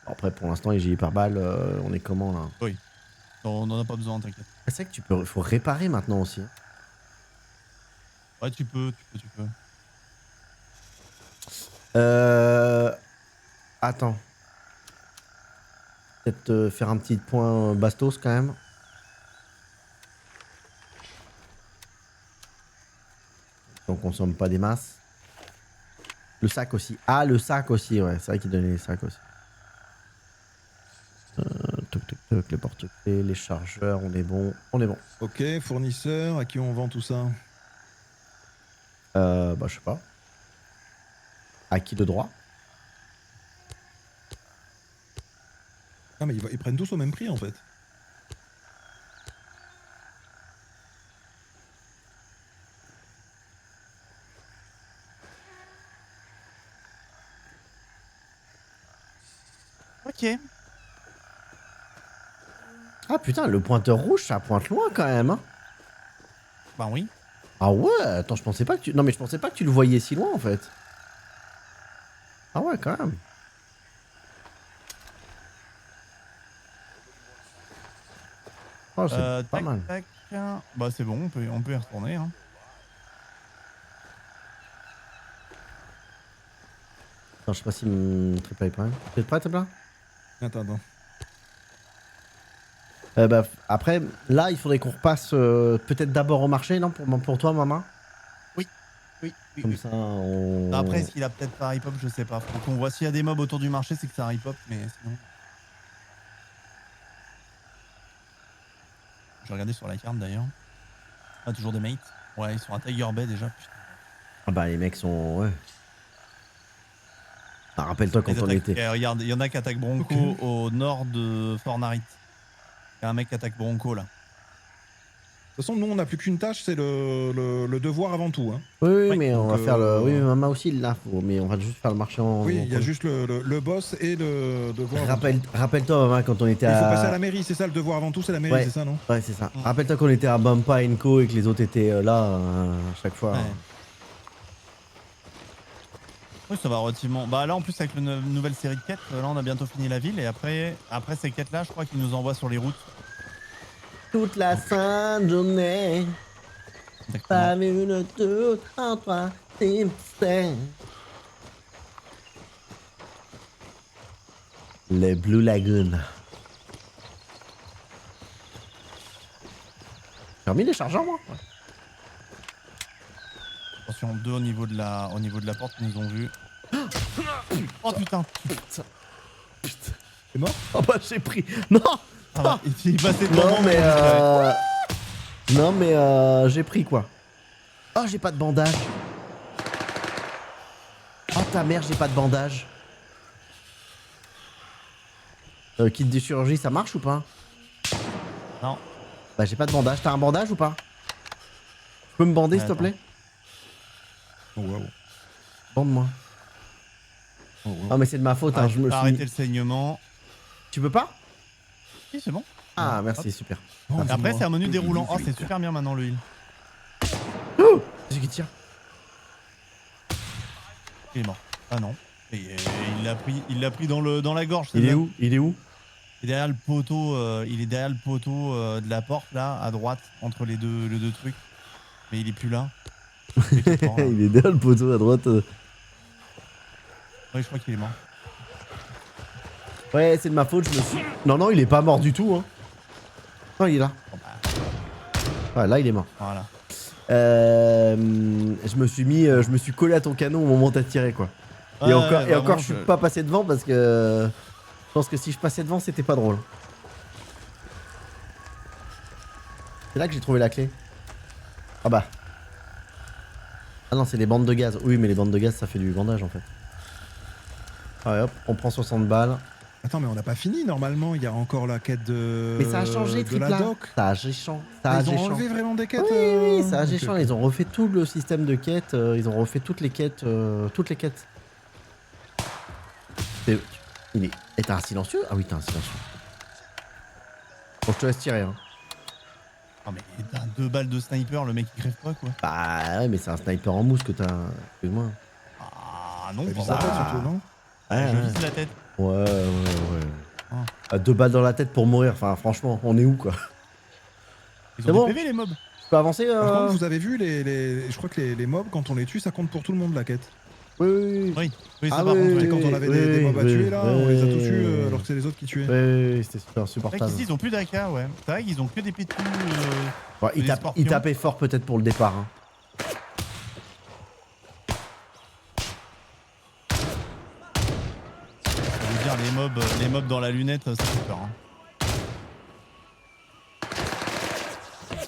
A: Bon, après, pour l'instant, les gilets pare-balles, on est comment, là?
C: On n'en a pas besoin, t'inquiète.
A: C'est vrai que tu peux... faut réparer maintenant aussi.
C: Ouais, tu peux.
A: Attends. Peut-être faire un petit point bastos quand même. On consomme pas des masses. Le sac aussi. Ah, le sac aussi, ouais. C'est vrai qu'il donnait les sacs aussi. Toc, toc, toc, les porte-clés, les chargeurs, on est bon. On est bon.
B: Ok, fournisseur, à qui on vend tout ça?
A: Bah, je sais pas. À qui de droit?
B: Ah, mais ils prennent tous au même prix en fait.
C: Ok.
A: Ah putain, le pointeur rouge, ça pointe loin quand même. Hein.
C: Bah oui.
A: Ah ouais, attends, je pensais pas que tu... Non mais je pensais pas que tu le voyais si loin en fait. Ah ouais, quand même. Oh, c'est pas
C: tac,
A: mal.
C: tac. Bah c'est bon, on peut y retourner. Hein.
A: Attends, je sais pas si mon trip pipeline. T'es prêt, t'es là?
B: Attends.
A: Bah, après, là, il faudrait qu'on repasse peut-être d'abord au marché, non? Pour toi, maman?
C: Oui.
A: Comme ça, on...
C: Après, s'il a peut-être pas hip-hop, je sais pas. Faut qu'on voit s'il y a des mobs autour du marché, c'est que c'est un hip-hop, mais sinon. Je vais regarder sur la carte d'ailleurs. Ah, toujours des mates. Ouais, ils sont à Tiger Bay déjà. Putain.
A: Ah bah, les mecs sont... Ouais. Ah, rappelle-toi quand
C: Les
A: on
C: attaques-
A: était...
C: regarde, il y en a qui attaquent Bronco
B: Ok.
C: au nord de Fort Narit. Il y a un mec qui attaque Bronco là.
B: De toute façon, nous on n'a plus qu'une tâche, c'est le devoir avant tout. Hein.
A: Oui,
C: Oui,
A: mais on
B: donc,
A: va faire le... Oui, mais maman aussi, il l'a. Mais on va juste faire le marché en...
B: Oui,
A: en
B: il y a
A: premier.
B: juste le boss et le devoir avant tout.
A: Rappelle-toi, maman, quand on était
B: Il faut
A: à...
B: passer à la mairie, c'est ça le devoir avant tout, c'est la mairie,
A: Ouais.
B: c'est ça, non?
A: Ouais, c'est ça.
C: Mm.
A: Rappelle-toi qu'on était à Bumpa Co et que les autres étaient là à chaque fois.
C: Ouais. Oui, ça va relativement. Bah là, en plus, avec une nouvelle série de quêtes, là, on a bientôt fini la ville. Et après ces quêtes-là, je crois qu'ils nous envoient sur les routes.
A: Toute la sainte journée,
C: Exactement.
A: pas vu le tout en toi, c'est... Les Blue Lagoon. J'ai remis les chargeurs, moi?
C: Attention, deux au niveau de la porte, ils nous ont vus. Oh putain!
A: Putain.
B: C'est mort?
A: Oh bah j'ai pris... Non.
C: Ah bah, il est passé devant
A: Non
C: moi,
A: mais
C: on dirait.
A: Non mais j'ai pris quoi? Oh j'ai pas de bandage. Oh ta mère, j'ai pas de bandage. Kit de chirurgie, ça marche ou pas?
C: Non.
A: Bah j'ai pas de bandage. T'as un bandage ou pas? Tu peux me bander s'il te
C: Attends.
A: plaît?
B: Oh, wow.
A: Bande-moi.
B: Oh, wow.
A: Ah mais c'est de ma faute, hein, je me
C: T'as
A: suis...
C: arrêté le saignement.
A: Tu peux pas?
C: Si, c'est bon.
A: Ah merci, super.
B: Oh,
C: Et après,
B: dis-moi.
C: c'est un menu déroulant. Oh, c'est super bien maintenant le heal.
A: C'est qui tire?
C: Il est mort. Ah non. Et, il l'a pris dans la gorge.
A: Il est
C: celle-là.
A: où? Il est où?
C: Il est derrière le poteau. Il est derrière le poteau de la porte là, à droite, entre les deux trucs. Mais il est plus là. Il est mort, là.
A: Il est derrière le poteau à droite.
C: Oui, je crois qu'il est mort.
A: Ouais, c'est de ma faute, je me suis... Non, il est pas mort du tout, hein. Non, il est là.
C: Bon, bah,
A: Ouais, là, il est mort.
C: voilà.
A: Je me suis collé à ton canon au moment où t'as tiré, quoi.
C: Ouais,
A: et encore,
C: vraiment,
A: je suis pas passé devant parce que... Je pense que si je passais devant, c'était pas drôle. C'est là que j'ai trouvé la clé. Ah bah. Ah non, c'est les bandes de gaz. Oui, mais les bandes de gaz, ça fait du bandage, en fait. Ah ouais, hop, on prend 60 balles.
B: Attends, mais on n'a pas fini normalement. Il y a encore la quête de.
A: Mais ça a changé,
B: de la
A: Tripla.
B: doc.
A: Ça a géchant. Ça a
B: Ils ont
A: géchant.
B: enlevé vraiment des quêtes.
A: Oui, ça a
B: ok,
A: géchant.
B: ok.
A: Ils ont refait tout le système de quêtes. Ils ont refait toutes les quêtes. Toutes les quêtes. Il est. Et t'as un silencieux? Ah oui, t'as un silencieux. Bon, je te laisse tirer. Hein.
C: Ah, mais t'as 2 balles de sniper, le mec il crève pas quoi.
A: Bah ouais, mais c'est un sniper en mousse que t'as. Excuse-moi.
C: Ah non,
B: T'as
C: pas
B: visé la tête
C: ça.
B: surtout, non?
A: Ouais,
C: Je
A: ouais.
C: vise la tête.
A: Ouais.
C: Ah.
A: Ah, 2 balles dans la tête pour mourir. Enfin, franchement, on est où quoi?
C: Ils
A: C'est
C: ont
A: bon.
C: des PV les mobs.
A: Je peux avancer
B: Par contre, vous avez vu je crois que les mobs, quand on les tue, ça compte pour tout le monde la quête.
A: Oui.
C: Oui, ça
A: Ah
C: par
A: oui,
C: contre.
B: Et
C: Ouais.
B: quand on avait
A: oui,
B: des mobs à
A: oui,
B: tuer là, on les a tous tués
A: oui.
B: alors que c'est les autres qui tuaient.
A: Oui, c'était super
C: C'est vrai
A: insupportable.
C: qu'ici ils ont plus d'AK, ouais. C'est vrai qu'ils ont que des pétus.
A: Ouais,
C: les
A: il
C: scorpions.
A: tapait fort peut-être pour le départ. Hein.
C: Je veux dire, les mobs dans la lunette, ça fait peur. Hein.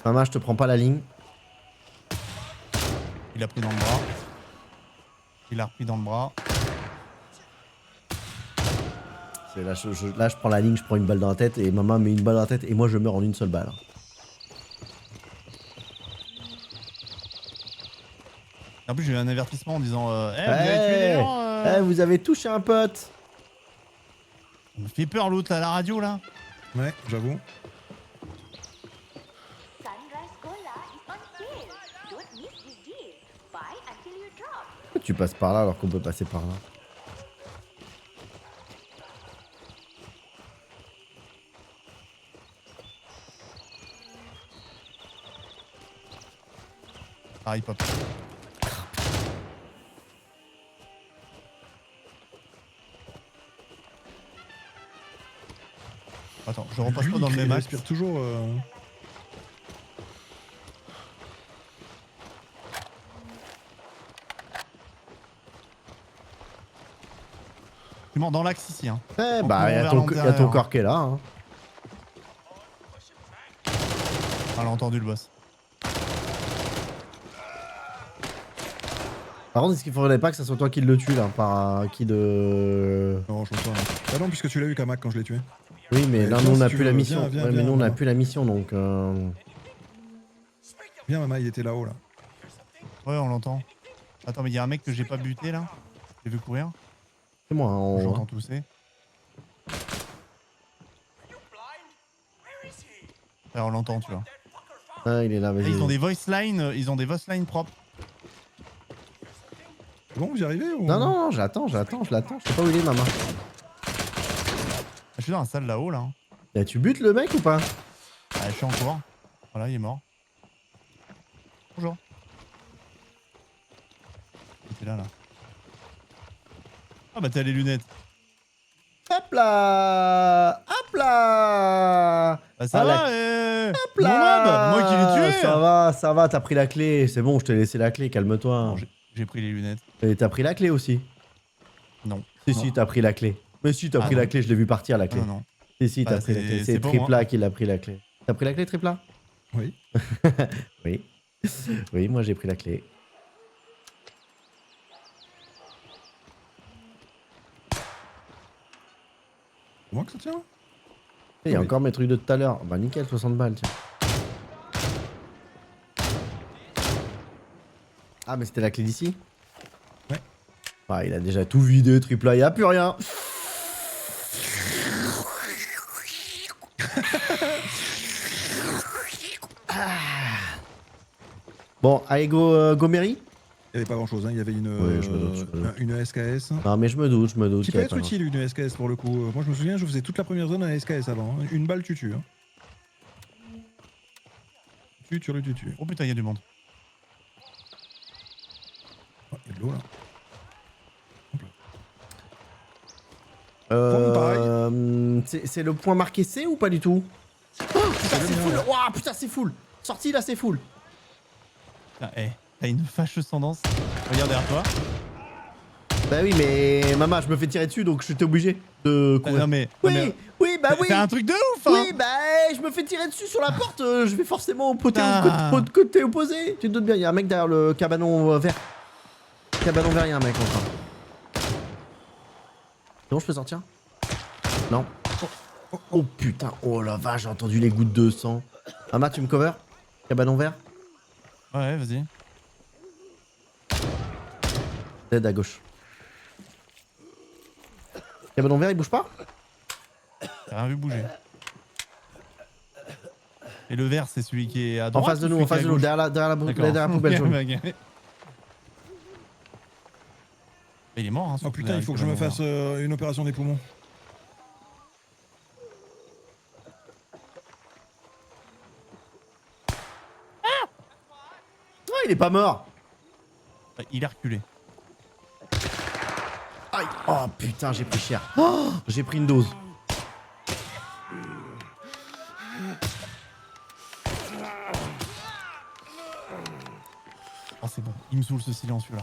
A: Maman, je te prends pas la ligne.
C: Il a pris dans le bras. Il a repris dans le bras.
A: Là, je prends la ligne, je prends une balle dans la tête et maman met une balle dans la tête et moi je meurs en une seule balle.
C: En plus, j'ai eu un avertissement en disant vous avez tué des gens,
A: Eh, vous avez touché un pote.
C: On me fait peur l'autre à la radio là.
B: Ouais, j'avoue.
E: Sunrise Cola is on sale. Don't miss this deal. Buy until you drop.
A: Tu passes par là alors qu'on peut passer par là.
C: Harry Pop. Attends, je repasse
B: Lui,
C: pas dans le
B: il
C: même axe.
B: respire toujours.
C: Je suis mort dans l'axe ici. Hein.
A: Eh
C: Donc,
A: bah,
C: on
A: il y a
C: vers
A: ton
C: l'intérieur.
A: corps qui est là. Hein.
C: Ah, elle a entendu le boss.
A: Par contre, est-ce qu'il faudrait pas que ça soit toi qui le tue là par qui de.
B: Non, je pense pas. Ah non, puisque tu l'as eu, Kamak, quand je l'ai tué.
A: Oui, mais là,
B: viens,
A: nous on
B: si
A: a
B: tu
A: plus
B: veux.
A: la mission.
B: Viens,
A: Ouais, mais nous on a
B: voilà.
A: plus la mission donc.
B: Viens, maman, il était là-haut là.
C: Ouais, on l'entend. Attends, mais il y a un mec que j'ai pas buté là. J'ai vu courir.
A: C'est moi. Hein,
C: J'entends tousser. Ouais, on l'entend, tu vois.
A: Ah, il est là,
C: Et
A: vas-y.
C: ils ont des voice lines, propres.
B: C'est bon, vous y arrivez ou...
A: Non, j'attends, je sais pas où il est, maman.
C: Je suis dans la salle là-haut là. Hein.
A: Là, tu butes le mec ou pas?
C: Ah, je suis en cours. Voilà, il est mort. Bonjour. Il était là. Ah bah t'as les lunettes.
A: Hop là! Hop là!
C: Bah ça
A: Ah,
C: va,
A: Hop
C: Mon
A: là!
C: mob, moi qui l'ai tué.
A: Ça va, t'as pris la clé. C'est bon, je t'ai laissé la clé, calme-toi.
C: Bon, j'ai pris les lunettes.
A: Et t'as pris la clé aussi?
C: Non.
A: Si, t'as pris la clé. Mais si, t'as
C: Ah
A: pris
C: non.
A: la clé, je l'ai vu partir la clé.
C: Non.
A: Si, t'as
C: Bah,
A: pris la clé.
C: c'est
A: C'est
C: pour
A: Tripla
C: moi.
A: qui l'a pris la clé. T'as pris la clé, Tripla?
B: Oui.
A: Oui. Oui, moi j'ai pris la clé.
B: C'est moi que ça tient.
A: Il y a
B: Oui.
A: encore mes trucs de tout à l'heure. Bah nickel, 60 balles, tiens. Ah, mais c'était la clé d'ici?
B: Ouais.
A: Ah, il a déjà tout vidé, Tripla, il y a plus rien. Bon, allez, go Mary.
B: Il n'y avait pas grand chose, hein. Il y avait une,
A: Oui, je me doute, je me doute.
B: une SKS.
A: Non, mais je me doute.
B: Qui
A: qu'il y
B: peut
A: avait
B: être
A: pas
B: utile une SKS pour le coup. Moi je me souviens, je faisais toute la première zone à SKS avant. Hein. Une balle, tu tues. Hein. Tu tues.
C: Oh putain, il y a du monde.
B: Oh, il y a de l'eau là.
A: c'est le point marqué C ou pas du tout? Oh, putain, c'est full. Ouah, putain, c'est full. Sorti là, c'est full.
C: Putain, t'as une fâcheuse tendance. Regarde derrière toi.
A: Bah oui, mais maman, je me fais tirer dessus donc j'étais obligé de courir.
C: Non mais.
A: Oui, oui, bah oui.
C: C'est un truc de ouf, hein.
A: Oui, bah je me fais tirer dessus sur la porte. Je vais forcément poter
C: Putain.
A: au côté opposé. Tu te doutes bien, il y a un mec derrière le cabanon vert. Cabanon vert, il y a un mec encore. C'est bon, je peux sortir? Non. Oh putain, oh la vache, j'ai entendu les gouttes de sang. Ama, tu me cover? Cabanon vert?
C: Ouais, vas-y.
A: Dead à gauche. Cabanon vert, il bouge pas?
C: T'as rien vu bouger. Et le vert, c'est celui qui est à
A: En
C: droite.
A: face de
C: ou
A: nous,
C: celui
A: en face
C: qui est
A: de
C: à
A: nous,
C: gauche
A: derrière la poubelle jaune.
C: Ok. Il est mort, hein.
B: Oh putain, il faut que je me fasse une opération des poumons.
A: Oh, il est pas mort.
C: Il est reculé.
A: Aïe. Oh putain, j'ai pris cher. Oh, j'ai pris une dose.
C: Oh, c'est bon. Il me saoule ce silencieux là.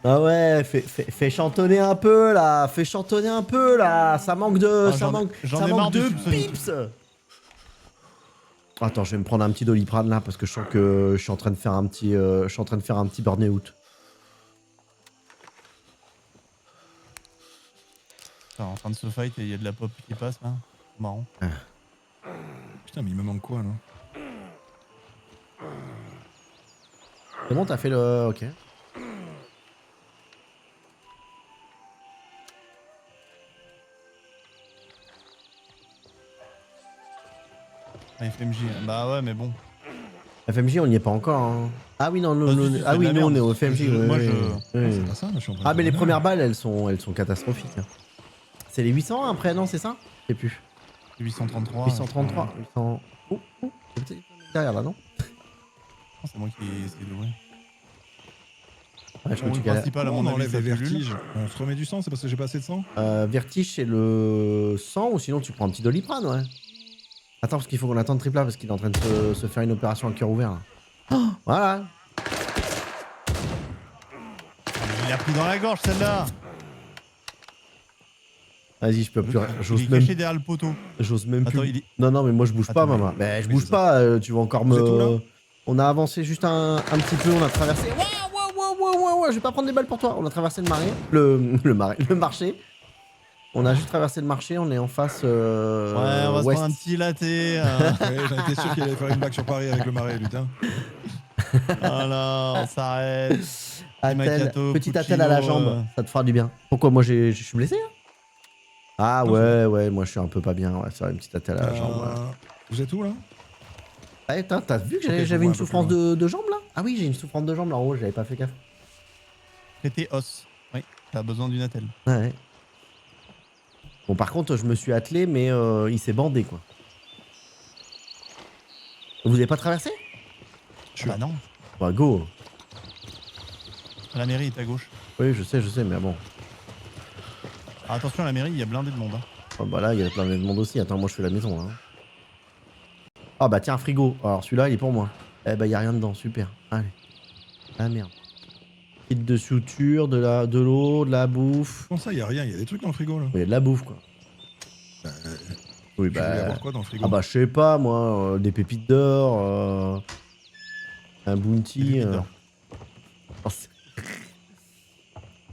A: Ah ouais, fais chantonner un peu là, fais chantonner un peu là, ça manque de,
C: Ah,
A: ça
C: j'en-
A: manque,
C: j'en
A: ça
C: ai
A: manque
C: marre du
A: de
C: Subsonic.
A: pips. Attends, je vais me prendre un petit Doliprane là parce que je sens que je suis en train de faire un petit, burn-out.
C: Putain, en train de se fight et il y a de la pop qui passe là. Marrant.
B: Putain, mais il me manque quoi là?
A: C'est bon, t'as fait le, ok.
C: Ah, FMJ. Bah ouais, mais bon.
A: FMJ, on n'y est pas encore. Hein. Ah oui, non,
C: Bah, si, si,
A: ah
C: c'est
A: oui,
C: de la
A: nous on
C: merde,
A: est au
C: parce que
A: FMJ.
C: moi,
A: ouais,
C: je-
A: ouais.
B: C'est pas ça, là, je suis en train de
A: Ah, mais
B: faire
A: les
B: la
A: premières
B: merde.
A: balles, elles sont catastrophiques. Hein. C'est les 800 après, non, c'est ça? Je sais plus.
C: 833.
A: 833, 800. Oh, oh, c'est peut-être derrière là, non?
C: C'est moi qui ai essayé de jouer.
A: Ouais, je crois que tu
C: Le
A: galères.
C: principal, à
B: Comment
C: mon
B: on
C: avis,
B: enlève
C: c'est
B: les
C: la pilule.
B: vertiges? On se remet du sang, c'est parce que j'ai pas assez de sang?
A: Vertige, c'est le 100 ou sinon tu prends un petit Doliprane, ouais. Attends, parce qu'il faut qu'on attende Tripla parce qu'il est en train de se faire une opération à cœur ouvert. Là. Oh, voilà.
C: Il a pris dans la gorge celle-là.
A: Vas-y, je peux plus.
C: Il
A: J'ose
C: est
A: même,
C: caché derrière le poteau.
A: j'ose même
C: Attends,
A: plus.
C: il est-
A: Non, non, mais moi je bouge pas,
C: Attends,
A: maman. Ben, je
B: oui,
A: bouge
B: c'est
A: pas. Tu vas encore
B: Vous êtes où, là
A: me. On a avancé juste un petit peu. On a traversé. Waouh, je vais pas prendre des balles pour toi. On a traversé le marais. Le marché. On a juste traversé le marché. On est en face.
C: Ouais, on va se
A: ouest.
C: prendre un petit latte.
B: Ouais, j'en étais sûr qu'il allait faire une blague sur Paris avec le marais, putain.
C: Voilà, on s'arrête.
A: Attel,
C: macchiato,
A: petit
C: puccino,
A: attel à la jambe, ça te fera du bien. Pourquoi moi je suis blessé hein? Ah
B: Non,
A: ouais, moi je suis un peu pas bien, ouais, c'est vrai, une petite attel à la jambe. Ouais.
B: Vous êtes où là?
A: Ouais, t'as vu que
B: Ok, je
A: j'avais
B: vois
A: une
B: un peu
A: souffrance
B: plus
A: de jambe là? Ah oui, j'ai une souffrance de jambe là en haut, j'avais pas fait gaffe.
C: Traité os. Oui, t'as besoin d'une attelle.
A: Ouais. Bon par contre je me suis attelé mais il s'est bandé quoi. Vous avez pas traversé?
C: Bah non,
A: Bah go.
C: la mairie est à gauche.
A: Oui je sais mais bon.
C: Ah, attention, à la mairie, il y a blindé de monde. Hein.
A: Oh, bah là il y a plein de monde aussi, attends moi je fais la maison là. Ah bah tiens un frigo, alors celui-là il est pour moi. Eh bah y a rien dedans, super. Allez. Ah merde. Kit de suture, de l'eau, de la bouffe.
B: Comment ça, y a rien? Y a des trucs dans le frigo là?
A: Il y a de la bouffe quoi.
B: Bah,
A: Oui
B: tu voulais
A: bah.
B: avoir quoi dans le frigo?
A: Ah bah je sais pas moi, des pépites d'or, un
C: Des
A: bounty.
C: pépites d'or.
A: Oh,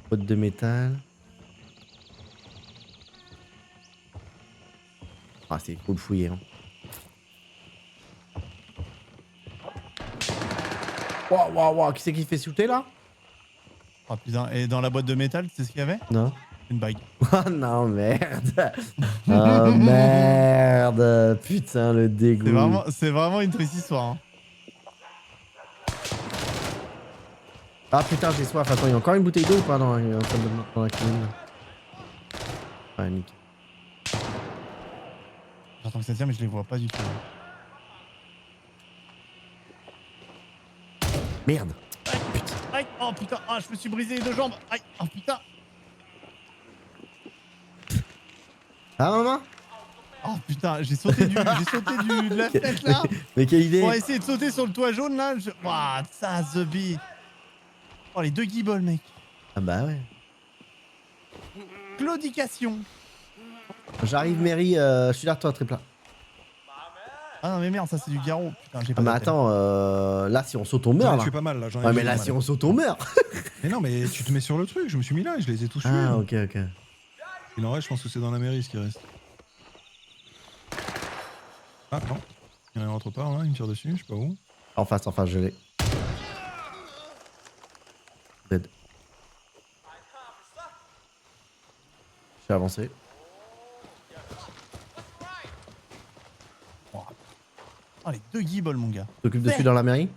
A: boîte de métal. Ah c'est cool fouiller hein. Waouh, qui c'est qui fait sauter là?
C: Ah putain, et dans la boîte de métal, tu sais ce qu'il y avait?
A: Non.
C: Une bague.
A: Oh non merde. Oh merde. Putain le dégoût.
C: C'est vraiment une triste histoire. Hein.
A: Ah putain j'ai soif. Attends, il y a encore une bouteille d'eau ou pas dans la cuisine? Ouais nickel.
C: J'entends que ça tient, mais je les vois pas du tout.
A: Merde.
C: Aïe, oh putain, ah, je me suis brisé les deux jambes. Aïe, oh putain.
A: Ah maman.
C: Oh putain, j'ai sauté de la fenêtre là.
A: Mais quelle idée.
C: On va essayer de sauter sur le toit jaune là. Ouah, ça, the bee. Oh, les deux guibolles, mec.
A: Ah bah ouais.
C: Claudication.
A: J'arrive Mary, je suis là toi Tripla.
C: Ah non, mais merde, ça c'est du garrot. Putain, j'ai
A: Ah
C: pas
A: mais
C: d'appel.
A: attends, là si on saute on
B: J'en ai
A: meurt là.
B: tué pas mal là. J'en ai
A: Ouais
B: tué
A: mais là
B: pas mal.
A: si on saute on meurt.
B: Mais non, mais tu te mets sur le truc, je me suis mis là et je les ai tous tués.
A: Ah
B: là.
A: ok.
B: Il en reste, je pense que c'est dans la mairie ce qui reste. Ah non, il en rentre pas, hein, il me tire dessus, je sais pas où.
A: En face, je l'ai. Dead. J'ai avancé.
C: Oh, les deux guibolles, mon gars.
A: T'occupes dessus dans la mairie?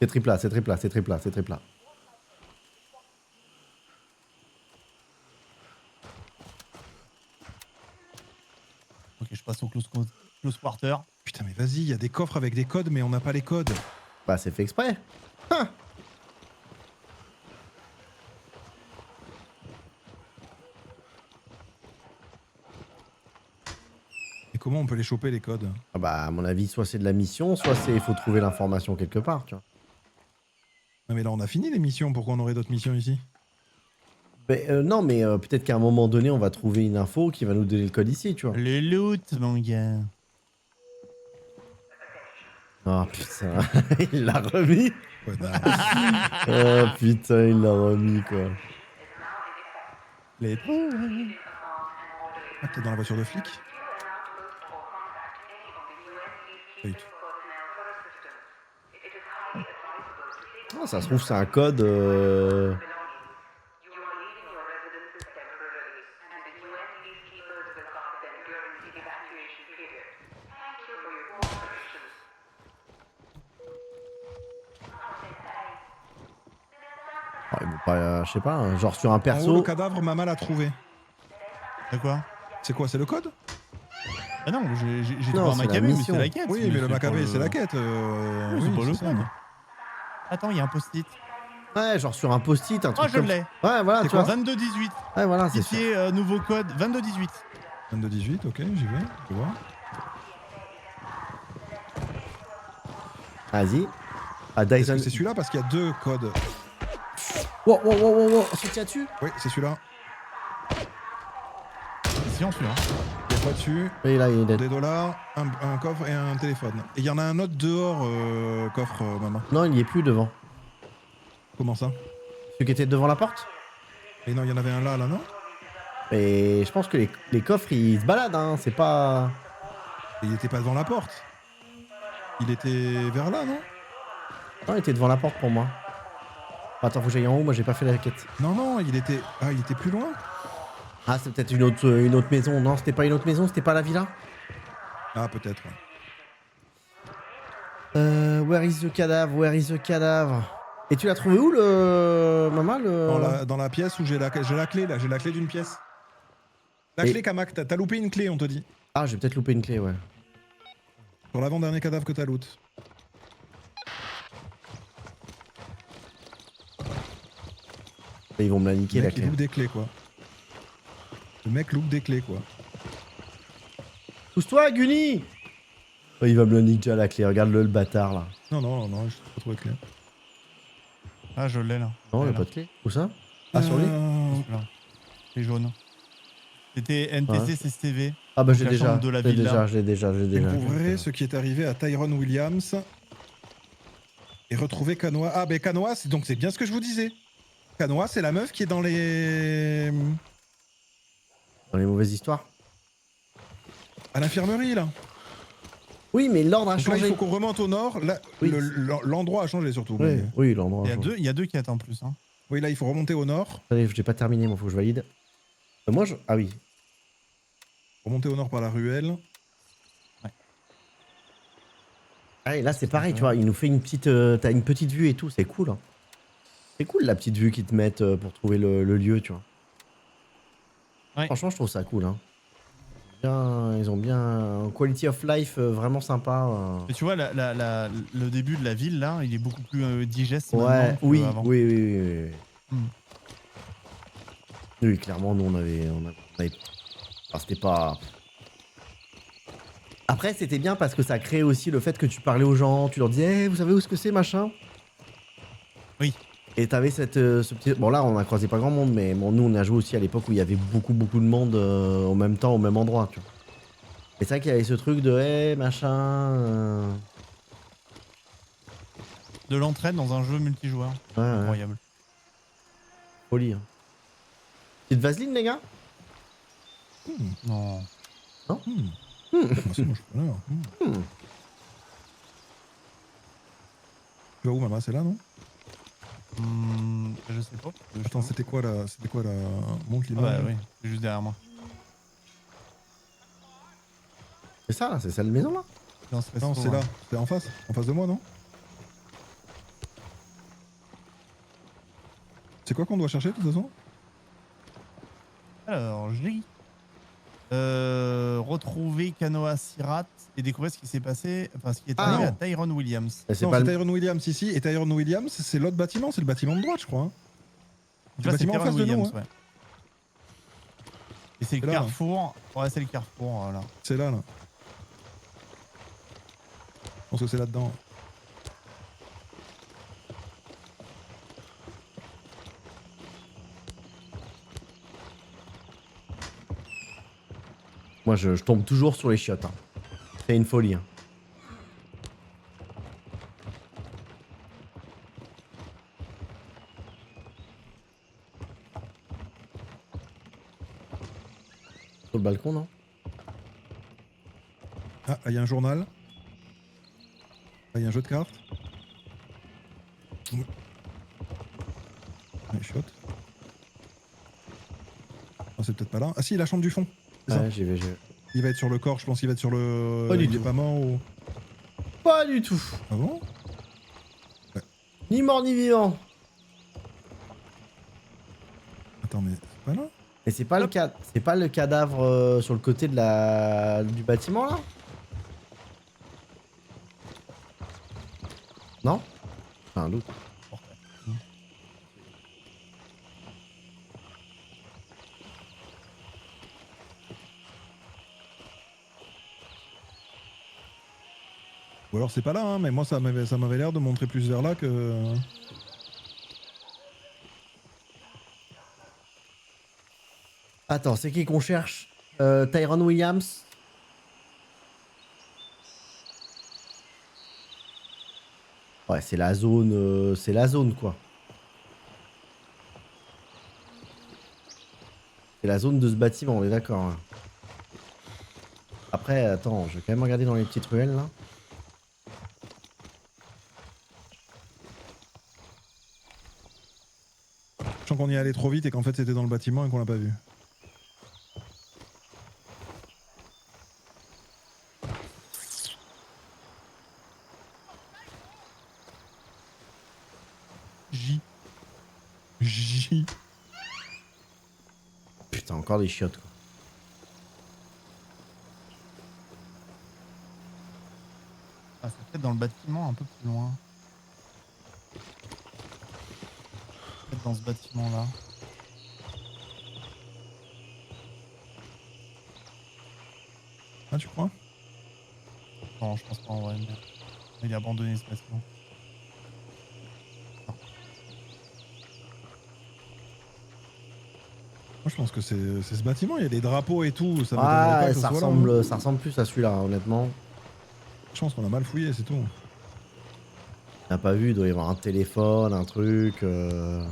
A: C'est triplat, c'est triplat, c'est triplat, c'est triplat.
C: Ok, je passe au close quarter.
B: Putain, mais vas-y, il y a des coffres avec des codes, mais on n'a pas les codes.
A: Bah, c'est fait exprès. Hein.
B: Et comment on peut les choper, les codes?
A: Ah bah, à mon avis, soit c'est de la mission, soit c'est il faut trouver l'information quelque part, tu vois.
B: Non, mais là, on a fini les missions, pourquoi on aurait d'autres missions ici?
A: Non, mais peut-être qu'à un moment donné, on va trouver une info qui va nous donner le code ici, tu vois.
C: Le loot, mon gars.
A: Oh putain, il l'a remis.
B: Ouais, bah,
A: Oh putain, il l'a remis, quoi.
C: Les
B: ah, t'es dans la voiture de flic? Pas du tout.
A: Oh, ça se trouve, c'est un code. Oh, ils vont pas, je sais pas, hein, genre sur un
B: En haut, le
A: perso.
B: cadavre, Mama l'a trouvé.
C: C'est quoi?
B: C'est quoi, c'est le code?
C: Ah non, j'ai
A: Non,
C: trouvé un
A: c'est la
C: macabé, mais
A: mission.
C: c'est la quête.
B: Oui, mais le Maccabée, c'est la
C: quête.
B: quête.
C: Oui, c'est pas le
B: ça.
C: code. Attends, il y a un post-it.
A: Ouais, genre sur un post-it, un
C: Oh,
A: truc
C: je
A: comme
C: l'ai.
A: Ouais, voilà,
B: C'est
A: tu vois.
C: 22-18.
A: Ouais, voilà, c'est ça.
C: Ticket, nouveau code, 22-18.
B: 22-18, ok, j'y vais, je vais voir.
A: Vas-y. Ah,
B: Est-ce
A: Dyson.
B: que c'est celui-là parce qu'il y a deux codes?
A: Wow, wow, wow, wow, wow. On se tient dessus?
B: Oui, c'est celui-là.
C: Si, on suit, hein.
B: Il y a pas dessus.
A: Oui, là, il est dead.
B: Des dollars, un coffre et un téléphone. Et il y en a un autre dehors, coffre, maman.
A: Non, il y est plus devant.
B: Comment ça?
A: Celui qui était devant la porte?
B: Et non, il y en avait un là, non?
A: Et je pense que les coffres, ils se baladent, hein. C'est pas.
B: Et il était pas devant la porte. Il était vers là, non?
A: Non, il était devant la porte pour moi. Attends, faut que j'aille en haut, moi j'ai pas fait la quête.
B: Non, non, il était... Ah, il était plus loin?
A: Ah, c'est peut-être une autre maison. Non, c'était pas une autre maison, c'était pas la villa?
B: Ah, peut-être, ouais.
A: Where is the cadavre? Where is the cadavre? Et tu l'as trouvé où le. Maman, le.
B: Dans la pièce où j'ai la clé, là. J'ai la clé d'une pièce. La
A: Et-
B: clé, Kamak. T'as loupé une clé, on te dit.
A: Ah, j'ai peut-être loupé une clé, ouais.
B: Sur l'avant-dernier cadavre que t'as loot.
A: Et ils vont me la niquer
B: Le
A: la
B: mec, il
A: clé.
B: loupe des clés, quoi. Le mec loupe des clés, quoi.
A: Pousse-toi, Guni! Oh, il va me le niquer déjà la clé, regarde-le, le bâtard là.
B: Non, non, non, je pas trouvé de clé.
C: Ah, je l'ai là.
A: Non, il
C: Là,
A: a pas de clé. Où ça? Ah, sur lui?
C: là. C'est jaune. C'était NPC
A: Ouais.
C: CCV.
A: Ah, bah
C: Donc
A: j'ai
C: la
A: déjà.
C: chambre de la
A: J'ai
C: villa.
A: déjà, j'ai déjà, j'ai déjà.
B: Découvrez ce qui est arrivé à Tyrone Williams. Et retrouver Kanoa. Ah, ben Kanoa, donc c'est bien ce que je vous disais. Kanoa, c'est la meuf qui est dans les.
A: Dans les mauvaises histoires.
B: À l'infirmerie, là.
A: Oui, mais l'ordre a
B: Donc là, il
A: changé.
B: faut qu'on remonte au nord. Là,
A: Oui.
B: l'endroit a changé surtout.
A: Oui,
B: mais-
A: oui, l'endroit. a changé.
C: Il y a deux quêtes en plus. Hein.
B: Oui, là, il faut remonter au nord.
A: Attendez, j'ai pas terminé, moi, faut que je valide. Moi, je. Ah oui.
B: Remonter au nord par la ruelle.
A: Ah, et là, c'est pareil, tu vois, il nous fait une petite. T'as une petite vue et tout, c'est cool. Hein. C'est cool la petite vue qu'ils te mettent pour trouver le lieu, tu vois.
C: Ouais.
A: Franchement, je trouve ça cool. Hein. Ils ont bien un quality of life vraiment sympa.
C: Mais tu vois, le début de la ville, là, il est beaucoup plus digeste
A: Ouais,
C: maintenant
A: oui,
C: qu'avant.
A: oui, oui, oui, oui.
C: Hmm.
A: Oui, clairement, nous, on avait... Enfin, c'était pas... Après, c'était bien parce que ça crée aussi le fait que tu parlais aux gens, tu leur disais, hey, vous savez où ce que c'est, machin?
C: Oui.
A: Et t'avais ce petit... Bon, là, on a croisé pas grand monde, mais bon, nous, on a joué aussi à l'époque où il y avait beaucoup de monde au même temps, au même endroit, tu vois. Et c'est vrai qu'il y avait ce truc de, hey, machin...
C: De l'entraide dans un jeu multijoueur.
A: Ouais, ouais.
C: Incroyable.
A: Folie. Hein. Petite vaseline, les gars?
C: Non.
B: Ah, c'est bon, je suis pas là. Tu vas où, maman? C'est là, non?
C: Je sais pas.
B: Attends, c'était quoi la montre
C: Ah
B: l'image?
C: bah oui, c'est juste derrière moi.
A: C'est ça, là, c'est celle de maison, là?
B: Non, c'est là. C'est en face de moi, non? C'est quoi qu'on doit chercher de toute façon?
C: Alors, j'ai retrouvé Kanoa Sirat et découvrir ce qui s'est passé, enfin ce qui est
A: Ah,
C: arrivé
A: non.
C: à Tyrone Williams.
A: Mais c'est
B: Non,
A: pas
B: c'est
A: le...
B: Tyrone Williams ici, et Tyrone Williams, c'est l'autre bâtiment, c'est le bâtiment de droite, je crois. Hein.
C: Tu
B: Le
C: vois, c'est
B: bâtiment en
C: Tyrone
B: face de nous,
C: Williams,
B: hein.
C: ouais. Et c'est le
B: C'est là, là.
C: carrefour. Ouais, c'est le carrefour, voilà.
B: C'est là, là. Je pense que c'est là-dedans.
A: Moi, je tombe toujours sur les chiottes. Hein. C'est une folie. Hein. Sur le balcon, non?
B: Ah, là, il y a un journal. Là, il y a un jeu de cartes. Les chiottes. Ah, c'est peut-être pas là. Ah si, la chambre du fond. C'est ça.
A: Ouais, j'y vais.
B: Il va être sur le corps, je pense qu'il va être sur le...
A: Pas du
B: il est
A: tout.
B: pas mort ou...
A: Pas du tout.
B: Ah bon?
A: Ni mort ni vivant.
B: Attends, mais c'est pas là?
A: Et c'est pas le cadavre sur le côté de du bâtiment là? Non? J'ai un doute.
B: Ou alors c'est pas là, hein, mais moi ça m'avait l'air de montrer plus vers là que...
A: Attends, c'est qui qu'on cherche? Tyrone Williams? Ouais, c'est la zone quoi. C'est la zone de ce bâtiment, on est d'accord. Hein. Après, attends, je vais quand même regarder dans les petites ruelles là.
B: Je sens qu'on y est allé trop vite et qu'en fait c'était dans le bâtiment et qu'on l'a pas vu. J.
A: Putain, encore des chiottes quoi.
C: Ah, c'est peut-être dans le bâtiment un peu plus loin. Peut-être dans ce bâtiment-là.
B: Ah, tu crois?
C: Non, je pense pas en vrai. Mais... Il a abandonné ce bâtiment.
B: Moi je pense que c'est ce bâtiment, il y a des drapeaux et tout, ça m'étonnerait pas
A: Ouais,
B: que ce
A: ça
B: soit là, hein.
A: ressemble plus à celui-là, honnêtement.
B: Je pense qu'on a mal fouillé, c'est tout.
A: On n'a pas vu, il doit y avoir un téléphone, un truc.
B: Je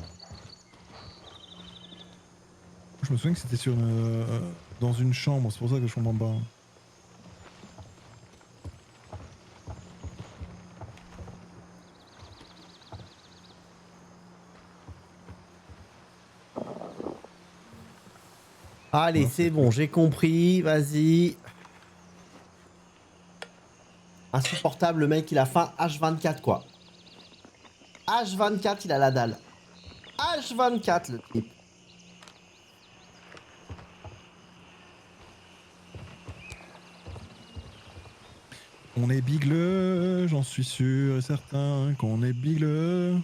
B: me souviens que c'était sur dans une chambre, c'est pour ça que je comprends pas.
A: Allez, c'est bon, j'ai compris, vas-y. Insupportable, le mec, il a faim H24, quoi. H24, il a la dalle. H24, le type.
B: On est bigleux, j'en suis sûr et certain qu'on est bigleux.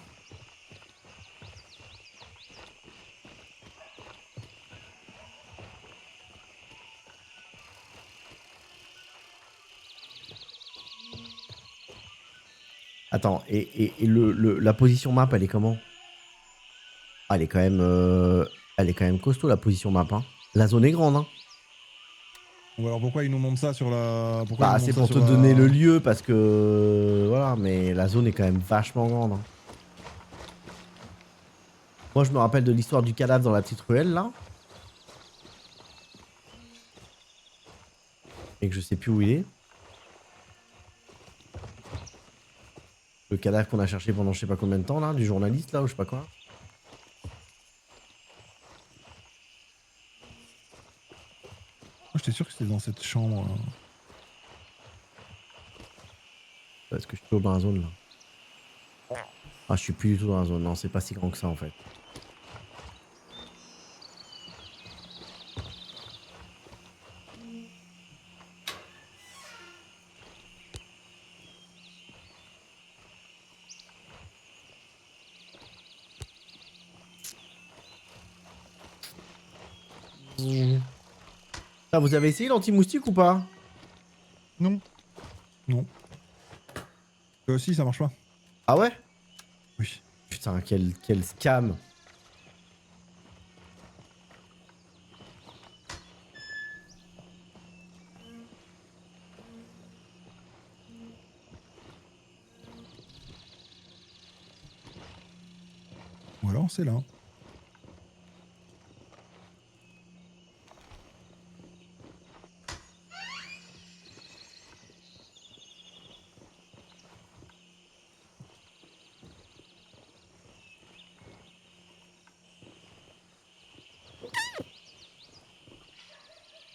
A: Attends, et la position map, elle est comment? Ah, elle est quand même costaud, la position map, hein. La zone est grande, hein.
B: Ou alors pourquoi ils nous montrent ça sur la... Pourquoi
A: Bah,
B: ils nous
A: c'est
B: montrent
A: pour
B: ça
A: te
B: sur
A: donner
B: la-
A: le lieu, parce que... Voilà, mais la zone est quand même vachement grande, hein. Moi, je me rappelle de l'histoire du cadavre dans la petite ruelle, là. Et que je sais plus où il est. Le cadavre qu'on a cherché pendant je sais pas combien de temps, là, du journaliste, là, ou je sais pas quoi.
B: Moi, j'étais sûr que c'était dans cette chambre.
A: Est-ce que je suis toujours dans la zone, là? Ah, je suis plus du tout dans la zone. Non, c'est pas si grand que ça, en fait. Ah, vous avez essayé l'anti-moustique ou pas?
C: Non.
B: Non. Si, ça marche pas.
A: Ah ouais?
B: Oui.
A: Putain, quel scam.
B: Ou alors, c'est là.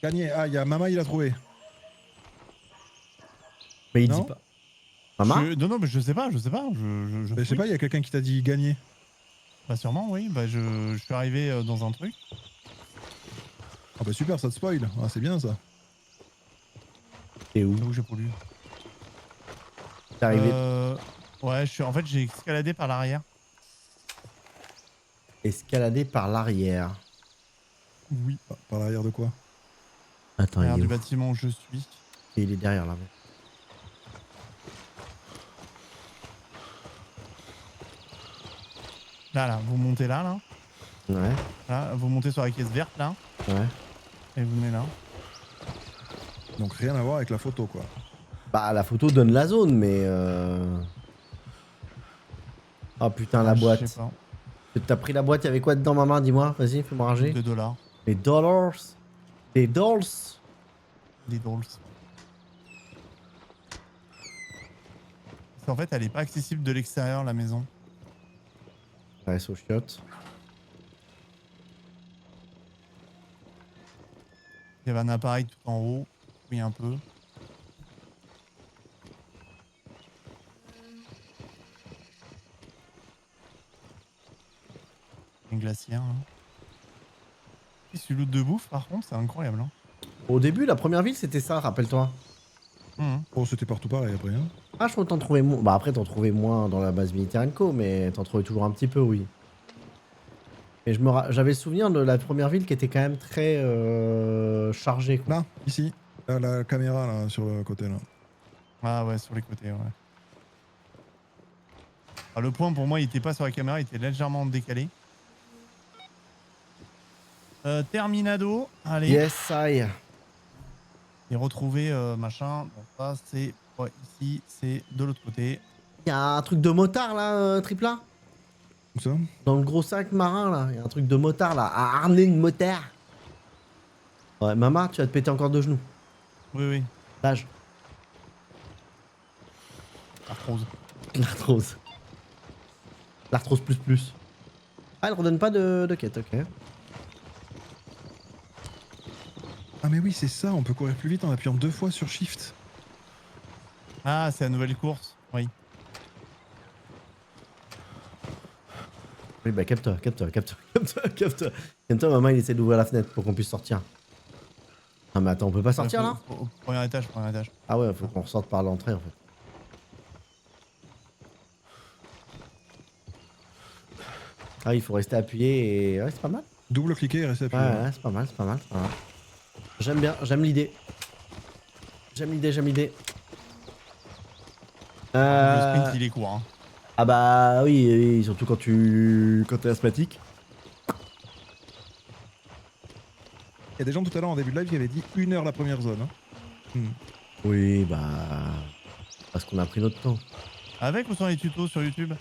B: Gagné. Ah, il y a Mama, il a trouvé.
A: Mais il
B: Non.
A: dit pas. Maman?
C: Non, mais je sais pas.
B: Mais je sais pas, il y a quelqu'un qui t'a dit gagner.
C: Bah sûrement, oui. Bah je suis arrivé dans un truc.
B: Ah bah super, ça te spoil. Ah, c'est bien ça.
A: T'es où?
C: J'avoue, j'ai pas lu.
A: T'es arrivé
C: Ouais, en fait, j'ai escaladé par l'arrière.
A: escaladé par l'arrière.
C: Oui.
B: Ah, par l'arrière de quoi?
A: Attends,
C: L'arrière
A: il est
C: du
A: où?
C: bâtiment où je suis.
A: Et il est derrière là.
C: Là, vous montez là.
A: Ouais,
C: Là, vous montez sur la caisse verte, là.
A: ouais.
C: Et vous venez là.
B: Donc rien à voir avec la photo quoi.
A: Bah, la photo donne la zone, mais Oh putain, la
C: Ah,
A: boîte.
C: Je sais pas.
A: T'as pris la boîte, y'avait quoi dedans, maman? Dis-moi, vas-y, fais-moi rager.
C: 2 $.
A: Les dollars. Les dolls.
C: Des dolls. En fait, elle est pas accessible de l'extérieur, la maison.
A: Ouais, so chiotte.
C: Il y avait un appareil tout en haut. Oui, un peu. Une glacière. Hein. Et ce loot de bouffe, par contre, c'est incroyable. Hein.
A: Au début, la première ville, c'était ça, rappelle-toi.
B: Oh, c'était partout pareil après. Hein.
A: Ah, je crois que t'en trouvais moins. Bah, après, t'en trouvais moins dans la base militaire Co, mais t'en trouvais toujours un petit peu, oui. Et j'avais le souvenir de la première ville qui était quand même très chargée, quoi.
B: Là, ici. Là, la caméra là, sur le côté là.
C: Ah ouais, sur les côtés, ouais. Ah, le point pour moi, il était pas sur la caméra, il était légèrement décalé. Terminado, allez.
A: Yes, I.
C: Et retrouver machin. Donc ça, c'est ouais, ici, c'est de l'autre côté.
A: Y'a un truc de motard là, Tripla?
B: Où ça?
A: Dans le gros sac marin là, y'a un truc de motard là, à harnais de motard. Ouais, maman, tu vas te péter encore de genoux.
C: Oui, oui.
A: L'âge.
C: Arthrose.
A: L'arthrose. L'arthrose plus plus. Ah, elle redonne pas de quête, ok.
B: Ah mais oui, c'est ça, on peut courir plus vite en appuyant 2 fois sur Shift.
C: Ah, c'est la nouvelle course. Oui.
A: Oui, bah capte-toi. Calme-toi, maman, il essaie d'ouvrir la fenêtre pour qu'on puisse sortir. Ah, mais attends, on peut pas sortir là?
C: Premier étage, premier étage.
A: Ah ouais, faut qu'on ressorte par l'entrée en fait. Ah, il faut rester appuyé et... Ouais, c'est pas mal.
B: Double-cliquer et rester
A: Ouais,
B: appuyé.
A: ouais, c'est pas mal, c'est pas mal, c'est pas mal. J'aime bien, j'aime l'idée. J'aime l'idée.
C: Le sprint, il est court. Hein.
A: Ah bah oui, oui, surtout quand t'es asthmatique.
B: Il y a des gens tout à l'heure en début de live qui avaient dit 1 heure la première zone. Hein.
A: Oui, bah... Parce qu'on a pris notre temps.
C: Avec ou sans les tutos sur YouTube?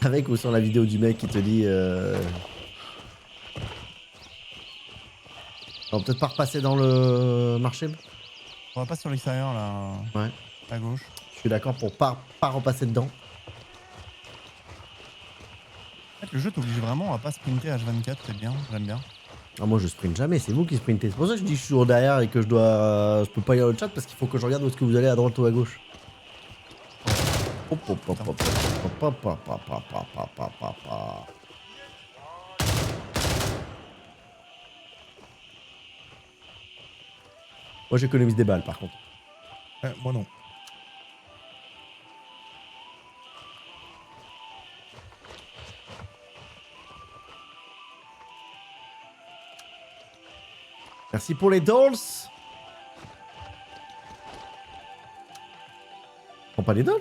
A: Avec ou sur la vidéo du mec qui te dit... On va peut-être pas repasser dans le marché.
C: On va pas sur l'extérieur là.
A: Ouais.
C: À gauche.
A: Je suis d'accord pour pas repasser dedans.
C: En fait, le jeu t'oblige vraiment à pas sprinter H24, c'est bien, j'aime bien.
A: Ah, moi je sprint jamais, c'est vous qui sprintez. C'est pour ça que je dis que je suis toujours derrière et que je dois... Je peux pas y aller au chat parce qu'il faut que je regarde où est-ce que vous allez à droite ou à gauche. Hop, hop, hop, hop, hop, hop, hop, hop, hop, hop, hop, hop, hop, hop. Moi j'économise des balles par contre.
B: Moi non.
A: Merci pour les dolls. Prends pas les dolls.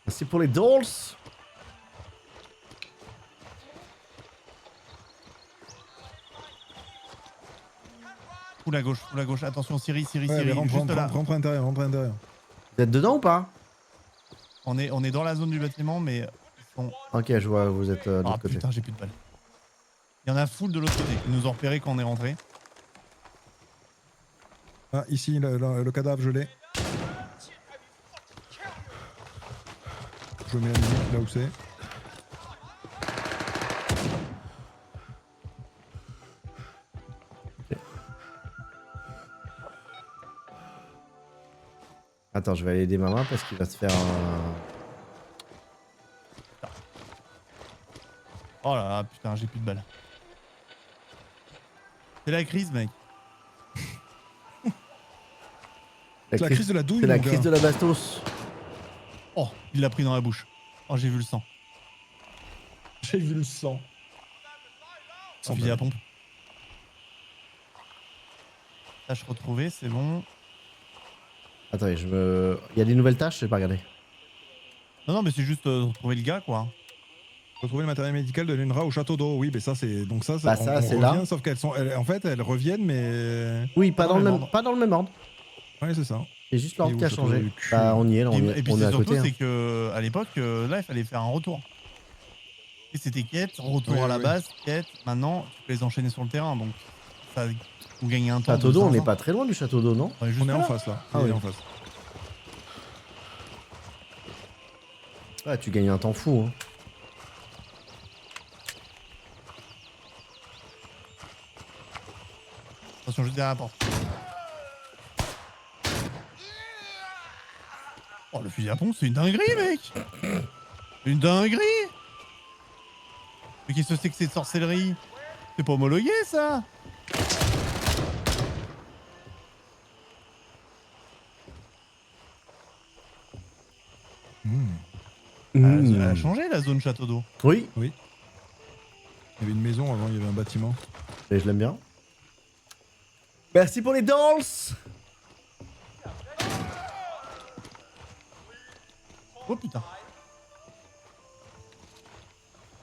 A: Merci pour les dolls.
C: Ou la gauche, attention Siri,
B: Ouais, mais rentre,
C: juste là.
B: rentre à l'intérieur, rentre à l'intérieur.
A: Vous êtes dedans ou pas?
C: On est dans la zone du bâtiment, mais ils sont...
A: Ok, je vois, vous êtes de
C: Ah
A: l'autre côté.
C: putain, j'ai plus de balles. Il y en a full de l'autre côté, ils nous ont repéré quand on est rentré.
B: Ah, ici, le cadavre, je l'ai. Je mets la musique là où c'est.
A: Attends, je vais aller aider maman parce qu'il va se faire un...
C: Oh là là, putain, j'ai plus de balles. C'est la crise, mec.
B: C'est la crise de la douille,
A: C'est la
B: mon
A: crise
B: gars.
A: de la bastos.
C: Oh, il l'a pris dans la bouche. Oh, j'ai vu le sang.
B: J'ai vu le sang.
C: Son fusil à pompe. Tâche retrouvée, c'est bon.
A: Attendez, il y a des nouvelles tâches, je vais pas regarder.
C: Non, mais c'est juste retrouver le gars, quoi.
B: Retrouver le matériel médical de l'UNRWA au château d'eau. Oui, mais ça, c'est. Donc, ça,
A: Bah, ça, c'est là.
B: revient, sauf qu'elles sont. En fait, elles reviennent, mais.
A: Oui, pas dans le même
C: ordre.
A: pas dans le même ordre.
B: Ouais, c'est ça.
A: C'est juste
B: Et
A: l'ordre
B: où
A: qui a
B: je trouve
A: changé.
B: le cul.
A: Bah, on y est, là,
C: Et puis
A: on est
C: c'est
A: à
C: surtout,
A: côté. Hein.
C: c'est que à l'époque, là, il fallait faire un retour. Et c'était quête, retour
B: Oui,
C: à la
B: oui.
C: base, quête. Maintenant, tu peux les enchaîner sur le terrain, donc ça, on gagne un temps.
A: Château
C: de
A: d'eau, on
C: zinzin.
A: n'est pas très loin du château d'eau, non?
C: Ouais, juste
B: On est en
C: là.
B: face, là.
A: Ah
B: Il est
A: oui.
B: en face.
A: Ouais, tu gagnes un temps fou. Hein.
C: Attention, juste derrière la porte. Oh, le fusil à pompe, c'est une dinguerie, mec! Une dinguerie! Mais qu'est-ce que c'est que cette sorcellerie? C'est pas homologué, ça! Elle a changé, la zone château d'eau.
A: Oui,
B: Oui. Il y avait une maison avant, il y avait un bâtiment.
A: et je l'aime bien. Merci pour les dolls.
C: Oh, putain.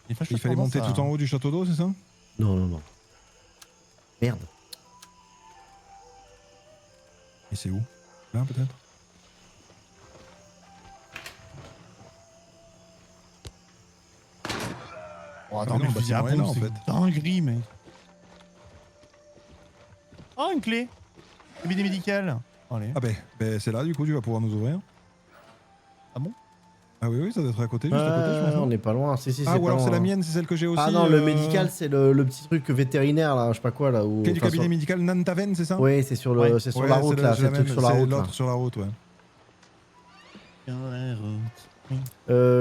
C: Il
B: Il fallait monter tout en haut du château d'eau, c'est ça?
A: Non, non, non. Merde.
B: Et c'est où? Là, peut-être?
C: Oh, attends,
B: Ah,
C: mais
B: non,
C: le fusil à
B: le bâtiment est
C: pompe,
B: là,
C: c'est
B: en
C: une dinguerie, mec. Oh, une clé. Cabinet médical. Allez.
B: Ah ben c'est là, du coup, tu vas pouvoir nous ouvrir.
C: Ah bon?
B: Ah oui, oui, ça doit être à côté, juste à côté, je pense.
A: on
B: non
A: n'est pas loin. Si, si,
B: Ah,
A: c'est
B: ou
A: pas
B: alors c'est
A: loin.
B: la mienne, c'est celle que j'ai aussi.
A: Ah non, le médical, c'est le petit truc vétérinaire, là, je sais pas quoi, là. Où...
B: Quai du
A: enfin,
B: cabinet
A: sur-
B: médical Nantaven, c'est ça?
A: Oui, c'est sur,
C: Ouais.
A: c'est sur
B: Ouais,
A: la route, là.
B: c'est
A: C'est
B: la
A: le truc
B: même,
A: sur la
B: c'est
A: route, là.
B: l'autre sur la route, ouais.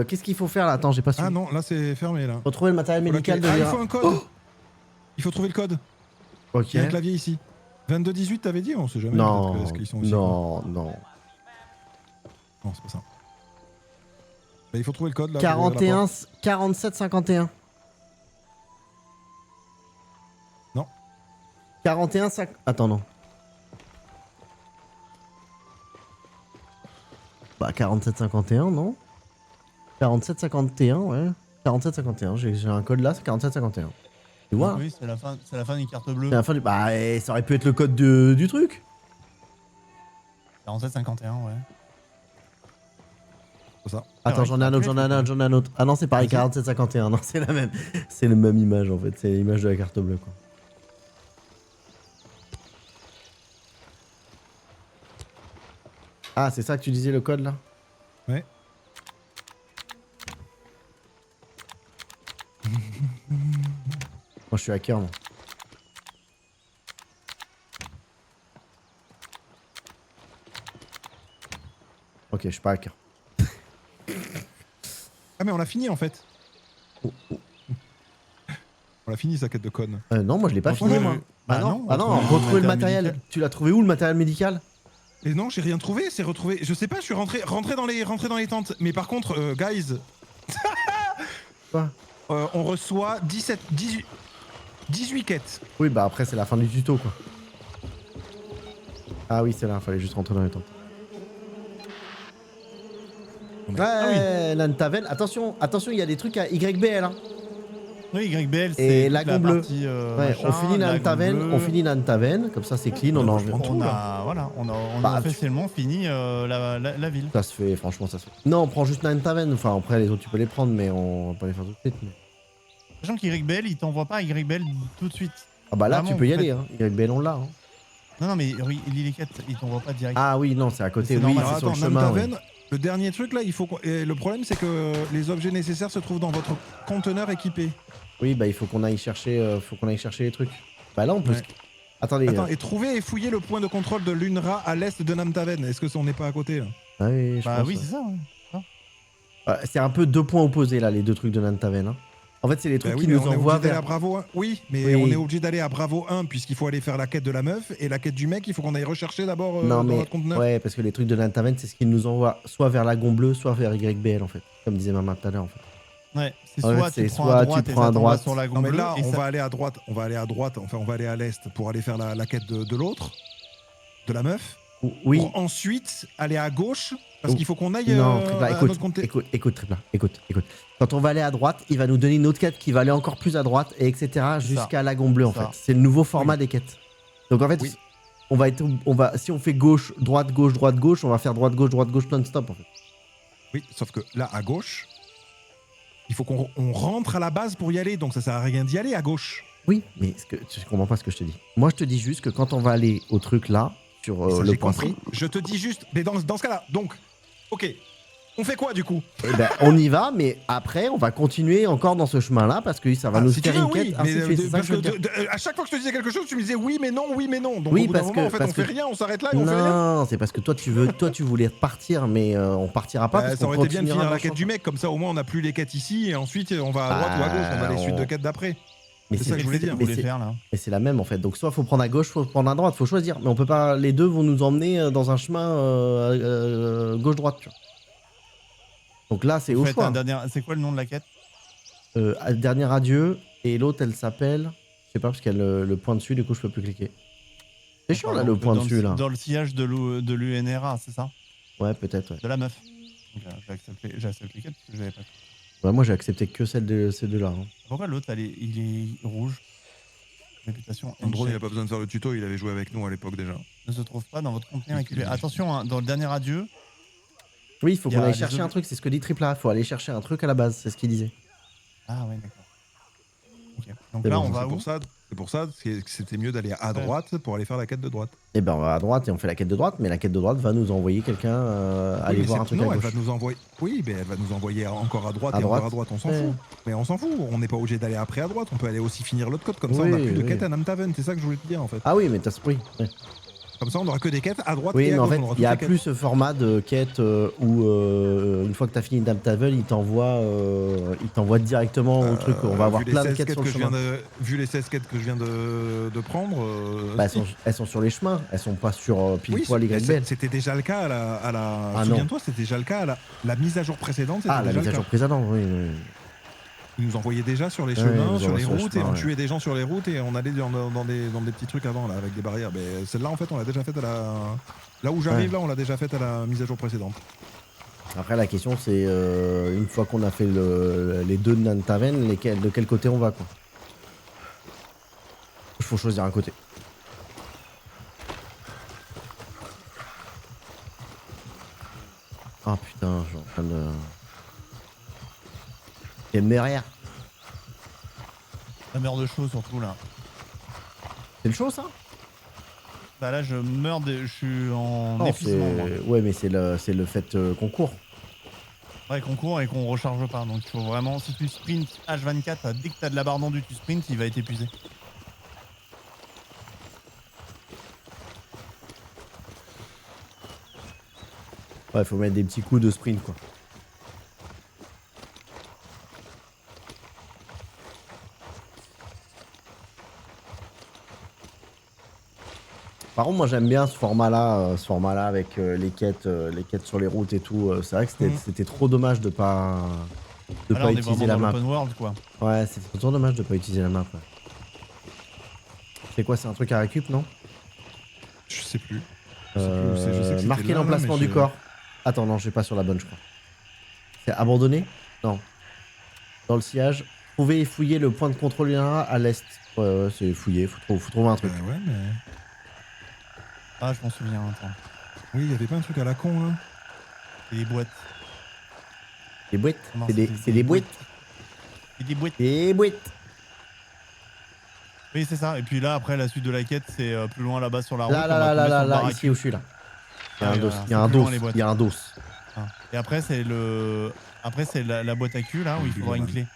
A: Qu'est-ce qu'il faut faire, là? Attends, j'ai pas su.
B: Ah non, là c'est fermé, là.
A: Retrouver le matériel médical de
B: Ah, il
A: Vera.
B: faut un code.
A: Oh,
B: Il faut trouver le code.
A: ok.
B: Il y a un clavier ici. 22-18, t'avais dit? On sait jamais.
A: Non,
B: peut-être qu'ils sont aussi,
A: non, non.
B: quoi. Non, c'est pas ça. Bah, il faut trouver le code là. pour ouvrir la
A: 41,
B: porte.
A: 47, 51.
B: Non.
A: 41, 5... Attends, non. Bah, 47, 51, non? 47, 51, ouais. 47, 51, j'ai un code là, c'est 47, 51. Tu vois?
C: Oui, c'est la fin d'une carte bleue.
A: C'est la fin du... Bah, ça aurait pu être le code du truc.
C: 47-51, ouais.
B: C'est ça.
A: Attends,
C: ouais,
A: j'en ai un autre, j'en ai un autre, j'en ai un autre. Ah non, c'est pareil,
B: Vas-y.
A: 4751. Non, c'est la même. C'est la même image en fait. C'est l'image de la carte bleue quoi. Ah, c'est ça que tu disais le code là?
B: Ouais.
A: Moi je suis hacker moi. Ok, je suis pas hacker.
B: Ah mais on l'a fini en fait.
A: Oh, oh.
B: On l'a fini sa quête de conne.
A: Non, moi je l'ai pas
C: Retrouver
A: fini moi.
C: le- Bah non,
A: retrouver le matériel.
C: médical.
A: Tu l'as trouvé où le matériel médical?
B: Et non, j'ai rien trouvé, c'est retrouvé. Je sais pas, je suis rentré dans les tentes. Mais par contre, guys.
A: Quoi?
B: On reçoit 18 quêtes.
A: Oui, bah après c'est la fin du tuto quoi. Ah oui, c'est là, fallait juste rentrer dans les tentes. Ouais,
C: Ah
A: Nantaven. Attention, attention, il y a des trucs à YBL. Hein.
C: Oui, YBL,
A: Et
C: c'est
A: la
C: toute la
A: bleue.
C: partie,
A: Ouais,
C: machin,
A: on finit
C: lagon
A: Nantaven,
C: bleu.
A: on finit Nantaven, comme ça c'est clean, on en
B: je prends tout,
C: On
B: là.
C: a, voilà, on a
A: Bah,
C: officiellement fini la ville.
A: Ça se fait, franchement, ça se fait. Non, on prend juste Nantaven, enfin après les autres tu peux les prendre, mais on va pas les faire tout de suite. Mais...
C: Sachant qu'YBL, il t'envoie pas YBL tout de suite.
A: Ah bah là
C: Vraiment,
A: tu peux y
C: en fait.
A: aller, hein. YBL on l'a. Hein.
C: Non, mais lis les quêtes, il t'envoie pas direct.
A: Ah oui, non, c'est à côté,
C: C'est
A: oui,
C: normal.
A: c'est sur le
B: Attends,
A: chemin.
B: Nantaven,
A: Oui.
B: le dernier truc là, il faut. Et le problème, c'est que les objets nécessaires se trouvent dans votre conteneur équipé.
A: Oui, bah il faut qu'on aille chercher, les trucs. Bah là on peut.
B: Ouais.
A: Attendez.
B: Attends, et trouver et fouiller le point de contrôle de l'UNRWA à l'est de Nantaven. Est-ce que on n'est pas à côté là?
A: Ah oui, je
C: Bah
A: pense,
C: oui,
A: ouais.
C: c'est ça. Ouais.
A: C'est un peu deux points opposés là, les deux trucs de Nantaven. Hein. En fait, c'est les trucs
B: Bah
A: qui
B: oui, mais
A: nous
B: on est
A: envoient
B: obligé d'aller
A: vers.
B: à Bravo 1. Oui, mais
A: Oui.
B: on est obligé d'aller à Bravo 1 puisqu'il faut aller faire la quête de la meuf et la quête du mec, il faut qu'on aille rechercher d'abord
A: Non
B: dans
A: mais
B: notre conteneur.
A: ouais, parce que les trucs de Nantaven, c'est ce qu'ils nous envoient soit vers Lagon Bleu, soit vers YBL en fait, comme disait Maman tout à l'heure en fait.
C: Ouais, c'est
A: En fait,
C: soit
A: c'est
C: tu prends
A: soit
C: à
A: tu
C: droite
A: prends à
C: et ça t'envoie
A: droite.
C: sur la
B: Non mais
C: bleue,
B: là,
C: et
B: on
C: ça-
B: va aller à droite, enfin on va aller à l'est pour aller faire la quête de l'autre, de la meuf.
A: Oui.
B: Pour ensuite aller à gauche parce
A: Oh.
B: qu'il faut qu'on aille
A: Non, Tripla,
B: à
A: écoute,
B: notre conteneur.
A: écoute, Tripla, écoute. Quand on va aller à droite, il va nous donner une autre quête qui va aller encore plus à droite, et etc. jusqu'à Lagon Bleu en
C: Ça.
A: fait. C'est le nouveau format
B: Oui.
A: des quêtes. Donc en fait,
B: Oui.
A: si on fait gauche, droite, gauche, on va faire droite, gauche non-stop en fait.
B: Oui, sauf que là à gauche, il faut qu'on rentre à la base pour y aller, donc ça sert à rien d'y aller à gauche.
A: Oui, mais tu comprends pas ce que je te dis. Moi, je te dis juste que quand on va aller au truc là, sur
B: Ça,
A: le
B: j'ai
A: poinçon,
B: compris. Je te dis juste, mais dans ce cas-là, donc, ok, on fait quoi du coup?
A: eh ben, on y va, mais après, on va continuer encore dans ce chemin-là parce que ça va nous
B: Si tu
A: faire
B: veux,
A: une quête.
B: oui,
A: ainsi de
B: mais
A: suite, c'est ça que
B: parce
A: je veux
B: que
A: dire.
B: à chaque fois que je te disais quelque chose, tu me disais oui mais non. Donc
A: Oui,
B: au bout d'un
A: parce
B: moment,
A: que-
B: en fait,
A: parce
B: on fait
A: que-
B: rien, on s'arrête là et on fait rien.
A: Non, c'est parce que toi, tu voulais partir, mais on partira pas. parce
B: Ça
A: qu'on
B: aurait été bien de
A: continuera
B: finir la
A: dans
B: quête
A: le
B: du mec, comme ça au moins on n'a plus les quêtes ici et ensuite on va à droite ou à gauche, on va les suites de quêtes d'après.
A: Mais
B: c'est ça que je voulais dire.
C: Vous
A: mais
C: voulez
A: c'est-
C: faire là.
A: mais c'est la même en fait. Donc soit faut prendre à gauche, faut prendre à droite, faut choisir. Mais on peut pas. Les deux vont nous emmener dans un chemin gauche-droite. Tu vois. Donc là, c'est au
C: Faites
A: choix.
C: un dernier- C'est quoi le nom de la quête?
A: Dernier adieu. Et l'autre, elle s'appelle. Je sais pas parce qu'elle a le point dessus. Du coup, je peux plus cliquer. C'est chiant là, le
C: Donc,
A: point
C: dans
A: dessus là.
C: Dans le sillage de l'UNRWA, c'est ça?
A: Ouais, peut-être. Ouais.
C: De la meuf. Donc, j'ai accepté les quêtes parce que j'avais pas.
A: Ouais, moi, j'ai accepté que celle de ces deux-là. Hein.
C: Pourquoi l'autre, il est rouge? Réputation.
B: Andron, il
C: Handshake.
B: a pas besoin de faire le tuto, il avait joué avec nous à l'époque déjà.
C: Ne se trouve pas dans votre contenu incubé. Attention, hein, dans le dernier adieu,
A: Oui, il faut
C: Il y
A: qu'on
C: a
A: aille
C: les
A: chercher un
C: autres-
A: truc. C'est ce que dit Tripla. Faut aller chercher un truc à la base. C'est ce qu'il disait.
C: ah ouais, d'accord. Ok. Donc
A: C'est
C: là,
A: bon,
C: on va
B: C'est
C: où?
B: pour ça que c'était mieux d'aller à droite pour aller faire la quête de droite.
A: Et ben, on va à droite et on fait la quête de droite. Mais la quête de droite va nous envoyer quelqu'un aller
B: Oui, mais
A: voir un
B: c'est-
A: truc
B: non,
A: à
B: elle
A: gauche.
B: va nous envoyer. Oui, mais elle va nous envoyer encore à droite
A: À
B: et
A: droite.
B: encore à droite, on s'en
A: Ouais.
B: fout. Mais on s'en fout, on n'est pas obligé d'aller après à droite, on peut aller aussi finir l'autre code, comme ça on n'a
A: Oui,
B: plus de
A: oui.
B: quête à Namtaven, c'est ça que je voulais te dire en fait.
A: Ah oui, mais t'as oui. Ouais.
B: Comme ça on aura que des quêtes à droite
A: Oui,
B: et
A: mais
B: à
A: en
B: gauche,
A: fait,
B: on aura
A: il y a
B: toutes les
A: plus
B: quêtes.
A: ce format de quête où une fois que t'as fini Damtavel, il t'envoie directement au truc. On va avoir
B: Vu les
A: plein de
B: 16
A: quêtes sur le
B: que je viens
A: chemin.
B: vu les 16 quêtes que je viens de prendre,
A: Bah,
B: si.
A: elles sont sur les chemins, elles sont pas sur pile
B: Oui,
A: poil YBL.
B: c'était déjà le cas à la
A: Ah non.
B: souviens-toi, c'était déjà le cas à la mise à jour précédente, c'était
A: Ah, la
B: déjà
A: mise à
B: le
A: jour
B: cas.
A: précédente, oui.
B: Ils nous envoyaient déjà sur les
A: Ouais, ils
B: chemins,
A: nous
B: sur
A: envoient
B: les
A: sur les
B: routes, et
A: chemins,
B: on
A: ouais.
B: tuait des gens sur les routes et on allait dans des petits trucs avant là avec des barrières. Mais celle-là en fait on l'a déjà faite à là où j'arrive
A: Ouais.
B: là on l'a déjà faite à la mise à jour précédente.
A: Après, la question, c'est une fois qu'on a fait les deux de Nantaven, de quel côté on va, quoi. Il faut choisir un côté. Oh putain, je suis en train de... Quelle merrière.
C: Ça meurt de chaud surtout là.
A: C'est le chaud ça?
C: Bah là je meurs, je suis en
A: Non,
C: épuisement moi.
A: ouais, mais c'est le fait qu'on court.
C: Ouais, qu'on court et qu'on recharge pas. Donc il faut vraiment, si tu sprints H24, dès que t'as de l'abandon tu sprints, il va être épuisé.
A: Ouais, faut mettre des petits coups de sprint quoi. Par contre, moi j'aime bien ce format-là avec les quêtes sur les routes et tout. C'est vrai que c'était trop dommage de pas
C: Là on est
A: utiliser
C: vraiment
A: la
C: dans
A: map.
C: l'open world quoi.
A: Ouais, c'est trop dommage de pas utiliser la map. Ouais. C'est quoi, c'est un truc à récup, non?
B: Je sais plus. Je sais plus où c'est. Je sais que c'était
A: Marquer
B: là,
A: l'emplacement
B: mais
A: du corps. Attends, non, je suis pas sur la bonne, je crois. C'est abandonné? Non. Dans le sillage. Trouver et fouiller le point de contrôle général à l'est. Ouais, c'est fouiller, faut trouver un truc.
B: Ouais, mais...
C: Ah je m'en souviens, attends.
B: Oui, il y avait pas un truc à la con, là.
C: C'est des boîtes.
A: Des boîtes?
C: Non,
A: C'est des boîtes?
C: C'est des boîtes.
A: Des boîtes!
C: Oui c'est ça. Et puis là après la suite de la quête c'est plus loin là-bas sur la route.
A: Là,
C: on va tomber sur le
A: là,
C: baraque.
A: ici où je suis là. Il y a
C: Ah
A: un
C: oui,
A: dos,
C: voilà,
A: il y a
C: c'est
A: un
C: plus
A: dos,
C: loin, les boîtes.
A: il y a un dos.
C: Ah. Et après c'est le... Après c'est la boîte à cul là où il faudra une clé.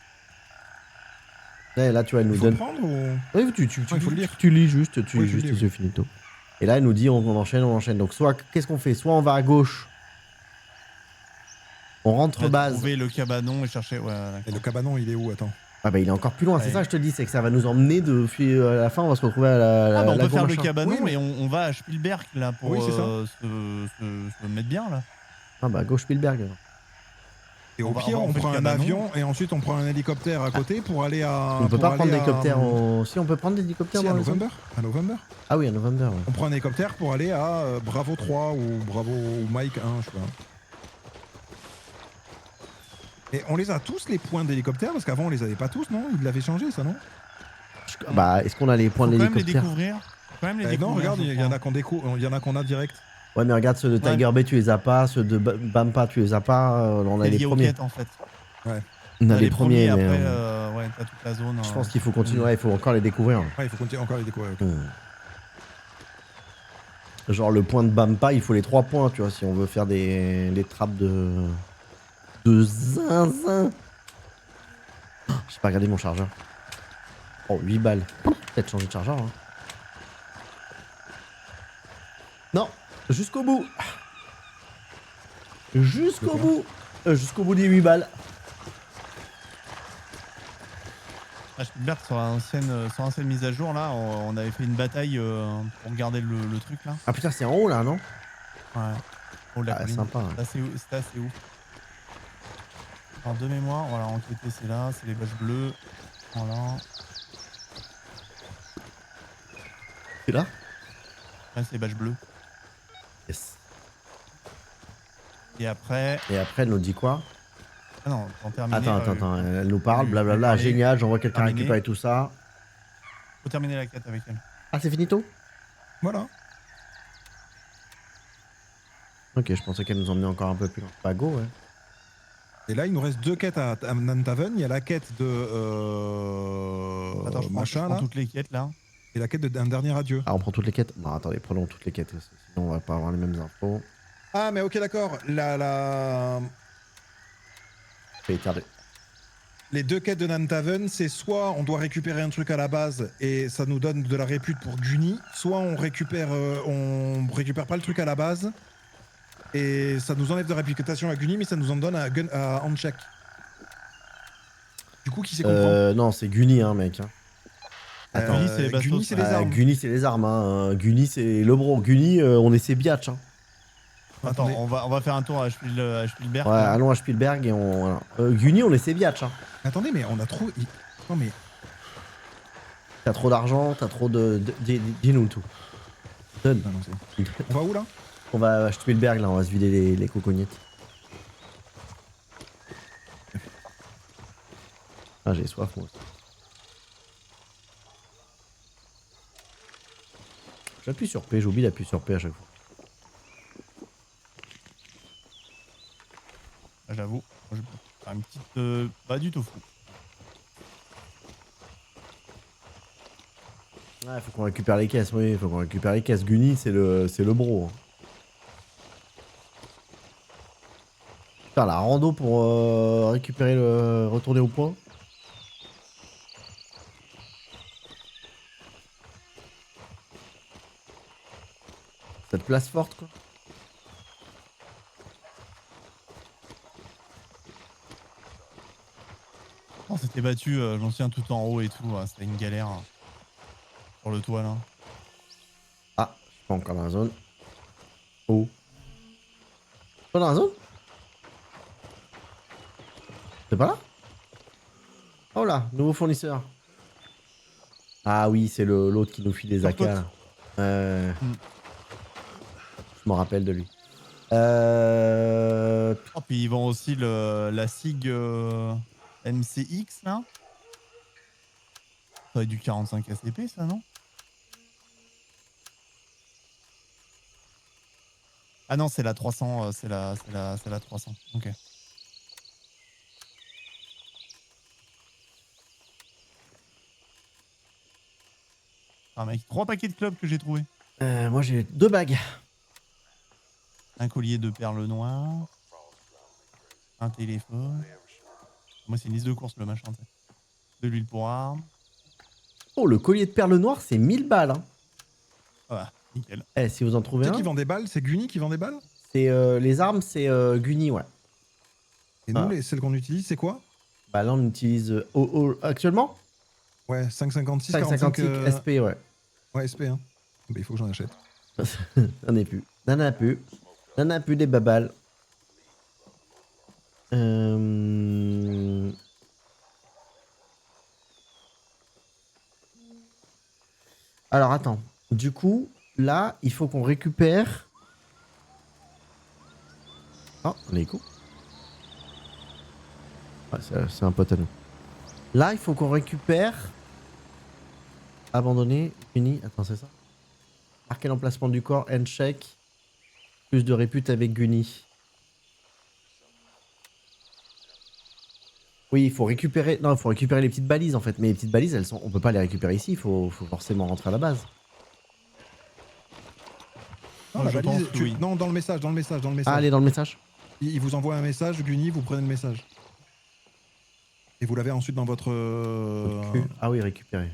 A: Là, tu vois, elle nous
B: Il faut
A: donne.
B: prendre ou...
A: Oui,
B: il faut le lire.
A: tu lis juste,
B: Oui, je lis, oui.
A: c'est finito. Et là, elle nous dit on enchaîne. Donc, soit, qu'est-ce qu'on fait? Soit on va à gauche, on rentre
C: On va
A: base.
C: trouver le cabanon et chercher... Ouais,
B: Et
C: d'accord.
B: le cabanon, il est où? Attends.
A: Ah bah, il est encore plus loin, c'est
C: Ouais.
A: ça que je te dis, c'est que ça va nous emmener à la fin, on va se retrouver à la.
C: Ah bah on
A: la
C: peut
A: gros
C: faire le
A: machin.
C: cabanon
B: Oui, mais-
C: et on va à Spielberg là pour
B: Oui, c'est ça.
C: se mettre bien là.
A: Ah bah, gauche Spielberg.
B: Et au
C: On va-
B: pire,
C: on
B: on
C: fait le
B: prend un
C: cabanon.
B: avion et ensuite on prend un hélicoptère à côté pour aller à...
A: On peut
B: pour
A: pas
B: aller
A: prendre
B: à-
A: d'hélicoptère en. Si, on peut prendre des hélicoptères
B: Si,
A: dans
B: à
A: les zones.
B: November. À November.
A: Ah oui, à November, ouais.
B: On prend un hélicoptère pour aller à Bravo 3 ou Bravo ou Mike 1, je sais pas. Et on les a tous les points d'hélicoptère parce qu'avant on les avait pas tous, non? Ils l'avaient changé ça, non?
A: Bah, est-ce qu'on a les points
C: Faut
A: de
C: quand même les
A: l'hélicoptère?
C: découvrir. Faut quand même les
B: Non,
C: découvrir.
B: regarde,
C: je
B: il y en
C: crois.
B: a il y en a qu'on a direct.
A: Ouais, mais regarde, ceux de
C: Ouais.
A: Tiger Bay, tu les as pas, ceux de Bampa, tu les as pas. On a
C: C'est
A: les
C: lié aux
A: premiers.
C: quêtes en fait.
A: On a les premiers, mais.
C: après ouais t'as toute la zone.
A: Je pense qu'il faut continuer, ouais, il faut encore les découvrir.
B: Ouais, il faut continuer encore les découvrir. ok.
A: Genre le point de Bampa, il faut les 3 points, tu vois, si on veut faire des trappes de zinzin. Oh, j'ai pas regardé mon chargeur. Oh, 8 balles. Peut-être changer de chargeur. Hein. Non, jusqu'au bout. Jusqu'au
B: quoi
A: bout. Jusqu'au bout des 8 balles.
C: Ah, Spielberg sur l'ancienne mise à jour là, on avait fait une bataille pour garder le truc là.
A: Ah putain, c'est en haut là, non?
C: Ouais. Oh la
A: Ah,
C: colline.
A: sympa. Hein.
C: C'était assez ouf. Alors de mémoire, voilà, enquêter c'est là, c'est les vaches bleues. Voilà.
A: C'est là?
C: Là c'est les vaches bleues.
A: Yes.
C: Et après.
A: Et après, elle nous dit quoi?
C: Ah non, pour terminer.
A: Attends, elle nous parle,
C: lui
A: blablabla,
C: parler,
A: génial, j'envoie quelqu'un
C: terminer.
A: récupérer tout ça.
C: Faut terminer la quête avec elle.
A: Ah, c'est finito?
B: Voilà.
A: Ok, je pensais qu'elle nous emmenait encore un peu plus loin. Bah go, ouais.
B: Et là, il nous reste 2 quêtes à Nantaven. Il y a la quête de
C: Attends, je prends
B: machin là,
C: toutes les quêtes là.
B: et la quête d'un dernier adieu.
A: Ah, on prend toutes les quêtes? Non, attendez, prenons toutes les quêtes, sinon on va pas avoir les mêmes infos.
B: Ah, mais ok, d'accord.
A: Ça fait tarder.
B: Les 2 quêtes de Nantaven, c'est soit on doit récupérer un truc à la base et ça nous donne de la répute pour Guni, soit on récupère pas le truc à la base et ça nous enlève de réputation à Guni, mais ça nous en donne à Anchek. Du coup, qui c'est qu'on prend?
A: Non, c'est Guni, hein, mec. Hein. Attends.
C: Guni, c'est les bastos.
B: Guni, c'est les armes.
A: Guni, c'est les armes. Hein. Guni, c'est le bro. Guni, on est ses biatchs. Hein.
C: Attends,
B: Attendez.
C: on va faire un tour à Spielberg.
A: Ouais,
C: là.
A: allons à Spielberg et on. Voilà. Guni, on est ses biatchs. Hein.
B: Attendez, mais on a trop. Non, mais.
A: T'as trop d'argent, t'as trop de. Dis-nous tout. Donne.
B: Ah non, c'est- On va où là?
A: On va à Spielberg, là, on va se vider les cocognettes. Ah, j'ai soif, moi. J'appuie sur P, j'oublie d'appuyer sur P à chaque fois.
C: petites. Bah, du tofu.
A: Ouais, faut qu'on récupère les caisses, oui, faut qu'on récupère les caisses. Guni, c'est le bro. Hein. Putain, la rando pour récupérer le. Retourner au point. Cette place forte, quoi.
C: On s'était battu, je m'en souviens, tout en haut et tout. C'était une galère sur le toit là.
A: Ah, je suis pas encore dans la zone. Oh. Pas dans la zone? T'es pas là? Oh là, nouveau fournisseur. Ah oui, c'est l'autre qui nous file des AK. Là.
C: Mm.
A: Je me rappelle de lui.
C: Oh, puis ils vendent aussi la SIG MCX là. Ça va être du 45 ACP ça, non? Ah non, c'est la 300, c'est la 300. Ok. Ah mec, 3 paquets de clubs que j'ai trouvé.
A: Moi j'ai 2 bagues.
C: Un collier de perles noires. Un téléphone. Moi c'est une liste de courses le machin. T'sais. De l'huile pour armes.
A: Oh, le collier de perles noires, c'est 1000 balles. Hein.
C: Ah, nickel.
A: Eh, si vous en trouvez
B: Tu sais
A: un,
B: qui vend des balles? C'est Guni qui vend des balles?
A: c'est les armes, c'est Guni, ouais.
B: Et nous,
A: Ah.
B: celles qu'on utilise, c'est quoi?
A: Bah là, on utilise actuellement
B: Ouais, 5,56,
A: 5,56
B: 45.
A: SP, ouais.
B: Ouais, SP, hein. Bah, il faut que j'en achète.
A: N'en ai plus. N'en a plus. N'en a plus des babales. Alors attends. Du coup, là, il faut qu'on récupère. Oh, on est écho. Ouais, c'est un pote à nous. Là, il faut qu'on récupère. Abandonné, fini. Attends, c'est ça? Marquer l'emplacement du corps, end check. Plus de répute avec Guni. Oui, il faut récupérer. Non, il faut récupérer les petites balises en fait. Mais les petites balises, elles sont. On peut pas les récupérer ici. Il faut forcément rentrer à la base.
B: Non,
C: Moi,
B: la
C: je
B: balise,
C: pense que oui.
B: Non, dans le message, dans le message, dans le
A: Ah,
B: message.
A: allez dans le message.
B: Il vous envoie un message, Guni, vous prenez le message. Et vous l'avez ensuite dans votre.
A: Ah oui, récupérer.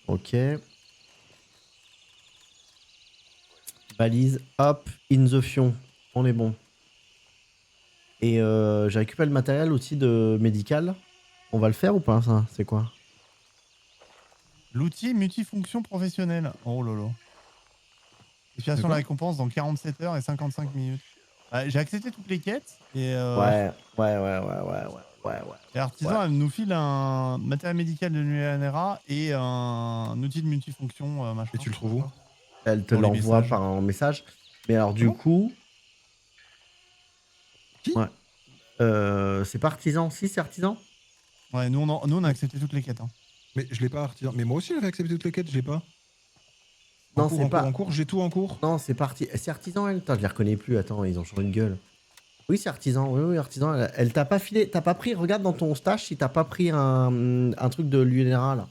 A: Ok. Balise, hop, in the fion. On est bon. Et j'ai récupéré le matériel aussi de médical. On va le faire ou pas ça? C'est quoi?
C: L'outil multifonction professionnelle. Oh lolo. Expiration de la
B: quoi
C: récompense dans 47 heures et 55 minutes. J'ai accepté toutes les quêtes et,
A: Ouais.
C: et Artisan elle nous file un matériel médical de l'UNRA et un outil de multifonction machin.
B: Et tu le trouves où?
A: Elle te
C: Dans les
A: l'envoie
C: messages.
A: par un message. Mais alors du
B: Comment
A: coup.
B: Qui?
A: Ouais. C'est pas artisan. Si, c'est artisan.
C: Ouais, nous on a accepté toutes les quêtes. Hein.
B: Mais je l'ai pas, artisan. Mais moi aussi, j'avais accepté toutes les quêtes, je l'ai pas.
A: Non, c'est pas.
B: En cours, j'ai tout en cours.
A: Non, c'est parti. C'est artisan, elle. Putain, je les reconnais plus. Attends, ils ont changé de gueule. Oui, c'est artisan. Oui, artisan. Elle t'a pas filé. T'as pas pris. Regarde dans ton stash si t'as pas pris un truc de l'UNRA là.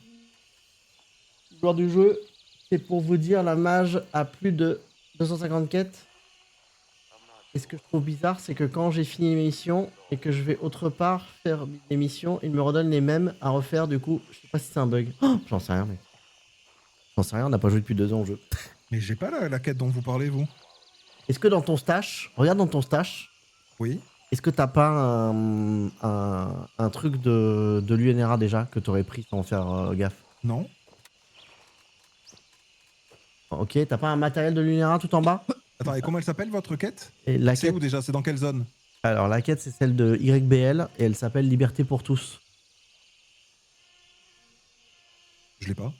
A: Joueur du jeu, c'est pour vous dire, la mage a plus de 250 quêtes. Et ce que je trouve bizarre, c'est que quand j'ai fini mes missions et que je vais autre part faire mes missions, il me redonne les mêmes à refaire. Du coup, je sais pas si c'est un bug. Oh, j'en sais rien, mec. J'en sais rien, on n'a pas joué depuis 2 ans au jeu.
B: Mais j'ai pas la quête dont vous parlez, vous.
A: Est-ce que dans ton stash, regarde dans ton stash,
B: Oui.
A: est-ce que t'as pas un truc de l'UNRA déjà que t'aurais pris sans faire gaffe?
B: Non.
A: Ok, t'as pas un matériel de l'UNRA tout en bas?
B: Attends, et comment elle s'appelle votre quête?
A: Et la
B: C'est
A: quête,
B: où déjà? C'est dans quelle zone?
A: alors la quête c'est celle de YBL et elle s'appelle Liberté pour tous.
B: Je l'ai pas.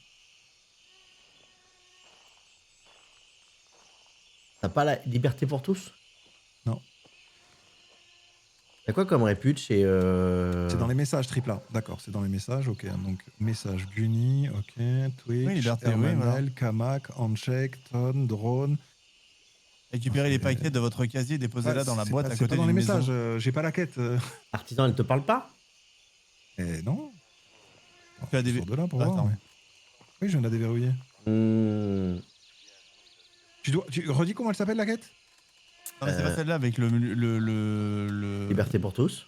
A: T'as pas la Liberté pour tous?
B: Non.
A: T'as quoi comme répute chez.
B: C'est dans les messages, Tripla. D'accord, c'est dans les messages. Ok, donc message Guni, ok, Twitch,
C: Oui, Liberté, oui,
B: Hermanel,
C: voilà.
B: Kamak, Handshake, Ton, Drone.
C: Récupérez les paquets de votre casier, déposez-la
B: Ah,
C: dans la
B: c'est
C: boîte
B: pas-
C: à
B: c'est
C: côté
B: pas dans les
C: d'une maison.
B: messages, j'ai pas la quête.
A: Artisan, elle te parle pas?
B: Non.
C: Tu as
B: Je
C: des-
B: sors de là pour
C: Attends.
B: voir. Mais... Oui, je viens de la déverrouiller.
A: Hmm.
B: Tu redis comment elle s'appelle la quête?
C: Non, mais c'est pas celle-là avec le...
A: Liberté pour tous.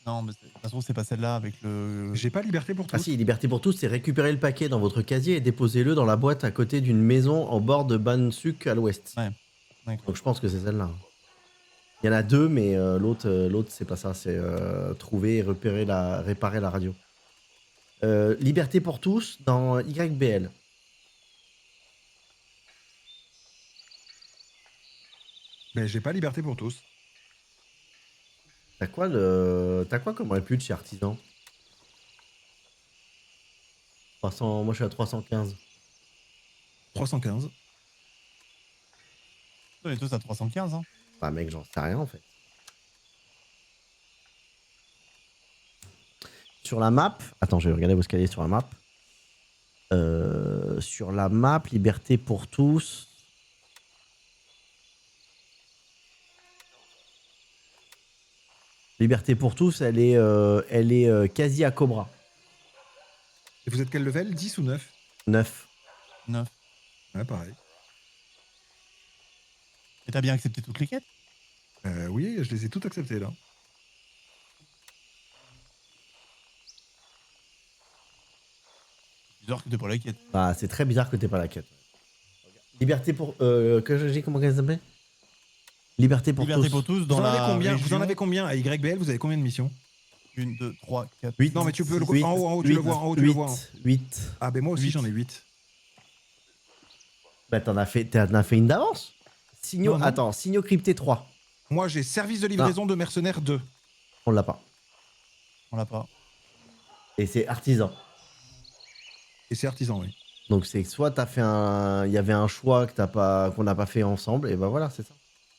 C: Non, mais ça se trouve, c'est pas celle-là avec le...
B: J'ai pas liberté pour tous.
A: Ah si, liberté pour tous, c'est récupérer le paquet dans votre casier et déposez-le dans la boîte à côté d'une maison en bord de Bansuk à l'ouest.
C: Ouais. D'accord.
A: Donc je pense que c'est celle-là. Il y en a deux, mais l'autre c'est pas ça, c'est trouver et réparer la radio. Liberté pour tous dans YBL.
B: Mais j'ai pas liberté pour tous.
A: T'as quoi comme répute chez Artisan? 300, moi je suis à 315.
B: 315.
C: On est tous à 315, hein.
A: Bah mec, j'en sais rien en fait. Sur la map, attends, je vais regarder vos escaliers sur la map. Sur la map, liberté pour tous. Liberté pour tous, elle est quasi à Cobra.
B: Et vous êtes quel level? 10 ou 9?
A: 9.
C: 9.
B: Ouais, pareil.
C: Et t'as bien accepté toutes les quêtes?
B: Oui, je les ai toutes acceptées là.
C: C'est bizarre que t'es pas la quête.
A: Bah, c'est très bizarre que t'aies pas la quête. Liberté pour. Que je dis comment elle s'appelle? Liberté pour
C: Liberté
A: tous.
C: pour tous
B: Vous
C: dans
B: en, avez
C: la
B: combien
C: région.
B: vous en avez combien à YBL? Vous avez combien de missions?
C: 1, 2, 3, 4.
A: 8.
B: Non, mais tu peux le
A: 8,
B: en haut, tu le vois, en haut, tu le vois.
A: 8.
B: Ah, ben moi aussi
C: 8.
B: j'en ai 8.
A: Bah, t'en as fait une d'avance. Signaux.
B: Non, non.
A: Attends, signaux cryptés 3.
B: Moi j'ai service de livraison de mercenaires 2.
A: On l'a pas.
C: On l'a pas.
A: Et c'est artisan.
B: Et c'est artisan, oui.
A: Donc c'est que soit t'as fait un. Il y avait un choix qu'on n'a pas fait ensemble, et bah voilà, c'est ça.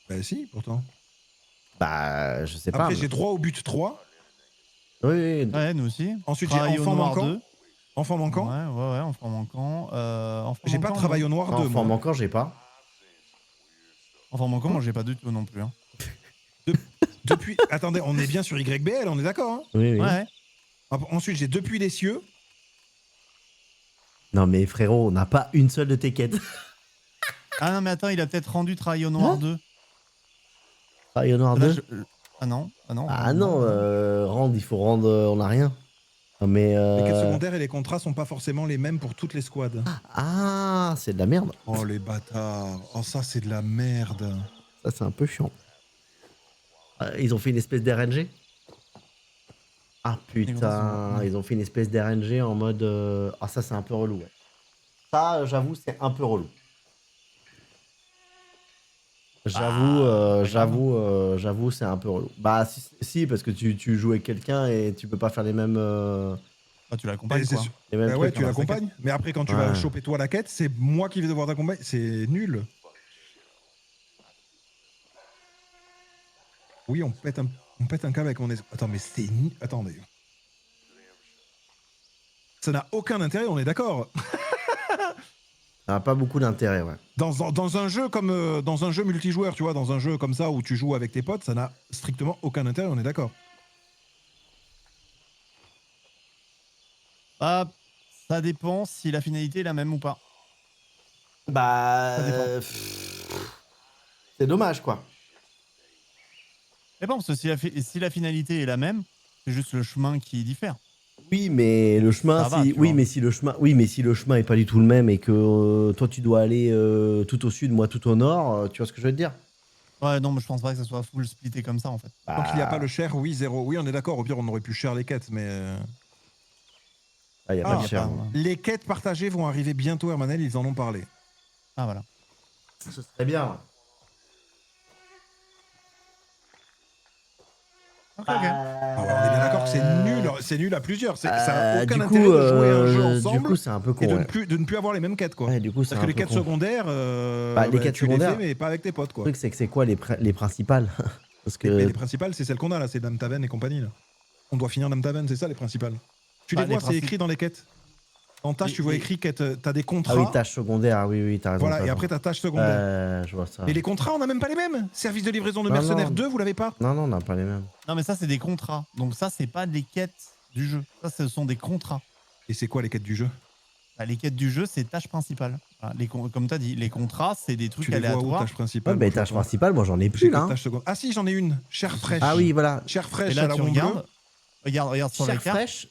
B: Bah si, pourtant.
A: Bah, je sais pas.
B: Après
A: mais-
B: j'ai droit au but 3.
A: Oui, oui.
C: Ouais, nous aussi.
B: Ensuite j'ai
C: Travail au
B: enfant
C: noir
B: manquant.
C: 2.
B: Enfant manquant.
C: Ouais, enfant manquant. Enfant
B: J'ai pas
C: manquant,
B: travail
C: moi.
B: au noir 2.
A: Enfant
B: moi.
A: manquant, j'ai pas.
C: Enfant manquant, moi j'ai pas du tout non plus. Hein.
B: Depuis. Attendez, on est bien sur YBL, on est d'accord, hein?
A: Oui, oui.
C: Ouais.
B: Ensuite j'ai depuis les cieux.
A: Non, mais frérot, on n'a pas une seule de tes quêtes.
C: Ah non, mais attends, il a peut-être rendu Travail au noir 2.
A: Ah, il y en a
C: Là,
A: deux.
C: Ah non, ah non.
A: Ah non, rendre, il faut rendre, on n'a rien. Non, mais.
B: Les quêtes secondaires et les contrats sont pas forcément les mêmes pour toutes les squads.
A: Ah, c'est de la merde.
B: Oh les bâtards. Oh ça c'est de la merde.
A: Ça, c'est un peu chiant. Ils ont fait une espèce d'RNG. Ah putain, ils ont fait une espèce d'RNG en mode. Ah, ça, c'est un peu relou. Ouais. Ça, j'avoue, c'est un peu relou. J'avoue, c'est un peu relou. Bah, si, parce que tu joues avec quelqu'un et tu peux pas faire les mêmes.
C: Ah, tu l'accompagnes
B: Mais c'est
C: quoi.
B: sûr.
A: Les mêmes
B: Bah ouais,
A: trucs,
B: tu
A: hein.
B: l'accompagnes. Mais après, quand tu
A: Ouais.
B: vas choper toi la quête, c'est moi qui vais devoir t'accompagner. C'est nul. Oui, on pète un câble avec mon Attends, mais c'est nul. Attendez. Ça n'a aucun intérêt, on est d'accord.
A: Ça n'a pas beaucoup d'intérêt, ouais.
B: Dans un jeu comme dans un jeu multijoueur, tu vois, dans un jeu comme ça où tu joues avec tes potes, ça n'a strictement aucun intérêt, on est d'accord.
C: Ah, ça dépend si la finalité est la même ou pas.
A: Bah.
C: Ça dépend.
A: C'est dommage, quoi.
C: Mais bon, parce que si la finalité est la même, c'est juste le chemin qui diffère.
A: Oui, mais le chemin,
C: Ça va, tu
A: oui,
C: vois.
A: mais si le chemin est pas du tout le même et que toi tu dois aller tout au sud, moi tout au nord, tu vois ce que je veux te dire?
C: Ouais, non, mais je pense pas que ça soit full splitté comme ça en fait.
B: Tant qu'il n'y a pas le share, oui, 0. Oui, on est d'accord, au pire, on aurait pu share les quêtes, mais.
A: Ah, y a
B: Ah,
A: pas de cher.
B: Les quêtes partagées vont arriver bientôt, Hermanel, ils en ont parlé.
C: Ah voilà.
A: Ce serait bien.
C: Ok, ok.
B: Ah ouais, on est bien d'accord que c'est nul à plusieurs. Ça n'a aucun
A: du
B: intérêt
A: coup,
B: de jouer à un jeu ensemble
A: du coup, c'est un peu con.
B: et
A: Ouais.
B: de ne plus avoir les mêmes quêtes, quoi.
A: Ouais, du coup, c'est
B: Parce
A: un
B: que les
A: peu
B: quêtes
A: con.
B: secondaires,
A: Les quêtes
B: tu
A: secondaires.
B: les fais, mais pas avec tes potes, quoi.
A: Le truc, c'est que c'est quoi les principales? Parce
B: Mais
A: que...
B: les principales, c'est celles qu'on a là, c'est Dame Taven et compagnie. Là. On doit finir Dame Taven, c'est ça les principales. Tu
C: Bah,
B: les vois,
C: les
B: c'est
C: principes-
B: écrit dans les quêtes. En tâche, tu vois
C: Les-
B: écrit que t'as des contrats.
A: Ah oui, tâche secondaire, oui, t'as raison.
B: Voilà,
A: t'as
B: et
A: raison.
B: après t'as tâche secondaire.
A: Je vois ça.
B: Et les contrats, on n'a même pas les mêmes. Service de livraison de
A: Non,
B: mercenaires
A: non.
B: 2, vous l'avez pas.
A: Non, on n'a pas les mêmes.
C: Non, mais ça, c'est des contrats. Donc, ça, c'est pas des quêtes du jeu. Ça, ce sont des contrats.
B: Et c'est quoi les quêtes du jeu?
C: Bah, les quêtes du jeu, c'est tâches principales. Voilà, comme tu as dit, les contrats, c'est des trucs
B: Tu les vois où,
C: aléatoires.
B: tâche principale?
A: Ouais, mais
B: Moi, je
A: tâche
B: vois pas.
A: principale, moi j'en ai
B: J'ai
A: plus
B: que
A: là. hein.
B: tâche secondaire. Ah si, j'en ai une. Chair fraîche.
A: Ah oui, voilà.
B: Chair
C: Et
B: fraîche à
C: là,
B: la
C: tu
B: bleu.
C: regardes. Regarde sur la
A: Chair
C: carte.
A: fraîche.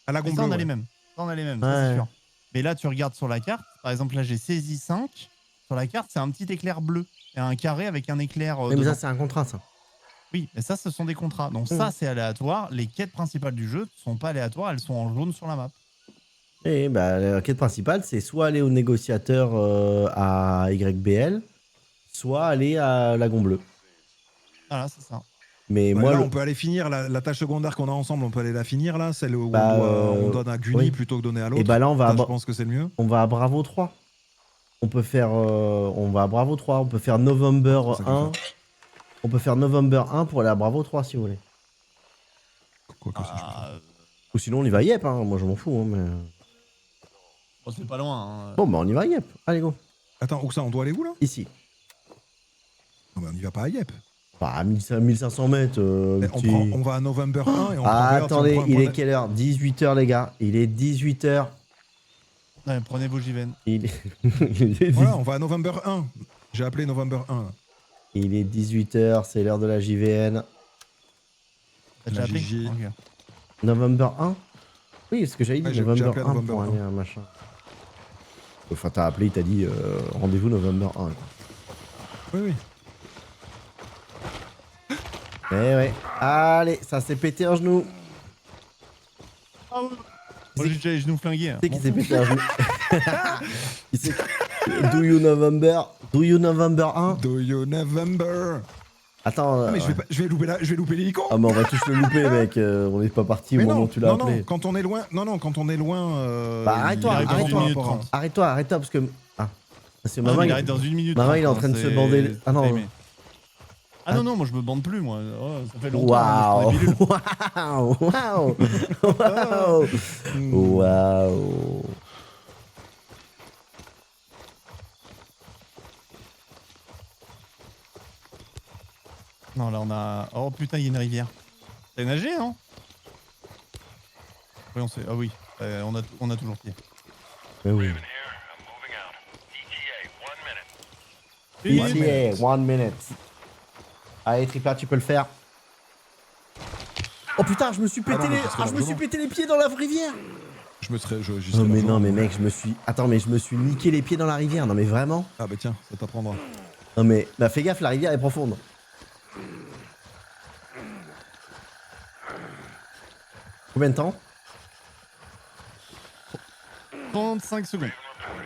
B: À la
C: Mais ça,
B: bleu.
C: on a
B: Ouais.
C: les mêmes. Ça, on a les mêmes, ça,
A: Ouais.
C: c'est sûr. Mais là, tu regardes sur la carte. Par exemple, là, j'ai saisi 5. Sur la carte, c'est un petit éclair bleu. Et un carré avec un éclair.
A: Mais
C: dedans.
A: ça, c'est un contrat, ça.
C: Oui, mais ça, ce sont des contrats. Donc,
A: Mm.
C: ça, c'est aléatoire. Les quêtes principales du jeu ne sont pas aléatoires. Elles sont en jaune sur la map.
A: Et bah, la quête principale, c'est soit aller au négociateur à YBL, soit aller à Lagon Bleu.
C: Voilà, c'est ça.
A: Mais
B: Ouais,
A: moi,
B: là,
A: le-
B: on peut aller finir la tâche secondaire qu'on a ensemble, on peut aller la finir là, celle où
A: Bah,
B: on donne à Guni
A: oui.
B: plutôt que donner à l'autre.
A: et bah là, on va,
B: Ça,
A: à
B: je
A: Bra-
B: pense que c'est le mieux.
A: on va à Bravo 3. On peut faire. On va à Bravo 3. On peut faire November
B: C'est ça qu'il
A: 1. On peut faire November 1 pour aller à Bravo 3 si vous voulez.
B: Quoi que ce soit.
C: Ah,
A: Ou sinon, on y va à Yep. Hein. Moi, je m'en fous. Hein, mais...
C: bon, c'est pas loin. Hein.
A: Bon, bah, on y va à Yep. Allez, go.
B: Attends, où ça? On doit aller où là?
A: Ici.
B: Non, mais on y va pas à Yep.
A: Bah, à 1500 mètres.
B: On va à November 1 et on
A: Ah,
B: regarde si on
A: attendez,
B: prend un
A: il
B: point
A: est quelle heure? 18h, les gars. Il est 18h.
C: Ouais, prenez vos JVN.
A: Il est, il est
B: Voilà, on va à November 1. J'ai appelé November 1. Là.
A: Il est 18h, c'est l'heure de la JVN.
C: T'as déjà
B: La
C: appelé
B: GG.
C: Ok.
A: November 1? Oui, c'est ce que j'avais dit,
B: Ouais, j'ai
A: November
B: appelé à
A: 1
B: November
A: pour
B: 1.
A: aller à machin. Enfin, t'as appelé, il t'a dit rendez-vous November 1. quoi.
B: Oui, oui.
A: Eh ouais. Allez, ça s'est pété un genou.
C: Ah ouais. Moi, j'ai déjà les genoux flingués.
A: C'est qui
C: Bon,
A: s'est pété un genou. Il s'est- Do you November 1?
B: Do you November?
A: Attends.
B: Ah, mais je vais louper l'hélico.
A: Ah, mais on va tous le louper, mec. On n'est pas parti au
B: Mais
A: moment
B: non,
A: où tu l'as
B: non,
A: appelé.
B: non, quand on est loin, quand on est loin.
A: Bah, arrête-toi,
C: il arrive dans
A: arrête-toi.
C: une minute trente.
A: Arrête-toi, parce que. Ah. C'est
C: Ah,
A: maman,
C: mais il
A: il...
C: arrête dans une minute.
A: Maman, il est en
C: trente,
A: train de
C: hein,
A: se
C: c'est-
A: bander.
C: c'est
A: Ah non.
C: timé. Ah non, non, moi je me bande plus, moi. Oh, ça fait longtemps.
A: Waouh!
C: moi, je prends des pilules.
A: Waouh! Waouh! Waouh! Waouh!
C: Non, là on a. Oh putain, il y a une rivière. T'as nagé, non? Oui, on sait. Ah oui, on a toujours pied.
A: Mais oui.
D: Here, I'm moving out. ETA, 1 minute.
A: ETA, 1 minute. Allez, Tripla, tu peux le faire. Oh putain, je me suis pété
B: non, mais
A: les...
B: ça serait
A: je me suis
B: largement.
A: pété les pieds dans la rivière.
B: Je me serais. J'y
A: Oh
B: serais
A: mais
B: largement.
A: non, mais mec, je me suis... Attends, mais je me suis niqué les pieds dans la rivière. Non mais vraiment?
B: Ah bah tiens, ça t'apprendra.
A: Non mais... Bah fais gaffe, la rivière est profonde. Combien de temps?
C: 35 secondes.
D: I'm on my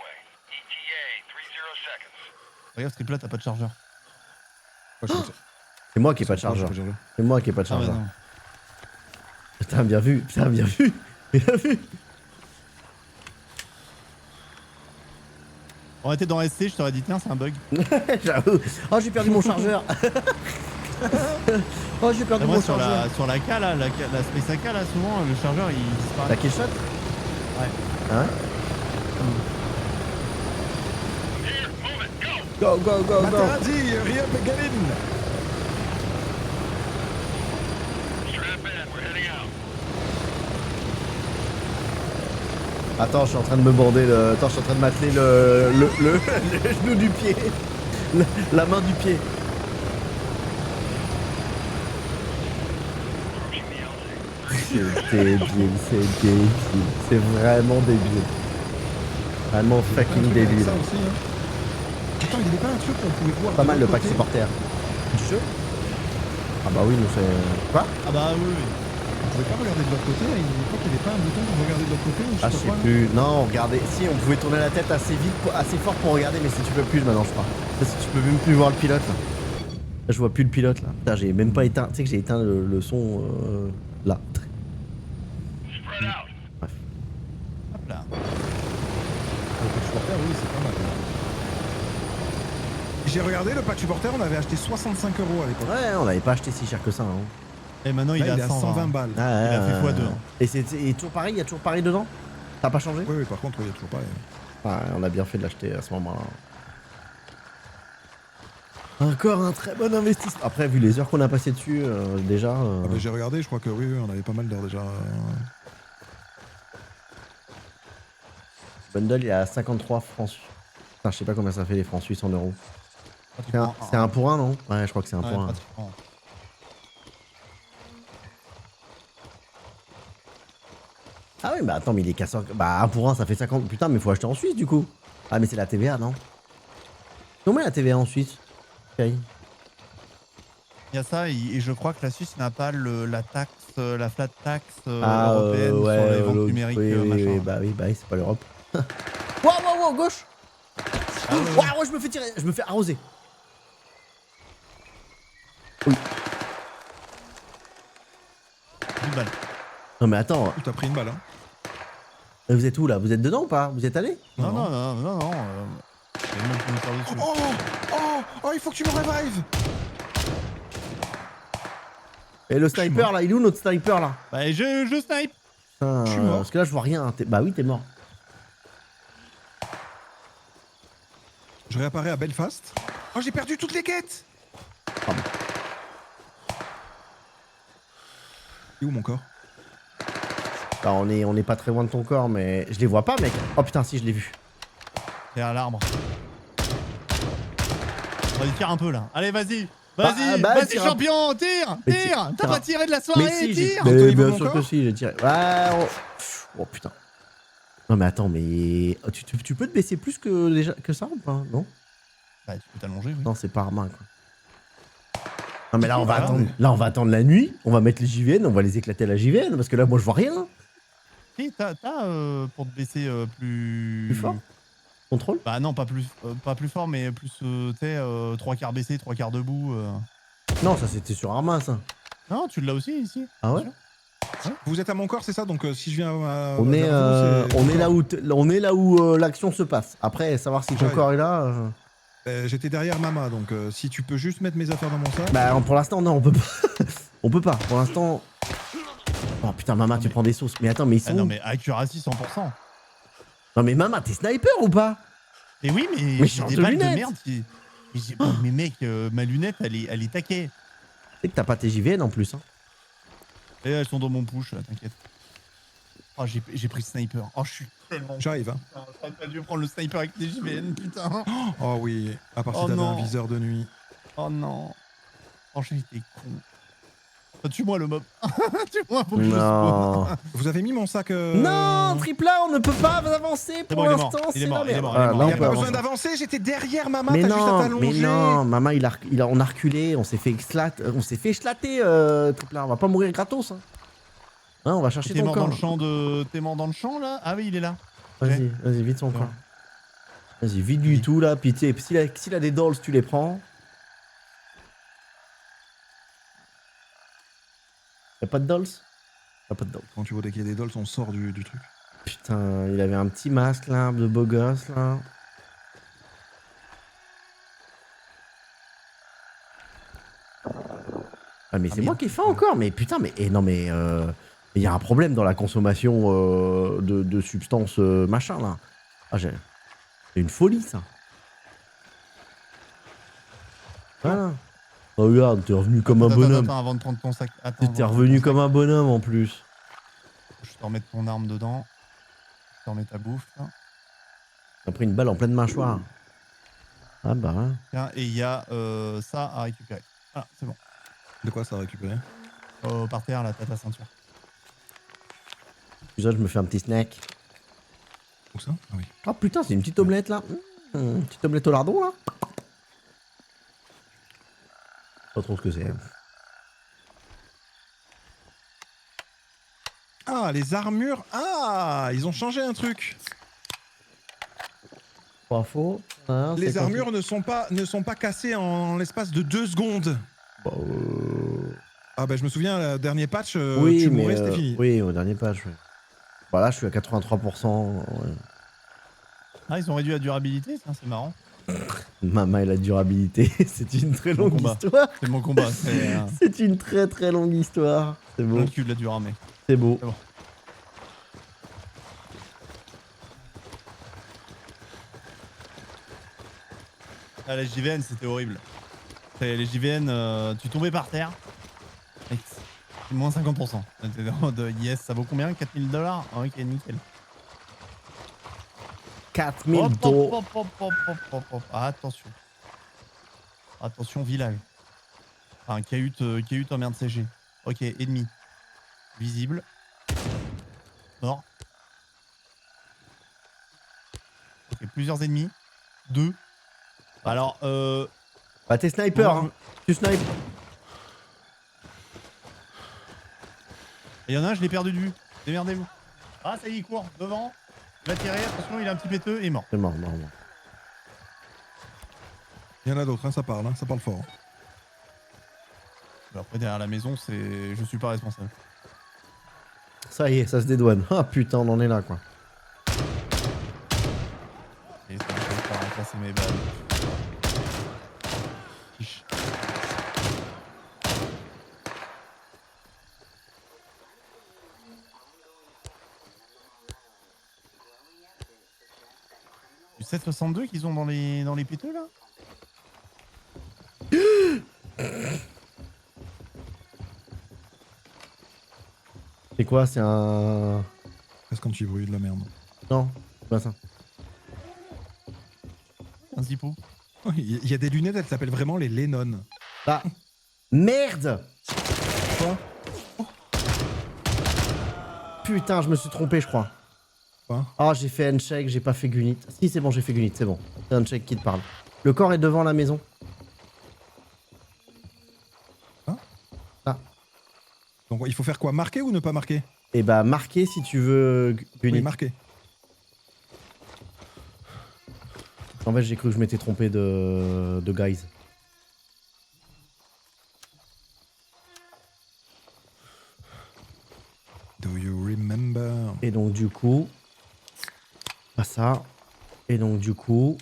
D: way. ETA, 30 seconds.
C: Regarde, ce là, t'as pas de chargeur.
B: Ouais, je sais.
A: C'est moi qui ai pas de chargeur. C'est moi qui ai pas de
C: Ah bah
A: chargeur.
C: non.
A: Putain, bien vu. Putain, bien vu. Bien vu.
C: On était dans SC, je t'aurais dit, tiens, c'est un bug.
A: J'avoue. Oh, j'ai perdu mon chargeur. Oh, j'ai perdu
C: Et moi,
A: mon
C: sur
A: chargeur.
C: la K, là, la Space AK, là, souvent, le chargeur, il disparaît.
A: La Killshot?
C: Ouais.
A: Ah ouais?
D: Here, move it, go!
A: Go, go, go, go.
B: Materazzi, Ria Pegalin.
D: Strap in, we're heading out.
A: Attends, je suis en train de me bander le... Attends, je suis en train de m'atteler le genou du pied. La main du pied. C'est débile, c'est débile. C'est vraiment débile. Vraiment fucking débile.
B: Ça aussi, hein. Attends, il y avait pas un truc qu'on pouvait voir.
A: Pas
B: de
A: mal le
B: l'autre
A: pack
B: côté
A: supporter.
B: du jeu?
A: Ah bah oui, nous c'est... Quoi?
C: Ah bah oui, oui.
B: On pouvait pas regarder de l'autre côté. Il me semble qu'il n'y avait pas un bouton pour regarder de l'autre côté ou je
A: Ah, je
B: sais
A: sais
B: pas quoi.
A: plus. Non, regardez. Si, on pouvait tourner la tête assez vite, assez fort pour regarder, mais si tu peux plus maintenant, je crois. Parce que tu peux même plus voir le pilote là. Là, je vois plus le pilote là. Putain, j'ai même pas éteint. Tu sais que j'ai éteint le son là.
D: Spread out.
A: Bref.
C: Hop là.
B: Le pack supporter, oui, c'est pas mal. J'ai regardé le pack supporter, on avait acheté 65 € à l'époque.
A: Ouais, on l'avait pas acheté si cher que ça. Hein.
C: Et maintenant,
B: Là,
C: il est à
B: 120 balles.
A: Ah,
C: Il a fait
A: ouais,
C: x2.
A: ouais. Et c'est toujours pareil, il y a toujours pareil dedans? Ça a pas changé?
B: Oui, par contre, il y a toujours pas.
A: Ouais, on a bien fait de l'acheter à ce moment-là. Encore un très bon investissement. Après, vu les heures qu'on a passées dessus, déjà.
B: Ah, bah, j'ai regardé, je crois que oui, on avait pas mal d'heures déjà.
A: Bundle, il est à 53 francs suisses. Putain, je sais pas combien ça fait les francs suisses en euros.
C: Pratiquement
A: C'est un pour un, non? Ouais, je crois que c'est un
C: Ouais,
A: pour un.
C: pratiquement.
A: Ah oui, bah attends, mais il est cassé. Bah, un pour un, ça fait 50. Putain, mais faut acheter en Suisse du coup. Ah, mais c'est la TVA, non? Combien la TVA en Suisse? Ok.
C: Il y a ça, et je crois que la Suisse n'a pas la taxe, la flat tax
A: Ah,
C: européenne sur les ventes
A: l'autre.
C: numériques,
A: Oui, oui,
C: machin.
A: oui, bah oui, c'est pas l'Europe. Wow, gauche!
C: Ah, ouais, ouais.
A: Waouh, je me fais tirer, je me fais arroser. Oui.
C: 10 balles.
A: Non, mais attends,
B: Ouh, t'as pris une balle, hein.
A: vous êtes où là? Vous êtes dedans ou pas? Vous êtes allé?
C: Non, non, non, non, non. Il y a le monde qui nous tire dessus.
B: Oh, il faut que tu me revives.
A: Et le sniper là, il est où notre sniper là?
C: Bah, je snipe.
A: Putain,
B: Je suis mort.
A: parce que là, je vois rien. Bah oui, t'es mort.
B: Je réapparais à Belfast. Oh, j'ai perdu toutes les quêtes.
A: Pardon.
B: Il est où mon corps?
A: Bah, on est pas très loin de ton corps, mais je les vois pas, mec. Oh putain, si, je l'ai vu.
C: Derrière l'arbre. On va y tire un peu là. Allez, vas-y. Vas-y,
A: bah,
C: vas-y,
A: tire un-
C: champion, tire,
A: Mais
C: tire. T'as
A: tire
C: pas
A: un-
C: tiré de la soirée,
A: Mais si,
C: tire.
B: Anthony veut
A: bien
B: mon
A: sûr que
B: corps
A: si, j'ai tiré. Ouais, oh putain. Non mais attends, mais oh, tu peux te baisser plus que ça ou pas? Non?
C: Bah, tu peux t'allonger, oui.
A: Non, c'est pas armain quoi. Non mais là on va
C: Voilà.
A: attendre. Là on va attendre la nuit. On va mettre les JVN, on va les éclater à la JVN parce que là moi je vois rien.
C: Si, t'as pour te baisser plus...
A: Plus fort. Contrôle.
C: Bah non, pas plus fort, mais plus, tu sais, 3 quarts baissé, 3 quarts debout.
A: Non, ça c'était sur armain ça.
C: Non, tu l'as aussi ici.
A: Ah ouais?
B: Vous êtes à mon corps, c'est ça? Donc si je viens
A: On est,
B: vers vous, c'est-
A: on est là où l'action se passe. Après, savoir si ton
B: J'arrive.
A: corps est là.
B: J'étais derrière Mama, donc si tu peux juste mettre mes affaires dans mon sac.
A: Bah, pour l'instant, non, on peut pas. On peut pas. Pour l'instant. Oh putain, Mama, tu prends des sauces. Mais attends, mais ils sont.
C: Ah non,
A: où
C: mais accuracy 100%.
A: Non, mais Mama, t'es sniper ou pas?
C: Mais oui, mais
A: Mais
C: j'ai
A: change
C: des
A: de
C: balles de
A: lunettes.
C: merde. Mais mec, ma lunette, elle est taquée.
A: Tu sais que t'as pas tes JVN en plus. Hein.
C: Et elles sont dans mon push, là, t'inquiète. Oh, j'ai pris le sniper. Oh, je suis tellement...
B: J'arrive, hein.
C: Putain, j'aurais pas dû prendre le sniper avec des JVN, putain.
B: Oh oui, à part si
C: Oh
B: t'avais
C: non.
B: un viseur de nuit.
C: Oh non. Franchement, j'étais con. Oh, tue-moi le mob. Tue-moi, faut que je
A: Non.
B: Vous avez mis mon sac
A: Non, Tripla, on ne peut pas avancer pour
C: bon, il est mort.
A: l'instant.
C: Il est
A: C'est
C: mort,
A: la
C: il est
A: merde.
C: mort,
A: Ah,
C: il est
A: là,
C: mort.
A: on
B: Il y a
A: peut
B: pas
A: avancer.
B: besoin d'avancer, j'étais derrière Mama,
A: Mais
B: t'as juste à
A: non,
B: t'allonger.
A: mais non, Mama, on a reculé, on s'est fait éclater, Tripla. On va pas mourir gratos. Hein. Hein, on va chercher
C: T'es
A: ton
C: mort dans
A: corps.
C: le champ de... T'es mort dans le champ, là? Ah oui, il est là.
A: Vas-y, vas-y, vite son
C: Bon.
A: corps. Vas-y, vite du tout là, puis tu sais, s'il a des dolls, tu les prends. Y'a pas de dolls? Y'a pas de dolls.
B: Quand tu vois dès qu'il y a des dolls, on sort du truc.
A: Putain, il avait un petit masque là, de beau gosse là. Ah mais c'est moi
C: merde.
A: qui ai faim encore, mais putain, mais non mais il y a un problème dans la consommation de substances machin là. Ah c'est une folie ça. Voilà. Oh, regarde, t'es revenu comme un bonhomme.
C: Attends, avant de prendre ton sac. Attends,
A: T'es revenu comme un bonhomme en plus.
C: Je te remets ton arme dedans. Je te remets ta bouffe, là.
A: T'as pris une balle en pleine mâchoire. Ah bah ouais.
C: Tiens, et il y a ça à récupérer. Voilà, c'est bon.
B: De quoi ça a récupéré?
C: Par terre, là, t'as ta ceinture.
A: Puis ça, je me fais un petit snack.
B: Où ça? Ah oui.
A: Oh putain, c'est une petite omelette là. Une petite omelette au lardon là. Pas trop ce que c'est.
B: Ah, les armures. Ah, ils ont changé un truc.
A: Pas faux. Hein, c'est
B: Les
A: quand
B: armures ne sont pas cassées en l'espace de 2 secondes.
A: Bah,
B: Ah bah je me souviens, le dernier patch,
A: oui,
B: tu
A: mais
B: mourais, c'était fini.
A: oui, au dernier page. Ouais. Bah là, je suis à 83%. Ouais.
C: Ah, ils ont réduit la durabilité, tiens, c'est marrant.
A: Mama et la durabilité, c'est une très longue
C: combat.
A: histoire.
C: C'est mon combat. C'est
A: C'est une très très longue histoire. C'est
C: mon
A: beau,
C: cul de la dure armée.
A: c'est beau.
C: C'est bon. Ah, les JVN, c'était horrible. Les JVN, tu tombais par terre. Mec, c'est moins 50%. T'étais en mode, yes, ça vaut combien? 4000 $? Ok, nickel.
A: 4000
C: Hop,
A: $.
C: hop, hop, hop, hop, hop, hop. Ah, attention. Attention, village. Enfin, cahute en merde séchée. Ok, ennemi. Visible. Mort. Ok, plusieurs ennemis. 2. Alors,
A: Bah t'es sniper,
C: Bon,
A: hein. Tu snipes.
C: il y en a un, je l'ai perdu de vue. Démerdez-vous. Ah, ça y est, il court. Devant. Il va tirer. Attention, il est un petit péteux et il est mort.
A: C'est mort, mort, mort.
B: Il y en a d'autres, hein, ça parle fort.
C: Après, derrière la maison, c'est. Je suis pas responsable.
A: Ça y est, ça se dédouane. Ah putain, on en est là, quoi.
C: Et ça me fait pas remplacer mes balles. Chiche. Du 7,62 qu'ils ont dans les péteux là?
A: C'est quoi? C'est un...
B: Qu'est-ce quand tu bruit de la merde.
A: Non, c'est pas ça.
C: Un zippo.
B: Oh, il y a des lunettes, elles s'appellent vraiment les Lennon.
A: Ah merde.
B: Quoi?
A: Putain, je me suis trompé, je crois.
B: Quoi?
A: Ah, j'ai fait handshake, j'ai pas fait gunit. Si, c'est bon, j'ai fait gunit, c'est bon. C'est handshake qui te parle. Le corps est devant la maison.
B: Donc il faut faire quoi? Marquer ou ne pas marquer?
A: Et bah, marquer si tu veux gunit.
B: Oui, marquer.
A: En fait, j'ai cru que je m'étais trompé de guys.
B: Do you remember?
A: Et donc, du coup... Pas ça. Et donc, du coup...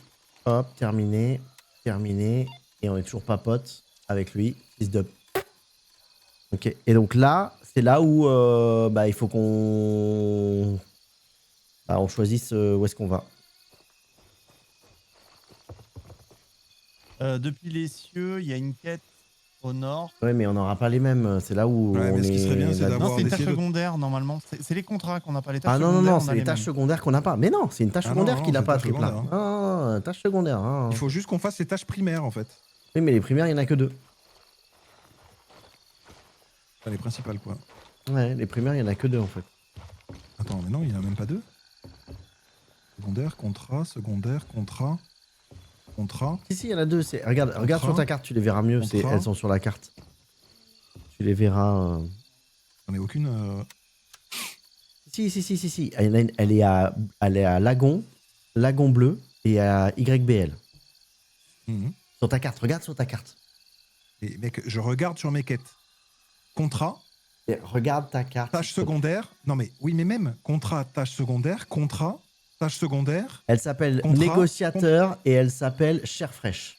A: Hop, terminé. Terminé. Et on est toujours pas potes avec lui. Fils de... Ok. Et donc là, c'est là où bah, il faut qu'on... Bah, on choisisse où est-ce qu'on va.
C: Depuis les cieux, il y a une quête au nord.
A: Ouais, mais on n'aura pas les mêmes. C'est là où
B: Ouais,
A: on
B: mais ce qui
A: est
B: serait bien, c'est
A: là-dedans.
B: d'avoir
C: Non, c'est une tâche
B: d'essayer de-
C: secondaire normalement. C'est les contrats qu'on n'a pas. Les tâches
A: Ah non, non,
C: secondaires,
A: non,
C: on a
A: c'est les
C: les
A: tâches
C: mêmes.
A: secondaires qu'on n'a pas. Mais non, c'est une tâche
B: Ah non,
A: secondaire
B: non,
A: qu'il n'a
B: c'est
A: pas,
B: tâche
A: Tripla.
B: secondaire,
A: Ah, tâche secondaire. Hein.
B: Il faut juste qu'on fasse les tâches primaires en fait.
A: Oui, mais les primaires, il n'y en a que 2.
B: Enfin, les principales quoi.
A: Ouais, les primaires, il n'y en a que 2 en fait.
B: Attends, mais non, il n'y en a même pas 2. Secondaire, contrat, secondaire, contrat. Contrat.
A: Si, il y en a 2. Regarde sur ta carte, tu les verras mieux.
B: Contrat.
A: Elles sont sur la carte. Tu les verras.
B: J'en ai aucune.
A: Si. Elle est à Lagon, Lagon bleu et à YBL.
B: Mhm.
A: Sur ta carte, regarde sur ta carte.
B: Et mec, je regarde sur mes quêtes. Contrat,
A: Et regarde ta carte.
B: tâche secondaire. Non mais oui, mais même contrat, tâche secondaire, contrat, tâche secondaire.
A: Elle s'appelle
B: Contrat,
A: négociateur et elle s'appelle chair fraîche.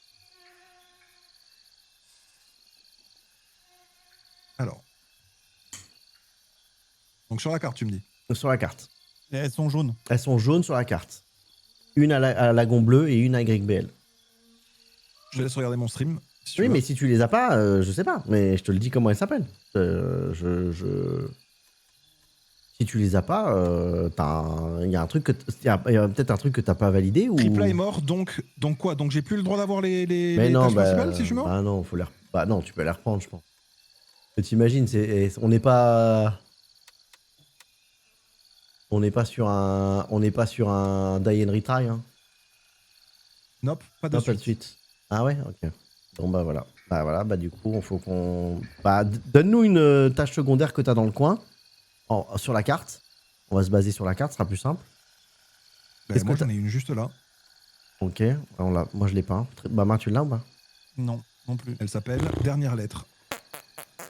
B: Alors. Donc sur la carte, tu me dis.
A: Sur la carte.
C: Et elles sont jaunes.
A: Elles sont jaunes sur la carte. Une à Lagon bleu et une à YBL.
B: Je te laisse regarder mon stream. Si tu
A: Oui,
B: veux.
A: mais si tu les as pas, je sais pas. Mais je te le dis comment elles s'appellent. Si tu les as pas, il y a un truc il y a peut-être un truc que t'as pas validé ou.
B: Tripla est mort, donc quoi? Donc j'ai plus le droit d'avoir les
A: Mais non,
B: tâches principales si je suis mort?
A: bah non, faut les bah non, tu peux les reprendre, je pense. Mais t'imagines, on n'est pas sur un die and retry, hein.
B: Nope, pas de
A: Non, pas de
B: suite.
A: suite. Ah ouais, ok. Bon bah voilà. Bah du coup, il faut qu'on. Bah donne-nous une tâche secondaire que t'as dans le coin, sur la carte. On va se baser sur la carte, ce sera plus simple.
B: Bah,
A: Qu'est-ce
B: moi
A: que
B: j'en ai une juste là.
A: Ok, moi je l'ai pas. Bah Main, tu l'as ou pas?
C: Non, non plus.
B: Elle s'appelle Dernière lettre.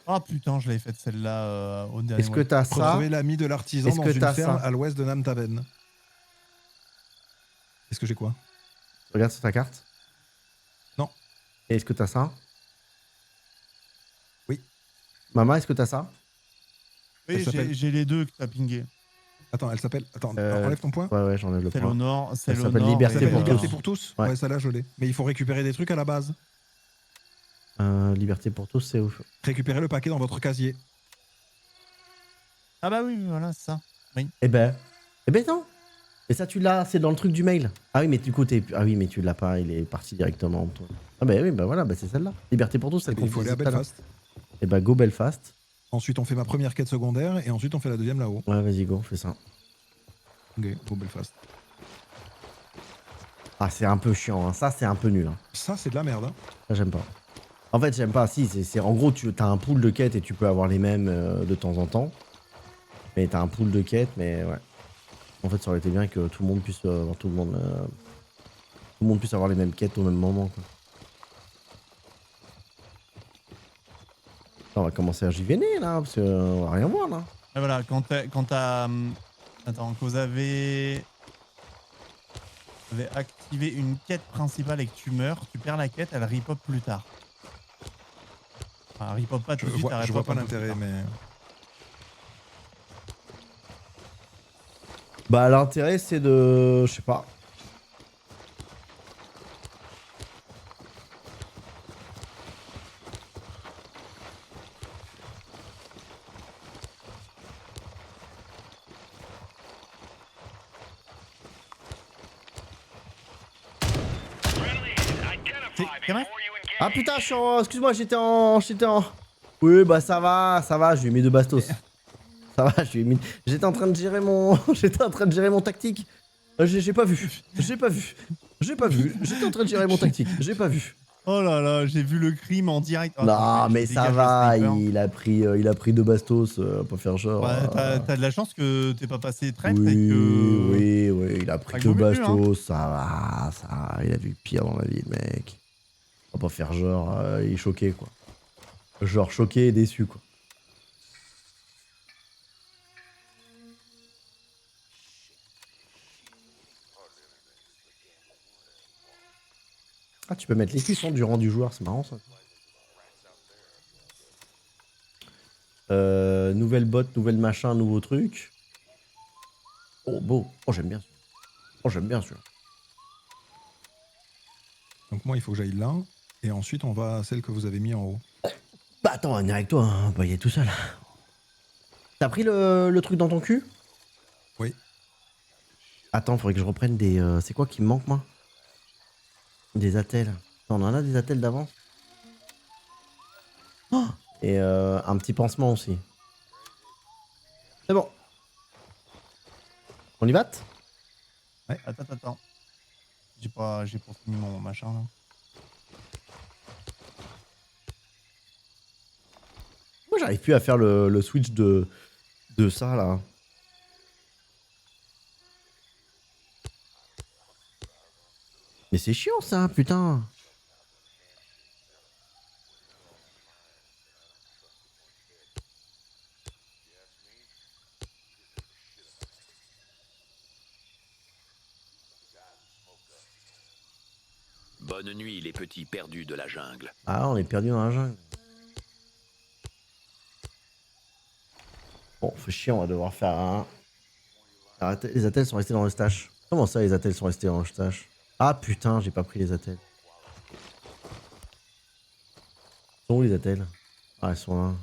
C: Ah putain, je l'avais faite celle-là au dernier
A: Est-ce que
C: mois.
A: t'as ça?
B: Retrouver l'ami de l'artisan
A: Est-ce
B: dans
A: que
B: une
A: t'as
B: ferme
A: ça
B: à l'ouest de Namtaven. Est-ce que j'ai quoi?
A: Regarde sur ta carte. Et est-ce que t'as ça?
B: Oui.
A: Maman, est-ce que t'as ça?
C: Oui,
B: Elle s'appelle-
C: j'ai les deux que t'as pingé.
B: Attends, elle s'appelle. Attends,
A: Euh,
B: enlève ton point.
A: Ouais, ouais, j'enlève le
C: Celle
A: point.
C: au nord, celle au
A: s'appelle
C: nord.
A: Liberté
B: Ça s'appelle
A: pour
B: Liberté
A: tous.
B: pour tous.
A: Ouais.
B: Ouais, ça là, je l'ai. Mais il faut récupérer des trucs à la base.
A: Liberté pour tous, c'est ouf.
B: Récupérez le paquet dans votre casier.
C: Ah bah oui, voilà, c'est ça.
A: Eh ben non. Et ça, tu l'as, c'est dans le truc du mail. Ah oui, mais du coup, ah oui, mais tu l'as pas, il est parti directement. Toi. Ah bah oui, bah voilà, bah c'est celle-là. Liberté pour tous, celle
B: Eh ben,
A: qu'on
B: il faut aller à
A: faisait tout à l'heure.
B: Belfast.
A: Eh bah go Belfast.
B: Ensuite, on fait ma première quête secondaire et ensuite, on fait la deuxième là-haut.
A: Ouais, vas-y, go, fais ça.
B: Ok, go Belfast.
A: Ah, c'est un peu chiant, hein. Ça, c'est un peu nul. Hein.
B: Ça, c'est de la merde. Hein.
A: Ça, j'aime pas. En fait, j'aime pas. Si, c'est en gros, tu as un pool de quêtes et tu peux avoir les mêmes de temps en temps. Mais t'as un pool de quêtes, mais ouais. En fait, ça aurait été bien que tout le monde puisse avoir tout le monde puisse avoir les mêmes quêtes au même moment. Quoi. On va commencer à JVN là, parce qu'on va rien voir là.
C: Et voilà, quand t'as. Attends, que vous avez activé une quête principale et que tu meurs, tu perds la quête, elle repop plus tard. Enfin, repop pas tout de suite, elle
B: Je vois
C: repop
B: pas
C: un peu plus
B: l'intérêt,
C: tard.
B: mais.
A: Bah, l'intérêt, c'est de. Je sais pas.
D: Friendly is identified
C: Quand même.
D: before you engage.
A: Ah putain, je suis en. Excuse-moi, j'étais en. Oui, bah ça va, je lui ai mis deux bastos. Ça va, je lui ai mis. J'étais en train de gérer mon. J'étais en train de gérer mon tactique. J'ai pas vu. J'ai pas vu. J'étais en train de gérer mon tactique. J'ai pas vu.
C: Oh là là, j'ai vu le crime en direct. Oh,
A: Non,
C: attends,
A: mais
C: je
A: ça
C: dégage le
A: va,
C: sniper.
A: il a pris deux bastos, pas faire genre.
C: Ouais, t'as de la chance que t'es pas passé traître
A: oui,
C: et que.
A: oui, il a pris
C: Avec
A: deux
C: vos buts,
A: bastos, ça va, il a vu pire dans la vie, le mec. On va pas faire genre, il est choqué, quoi. Genre choqué et déçu, quoi. Ah, tu peux mettre les cuissons du rang du joueur, c'est marrant, ça. Nouvelle bot, nouvelle machin, nouveau truc. Oh, beau. Oh, j'aime bien. Oh, j'aime bien, celui-là.
B: Donc, moi, il faut que j'aille là. Et ensuite, on va à celle que vous avez mis en haut.
A: Bah, attends, on est avec toi, hein. Bah, il est tout seul. T'as pris le truc dans ton cul?
B: Oui.
A: Attends, faudrait que je reprenne des. C'est quoi qui me manque, moi? Des attelles. On en a des attelles d'avant. Oh, et un petit pansement aussi. C'est bon. On y va?
C: Attends. J'ai pas fini mon machin là.
A: Moi, j'arrive plus à faire le switch de ça, là. Mais c'est chiant, ça, putain.
F: Bonne nuit, les petits perdus de la jungle.
A: Ah, on est perdu dans la jungle. Bon, fait chier, on va devoir faire un. Arrêtez, les attelles sont restés dans le stash. Comment ça, les attelles sont restés dans le stash? Ah putain, j'ai pas pris les attelles. Ils sont où les attelles? Ah, elles sont là.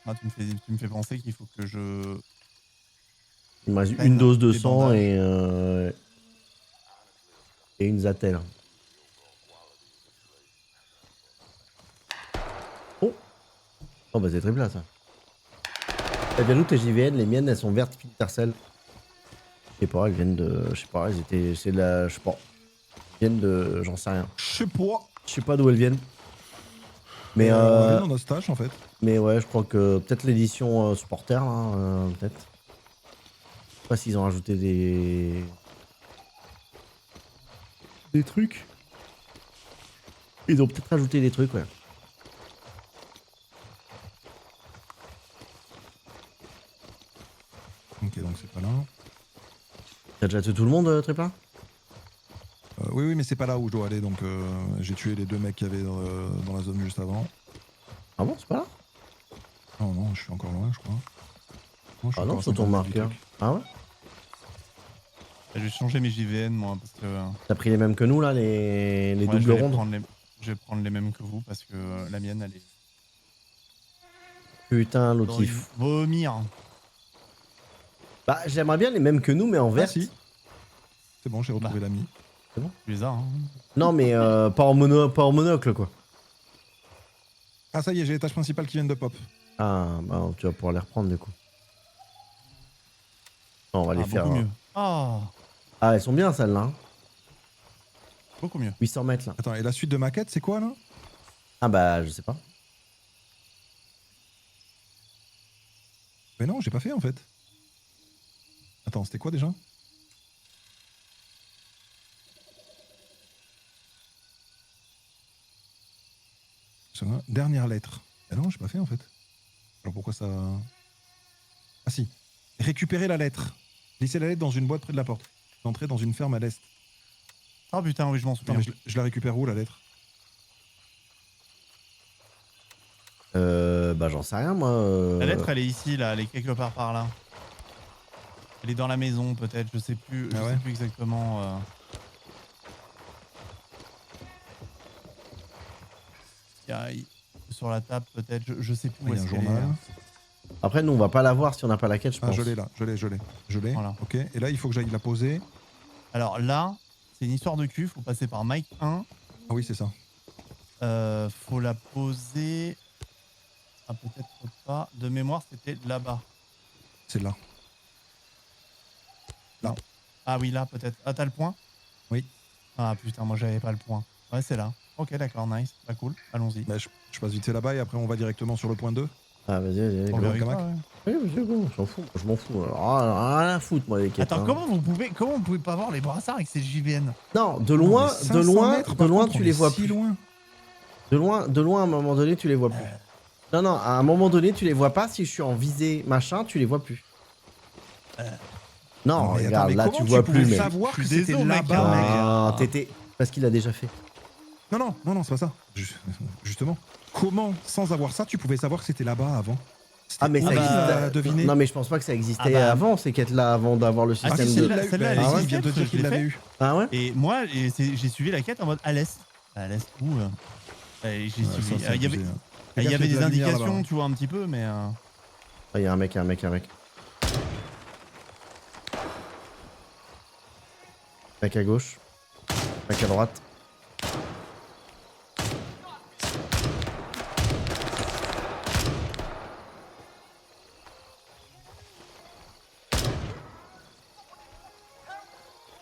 C: Ah, tu me fais penser qu'il faut que je.
A: Il me reste
C: Prenne
A: une dose de
C: des
A: sang
C: bandages.
A: et une attelle. Oh! Oh bah c'est très bien ça. Elles viennent où tes JVN? Les miennes elles sont vertes Intercell. Je sais pas, elles viennent de. Je sais pas, elles étaient. C'est de la. Je sais pas. Elles viennent de. J'en sais rien.
B: Je sais pas.
A: Je sais pas d'où elles viennent. Mais
B: Dans notre stage, en fait.
A: mais ouais, je crois que peut-être l'édition supporter là, peut-être. Je sais pas s'ils ont rajouté des trucs. Ils ont peut-être rajouté des trucs, ouais.
B: Ok, donc c'est pas là.
A: T'as déjà tué tout le monde, Trépa?
B: Oui, oui, mais c'est pas là où je dois aller, donc j'ai tué les 2 mecs qu'il y avait dans la zone juste avant.
A: Ah bon, c'est pas là?
B: Non, non, je suis encore loin, je crois. Non, je suis
A: Ah non,
B: encore à
A: sur ton
B: 50 mètres du
A: marqueur.
B: truc.
A: Ah ouais?
C: Je vais changer mes JVN moi parce que
A: T'as pris les mêmes que nous là, les
C: ouais,
A: doubles rondes?
C: je vais prendre les mêmes que vous parce que la mienne elle est
A: Putain, l'autre il fout.
C: vomir.
A: Bah, j'aimerais bien les mêmes que nous, mais en
B: Ah
A: vert.
B: si, c'est bon, j'ai retrouvé l'ami.
C: Tu les as hein.
A: Non, mais pas en monocle quoi.
B: Ah ça y est, j'ai les tâches principales qui viennent de pop.
A: Ah, bah tu vas pouvoir les reprendre du coup. Non, on va les faire.
C: Beaucoup mieux. Oh,
A: Ah, elles sont bien celles-là. Hein.
C: beaucoup mieux.
A: 800 mètres là.
B: Attends, et la suite de ma quête, c'est quoi là?
A: Ah bah, je sais pas.
B: Mais non, j'ai pas fait en fait. Attends, c'était quoi déjà? Dernière lettre. Mais non, j'ai pas fait en fait. Alors pourquoi ça... Ah si. Récupérer la lettre. Laissez la lettre dans une boîte près de la porte. Entrez dans une ferme à l'est.
C: Ah putain, oui, je m'en
B: Attends,
C: souviens.
B: mais je la récupère où la lettre?
A: Bah, j'en sais rien moi.
C: La lettre elle est ici là, elle est quelque part par là. Elle est dans la maison peut-être, je sais plus,
B: Ah
C: je
B: ouais.
C: sais plus exactement. Sur la table peut-être, je sais plus
B: Il
C: où
B: y a
C: est-ce
B: un
C: qu'elle est.
B: journal.
A: Après, nous on va pas la voir si on n'a pas la quête, je
B: Ah,
A: pense.
B: je l'ai là, je l'ai.
C: Voilà.
B: Ok, et là il faut que j'aille la poser.
C: Alors là, c'est une histoire de cul, faut passer par Mike 1.
B: Ah oui, c'est ça.
C: Faut la poser. Ah, peut-être pas. De mémoire, c'était là-bas.
B: C'est là. Là.
C: Ah oui, là peut-être. Ah, t'as le point?
B: Oui.
C: Ah putain, moi j'avais pas le point. Ouais, c'est là. Ok, d'accord, nice. Pas cool. Allons-y.
B: Bah, je passe vite fait là-bas et après on va directement sur le point 2.
A: Ah, vas-y,
C: On
A: go.
C: verra avec
B: Camac.
C: toi, ouais.
A: Oui, mais c'est bon, je m'en fous. Je m'en fous. Alors, rien à foutre, moi, les quêtes.
C: Attends,
A: hein.
C: comment vous pouvez pas voir les brassards avec ces JVN?
A: Non, de
B: Non,
A: loin,
B: mais 500
A: de loin,
B: mètres,
A: de
B: par
A: loin,
B: contre,
A: tu
B: on
A: les
B: est
A: vois
B: si
A: plus.
B: loin.
A: De loin, à un moment donné, tu les vois plus. Non, non, à un moment donné, tu les vois pas. Si je suis en visée, machin, tu les vois plus. Non,
B: mais
A: regarde,
B: attends, mais
A: là,
B: comment
A: tu vois
B: pouvais
A: plus, mec.
B: savoir
C: Je
B: que
C: suis
B: c'était
C: désolé, mec,
B: là-bas,
C: hein,
B: mec.
A: Ah, t'étais... Parce qu'il a déjà fait.
B: Non, c'est pas ça. Justement, comment, sans avoir ça, tu pouvais savoir que c'était là-bas avant?
A: Ah, mais ça
B: horrible à
A: existait...
B: deviner.
A: Non, mais je pense pas que ça existait
C: Ah bah.
A: avant, ces quêtes-là, avant d'avoir le
C: Ah,
A: système
C: si,
A: de...
C: celle-là,
B: Bah,
C: elle
A: Ah ouais,
C: existe,
B: il vient de
C: parce que
B: dire
C: je
B: qu'il
C: l'ai
B: l'avait
C: fait.
B: eu.
A: Ah ouais?
C: Et moi, j'ai suivi la quête en mode à l'est. À l'est où J'ai suivi.
B: ça, c'est
C: Il y avait,
B: abusé, hein.
C: il y
B: Regarde,
C: avait
B: il y a de
C: des
B: la lumière
C: indications,
B: là-bas.
C: tu vois, un petit peu, mais.
A: Ah, il y a un mec. Mec à gauche. Mec à droite.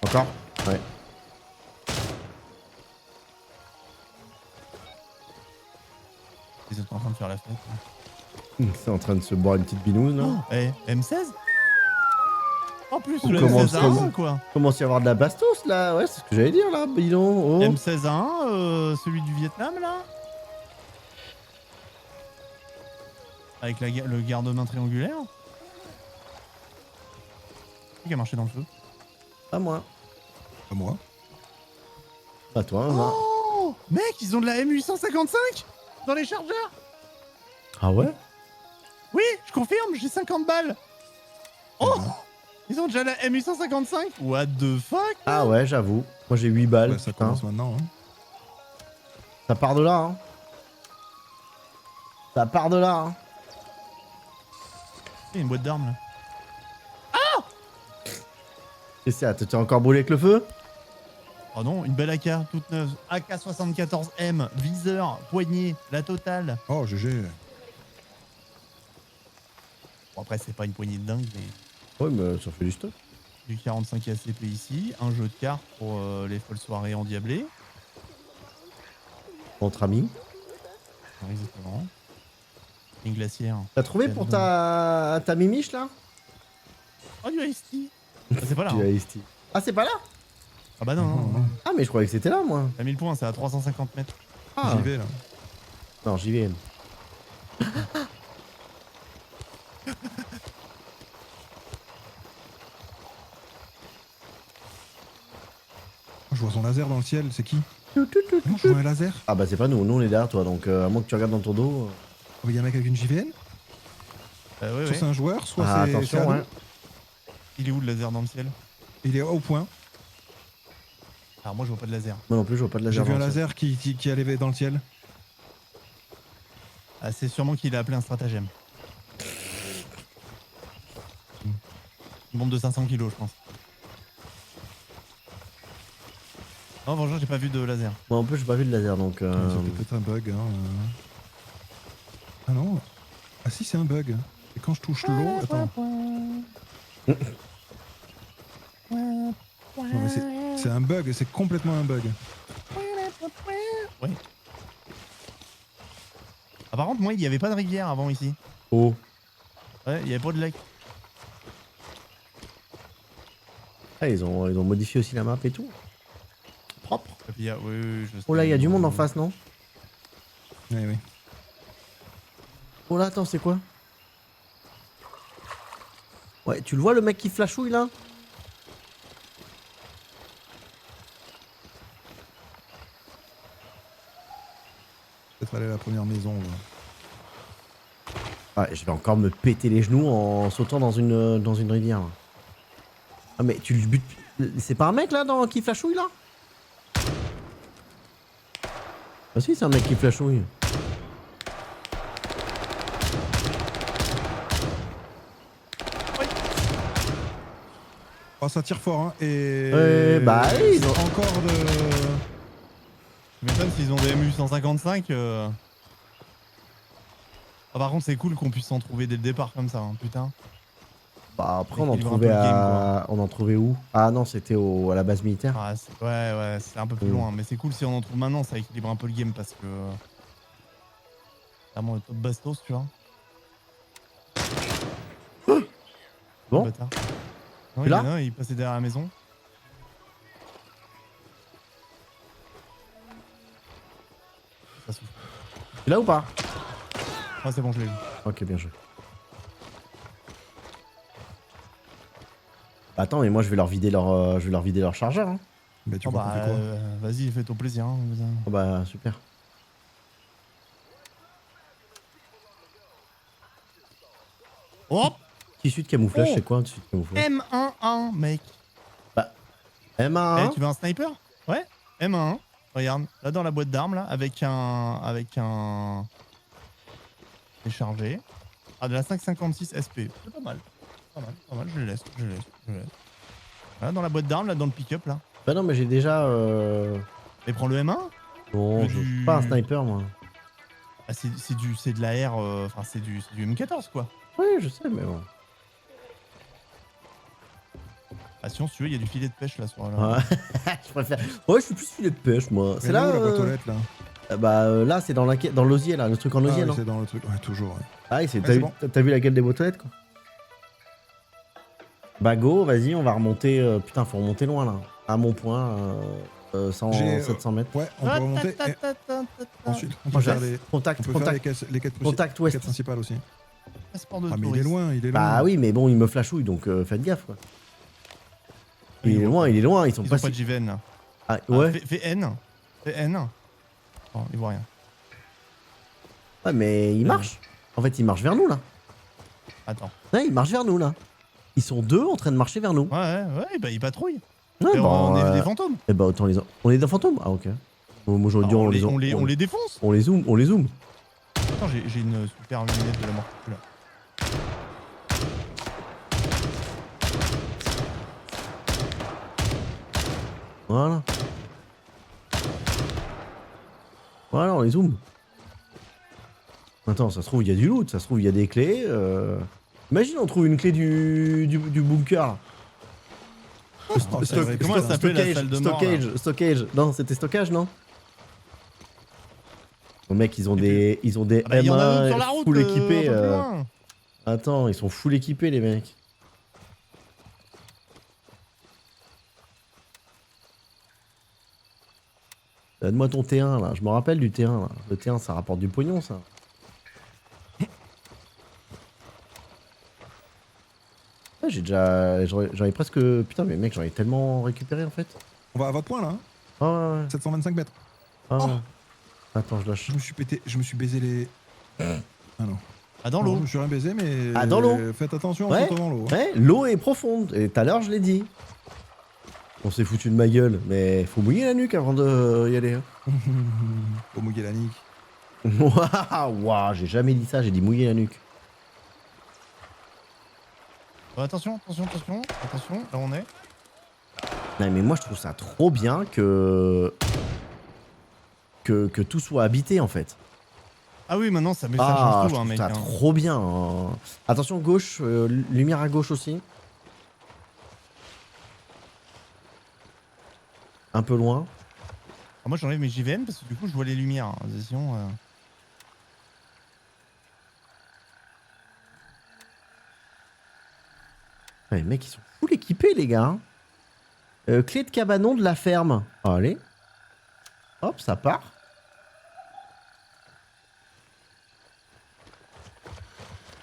A: Encore? Ouais.
C: Ils étaient en train de faire la fête.
A: C'est en train de se boire une petite binouse, là.
C: Oh, eh, M16 En plus,
A: On
C: le
A: commence
C: M16 à
A: comme-
C: 1, quoi.
A: Commence à y avoir de la bastos, là. Ouais, c'est ce que j'allais dire, là, bidon. Oh.
C: M16 à 1, celui du Vietnam, là. Avec le garde-main triangulaire. Qui a marché dans le feu?
A: Pas moi.
B: Pas moi.
A: Pas toi, hein.
C: Oh mec, ils ont de la M855 dans les chargeurs.
A: Ah ouais?
C: Oui, je confirme, j'ai 50 balles. Oh, ils ont déjà la M855. What the fuck?
A: Ah ouais, j'avoue. Moi, j'ai 8 balles.
B: Ouais, ça
A: putain.
B: commence maintenant. Hein.
A: Ça part de là, hein. Ça part de là, hein.
C: Il y a une boîte d'armes là.
A: Qu'est-ce que c'est? T'es encore brûlé avec le feu?
C: Oh non, une belle AK toute neuve. AK-74M, viseur, poignée, la totale.
B: Oh, GG.
C: Bon, après, c'est pas une poignée de dingue, mais
A: Ouais, mais ça fait du stuff.
C: du 45 ACP ici. Un jeu de cartes pour les folles soirées endiablées.
A: Entre amis.
C: Exactement. Une glacière.
A: T'as trouvé pour ta mimiche, là?
C: Oh, du Ice-T. Ah, c'est pas là.
A: Tu
C: hein.
A: as Ice-T. Ah, c'est pas là?
C: Ah bah non, non, non.
A: Ah, mais je croyais que c'était là, moi.
C: T'as 1000 points, c'est à 350 mètres.
A: Ah.
B: J'y vais là.
A: Non, j'y vais.
B: vois son laser dans le ciel, c'est qui? Non, je vois un laser.
A: Ah bah c'est pas nous, nous on est derrière toi, donc à moins que tu regardes dans ton dos...
B: Oh, il y a un mec avec une JVN.
C: Ouais,
B: Soit
C: ouais.
B: c'est un joueur, soit
A: Ah,
B: c'est
A: attention,
B: Ado.
A: ouais.
C: Il est où le laser dans le ciel?
B: Il est au point.
C: Alors moi je vois pas de laser.
A: Moi non plus, je vois pas de
B: J'ai
A: laser.
B: vu un
A: dans le ciel.
B: laser qui allait dans le ciel.
C: Ah, c'est sûrement qu'il a appelé un stratagème. Une bombe de 500 kilos, je pense. Non, franchement, j'ai pas vu de laser.
A: Moi en plus, j'ai pas vu de laser, donc...
B: Ouais, c'est peut-être un bug. Hein. Ah non. Ah si, c'est un bug. Et quand je touche l'eau... Attends. Non, mais c'est un bug, c'est complètement un bug.
C: Ouais. Ah, par contre, moi, il y avait pas de rivière avant ici.
A: Oh.
C: Ouais, il y avait pas de lac.
A: Ah, ils ont modifié aussi la map et tout. Propre.
C: Et puis, oui, je sais.
A: Oh là, il y a du monde en face, non?
B: Oui, oui.
A: Oh là, attends, c'est quoi? Ouais, tu le vois le mec qui flashouille là?
B: Peut-être aller à la première maison. Là.
A: Ouais, je vais encore me péter les genoux en sautant dans une rivière. Là. Ah mais tu le butes... C'est pas un mec là qui flashouille là? Ah si, c'est un mec qui flashouille.
B: Oh, ça tire fort, hein. Et.
A: Bah, ils ont...
B: Encore de.
C: Je m'étonne s'ils ont des MU155. Ah, par contre, c'est cool qu'on puisse en trouver dès le départ comme ça, hein, putain.
A: Bah après on en
C: Équilibre un
A: trouvait
C: peu le game,
A: à... On en trouvait où? Ah non, c'était à la base militaire.
C: Ah, ouais, c'est un peu plus loin, mais c'est cool si on en trouve maintenant, ça équilibre un peu le game parce que. Vraiment le top bastos, tu vois.
A: Bon.
C: Bâtard. Non,
A: Tu
C: il y
A: l'as
C: en a un, il passait derrière la maison. Ça souffle.
A: Tu l'as ou pas?
C: Ah, c'est bon, je l'ai vu.
A: Ok, bien joué. Bah, attends, mais moi je vais leur vider leur chargeur. Hein.
B: Bah, tu
C: Oh,
B: vois qu'on
C: bah,
B: fait quoi
C: vas-y, fais ton plaisir. Hein.
A: Oh, bah super.
C: Hop!
A: Tissu de camouflage,
C: Oh.
A: c'est quoi un tissu de camouflage?
C: M11, mec.
A: M1.
C: Eh, tu veux un sniper? Ouais, M1. Regarde, là dans la boîte d'armes, là, avec un. Déchargé. Ah, de la 556 SP. C'est pas mal. Pas mal, je le laisse. Là, dans la boîte d'armes, là, dans le pick-up, là.
A: Bah non, mais j'ai déjà...
C: Et prends le M1.
A: Non, je suis pas un sniper, moi.
C: Ah, c'est de la R. Enfin, c'est du M14, quoi.
A: Oui, je sais, mais bon.
C: Ah, sinon, si tu veux, il y a du filet de pêche, là, sur la.
A: Ouais. Je préfère... Ouais, je suis plus filet de pêche, moi. C'est
B: Elle est
A: là...
B: où, la boîte aux lettres, là
A: Bah là, c'est dans l'osier, là. Le truc en
B: Ah,
A: osier,
B: oui,
A: non?
B: c'est dans le truc. Ouais, toujours. Ouais.
A: Ah oui,
B: Ouais,
A: t'as
B: c'est
A: vu,
B: bon.
A: t'as vu la gueule des boîtes aux lettres, quoi. Bah go, vas-y, on va remonter... putain, faut remonter loin, là. À mon point, 700 mètres.
B: Ouais, on peut remonter. Et ensuite, on peut
A: Moi,
B: faire
A: j'ai-
B: les.
A: Contact,
B: On peut faire
A: contact.
B: les quêtes
A: Contact
B: les
A: ouest.
B: quêtes principales aussi.
C: Passeport de
B: Ah, mais il est
C: touriste.
B: loin, il est loin.
A: Bah oui, mais bon, il me flashouille, donc faites gaffe, quoi.
C: Oui,
A: Il est loin, ils sont
C: Ils
A: pas
C: ont pas
A: si...
C: de JVN, là.
A: Ah,
C: Ah,
A: ouais.
C: fais N. Fais N. Oh, il voit rien.
A: Ouais, mais il marche. En fait, il marche vers nous, là.
C: Attends.
A: Ouais, il marche vers nous, là. Ils sont deux en train de marcher vers nous.
C: Ouais, bah, il patrouille.
A: Ouais,
C: Et
A: bah,
C: on est des fantômes.
A: Eh bah, autant les... On est des fantômes? Ah, ok. Bon, moi, j'aurais dit,
C: Alors, on les défonce.
A: on les zoome.
C: Attends, j'ai une super lunette de la mort. Là.
A: Voilà. Voilà, on les zoome. Attends, ça se trouve, il y a du loot, ça se trouve, il y a des clés. Imagine, on trouve une clé du bunker. là.
B: c'est vrai,
C: Comment elle s'appelle la salle de mort, là
A: Stockage. Non, c'était stockage, non? Bon, mec, ils ont
C: Et
A: des
C: Ah bah, il y en a d'autres
A: M1
C: sur la route.
A: full
C: un
A: équipés.
C: peu plus loin.
A: Attends, ils sont full équipés, les mecs. Donne-moi ton T1 là, je me rappelle du T1 là. Le T1 ça rapporte du pognon ça. Ouais, j'en ai presque... Putain mais mec j'en ai tellement récupéré en fait.
B: On va à votre point, là. Hein.
A: Ah ouais, ouais.
B: 725 mètres.
A: Ah, ouais.
B: Oh.
A: Attends, je lâche.
B: Je me suis baisé les. Ah non.
C: Ah, dans
B: Non,
C: l'eau.
B: je me suis rien baisé, mais.
A: Ah, dans l'eau.
B: Faites attention en
A: Ouais.
B: sautant dans l'eau.
A: Ouais, l'eau est profonde. Et tout à l'heure, je l'ai dit. On s'est foutu de ma gueule, mais faut mouiller la nuque avant de y aller. Hein.
B: Faut mouiller la nique.
A: Waouh, j'ai jamais dit ça, j'ai dit mouiller la nuque.
C: Attention, attention, là on est.
A: Non, mais moi, je trouve ça trop bien que tout soit habité, en fait.
C: Ah oui, maintenant ça, ça
A: Ah,
C: change
A: je
C: tout,
A: trouve
C: hein, mec.
A: ça
C: hein.
A: trop bien. Hein. Attention, gauche, lumière à gauche aussi. Un peu loin.
C: Alors moi j'enlève mes JVN parce que du coup je vois les lumières. Hein. Sinon,
A: Ouais, les mecs, ils sont full équipés, les gars. Hein. Clé de cabanon de la ferme. Allez. Hop, ça part.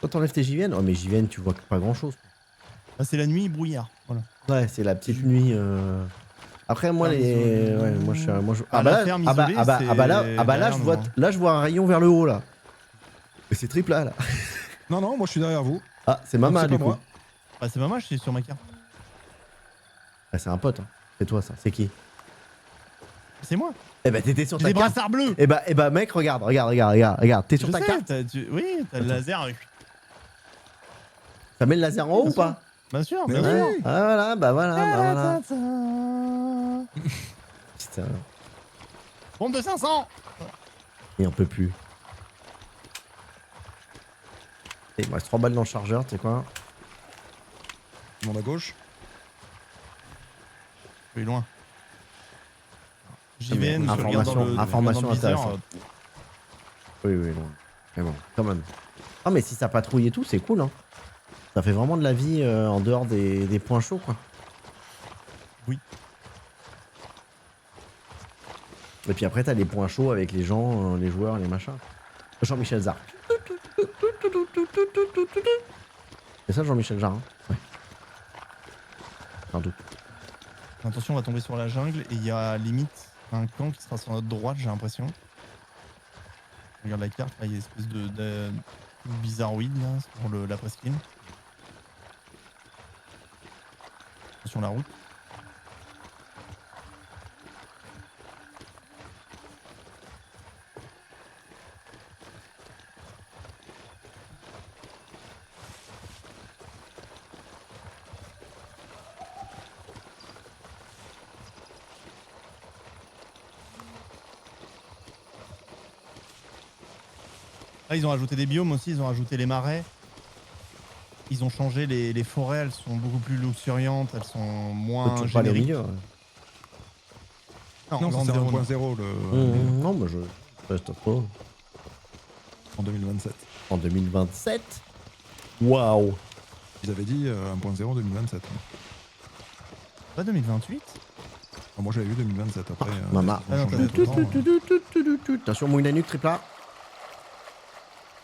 A: Toi, t'enlèves tes JVN. Oh, mais JVN, tu vois pas grand-chose.
C: là, c'est la nuit, brouillard. Voilà.
A: Ouais, c'est la petite nuit. Après, moi, les. Ouais, moi, je.
C: Ah, la ferme isolée,
A: là,
C: c'est
A: là, je vois,
C: derrière
A: là, je vois un rayon vers le haut, là. Mais c'est triple là.
B: Non, non, moi je suis derrière vous.
A: Ah, c'est Mama,
B: C'est
A: du
B: pas
A: coup.
B: moi.
C: Ah, c'est Mama, je suis sur ma carte.
A: Ah, c'est un pote. Hein. C'est toi, ça. C'est qui?
C: C'est moi.
A: Eh ben, t'étais sur
C: J'ai
A: ta
C: des
A: carte.
C: brassards bleus.
A: Eh ben, mec, regarde. T'es sur
C: Je
A: ta
C: sais,
A: carte.
C: Oui, t'as le laser.
A: Ça met le laser en haut ou pas?
C: Bien sûr,
B: Mais
C: bien
B: oui.
C: sûr.
A: Ah, voilà, bah voilà. Putain,
C: Bombe de 500.
A: il en peut plus. Et il me reste 3 balles dans le chargeur, tu sais quoi?
B: Monde à gauche.
C: Je suis loin.
A: Mais
C: JVN, je regarde dans le
A: information
C: dans le viseur,
A: intéressante. Oui, non. Mais bon, quand même. Ah, mais si ça patrouille et tout, c'est cool, hein. Ça fait vraiment de la vie en dehors des points chauds, quoi.
C: Oui.
A: Et puis après, t'as les points chauds avec les gens, les joueurs, les machins. Jean-Michel Jarre. C'est ça, Jean-Michel Jarre, hein? Ouais. Sans doute.
C: Attention, on va tomber sur la jungle et il y a limite un camp qui sera sur notre droite, j'ai l'impression. Regarde la carte, là, il y a une espèce de bizarroïde là, sur la presqu'île. Attention la route. Là, ils ont rajouté des biomes aussi, ils ont rajouté les marais. Ils ont changé les forêts, elles sont beaucoup plus luxuriantes, elles sont moins
A: Toujours pas les
C: génériques.
A: milieux.
B: Non, ça
C: Land
B: c'est
C: Zero, non.
B: 1.0 le...
A: Non, mais je reste trop.
B: en 2027.
A: En 2027. Waouh.
B: Ils avaient dit 1.0 2027.
C: Pas 2028.
B: Ah, moi j'avais vu 2027 après.
A: Maman.
B: ils ont
C: Ah non,
B: changé
C: t'as
B: entre-temps.
A: Attention, mouille la nuque, tripla.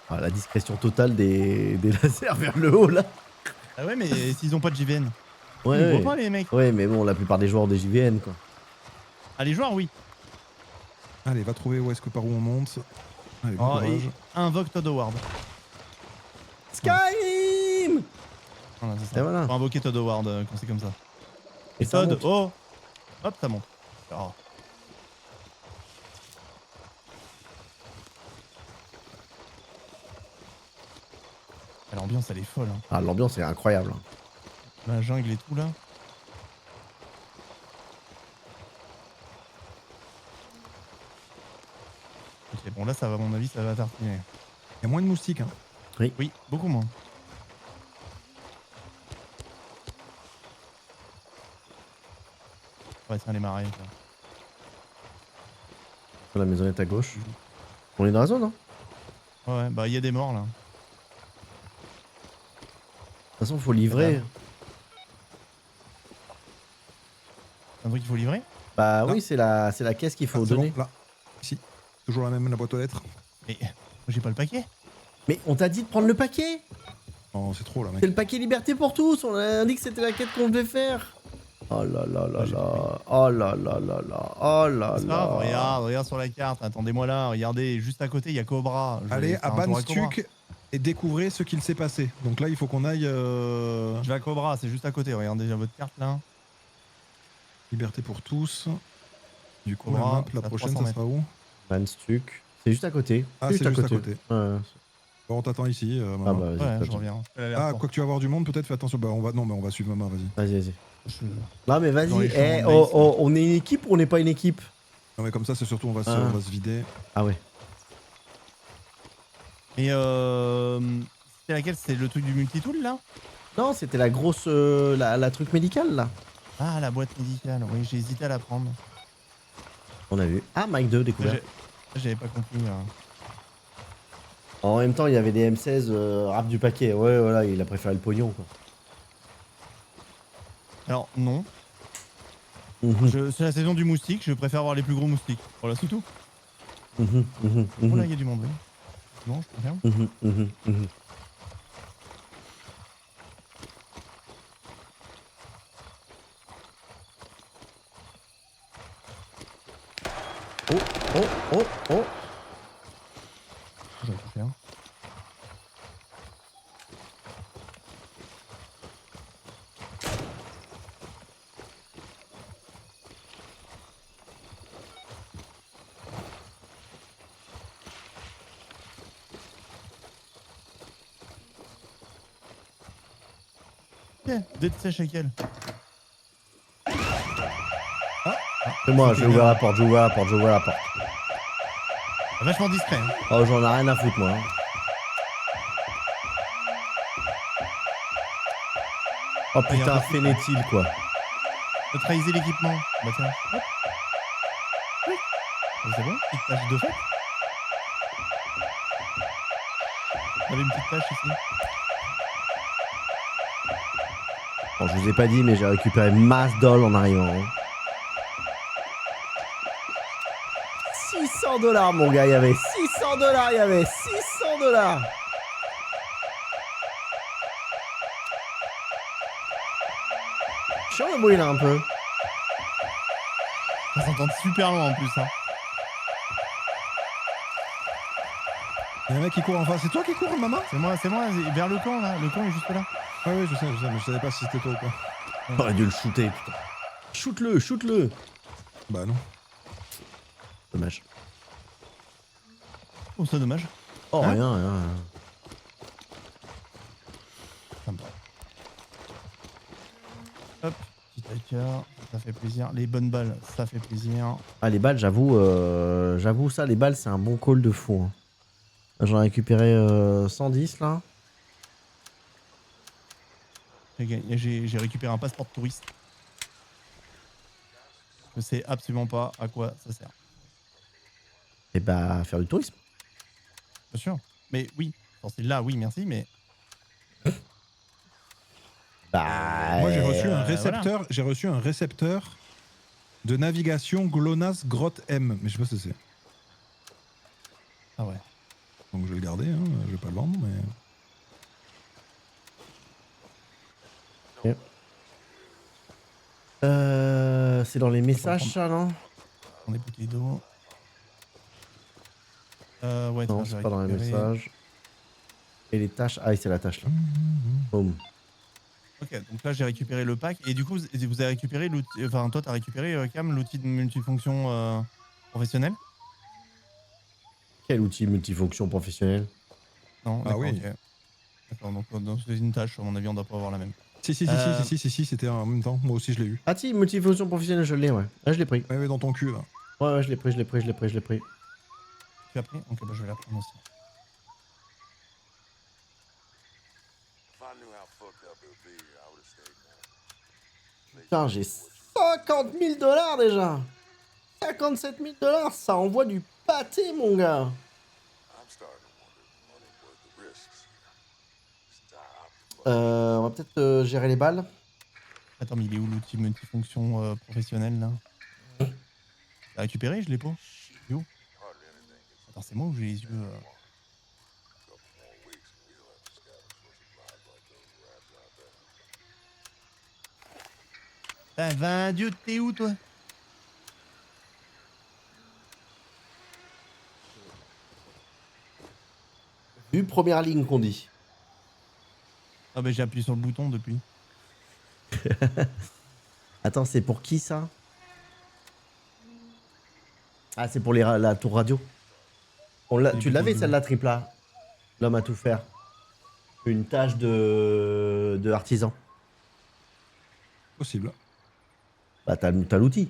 A: Ah, la discrétion totale des lasers vers le haut, là.
C: Ah ouais, mais s'ils ont pas de JVN. Ils
A: Ouais,
C: voient pas les mecs.
A: ouais, mais bon, la plupart des joueurs ont des JVN, quoi.
C: Ah, les joueurs, oui.
B: Allez, va trouver où est-ce que par où on monte. Allez, bon
C: Oh,
B: courage.
C: et invoque Todd Howard.
A: Skyrim.
C: Voilà, c'est ça.
A: Et voilà.
C: Faut invoquer Todd Howard quand c'est comme ça.
A: Et ça
C: Todd,
A: monte.
C: oh. Hop, ça monte. Oh. Ah, l'ambiance, elle est folle. Hein.
A: Ah, l'ambiance est incroyable.
C: La jungle et tout, là. Ok, bon, là, ça va, à mon avis, ça va tartiner.
B: Il y a moins de moustiques. Hein.
C: Oui, beaucoup moins. Ouais, tiens, les marais. Quoi.
A: La maisonnette à gauche. On est dans la zone, hein.
C: Ouais, bah, il y a des morts, là.
A: De toute façon, faut livrer.
C: C'est un truc qu'il faut livrer.
A: Bah
B: Ah.
A: oui, c'est la caisse qu'il faut
B: Ah, c'est
A: donner.
B: bon, là. Ici. Toujours la même, la boîte aux lettres.
C: Mais j'ai pas le paquet.
A: Mais on t'a dit de prendre le paquet.
B: Oh, c'est trop là, mec.
A: C'est le paquet liberté pour tous. On a dit que c'était la quête qu'on devait faire. Oh là là là
C: j'ai
A: là. Oh là là là là. Oh là
C: C'est pas grave,
A: là.
C: regarde sur la carte, attendez-moi là, regardez, juste à côté, il y a Cobra. Je vais
B: Allez,
C: faire
B: à
C: un tour Cobra.
B: Banstuk et découvrez ce qu'il s'est passé. Donc là, il faut qu'on aille.
C: Je vais à Cobra, c'est juste à côté, regardez déjà votre carte là.
B: Liberté pour tous. Du coup, la
C: Cobra,
B: map, la
C: c'est à
B: prochaine,
C: 300
B: ça sera où?
A: Vanstuck. C'est juste à côté.
B: Ah, c'est juste à côté.
A: Ouais.
B: Bon, on t'attend ici,
A: Ah
B: maman.
A: bah vas-y.
C: Ouais,
A: pas
C: je
A: de-
C: reviens.
B: Ah, quoi que tu vas voir du monde, peut-être, fais attention. Bah, on va... Non, mais on va suivre maman, vas-y.
A: Vas-y, vas-y.
C: Je-
A: Non mais
C: Dans
A: vas-y.
C: les champs de
A: Oh,
C: maïs,
A: oh, on est une équipe ou on n'est pas une équipe?
B: Non, mais comme ça, c'est surtout, on va
A: Ah.
B: se vider.
A: Ah ouais.
C: Et c'était laquelle? C'était le truc du multitool là?
A: Non, c'était la grosse... la truc médicale là.
C: Ah, la boîte médicale, oui, j'ai hésité à la prendre.
A: On a vu. Ah, Mike 2 découvert.
C: J'avais pas compris.
A: En même temps, il y avait des M16 rap du paquet. Ouais, voilà, il a préféré le pognon quoi.
C: Alors, non.
A: Mhm,
C: C'est la saison du moustique, je préfère avoir les plus gros moustiques. Voilà, c'est tout.
A: mhm, mhm,
C: Oh là,
A: mhm,
C: il y a du monde, oui. Non, je confirme.
A: mhm, mhm, mhm. Oh, oh, oh, oh.
C: Je vais tout faire. Ok, dès que sèche avec elle.
A: C'est moi, j'ai ouvert la porte, j'ai ouvert la porte, j'ai ouvert la porte.
C: Vachement discret. Hein.
A: Oh, j'en ai rien à foutre, moi. Hein. Oh putain, fainétil, quoi.
C: Faut trahiser l'équipement. Bah tiens. Hop. Oui. C'est bon, petite tâche de fait. On avait une petite tâche ici.
A: Bon, je vous ai pas dit, mais j'ai récupéré masse doll en arrivant. Hein. 600 $, mon gars, il y avait 600 $, il y avait 600 $. Chiant le bruit là un peu.
C: Ça s'entend super loin en plus. Hein.
B: Il y a un mec qui court en face. C'est toi qui cours, maman?
C: C'est moi, vers le camp là. Le camp est juste là.
B: Ah oui, je sais, mais je savais pas si c'était toi ou pas.
A: J'aurais dû le shooter, putain. Shoot-le, shoot-le.
B: Bah non.
A: Dommage.
C: Oh, c'est dommage.
A: Oh,
C: Hein
A: rien, rien, rien.
C: Sympa. Hop, petit hacker, ça fait plaisir. Les bonnes balles, ça fait plaisir.
A: Ah, les balles, j'avoue ça, les balles, c'est un bon call de fou. Hein. J'en ai récupéré 110 là.
C: J'ai récupéré un passeport de touriste. Je sais absolument pas à quoi ça sert.
A: Et bah, faire du tourisme.
C: Bien sûr. Mais oui, c'est là, oui, merci, mais.
A: Bah.
B: Moi, j'ai reçu un
C: voilà.
B: récepteur. J'ai reçu un récepteur de navigation GLONASS Grotte M. Mais je sais pas ce que c'est.
C: Ah ouais.
B: Donc je vais le garder. Hein. Je vais pas le vendre, mais.
A: C'est dans les messages, ça, non?
C: On est bouteilles d'eau. Ouais,
A: Non,
C: tiens,
A: c'est pas dans les
C: récupéré.
A: messages. Et les tâches. Ah, c'est la tâche là. Boum.
C: Ok, donc là j'ai récupéré le pack. Et du coup, vous avez récupéré l'outil. Enfin, toi, t'as récupéré, Cam, l'outil de multifonction professionnel?
A: Quel outil multifonction professionnel?
C: Non,
B: Ah
C: d'accord,
B: oui.
C: ok. D'accord, donc c'est une tâche, à mon avis, on doit pas avoir la même.
B: Si, c'était en même temps. Moi aussi, je l'ai eu.
A: Ah, si, multifonction professionnelle, je l'ai, ouais. Ah, je l'ai pris.
B: Ouais, mais dans ton cul, là.
A: Ouais, je l'ai pris, je l'ai pris, je l'ai pris, je l'ai pris.
C: Tu as pris? Ok, bah je vais la prendre aussi.
A: Putain, j'ai 50 000 $ déjà. 57 000 $, ça envoie du pâté, mon gars. On va peut-être gérer les balles.
C: Attends, mais il est où l'outil multifonction professionnel là? T'as récupéré? Je l'ai pas. Il est où? Attends, c'est moi ou j'ai les yeux. Ah, va, Dieu, t'es où toi?
A: Vue première ligne qu'on dit.
C: Ah bah j'ai appuyé sur le bouton depuis.
A: Attends, c'est pour qui ça? Ah, c'est pour la tour radio.
C: Les
A: Tu
C: buts
A: l'avais
C: au
A: celle-là, tripla. L'homme à tout faire. Une tâche de artisan.
B: Possible.
A: Bah, t'as l'outil.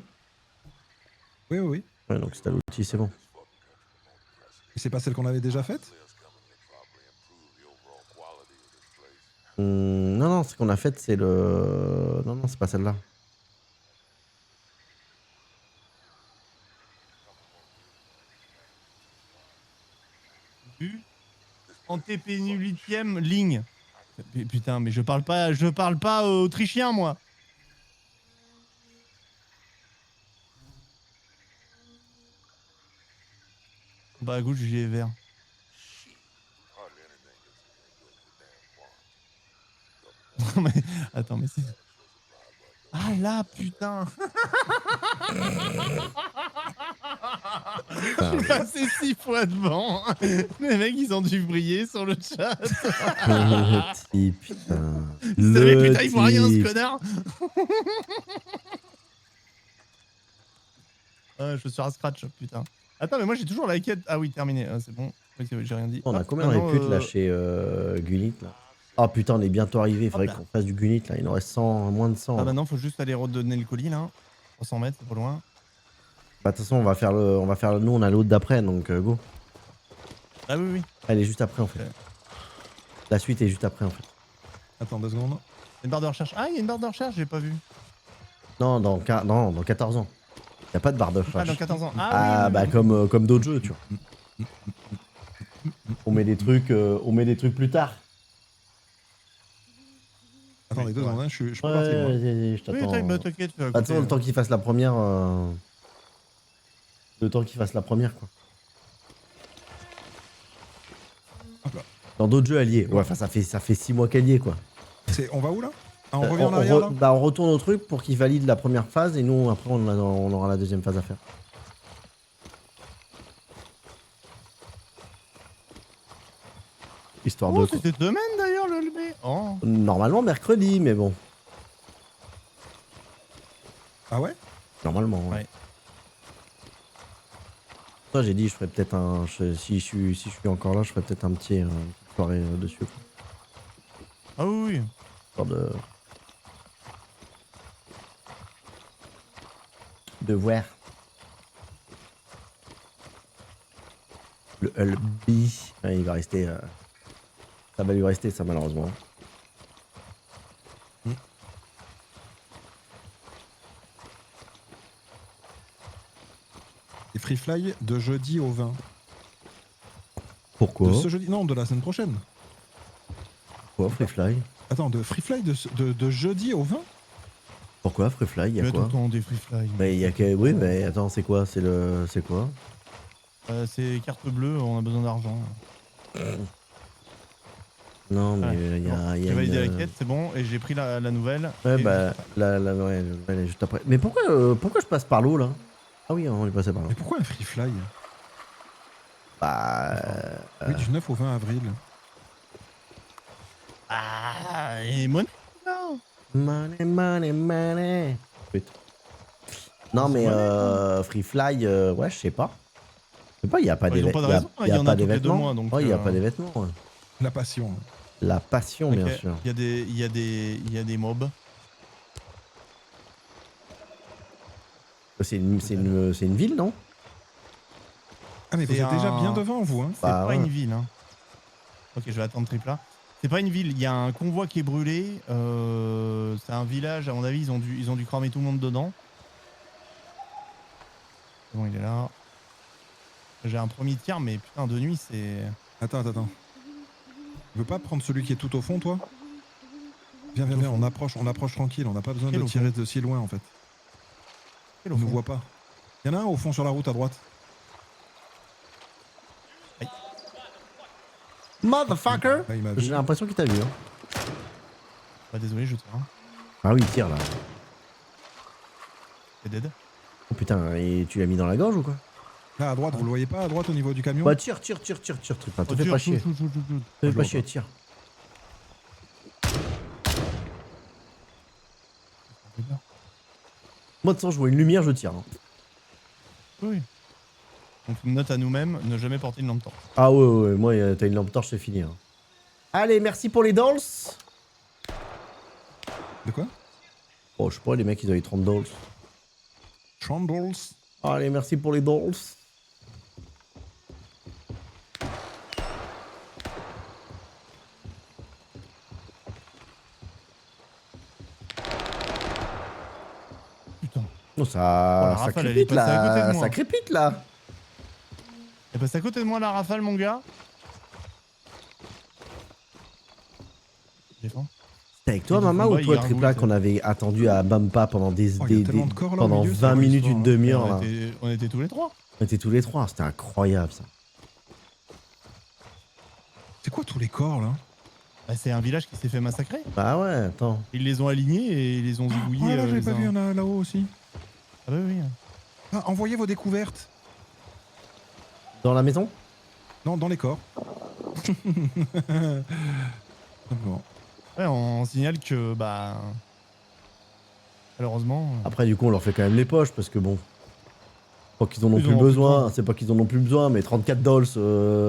B: Oui, oui, oui.
A: Ouais, donc si t'as l'outil, c'est bon.
B: Et c'est pas celle qu'on avait déjà faite?
A: Non, non, ce qu'on a fait, c'est le. Non, non, c'est pas celle-là.
C: Vu en TP 8ème ligne. Putain, mais je parle pas autrichien moi. Bah à gauche, j'ai vert. Non mais attends, mais c'est. Ah là, putain. Je suis passé 6 fois devant. Les mecs, ils ont dû briller sur le chat.
A: Le type, putain.
C: Vous savez, putain, il voit rien ce connard. Ah, je suis un scratch, putain. Attends, mais moi j'ai toujours la quête. Ah oui, terminé. Ah, c'est bon. Oui, j'ai rien dit.
A: On a
C: Hop,
A: combien de
C: maintenant,
A: réputes là chez Gunit là? Ah putain, on est bientôt arrivé. Il faudrait
C: là.
A: qu'on fasse du Gunit là. Il nous reste 100, moins de 100.
C: Ah
A: là.
C: maintenant, faut juste aller redonner le colis là. 300 mètres, c'est pas loin.
A: Bah, de toute façon, on va faire nous, on a l'autre d'après, donc go.
C: Ah oui, oui.
A: Elle est juste après en fait.
C: Ok.
A: La suite est juste après en fait.
B: Attends 2 secondes.
C: Une barre de recherche. Ah, il y a une barre de recherche, j'ai pas vu.
A: Non, dans 14 ans. Y a pas de barre de
C: Ah,
A: recherche.
C: dans 14 ans. Ah,
A: Ah,
C: oui, oui,
A: bah
C: oui.
A: comme d'autres jeux, tu vois. On met des trucs plus tard.
B: Attendez
C: Oui,
B: 2
C: ouais.
B: secondes, hein, je peux
A: Ouais,
B: partir. moi.
A: vas-y, je
C: Oui,
A: t'attends.
C: bah, t'inquiète, fais à
A: Attends,
C: côté.
A: le temps qu'il fasse la première. Le temps qu'il fasse la première, quoi.
B: Hop là.
A: Dans d'autres jeux, elle y est. Ouais, enfin, ça fait 6 mois qu'elle y est, quoi.
B: On va où là? Ah, on revient en arrière là?
A: Bah, on retourne au truc pour qu'il valide la première phase et nous, après, on aura la deuxième phase à faire. Histoire
C: Oh,
A: de.
C: c'est cette semaine d'ailleurs le LB. Oh.
A: Normalement, mercredi, mais bon.
B: Ah ouais?
A: Normalement, ouais.
C: Ouais.
A: Toi, j'ai dit, je ferais peut-être un. Si je suis encore là, je ferais peut-être un petit soirée dessus. Quoi.
C: Ah oui, oui.
A: Histoire de voir. Le LB. Ouais, il va rester. Ça va lui rester, ça, malheureusement.
B: Et Free Fly de jeudi au 20.
A: Pourquoi
B: De ce jeudi? Non, de la semaine prochaine.
A: Pourquoi Free Fly?
B: Attends, de Free Fly de jeudi au 20?
A: Pourquoi Free Fly?
C: Il
A: Y'a
C: y a tout le
A: quoi?
C: temps des free fly.
A: Mais y a que. Oui, mais attends, c'est quoi? C'est quoi?
C: C'est carte bleue, on a besoin d'argent.
A: Non, mais
C: Ouais.
A: y a.
C: Bon,
A: Y a
C: j'ai validé
A: une-
C: la quête, c'est bon, et j'ai pris la nouvelle.
A: Ouais,
C: et
A: bah, ouais, elle est juste après. Mais pourquoi je passe par l'eau là? Ah oui, on est passé par là.
B: Mais pourquoi un Free Fly?
A: Bah.
B: Oui, du 9 au 20 avril.
C: Ah, et monnaie non.
A: Money. Putain. Non, mais Free Fly, ouais, je sais pas. Je sais pas, il y a pas
C: Bah, ils ont pas de raison, il y en a tous les 2 mois, donc,
A: Ouais, il y a pas d'événements. Ouais.
B: La passion.
A: La passion, bien
C: Ok,
A: sûr.
C: il y a des mobs.
A: C'est une ville, non?
B: Ah, mais vous
C: C'est
B: êtes déjà
C: un-
B: bien devant, vous, hein?
C: C'est
A: Bah,
C: pas
A: ouais.
C: une ville. Hein. Ok, je vais attendre tripla. C'est pas une ville, il y a un convoi qui est brûlé. C'est un village, à mon avis, ils ont dû cramer tout le monde dedans. Bon, il est là. J'ai un premier tir, mais putain, de nuit, c'est.
B: Attends. Tu veux pas prendre celui qui est tout au fond, toi? Viens, on approche tranquille, on n'a pas besoin
C: Quel
B: de
C: au
B: tirer
C: fond
B: de si loin en fait.
C: Quel
B: On
C: au
B: ne
C: fond
B: voit pas. Il y en a un au fond sur la route à droite.
A: Motherfucker!
B: Là, il m'a vu.
A: J'ai l'impression qu'il t'a vu. Hein.
C: Bah, désolé, je tire. Hein.
A: Ah oui, il tire là.
C: C'est dead.
A: Oh putain, et tu l'as mis dans la gorge ou quoi?
B: Là, à droite, vous le voyez pas, à droite, au niveau du camion?
A: Bah tire, truc, te fais pas chier. Te fais pas chier, tire. Moi de toute façon, je vois une lumière, je tire. Hein.
C: Oui. Donc note à nous-mêmes, ne jamais porter une lampe torche.
A: Ah ouais, moi t'as une lampe torche, c'est fini. Hein. Allez, merci pour les dolls.
B: De quoi?
A: Oh, je sais pas, les mecs ils avaient 30 dolls.
B: Chandles.
A: Allez, merci pour les dolls.
C: Putain.
A: Non,
C: Oh,
A: ça,
C: la
A: ça
C: rafale, elle est
A: crépite
C: passée à côté de
A: là.
C: moi.
A: Ça crépite là.
C: Elle passe à côté de moi la rafale, mon gars. J'ai faim.
A: C'était avec toi,
C: Et du
A: maman,
C: combat,
A: ou toi,
C: il
A: Tripla,
C: gargouille,
A: qu'on avait attendu à Bampa pendant des,
B: Oh, il y a
A: des-
B: tellement
A: des-
B: de corps, là, au
A: pendant
B: milieu, c'est
A: 20
B: quoi
A: minutes,
B: l'histoire,
A: une
B: là
A: demi-heure là.
C: On était tous les trois.
A: On était tous les trois, c'était incroyable ça.
B: C'est quoi tous les corps là?
C: Bah, c'est un village qui s'est fait massacrer.
A: Bah ouais, attends.
C: Ils les ont alignés et ils les ont
B: Oh
C: zigouillés.
B: là, j'avais
C: les
B: pas
C: uns.
B: vu, il y en a là-haut aussi.
C: Ah bah oui.
B: Ah, envoyez vos découvertes.
A: Dans la maison?
B: Non, dans les corps. Simplement.
C: Ouais, on signale que bah malheureusement.
A: Après, du coup, on leur fait quand même les poches parce que bon. Pas qu'ils en ont
C: Ils
A: plus
C: en ont plus
A: besoin,
C: besoin.
A: c'est pas qu'ils en ont plus besoin, mais 34 dolls,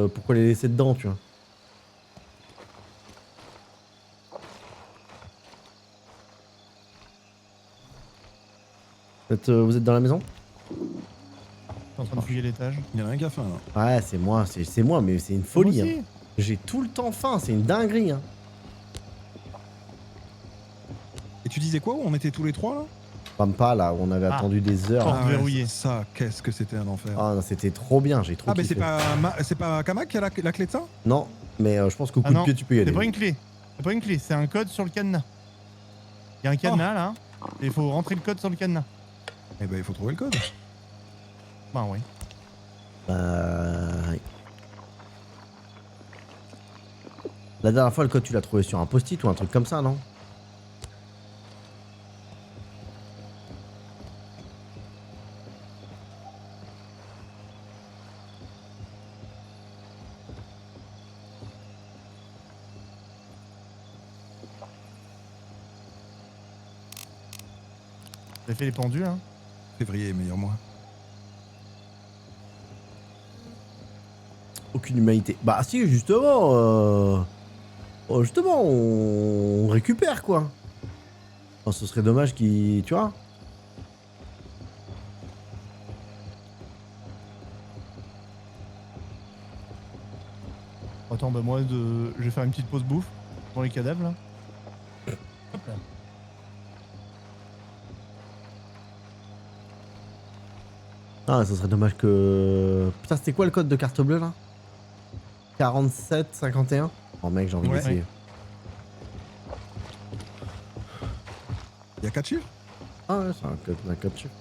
A: pourquoi les laisser dedans, tu vois? Vous êtes dans la maison?
C: en train de fouiller l'étage.
B: Il y en a un gars faim là.
A: Ouais, c'est moi, mais c'est une folie. Hein. J'ai tout le temps faim, c'est une dinguerie. Hein.
B: Et tu disais quoi où on était tous les trois là?
A: Pampa, là, où on avait
C: Ah.
A: attendu des heures.
C: Porte
A: là.
B: ouais,
C: verrouillée.
B: Ça, qu'est-ce que c'était un enfer.
A: Ah non, c'était trop bien, j'ai trop
B: Ah, mais
A: kiffé.
B: c'est pas Kamak qui a la clé de ça?
A: Non, mais je pense qu'au coup
C: Ah
A: de
C: non,
A: pied, tu peux y aller.
C: c'est pas une clé. C'est pas une clé, c'est un code sur le cadenas. Il y a un cadenas là. Et il faut rentrer le code sur le cadenas.
B: Eh ben, il faut trouver le code.
C: Bah oui.
A: Oui. La dernière fois, le code, tu l'as trouvé sur un post-it ou un truc comme ça, non?
C: J'ai fait les pendus hein.
B: Février, meilleur mois.
A: Aucune humanité. Bah si, justement, justement, on récupère, quoi. Enfin, ce serait dommage qu'il... Tu vois?
C: Attends, bah moi je vais faire une petite pause bouffe pour les cadavres là. Hop là.
A: Ah, ce serait dommage que... Putain, c'était quoi le code de carte bleue, là? 47, 51? Oh mec, j'ai envie
B: Ouais.
A: d'essayer.
B: Il y a 4 chiffres?
A: Ah ouais, c'est un code chiffre.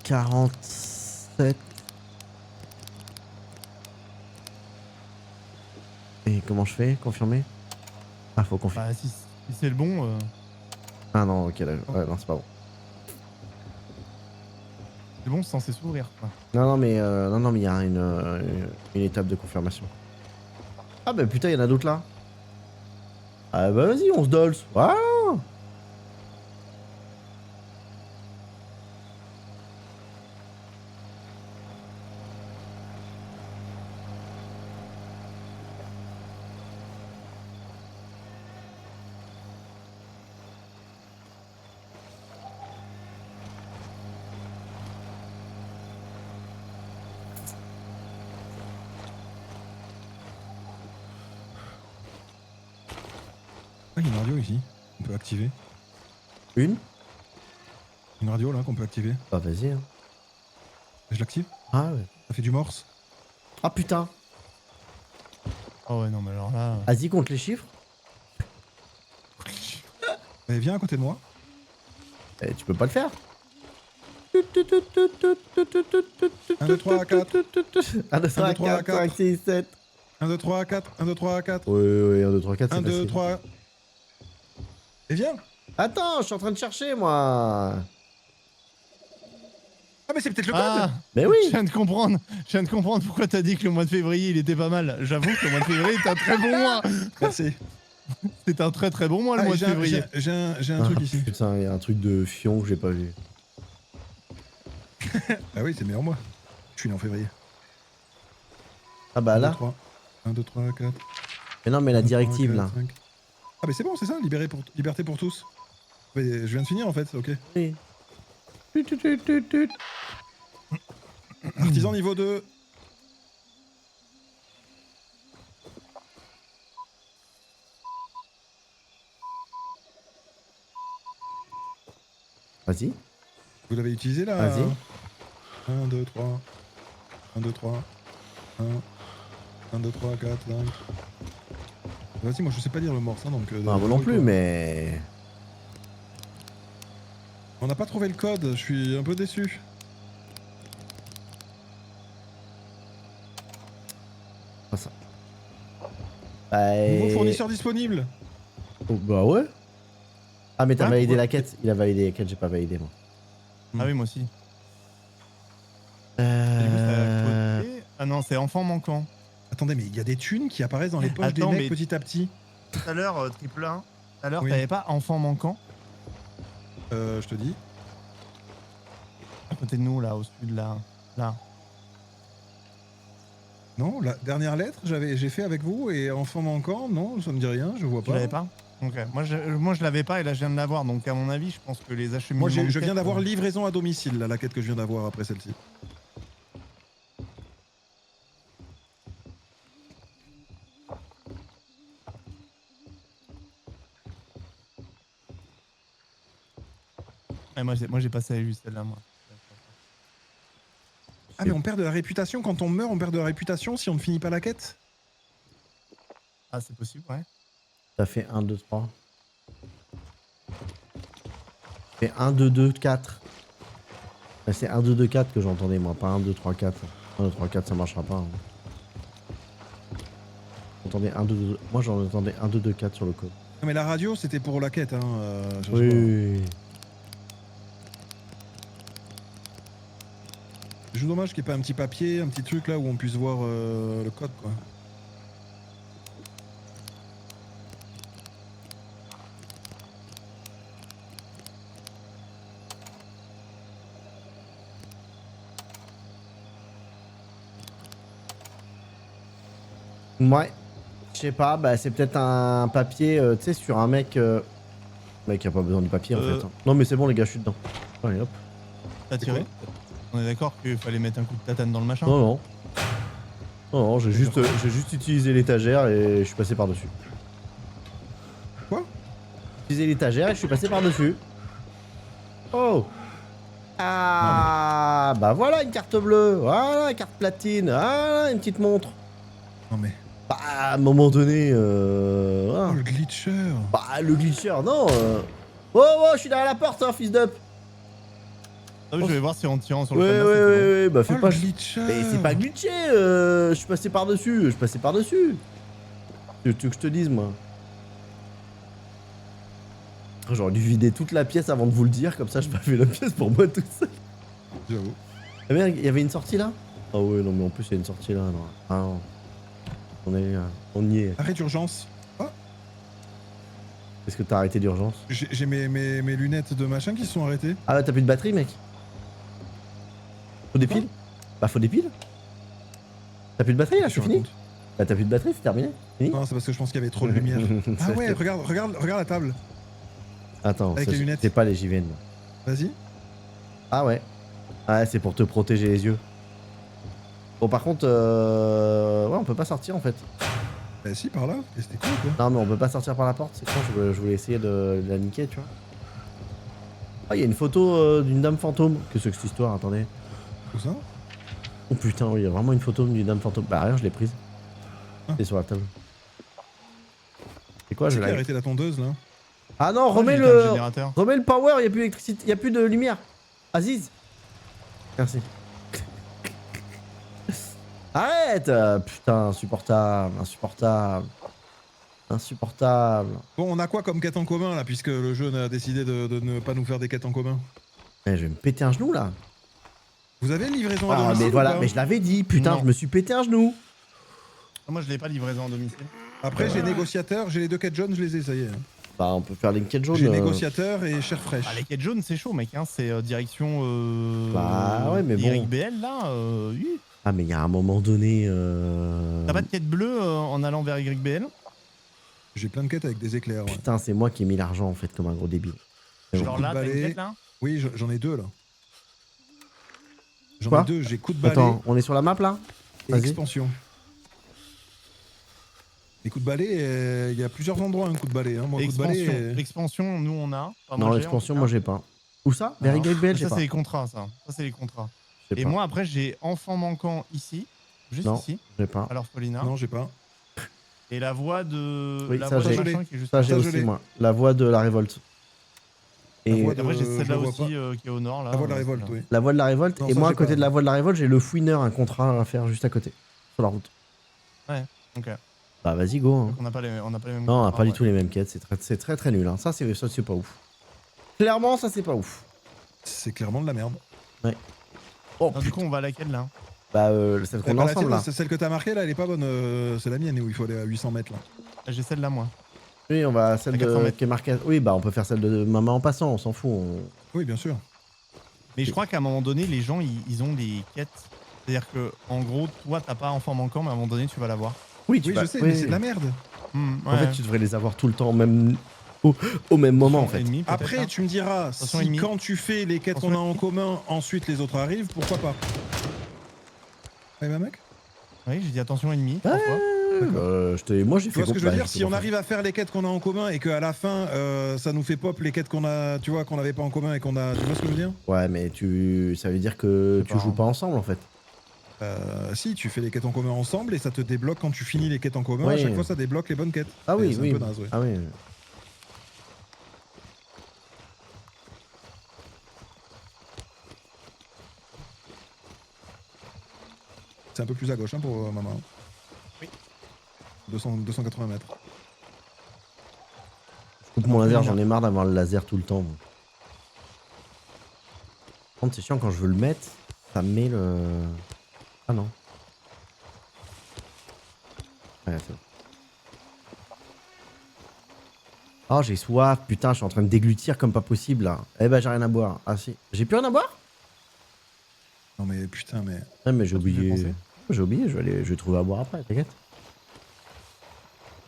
A: 47... Et comment je fais? Confirmer? Ah, faut confirmer.
C: Bah si c'est le bon.
A: Ah non, ok, là, ouais, non, c'est pas bon.
C: C'est bon, c'est censé s'ouvrir. quoi.
A: Non, mais il y a une étape de confirmation. Ah bah putain, il y en a d'autres là. Ah bah vas-y, on se dolls. Voilà.
B: Ah, il y a une radio ici. On peut activer.
A: Une?
B: Une radio là qu'on peut activer.
A: Bah vas-y. Hein.
B: Je l'active.
A: Ah ouais.
B: Ça fait du morse.
A: Ah putain.
C: Oh ouais, non, mais alors là.
A: Vas-y, compte les chiffres.
B: Allez, viens à côté de moi.
A: Eh, tu peux pas le faire.
B: 1, 2, 3, 4.
A: 1, 2, 3, 4, 5, 6, 7.
B: 1, 2, 3, 4. 1, 2, 3, 4.
A: Oui, 1, 2, 3, 4,
B: 1,
A: c'est
B: 2,
A: facile.
B: 3. Et viens.
A: Attends, je suis en train de chercher, moi.
B: Ah, mais c'est peut-être le code.
C: Ah,
A: Mais oui.
C: je viens de comprendre. Je viens de comprendre pourquoi t'as dit que le mois de février il était pas mal. J'avoue que le mois de février est un très bon mois.
B: Merci.
C: C'est un très très bon mois le
B: Ah,
C: mois de
B: j'ai
C: février.
B: un truc ici.
A: Putain, il y a un truc de fion que j'ai pas vu.
B: Ah oui, c'est le meilleur mois. Je suis né en février.
A: Ah bah là.
B: 1, 2, 3, 4.
A: Mais non, mais la directive là.
B: Ah, mais c'est bon, c'est ça, liberté pour tous. Mais je viens de finir en fait, ok.
A: Oui.
B: Artisan niveau 2.
A: Vas-y.
B: Vous l'avez utilisé là
A: Vas-y.
B: 1, 2, 3. 1, 2, 3. 1. 1, 2, 3, 4, 5. Vas-y, moi je sais pas lire le morse, hein, donc...
A: Ah, moi non plus, mais...
B: On n'a pas trouvé le code, je suis un peu déçu.
A: Pas ça. Bah,
B: Nouveau fournisseur disponible.
A: Oh, bah ouais. Ah, mais t'as
C: Ouais,
A: validé
C: pourquoi
A: la quête. Il a validé la quête, j'ai pas validé moi.
C: Ah oui, moi aussi. Et du coup, ça a
A: Euh...
C: coté. Ah non, c'est enfant manquant.
B: Attendez, mais il y a des thunes qui apparaissent dans les poches
C: Attends,
B: des mecs
C: mais-
B: petit à petit.
C: Tout à l'heure, triple 1. Tout à l'heure,
B: Oui.
C: t'avais pas enfant manquant
B: Je te dis.
C: à côté de nous, là, au sud, là. Là.
B: Non, la dernière lettre, j'ai fait avec vous et enfant manquant, non, ça me dit rien, je vois
C: Tu
B: pas.
C: l'avais pas Ok. Moi, je l'avais pas et là, je viens de l'avoir. Donc, à mon avis, je pense que les acheminements.
B: Moi,
C: de
B: je viens
C: quête,
B: d'avoir livraison à domicile, là, la quête que je viens d'avoir après celle-ci.
C: Ouais, moi, j'ai passé à juste celle-là, moi.
B: Ah, mais on perd de la réputation quand on meurt, on perd de la réputation si on ne finit pas la quête.
C: Ah, c'est possible, ouais.
A: Ça fait 1, 2, 3. Ça fait 1, 2, 2, 4. Bah, c'est 1, 2, 2, 4 que j'entendais moi, pas 1, 2, 3, 4. 1, 2, 3, 4, ça marchera pas. Hein. J'entendais 1, 2, 2. Moi j'en entendais 1, 2, 2, 4 sur le code.
B: Non, mais la radio, c'était pour la quête, hein. Je sais
A: Oui,
B: pas.
A: oui, oui.
B: C'est juste dommage qu'il n'y ait pas un petit papier, un petit truc là où on puisse voir le code, quoi.
A: Ouais. Je sais pas, bah c'est peut-être un papier, tu sais, sur un mec. Mec, y a pas besoin du papier en fait. Hein. Non, mais c'est bon, les gars, je suis dedans. Allez hop.
C: T'as tiré On est d'accord qu'il fallait mettre un coup de tatane dans le machin
A: Non, non. Non, non, j'ai juste utilisé l'étagère et je suis passé par-dessus.
B: Quoi?
A: J'ai utilisé l'étagère et je suis passé par-dessus. Oh! Ah! Bah voilà une carte bleue, voilà une carte platine, voilà une petite montre.
B: Non, mais.
A: Bah à un moment donné, voilà.
B: Oh, le glitcher.
A: Bah le glitcher, non. Oh, oh, je suis derrière la porte, hein, fils d'up.
C: Ah oui, je vais voir si en tirant sur
A: Ouais,
C: le
A: ouais,
C: cadenas, c'est bon.
A: ouais, bah
B: Oh,
A: fais
B: le
A: pas.
B: glitcher.
A: Mais c'est pas glitché, je suis passé par-dessus, je suis passé par-dessus. Tu veux que je te dise, moi? J'aurais dû vider toute la pièce avant de vous le dire, comme ça je pas fait la pièce pour moi tout seul.
B: J'avoue.
A: Ah merde, il y avait une sortie là? Ah ouais, non mais en plus il y a une sortie là. Non. Ah non. On y est.
B: Arrêt d'urgence.
A: Est-ce que t'as arrêté d'urgence?
B: J'ai mes lunettes de machin qui se sont arrêtées.
A: Ah ouais, t'as plus de batterie, mec? Faut des piles? Bah faut des piles. T'as plus de batterie là,
B: Qu'est-ce que
A: c'est
B: tu
A: fini?
B: racontes?
A: Bah t'as plus de batterie, c'est terminé? Fini?
B: Non, c'est parce que je pense qu'il y avait trop de lumière. Ah ouais, regarde la table.
A: Attends,
B: Avec
A: ça,
B: les lunettes.
A: c'est pas les JVN.
B: Vas-y.
A: Ah ouais. Ah c'est pour te protéger les yeux. Bon par contre, ouais on peut pas sortir en fait.
B: Bah si, par là. Et c'était cool, quoi.
A: Non mais on peut pas sortir par la porte, c'est con, je voulais essayer de la niquer, tu vois. Ah il y a une photo d'une dame fantôme. Qu'est-ce que c'est que cette histoire, attendez.
B: Tout ça.
A: Oh putain, oui, il y a vraiment une photo d'une dame fantôme. Bah rien, je l'ai prise.
B: Ah.
A: C'est sur la table. C'est quoi,
B: C'est
A: je
B: qui a
A: l'ai...
B: arrêté la tondeuse, là?
A: Ah non, remets
C: J'ai éteint
A: le...
C: générateur.
A: Remets le power, il y a plus d'électricité, il y a plus de lumière. Aziz. Merci. Arrête putain, insupportable, insupportable. Insupportable.
B: Bon, on a quoi comme quête en commun là, puisque le jeu a décidé de ne pas nous faire des quêtes en commun?
A: Eh, je vais me péter un genou là.
B: Vous avez une livraison à
A: Ah,
B: domicile
A: mais
B: ou
A: voilà,
B: pas?
A: mais je l'avais dit, putain,
C: Non.
A: je me suis pété un genou.
C: Moi, je l'ai pas livraison à domicile.
B: Après, j'ai négociateur, j'ai les deux quêtes jaunes, je les ai, ça y est.
A: Bah, on peut faire les quêtes jaunes.
B: J'ai négociateur et chair fraîche.
C: Ah, les quêtes jaunes, c'est chaud, mec. Hein. C'est direction.
A: Bah, ouais, mais bon.
C: YBL là. Oui.
A: Ah, mais il y a un moment donné.
C: T'as pas de quête bleue en allant vers YBL?
B: J'ai plein de quêtes avec des éclairs, ouais.
A: Putain, c'est moi qui ai mis l'argent en fait, comme un gros débile. Mais bon.
C: Genre
B: coup de
C: là, t'as une
B: balai.
C: quête là?
B: Oui, j'en ai deux là. J'en
A: Quoi
B: ai deux, j'ai coup de balai
A: Attends, on est sur la map là?
B: et
A: vas-y.
B: expansion. Les coups de balai, il y a plusieurs endroits un coup de balai. Hein. Moi, coup de balai.
C: L'expansion, nous on a. Enfin,
A: Non,
C: moi, j'ai,
A: l'expansion,
C: en tout
A: moi
C: cas.
A: j'ai pas. Où ça? Vers
C: Alors,
A: YBL, j'ai
C: ça,
A: pas.
C: c'est les contrats, ça. Ça, c'est les contrats.
A: J'ai
C: Et
A: pas.
C: moi, après, j'ai enfant manquant ici. Juste
A: Non,
C: ici.
A: j'ai pas.
C: À l'orphelinat.
B: Non, j'ai pas.
C: Et la voie de.
A: Oui,
C: la
A: ça,
C: voie de
A: j'ai.
C: machin qui est juste
A: Ça,
C: là.
A: j'ai
B: Ça, je
A: aussi,
B: l'ai.
A: moi. La voie de la révolte.
B: La
A: Et
B: voie
C: Et après, j'ai
B: je
C: celle-là
B: vois
C: aussi
B: pas.
C: qui est au nord. Là,
B: La voie de la
C: celle-là.
B: révolte, oui.
A: la voie de la révolte.
B: Non,
A: Et
B: ça,
A: moi, à
B: j'ai
A: côté
B: pas.
A: de la voie de la révolte, j'ai le fouineur, un contrat à faire juste à côté. Sur la route.
C: Ok.
A: Bah, vas-y, go. Hein.
C: Donc on n'a pas les mêmes.
A: Non, on n'a
C: contrats,
A: pas du
C: ouais.
A: tout les mêmes quêtes. C'est très très nul. Hein. Ça, c'est pas ouf. Clairement, ça, c'est pas ouf.
B: C'est clairement de la merde.
A: Oh,
C: Non, du coup, on va à laquelle là?
A: bah, celle qu'on
B: Eh
A: a
B: bah, la
A: ensemble
B: tienne,
A: là.
B: c'est celle que t'as marquée là, elle est pas bonne. C'est la mienne où il faut aller à 800 mètres là.
C: J'ai celle-là, moi.
A: Oui, on va à celle
C: À 400
A: de
C: mètres.
A: qui est marquée. Oui, bah, on peut faire celle de maman en passant, on s'en fout.
B: Oui, bien sûr.
C: Mais je crois qu'à un moment donné, les gens, ils ont des quêtes. C'est-à-dire que, en gros, toi, t'as pas enfant manquant, mais à un moment donné, tu vas l'avoir.
A: Oui,
B: Oui, je sais, mais c'est de la merde.
A: En fait, tu devrais les avoir tout le temps, même au même moment en fait.
C: Ennemi, peut-être,
B: Après,
C: hein.
B: tu me diras,
C: Attention,
B: si
C: ennemi.
B: quand tu fais les quêtes qu'on a en commun, ensuite les autres arrivent, pourquoi pas? Ouais, bah mec.
C: Oui, j'ai dit attention ennemi,
A: Ah,
C: 3 fois.
A: moi j'ai
B: Tu
A: fait
B: vois ce que je veux
A: bah,
B: dire?
A: j'ai fait
B: Si on
A: confiance.
B: arrive à faire les quêtes qu'on a en commun et qu'à la fin, ça nous fait pop les quêtes qu'on a, tu vois, qu'on avait pas en commun et qu'on a. Tu vois ce que je veux dire?
A: Ouais, mais ça veut dire que
C: Je sais
A: tu
C: pas,
A: joues
C: hein.
A: pas ensemble en fait.
B: Si, tu fais les quêtes en commun ensemble et ça te débloque quand tu finis les quêtes en commun. À
A: Oui.
B: chaque fois, ça débloque les bonnes quêtes.
A: Ah oui,
B: C'est
A: oui.
B: un peu naze, ouais.
A: Ah oui.
B: C'est un peu plus à gauche hein, pour maman.
C: Oui.
B: 280 mètres.
A: Je coupe mon laser, j'en ai marre d'avoir le laser tout le temps. moi. Par contre, c'est chiant quand je veux le mettre, ça me met le. Ah non. Ouais, c'est bon. Oh, j'ai soif, putain, je suis en train de déglutir comme pas possible là. Eh ben, j'ai rien à boire. Ah si. J'ai plus rien à boire?
B: Non mais putain, mais.
A: Ouais, mais j'ai
C: Ça te fait
A: oublié.
C: penser
A: J'ai oublié, je vais trouver à boire après, t'inquiète.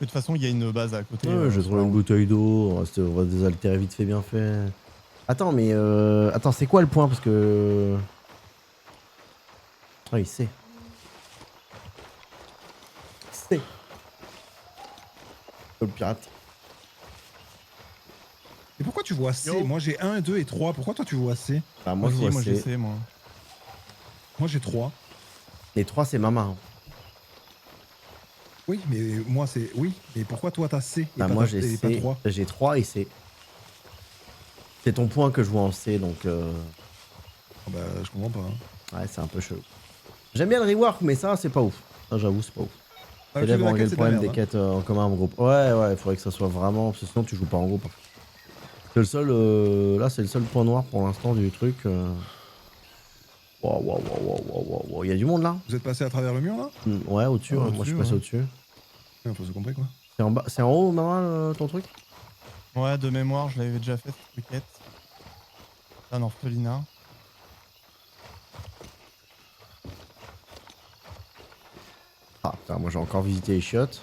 C: De toute façon, il y a une base à côté.
A: Ouais, je vais
C: sur
A: trouver
C: la
A: une
C: route.
A: bouteille d'eau, on va désaltérer vite fait, bien fait. Attends, mais attends, c'est quoi le point? Parce que. Ah, il sait. Il sait. Le pirate.
B: Et pourquoi tu vois C?
C: Yo.
B: Moi j'ai 1, 2 et 3. Pourquoi toi tu vois C?
A: Bah, moi, je
C: Aussi,
A: vois
C: moi,
A: C.
C: j'essaie, moi.
B: Moi j'ai 3.
A: Les 3, c'est Mama. Hein.
B: Oui, mais moi c'est. Oui, mais pourquoi toi t'as C et
A: Bah,
B: pas
A: moi,
B: ta-
A: j'ai
B: et pas
A: C.
B: 3?
A: J'ai 3 et C. C'est ton point que je vois en C, donc.
B: Ah bah je comprends pas. Hein.
A: Ouais, c'est un peu chelou. J'aime bien le rework, mais ça, c'est pas ouf. Ça, j'avoue, c'est pas ouf.
B: Ah,
A: C'est
B: le
A: là
B: truc
A: pour
B: de la
A: régler
B: quête,
A: le
B: c'est de la
A: problème des
B: merde,
A: quêtes en commun en groupe. Ouais, ouais, il faudrait que ça soit vraiment. Parce que sinon, tu joues pas en groupe. C'est le seul. Là, c'est le seul point noir pour l'instant du truc. Waouh, waouh, waouh, waouh, waouh, waouh. Il y a du monde là?
B: hein. Vous êtes passé à travers le mur là?
A: Ouais, au-dessus.
C: Ah,
A: Ouais, moi, je suis
C: au-dessus,
A: passé
C: ouais.
A: au-dessus.
B: Ouais, faut se comprendre quoi.
A: C'est en bas, c'est en haut, Mama, ton truc?
C: Ouais, de mémoire, je l'avais déjà fait, cette quête. C'est un orphelinat.
A: Ah, putain, moi, j'ai encore visité les chiottes.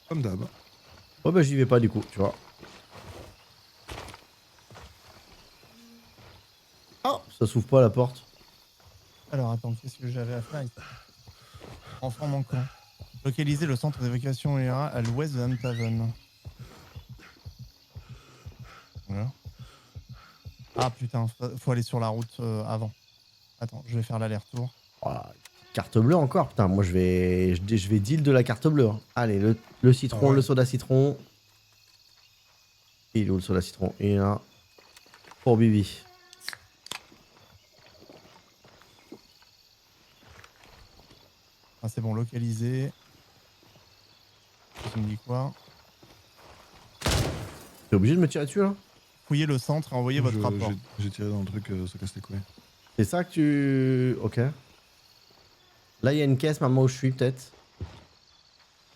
B: Comme d'hab.
A: Oh, bah, j'y vais pas du coup, tu vois. Oh, ça s'ouvre pas la porte.
C: Alors, attends, qu'est-ce que j'avais à faire ici? Enfant manquant. Localiser le centre d'évacuation URA à l'ouest de Namtaven. Voilà. Ah putain, faut aller sur la route avant. Attends, je vais faire l'aller-retour.
A: Oh, carte bleue encore, putain. Moi, je vais deal de la carte bleue. Hein. Allez, le citron,
B: Ah ouais.
A: le soda citron. Il est où le soda citron? Il est là. Pour Bibi.
C: Ah, c'est bon, localisé. me dit quoi?
A: T'es obligé de me tirer dessus là?
C: Fouillez le centre et envoyez votre rapport.
B: J'ai tiré dans le truc, ça casse les couilles.
A: C'est ça que tu... Ok. Là, il y a une caisse, maman, où je suis, peut-être.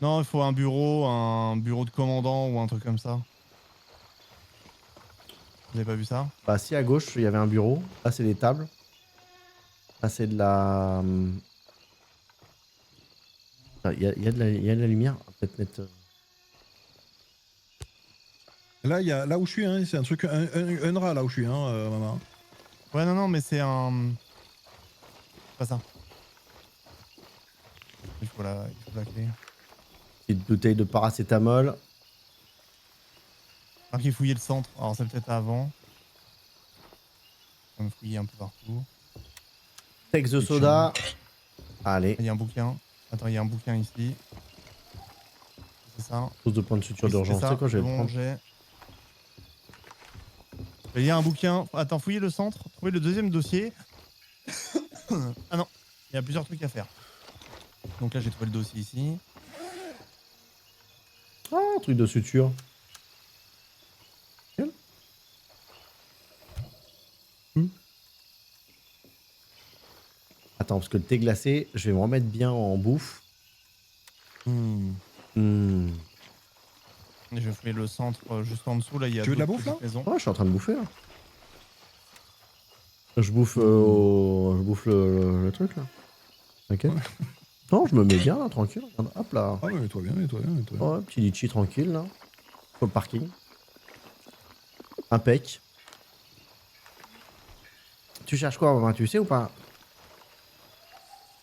C: Non, il faut un bureau de commandant ou un truc comme ça. Vous avez pas vu ça?
A: Bah, si, à gauche, il y avait un bureau. Là, c'est des tables. Là, c'est de la... Il y a de la lumière. On va peut-être mettre...
B: Là, il y a, là où je suis, hein, c'est un truc, un rat là où je suis, maman.
C: Ouais, non, mais c'est un... Pas ça. Il faut la clé.
A: Petite bouteille de paracétamol.
C: Alors qu'il fouillait le centre. Alors c'est peut-être avant. On va fouiller un peu partout.
A: Texte de soda. Allez.
C: Il y a un bouquin. Attends, il y a un bouquin ici. C'est ça.
A: Pose de point de suture
C: Oui,
A: d'urgence.
C: c'est
A: C'est quoi, je vais le
C: bon,
A: prendre.
C: j'ai. Il y a un bouquin. Attends, fouillez le centre. Trouvez le deuxième dossier. Ah non, il y a plusieurs trucs à faire. Donc là, j'ai trouvé le dossier ici.
A: Ah, un truc de suture. Nickel. Attends, parce que le thé glacé, je vais me remettre bien en bouffe. Hmm.
C: Et je vais fouiller le centre juste en dessous. Là, il y a
B: Tu veux de la
C: d'autres
B: bouffe, là
C: petites maisons.
A: Ouais, je suis en train de bouffer, là. Je bouffe, je bouffe le truc, là. Ok. Non, je me mets bien, là, tranquille. Regarde, hop, là.
B: Ah ouais, mets-toi bien, mets-toi bien, mets-toi bien.
A: Ouais, petit litchi tranquille, là. Sur le parking. Impec. Tu cherches quoi, maman, tu sais ou pas?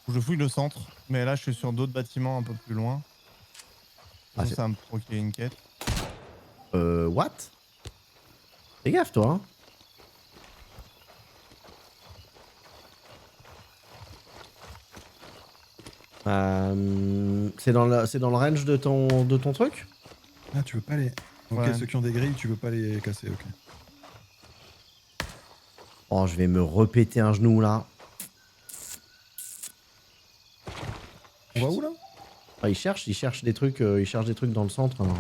C: Je fouille le centre. Mais là, je suis sur d'autres bâtiments un peu plus loin.
A: Ah,
C: Ça va me procurer une quête.
A: What? Fais gaffe, toi, hein. C'est dans le range de ton truc?
B: Ah, tu veux pas les... Ok,
C: Ouais.
B: ceux qui ont des grilles, tu veux pas les casser, ok.
A: Oh, je vais me repéter un genou, là.
B: On va où, là?
A: Ah, il cherche des trucs, dans le centre. Alors.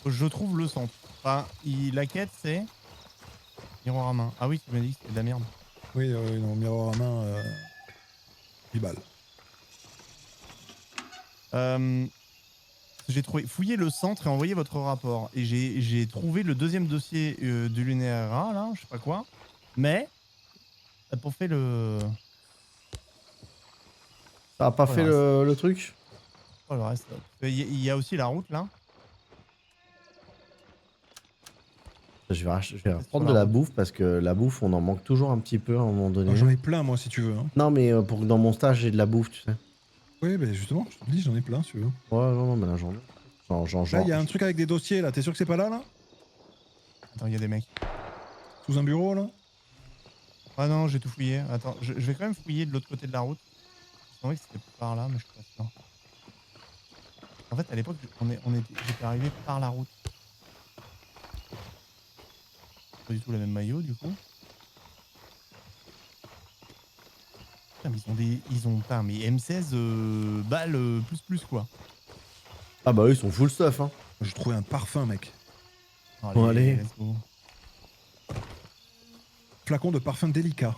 C: Je trouve le centre. Enfin, la quête, c'est... Miroir à main. Ah oui, tu m'as dit que c'était de la merde.
B: Oui, non, miroir à main, 10 balles.
C: J'ai trouvé... Fouillez le centre et envoyez votre rapport. Et j'ai trouvé le deuxième dossier du Lunéra, là, je sais pas quoi. Mais... T'as pas fait le...
A: Ça a pas fait le truc?
C: Oh, le reste. Il y a aussi la route, là.
A: Je vais
C: Sur
A: reprendre
C: la
A: de la
C: route.
A: bouffe parce que la bouffe, on en manque toujours un petit peu à un moment donné.
B: J'en ai plein, moi, si tu veux. Hein.
A: Non, mais pour que dans mon stage, j'ai de la bouffe, tu sais.
B: Oui, bah justement, je te dis, j'en ai plein, si tu veux.
A: Ouais, non, mais là, j'en ai.
B: Là, il y a un truc avec des dossiers, là. T'es sûr que c'est pas là, là?
C: Attends, il y a des mecs.
B: Sous un bureau, là?
C: Ah non, j'ai tout fouillé. Attends, je vais quand même fouiller de l'autre côté de la route. Je savais que c'était par là, mais je suis pas sûr. En fait, à l'époque, j'étais arrivé par la route. Pas du tout la même maillot, du coup. Putain, mais ils ont putain, mais M16 balles plus quoi.
A: Ah bah, eux, ils sont full stuff, hein.
B: J'ai trouvé un parfum, mec.
A: Bon, allez.
C: Let's go.
B: Flacon de parfum délicat.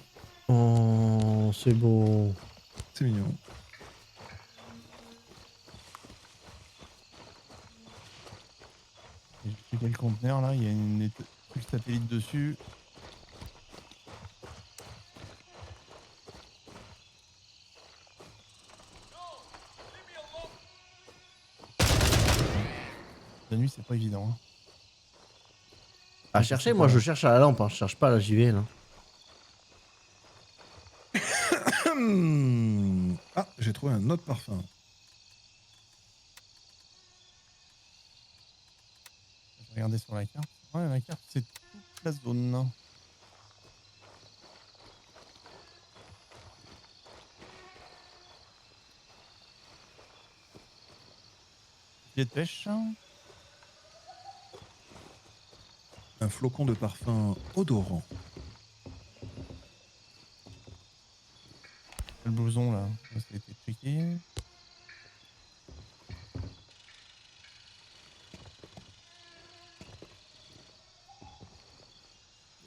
A: Oh, c'est beau.
B: C'est mignon.
C: J'ai checké le conteneur là, il y a une truc satellite dessus. La nuit, c'est pas évident. Hein.
A: À chercher, moi, je cherche à la lampe, hein. Je cherche pas à la JV, là.
B: Ah, j'ai trouvé un autre parfum.
C: Je vais regarder sur la carte. Ouais, la carte, c'est toute la zone. Filet de pêche.
B: Un flocon de parfum odorant.
C: Le blouson là, ça a été checké.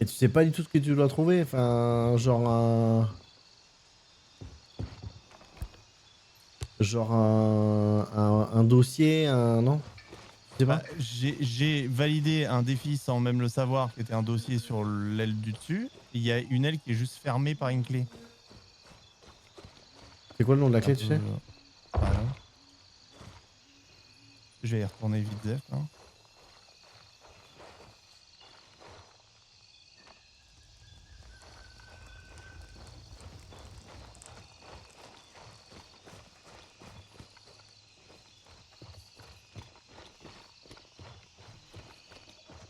A: tu sais pas du tout ce que tu dois trouver. Enfin, genre un. Genre un dossier, un. Non? Je sais pas.
C: Bah, j'ai validé un défi sans même le savoir, qui était un dossier sur l'aile du dessus. Il y a une aile qui est juste fermée par une clé.
A: C'est quoi le nom de la
C: Un
A: clé, tu
C: peu-
A: sais?
C: Voilà. Je vais y retourner vite zef, hein.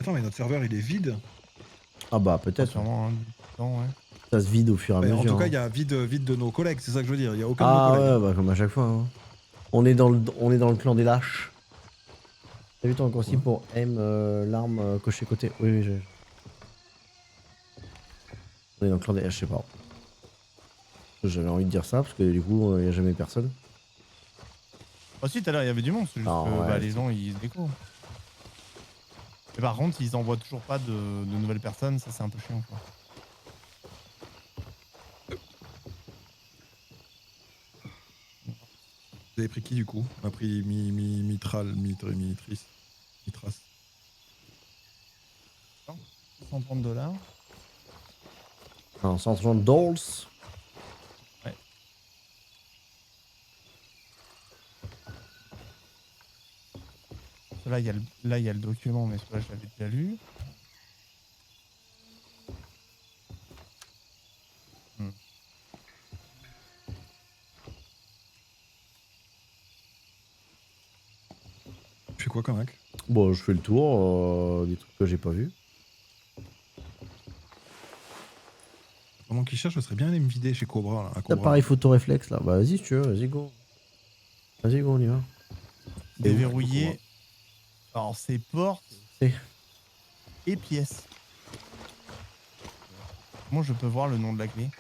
B: Attends, mais notre serveur il est vide.
A: Ah bah
C: Pas
A: peut-être.
C: sûrement, hein, du temps, ouais.
A: Ça se vide au fur et à
B: Ouais,
A: mesure.
B: en tout cas,
A: hein.
B: il y a vide de nos collègues, c'est ça que je veux dire. Il y a aucun de nos
A: Ah
B: collègues.
A: ouais, bah comme à chaque fois. hein. On est dans le clan des lâches. T'as vu ton consigne
B: Ouais.
A: pour M, l'arme coché côté. Oui, oui, on est dans le clan des lâches, je sais pas. J'avais envie de dire ça parce que du coup, il y a jamais personne.
C: Ah si, tout à l'heure, il y avait du monde, c'est juste
A: Ah,
C: que
A: ouais,
C: bah, les
A: c'est-
C: gens, ils se découvrent. Et par contre, ils envoient toujours pas de nouvelles personnes, ça c'est un peu chiant, quoi.
B: Vous avez pris qui du coup? On a pris Mitras.
C: 130 $.
A: Non, 130 dolls.
C: Ouais. Là, il y a le document, mais celui-là, je l'avais déjà lu.
B: Tu fais quoi comme mec?
A: Bon, je fais le tour des trucs que j'ai pas vu.
B: Pendant qu'il cherche, je serais bien allé me vider chez Cobra. Là, à Cobra.
A: L'appareil photo réflexe là. Bah vas-y si tu veux, vas-y go. Vas-y go, on y va.
C: Déverrouiller. Alors, c'est portes
A: C'est-
C: et pièces. Comment je peux voir le nom de la clé?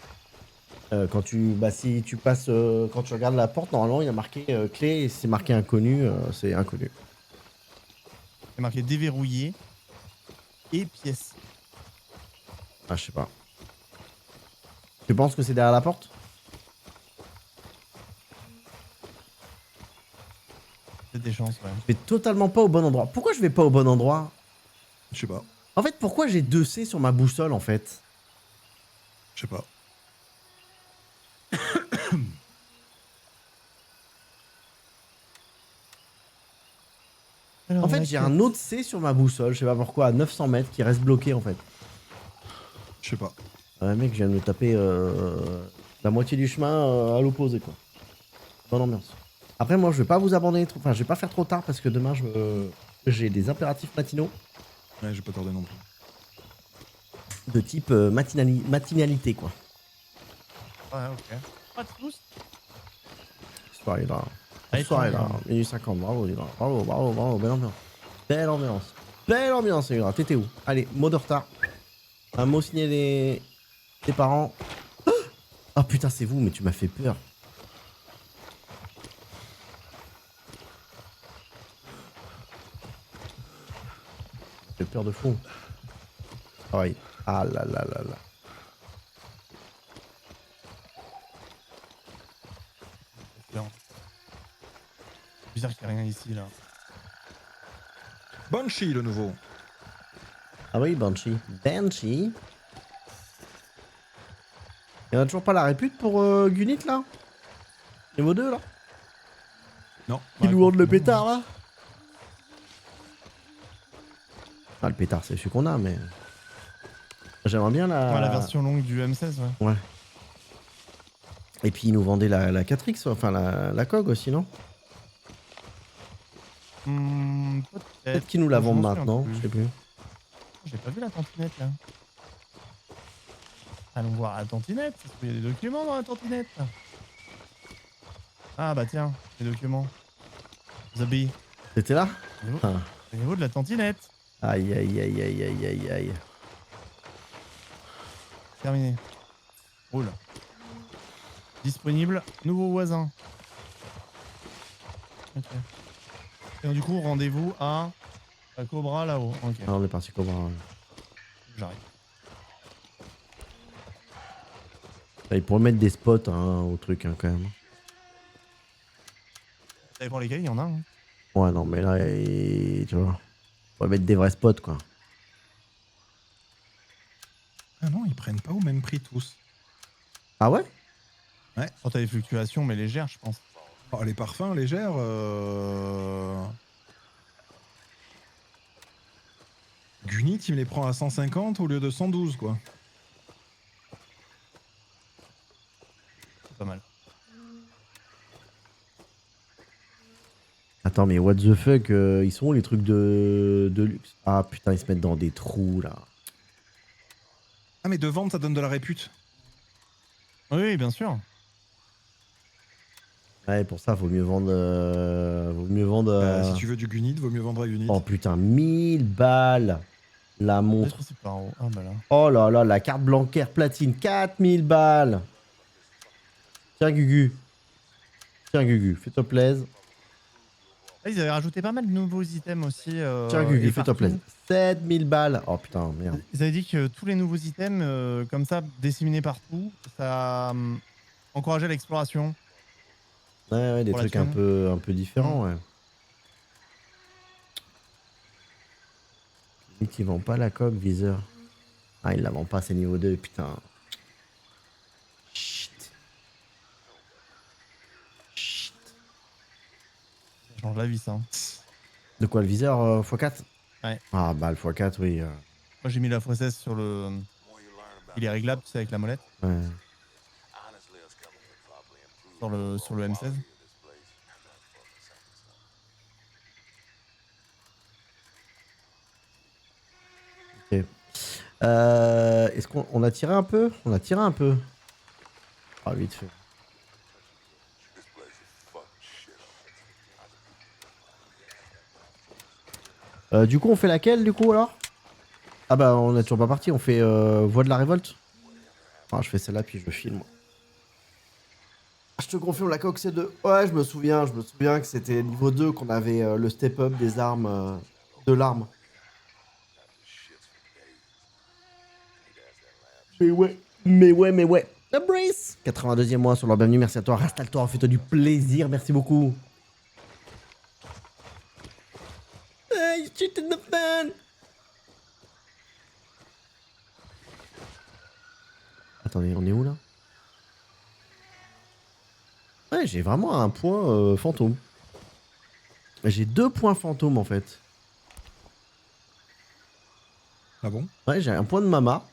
A: Quand tu, bah si tu passes, quand tu regardes la porte, normalement il y a marqué clé et si c'est marqué inconnu, c'est inconnu.
C: C'est marqué déverrouiller et pièces.
A: Ah je sais pas. Tu penses que c'est derrière la porte?
C: C'est des chances, ouais.
A: Je vais totalement pas au bon endroit. Pourquoi je vais pas au bon endroit?
B: Je sais pas.
A: En fait, pourquoi j'ai 2C sur ma boussole en fait?
B: Je sais pas.
C: Alors,
A: En fait, j'ai un autre C sur ma boussole, je sais pas pourquoi, à 900 mètres qui reste bloqué en fait.
B: Je sais pas.
A: Ouais, mec, je viens de me taper la moitié du chemin à l'opposé quoi. Bonne ambiance. Après, moi, je vais pas vous abandonner trop. Enfin, je vais pas faire trop tard parce que demain, j'ai des impératifs matinaux
B: Ouais, j'ai pas tardé non plus.
A: de type matinalité quoi.
C: Ouais, ok. Pas de soucis.
A: Soirée là.
C: Allez,
A: Soirée là.
C: tranquille.
A: Minuit 50. Bravo, Lila. Bravo, bravo, bravo. Belle ambiance. Belle ambiance. Belle ambiance, Lila. T'étais où? Allez, mot de retard. Un mot signé des parents. Ah putain, c'est vous, mais tu m'as fait peur. J'ai peur de fou. Ah oui. Ah là là là là.
C: C'est bizarre qu'il n'y a rien ici, là.
B: Banshee, le nouveau.
A: Ah oui, Banshee. Banshee. Il y en a toujours pas la répute pour Gunit là? Niveau 2 là?
B: Non.
A: Qui
B: Ouais,
A: nous vendent le
B: non.
A: pétard là? Ah, le pétard, c'est celui qu'on a, mais. J'aimerais bien la.
C: Ouais, la version longue du M16, ouais.
A: Ouais. Et puis ils nous vendaient la 4X, enfin la COG aussi, non? Peut-être qu'ils nous la
C: Je
A: vendent
C: m'en souviens
A: maintenant,
C: plus.
A: je sais plus.
C: J'ai pas vu la tantinette, là. Allons voir la tantinette. Ça se trouve, il y a des documents dans la tantinette. Ah, bah tiens, les documents. Zabi,
A: C'était là? Ah.
C: au niveau de la tantinette.
A: Aïe aïe aïe aïe aïe aïe aïe.
C: Terminé. Roule. Disponible. Nouveau voisin. Ok. Et donc, du coup, rendez-vous à Cobra là-haut. Ok,
A: Ah, on est parti comment?
C: j'arrive.
A: Ils pourraient mettre des spots hein, au truc hein, quand même.
C: Ça dépend lesquels, il y en a. Hein.
A: Ouais, non, mais là, tu vois, on pourrait mettre des vrais spots quoi.
B: Ah non, ils prennent pas au même prix tous.
A: Ah ouais?
C: Quand t'as des fluctuations, mais légères, je pense.
B: Oh, les parfums légères. Gunit, il me les prend à 150 au lieu de 112, quoi.
C: C'est pas mal.
A: Attends, mais what the fuck, ils sont où les trucs de luxe? Ah putain, ils se mettent dans des trous là.
B: Ah, mais de vendre, ça donne de la répute.
C: Oui, bien sûr.
A: Ouais, pour ça, vaut mieux vendre. Vaut mieux vendre.
B: Si tu veux du Gunit, vaut mieux vendre à Gunit.
A: Oh putain, 1000 balles la montre.
C: Peut-être que c'est par en haut. Ah bah là.
A: Oh là là, la carte bancaire platine, 4000 balles. Tiens, Gugu. Tiens, Gugu, fais-toi plaisir.
C: Ah, ils avaient rajouté pas mal de nouveaux items aussi.
A: Tiens, Gugu,
C: et
A: fais-toi
C: partout.
A: plaisir. 7000 balles. Oh putain, merde.
C: Ils avaient dit que tous les nouveaux items, comme ça, disséminés partout, ça encourageait l'exploration.
A: Ouais, ouais, des
C: Pour la
A: trucs
C: thune.
A: un peu différents, ouais. Limite, il vend pas la coque, viseur. Ah, il la vend pas, c'est niveau 2, putain. Chut. Chut.
C: Ça change la vie, ça. Hein.
A: De quoi, le viseur x4?
C: Ouais.
A: Ah, bah, le x4, oui.
C: Moi, j'ai mis la x16 sur le. Il est réglable, tu sais, avec la molette.
A: Ouais.
C: Sur le M16.
A: Ok. Est-ce qu'on a tiré un peu? On a tiré un peu. Ah, vite fait. Du coup, on fait laquelle, du coup, alors? Ah bah, on est toujours pas parti. On fait Voix de la révolte. Ah, je fais celle-là, puis je filme. Je te confirme, la coque, c'est 2. Ouais, je me souviens que c'était niveau 2 qu'on avait le step-up des armes, de l'arme. Mais ouais. The Brace 82e mois sur leur bienvenue, merci à toi. Rastaltor, fais-toi du plaisir, merci beaucoup. Hey, shit in the fan. Attendez, on est où là? Ouais, j'ai vraiment un point fantôme. J'ai 2 points fantômes en fait.
B: Ah bon?
A: Ouais, j'ai un point de Mama.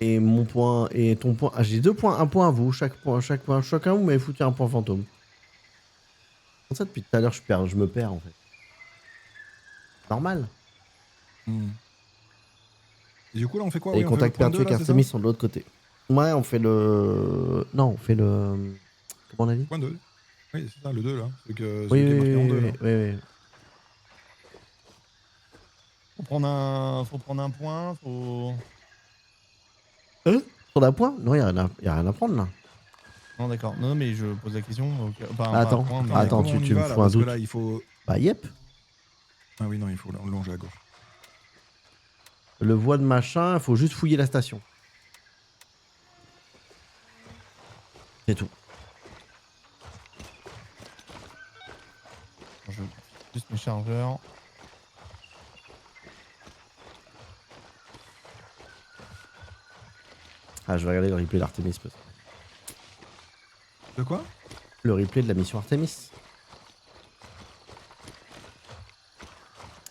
A: Et mon point. Et ton point. Ah, j'ai 2 points, un point à vous. Chacun vous m'avez foutu un point fantôme. Comme ça, depuis tout à l'heure, je me perds en fait. Normal.
B: Et du coup, là, on fait quoi?
A: Et
B: Oui,
A: les
B: on fait le
A: contacts
B: point 2,
A: perdus
B: là, c'est ça?
A: Artemis sont de l'autre côté. Ouais, on fait le. Non, on fait le. Comment on a dit?
B: Point 2. Oui, c'est ça, le 2, là. C'est
A: Oui,
B: qui est marqué en 2, là.
A: oui.
C: Faut prendre un point, faut.
A: Sur la point? Non, y'a rien à prendre là.
C: Non, d'accord. Non, mais je pose la question. Enfin, pas
A: Attends,
C: un point, mais.
A: attends,
B: comment on y
A: tu me
B: va, là?
A: fous un
B: Parce que
A: doute.
B: là, il faut...
A: Bah, yep.
B: Ah oui, non, il faut le longer à gauche.
A: Le voie de machin, faut juste fouiller la station. C'est tout.
C: Je juste mes chargeurs.
A: Ah, je vais regarder le replay d'Artemis. Peut-être.
B: De quoi?
A: Le replay de la mission Artemis.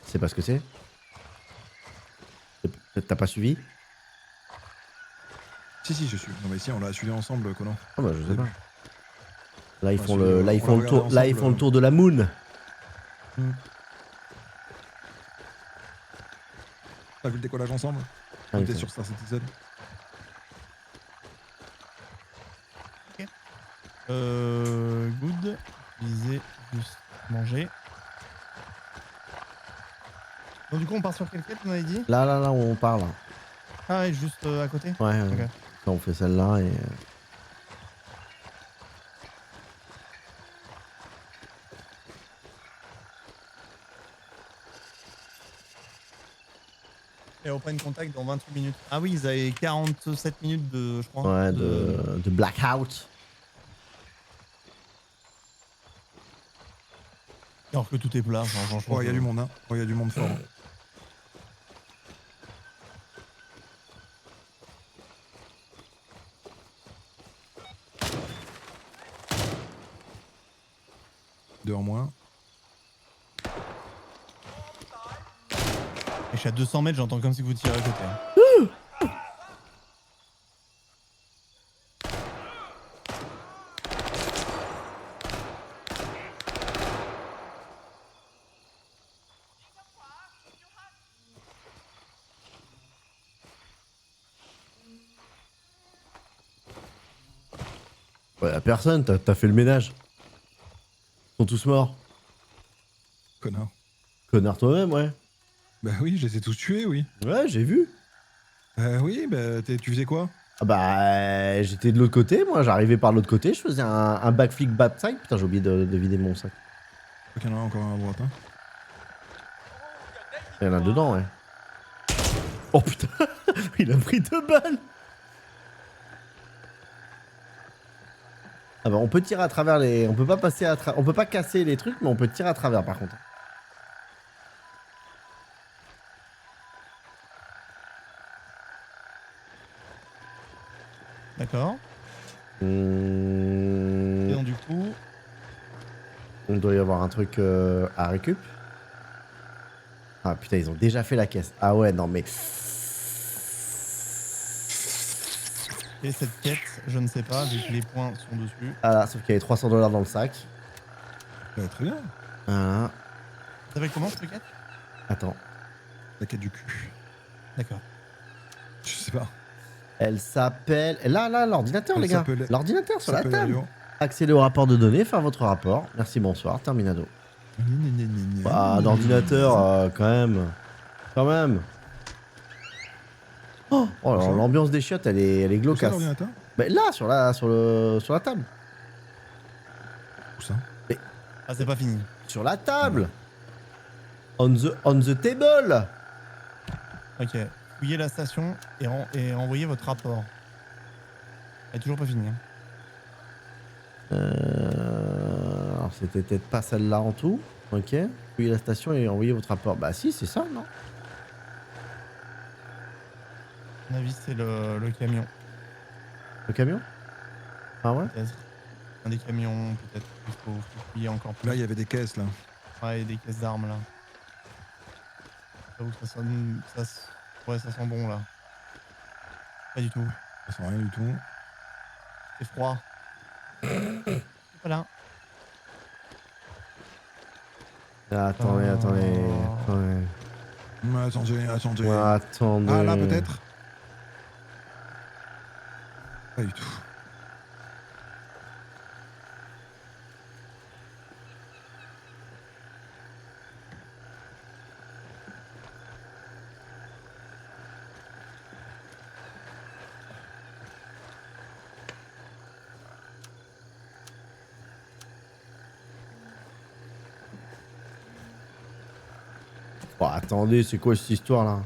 A: C'est pas ce que c'est? Peut-être t'as pas suivi?
B: Si, je suis. Non, mais si, on l'a suivi ensemble, Conan.
A: Ah bah je sais pas. Là ils
B: On
A: font
B: l'a
A: le,
B: suivi,
A: là ils
B: on
A: font
B: l'a
A: le tour,
B: regardé
A: là ils
B: ensemble.
A: font le tour de la moon.
B: T'as vu le décollage ensemble?
A: Ah,
B: On
A: il
B: était
A: faut-
B: sur Star Citizen.
C: Good. Viser, juste manger. Donc, du coup, on part sur quelle quête, on avait dit?
A: Là où on parle.
C: Ah, ouais, juste à côté?
A: Ouais.
C: Ok.
A: Là, on fait celle-là et.
C: Et on prenne contact dans 28 minutes. Ah oui, ils avaient 47 minutes de, je crois.
A: Ouais, de blackout.
C: Alors que tout est plat, enfin, franchement.
B: Oh, il y a du monde, hein. Oh, il y a du monde fort. Deux en moins.
C: Et je suis à 200 mètres, j'entends comme si vous tirez à côté. Hein.
A: Ouais, y'a personne, t'as fait le ménage. Ils sont tous morts.
B: Connard.
A: Connard toi-même, ouais.
B: Bah oui, je les ai tous tués, oui.
A: Ouais, j'ai vu.
B: Oui, bah tu faisais quoi?
A: Ah bah, j'étais de l'autre côté, moi, j'arrivais par l'autre côté, je faisais un backflip backside. Putain, j'ai oublié de vider mon sac.
B: Je crois qu'il y en a encore un à droite, hein.
A: Il y en a dedans, ouais. Oh putain, il a pris 2 balles. Ah bah, on peut tirer à travers les... On peut pas passer à travers... On peut pas casser les trucs, mais on peut tirer à travers, par contre.
C: D'accord. Et donc du coup,
A: Il doit y avoir un truc à récup. Ah putain, ils ont déjà fait la caisse. Ah ouais, non mais...
C: et cette quête, je ne sais pas, vu que les points sont dessus.
A: Ah là, sauf qu'il y avait $300 dans le sac.
B: Ouais, très bien.
A: Voilà.
C: Ça s'appelle comment cette quête?
A: Attends.
B: La quête du cul.
C: D'accord.
B: Je sais pas.
A: Elle s'appelle... Là, l'ordinateur,
B: Elle
A: les gars.
B: s'appelle-
A: L'ordinateur sur la
B: s'appelle
A: table.
B: Rio.
A: Accéder au rapport de données, faire votre rapport. Merci, bonsoir, terminado. Bah, d'ordinateur, quand même. Quand même. Oh, alors,
B: ça
A: l'ambiance des chiottes, elle est
B: Où ça,
A: glaucasse.
B: l'ordinateur?
A: Bah, là, sur la table.
B: Où ça?
C: Ah, c'est pas fini.
A: Sur la table. On the table.
C: Ok. Fouillez la station et envoyez votre rapport. Elle est toujours pas finie. Hein.
A: Alors, c'était peut-être pas celle-là en tout. Ok. Fouillez la station et envoyez votre rapport. Bah, si, c'est ça, non?
C: À mon avis, c'est le camion.
A: Le camion? Ah ouais?
C: Peut-être. Un des camions, peut-être. Il faut fouiller encore plus.
B: Là, il y avait des caisses, là.
C: Ouais, et des caisses d'armes là. J'avoue que ouais, ça sent bon là. Pas du tout.
B: Ça sent rien du tout.
C: C'est froid. Voilà.
A: Ah, attendez.
B: Attendez.
A: Ouais, attendez.
B: Ah, là, peut-être? Pas du tout.
A: Oh, attendez, c'est quoi cette histoire là?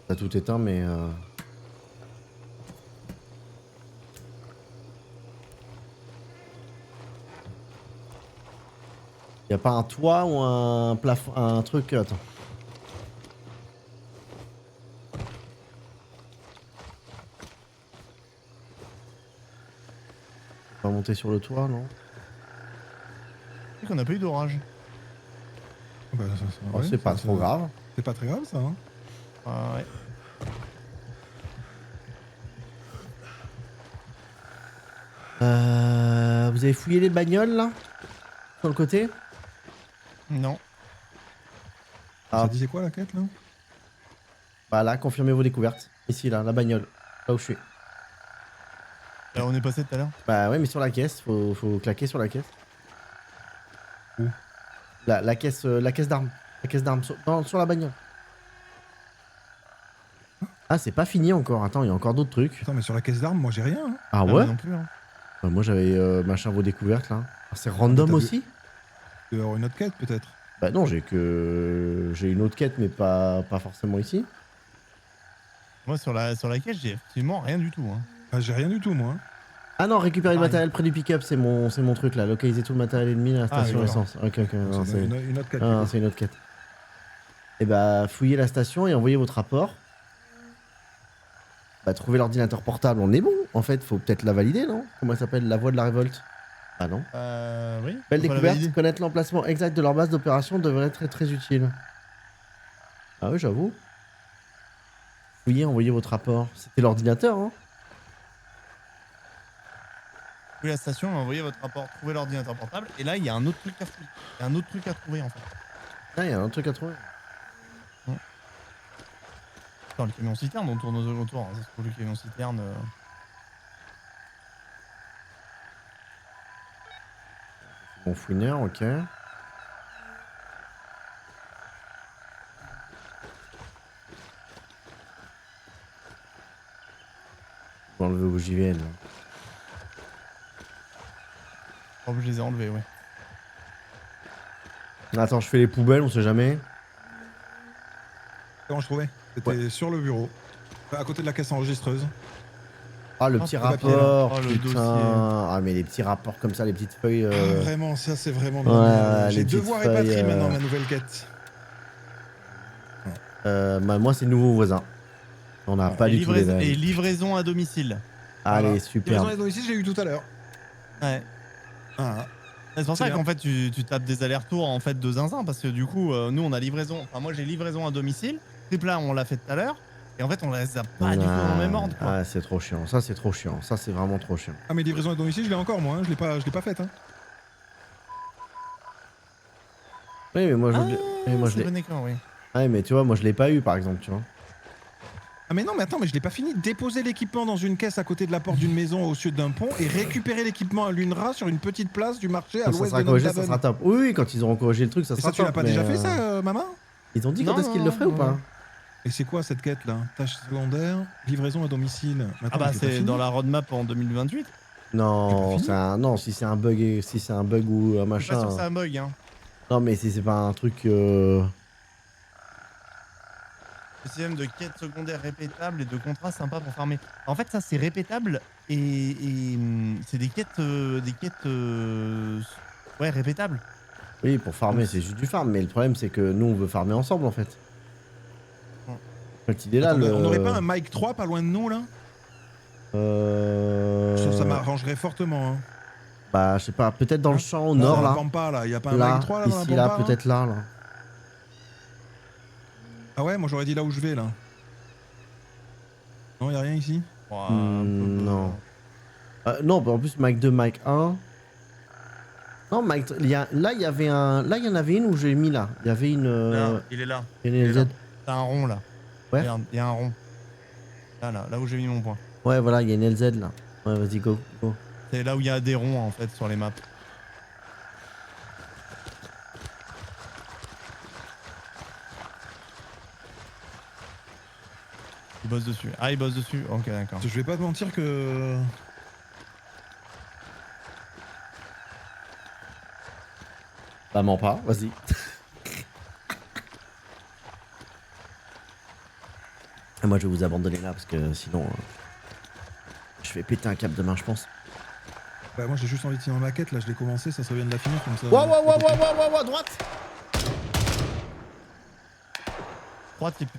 A: T'as tout éteint, mais. Y a pas un toit ou un plafond, un truc. Attends. On va monter sur le toit, non?
C: C'est qu'on a pas eu d'orage.
B: Bah,
A: Oh,
B: ouais,
A: c'est pas
B: ça-
A: trop grave.
B: C'est pas très grave, ça, hein.
C: Ah ouais.
A: Vous avez fouillé les bagnoles là? Sur le côté?
C: Non.
A: Ah.
B: Ça disait quoi, la quête, là?
A: Bah là, confirmez vos découvertes. Ici, là, la bagnole. Là où je suis.
C: Là, on est passé tout à l'heure.
A: Bah ouais, mais sur la caisse, faut claquer sur la caisse.
B: Où?
A: La caisse d'armes. La caisse d'armes sur la bagnole. Ah, c'est pas fini encore. Attends, il y a encore d'autres trucs.
B: Attends, mais sur la caisse d'armes, moi, j'ai rien, hein.
A: Ah
C: moi
A: ouais?
C: non plus. Hein.
A: Bah, moi j'avais machin vos découvertes là. Ah, c'est random
B: t'as vu-
A: aussi?
B: Il doit y avoir une autre quête, peut-être.
A: Bah non, j'ai une autre quête, mais pas forcément ici.
C: Moi, sur la quête, j'ai absolument rien du tout. Hein.
B: Ah, j'ai rien du tout, moi.
A: Ah non, récupérer le
C: Pareil.
A: matériel près du pick-up, c'est mon truc là. Localiser tout le matériel ennemi à la station
C: oui, d'accord.
A: essence. Ok, non,
B: C'est une autre quête.
A: Ah, non, c'est une autre quête. Et bah, fouillez la station et envoyez votre rapport. Bah, trouver l'ordinateur portable, on est bon. En fait, faut peut-être la valider, non? Comment elle s'appelle? La voie de la révolte. Ah non.
C: Oui.
A: Belle
C: Faut la
A: découverte,
C: valider.
A: connaître l'emplacement exact de leur base d'opération devrait être très utile. Ah oui, j'avoue. Fouillez, envoyez votre rapport. C'était l'ordinateur, hein?
C: Fouillez la station, envoyez votre rapport, trouvez l'ordinateur portable. Et là, il y a un autre truc à fouiller. Il y a un autre truc à trouver en fait.
A: Ah, il y a un truc à trouver.
C: Putain, le camion citerne, on tourne aux autour. Ça se trouve, le camion citerne.
A: Bon fouineur, ok. Je vais enlever où j'y vais, là.
C: Oh, je les ai enlevés, ouais.
A: Attends, je fais les poubelles, on sait jamais.
B: Comment je trouvais? C'était sur le bureau. À côté de la caisse enregistreuse.
A: Ah, le
C: Ah,
A: petit
C: c'est papier,
A: rapport,
C: là. Oh, le
A: putain.
C: dossier.
A: Ah, mais les petits rapports comme ça, les petites feuilles.
B: Ah, vraiment, ça c'est vraiment de
A: Ouais,
B: la merde.
A: les
B: J'ai
A: petites
B: devoir et
A: feuilles,
B: batterie maintenant, ma nouvelle quête.
A: Bah, moi, c'est nouveau voisin. On n'a pas
C: Et
A: du tout les
C: livraison,
A: mêmes.
C: et livraison à domicile.
A: Allez,
B: Voilà.
A: super.
B: Livraison à domicile, j'ai eu tout à l'heure.
C: Ouais.
B: Ah,
C: C'est pour
B: C'est
C: ça
B: bien.
C: qu'en fait tu tapes des allers-retours en fait de zinzin parce que du coup nous on a livraison, enfin moi j'ai livraison à domicile, Tripla on l'a fait tout à l'heure et en fait on les a pas du tout dans le même ordre quoi.
A: Ah, c'est trop chiant. Ça, c'est trop chiant. Ça, c'est vraiment trop chiant.
B: ah, mais livraison à domicile, je l'ai encore moi, hein. Je l'ai pas faite. Hein.
A: Oui, mais moi, je, moi, je
C: c'est
A: l'ai.
C: bon écran, oui.
A: Ouais, mais tu vois, moi, je l'ai pas eu, par exemple, tu vois.
B: Ah mais non, mais attends, mais je l'ai pas fini. Déposer l'équipement dans une caisse à côté de la porte d'une maison au sud d'un pont et récupérer l'équipement à l'UNRWA sur une petite place du marché à
A: Quand ça
B: l'ouest
A: sera
B: de
A: corrigé, ça
B: Notre-Dame.
A: sera top. Oui, oui, quand ils auront corrigé le truc, ça
B: Et
A: sera
B: ça, tu l'as
A: top,
B: pas
A: mais,
B: déjà fait ça, maman?
A: Ils ont dit
C: Non,
A: quand est-ce qu'ils le feraient ou
B: non.
A: pas?
B: Et c'est quoi cette quête là? Tâche secondaire, livraison à domicile. Mais attends,
C: Ah bah
B: mais je l'ai pas
C: c'est
B: fini.
C: dans la roadmap en 2028.
A: Non,
B: fini
A: non, si c'est un bug, si c'est un bug ou un
C: Je suis pas sûr
A: machin.
C: que c'est un bug hein.
A: Non, mais si c'est pas un truc.
C: Le système de quêtes secondaires répétables et de contrats sympas pour farmer. En fait ça c'est répétable et c'est des quêtes ouais répétables.
A: Oui, pour farmer, c'est juste du farm, mais le problème, c'est que nous, on veut farmer ensemble, en fait.
C: Ouais.
A: Cette idée-là,
B: Attends,
A: le.
B: on n'aurait pas un Mike 3 pas loin de nous là? Ça m'arrangerait fortement. Hein.
A: Bah, je sais pas, peut-être dans le champ au
B: Là,
A: nord,
B: dans la
A: là.
B: Pampa là, y a pas un
A: Là,
B: Mike 3 là dans la
A: ici,
B: Pampa
A: là, peut-être là, là.
B: Ah ouais, moi j'aurais dit là où je vais là. Non, y a rien ici?
C: Ouais, un peu-
A: Non. Non, bah, en plus, Mike 2, Mike 1. Non, Mike, là, il y avait un. Là, il y en avait une où j'ai mis là. Il y avait une.
C: Là, il est là.
A: Une
C: il est
A: LZ.
C: là. T'as un rond là.
A: Ouais.
C: Regarde, il y a un rond. Là où j'ai mis mon point.
A: Ouais, voilà, il y a une LZ là. Ouais, vas-y, go, go.
C: C'est là où il y a des ronds en fait sur les maps. Il bosse dessus. Ah, il bosse dessus. Ok, d'accord.
B: Je vais pas te mentir que.
A: Bah, mens pas, vas-y. Et moi, je vais vous abandonner là parce que sinon. Je vais péter un câble demain, je pense.
B: Bah, moi j'ai juste envie de finir ma quête là, je l'ai commencé, ça serait bien de la finir comme ça.
A: Wow, droite!
C: 3 types.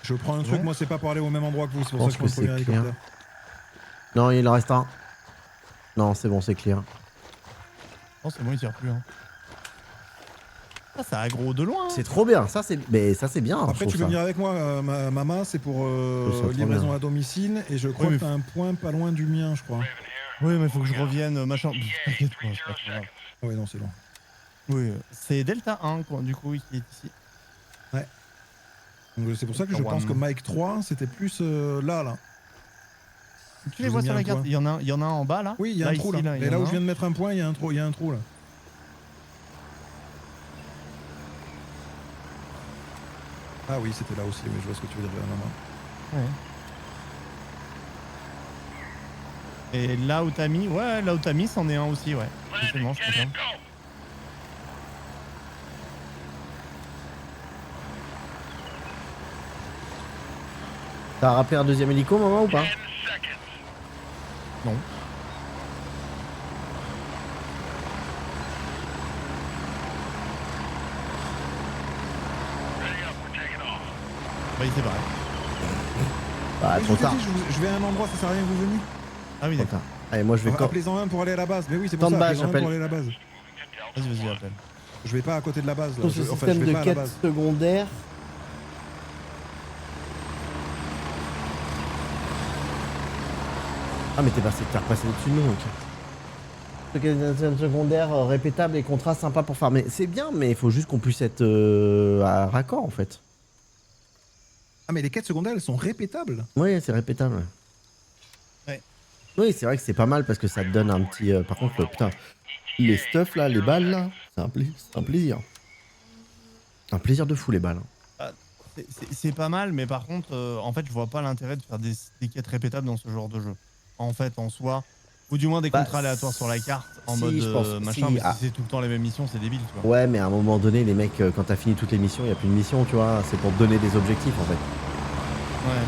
B: Je prends un truc, moi c'est pas pour aller au même endroit que vous, c'est pour
A: Je
B: ça
A: pense
B: que je prends le
A: que
B: premier
A: c'est clair.
B: hélicoptère.
A: Non, il en reste un. Non, c'est bon, c'est clear.
C: Non, c'est bon, il tire plus. Hein. Ça aggro de loin. Hein.
A: C'est trop bien, ça c'est. Mais ça c'est bien. je
B: Après
A: trouve
B: tu peux
A: ça.
B: venir avec moi, maman, c'est pour
A: C'est trop
B: livraison
A: bien.
B: à domicile et je crois
C: Oui,
B: que t'as un point pas loin du mien, je crois.
C: Oui, mais faut que je revienne, machin. T'inquiète pas, c'est pas très grave.
B: Ah ouais, non, c'est long.
C: Oui, c'est Delta 1, quoi, du coup, qui est ici.
B: Donc c'est pour ça que je
C: Delta
B: pense
C: One.
B: que Mike 3 c'était plus là.
C: Tu les
B: vous
C: vois
B: ai mis
C: sur
B: un
C: la carte,
B: point.
C: il y en a un en bas là.
B: Oui, il y a un trou
C: ici,
B: là.
C: il y
B: Et
C: en
B: là
C: a
B: où
C: un.
B: je viens de mettre un point, il y a un trou là. Ah oui, c'était là aussi, mais je vois ce que tu veux dire. Non, non.
C: Et là où t'as mis, ouais, là où t'as mis, c'en est un aussi, ouais. Effectivement, je confirme.
A: T'as rappelé un deuxième hélico, maman, ou pas?
D: 10 seconds.
C: Non.
D: Ready up, we're taking off.
C: Oui, c'est vrai.
A: Bah,
B: Oui,
A: trop
B: je vous ai
A: tard.
B: dit, je vais à un endroit, ça sert à rien que vous veniez.
C: Ah oui,
A: Trop
C: d'accord.
A: tard. Allez, moi je vais quand.
B: Appelez-en un pour aller à la base. Mais oui, c'est pour
A: Temps de
B: ça.
A: base,
B: Appelez-en un
A: j'appelle.
B: pour aller à la base.
C: Vas-y, vas-y, appelle.
B: Je vais pas à côté de la base. Là.
A: Sur ce
B: En fait, je
A: système
B: vais
A: de
B: pas à la
A: quête
B: base.
A: secondaire. Ah, mais t'es repassé au-dessus de nous, ok. Ce quête secondaire répétable et contrat sympa pour farmer. C'est bien, mais il faut juste qu'on puisse être à raccord en fait.
B: Ah, mais les quêtes secondaires, elles sont répétables.
A: Oui, c'est répétable.
C: Ouais.
A: Oui, c'est vrai que c'est pas mal parce que ça te donne un petit. Par contre, putain, les stuff là, les balles là, c'est un plaisir. Un plaisir de fou les balles.
C: C'est pas mal, mais par contre, en fait, je vois pas l'intérêt de faire des quêtes répétables dans ce genre de jeu. En fait, en soi, ou du moins des
A: Bah,
C: contrats aléatoires sur la carte en
A: si,
C: mode
A: je pense,
C: machin,
A: si,
C: mais
A: ah.
C: si c'est tout le temps les mêmes missions, c'est débile, tu vois.
A: Ouais, mais à un moment donné, les mecs, quand t'as fini toutes les missions, il n'y a plus de mission, tu vois. C'est pour te donner des objectifs en fait.
C: Ouais.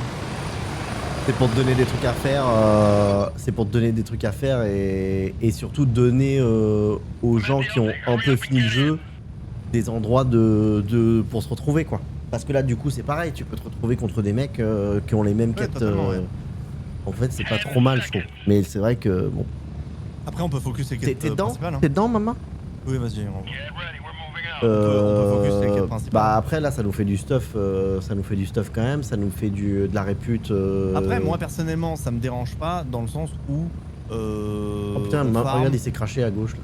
A: C'est pour te donner des trucs à faire. C'est pour te donner des trucs à faire et surtout donner aux gens qui ont un peu fini le jeu des endroits pour se retrouver quoi. Parce que là, du coup, c'est pareil. Tu peux te retrouver contre des mecs qui ont les mêmes quêtes.
C: totalement, ouais.
A: En fait, c'est pas trop mal, je trouve. Mais c'est vrai que bon.
C: Après, on peut focus les quêtes
A: T'es dedans?
C: principales. Hein.
A: T'es dedans, maman?
C: Oui, vas-y, on va.
D: Get ready, we're moving out.
C: On peut focus les quêtes principales.
A: Bah après là ça nous fait du stuff quand même, ça nous fait de la répute.
C: Après, moi personnellement, ça me dérange pas dans le sens où.
A: Oh putain,
C: on farm,
A: regarde il s'est craché à gauche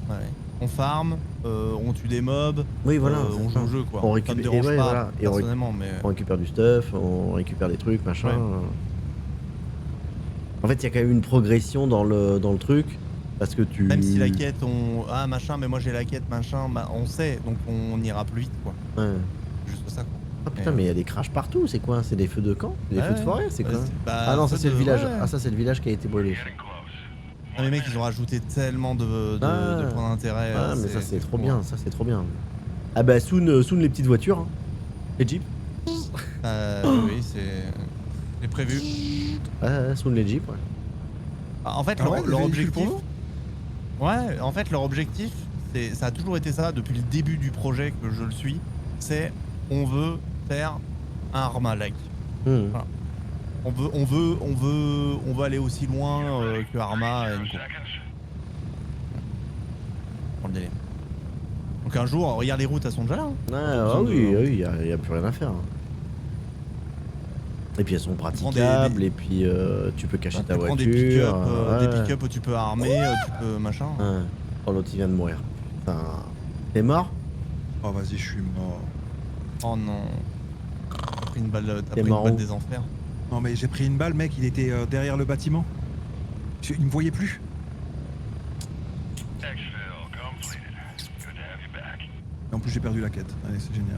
A: là.
C: ouais. On farm, on tue des mobs,
A: Oui voilà.
C: on
A: c'est
C: joue
A: ça.
C: au jeu quoi.
A: On
C: Ça
A: récupère,
C: me dérange
A: ouais,
C: pas
A: voilà. Et
C: personnellement, mais.
A: on récupère du stuff, on récupère des trucs, machin.
C: Ouais.
A: En fait il y a quand même une progression dans le truc. Parce que tu.
C: Même si la quête, ah machin, mais moi j'ai la quête, machin, bah, on sait, donc on ira plus vite quoi.
A: Ouais.
C: Juste ça quoi.
A: Ah putain mais il y a des crashs partout, c'est quoi? C'est des feux de camp? Des
C: Ouais,
A: feux de forêt, c'est
C: ouais,
A: quoi?
C: bah,
A: Ah non ça
C: feux
A: c'est le
C: de-
A: village.
C: ouais.
A: Ah ça c'est le village qui a été brûlé.
D: Getting close.
C: Ah, les mecs ils ont rajouté tellement de
A: Ah.
C: points d'intérêt.
A: Ah mais ça c'est trop
C: fou,
A: bien,
C: hein.
A: ça c'est trop bien. Ah bah soon les petites voitures, hein. Les jeeps.
C: Oui, c'est prévu.
A: Soon les jeeps, ouais.
C: Ah, en fait,
B: Ah ouais,
C: leur
B: des véhicules
C: objectif.
B: pour nous
C: Ouais, en fait, leur objectif, ça a toujours été ça depuis le début du projet que je le suis. C'est on veut faire un Arma-like.
A: Hmm.
C: Voilà. On veut aller aussi loin que Arma et
D: 0
C: Nico.
D: seconds.
C: Dans le délire. Donc un jour, regarde les routes, elles sont déjà là. Hein.
A: Ah,
C: besoin
A: oui,
C: de-
A: oui, y a plus rien à faire. hein. Et puis elles sont
C: prends
A: praticables,
C: des-
A: et puis tu peux cacher ta
C: Tu prends
A: voiture.
C: des pick-up
A: ouais.
C: où tu peux armer, tu peux machin.
A: Ouais. Oh l'autre il vient de mourir. Putain. T'es mort?
B: Oh, vas-y, je suis mort.
C: Oh non. T'as pris une balle,
A: T'es mort où?
C: des enfers.
B: Non, mais j'ai pris une balle, mec, il était derrière le bâtiment. Il me voyait plus.
D: Exfil completed. Good to have you back.
B: Et en plus, j'ai perdu la quête. Allez, c'est génial.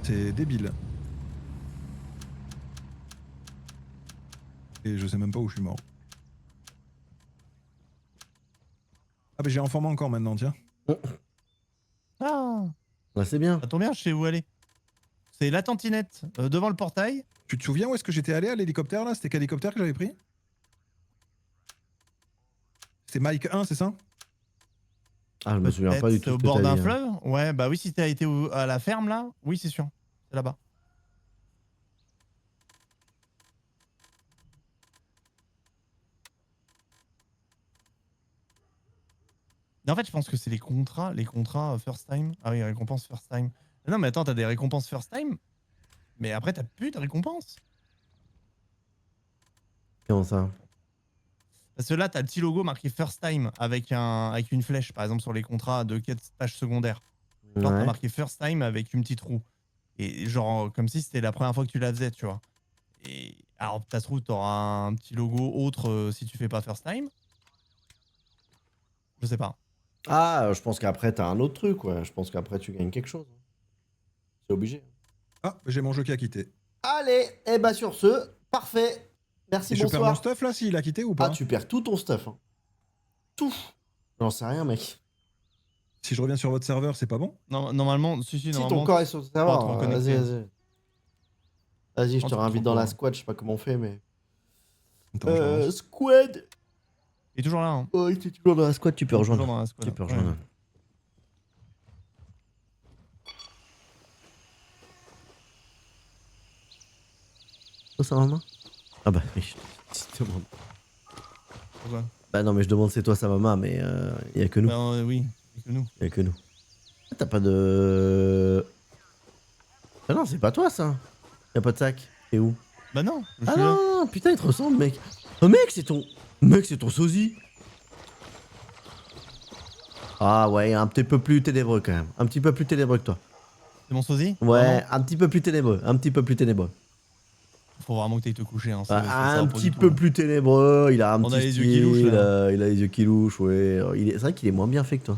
B: C'est débile. Et je sais même pas où je suis mort. Ah, bah j'ai informé encore maintenant, tiens.
C: Ah,
A: Ouais, c'est bien.
C: ça tombe bien, je sais où aller. C'est la tantinette, devant le portail.
B: Tu te souviens où est-ce que j'étais allé à l'hélicoptère là? C'était quel hélicoptère que j'avais pris? C'était Mike 1, c'est ça?
A: Ah, je me souviens pas du
C: Peut-être
A: tout.
C: au
A: ce que
C: bord
A: t'as
C: d'un
A: dit, hein.
C: fleuve. Ouais, bah oui, si t'as été à la ferme là, oui, c'est sûr. C'est là-bas. Mais en fait, je pense que c'est les contrats first time. Ah oui, récompense first time. Non, mais attends, t'as des récompenses first time, mais après, t'as plus de récompenses.
A: Comment ça?
C: Parce que là, t'as le petit logo marqué first time avec une flèche, par exemple, sur les contrats de quête tâches secondaires. Genre, t'as
A: Ouais.
C: marqué first time avec une petite roue. Et genre, comme si c'était la première fois que tu la faisais, tu vois. Et alors, ça se trouve, t'auras un petit logo autre si tu fais pas first time. Je sais pas.
A: Ah, je pense qu'après, t'as un autre truc, ouais. Je pense qu'après, tu gagnes quelque chose. C'est obligé.
B: Ah, j'ai mon jeu qui a quitté.
A: Allez, et bah sur ce, parfait. Merci,
B: Et je perds mon
A: bonsoir.
B: stuff là, s'il a quitté ou
A: Ah,
B: pas?
A: tu perds tout ton stuff. Hein. Tout. J'en sais rien, mec.
B: Si je reviens sur votre serveur, c'est pas bon?
C: Non, normalement, si,
A: Si
C: normalement.
A: ton corps est sur le serveur,
C: te
A: vas-y,
C: reconnecter.
A: vas-y. Vas-y, je
C: Non,
A: te
C: tu peux
A: réinvite
C: trop
A: dans la
C: pas.
A: squad, je sais pas comment on fait, mais...
B: Attends, je lance.
A: Squad.
C: Il est toujours là, hein.
A: Oh, il était toujours dans la squad, tu peux
C: Il est toujours
A: rejoindre.
C: dans la squad.
A: Tu peux
C: Ouais.
A: rejoindre. Oh, ça maman? Ah bah oui, je demande.
C: Pourquoi?
A: Bah non, mais je demande c'est toi sa maman, mais y a que nous.
C: Ben, oui, c'est que nous.
A: Y a que nous. Ah, t'as pas de... Ah non, c'est pas toi ça. Y a pas de sac. T'es où?
C: Bah non, je
A: Ah
C: suis là.
A: non, putain, il te ressemble, mec. Oh mec, c'est ton... Mec, c'est ton sosie. Ah ouais, un petit peu plus ténébreux quand même. Un petit peu plus ténébreux que toi.
C: C'est mon sosie?
A: Ouais,
C: Vraiment.
A: un petit peu plus ténébreux. Un petit peu plus ténébreux.
C: Faut vraiment que t'ailles te coucher. Hein.
A: Un petit peu plus ténébreux. Il a un
C: On
A: petit
C: a les yeux
A: style,
C: qui louchent, là.
A: il a les yeux qui louchent, ouais. C'est vrai qu'il est moins bien fait que toi.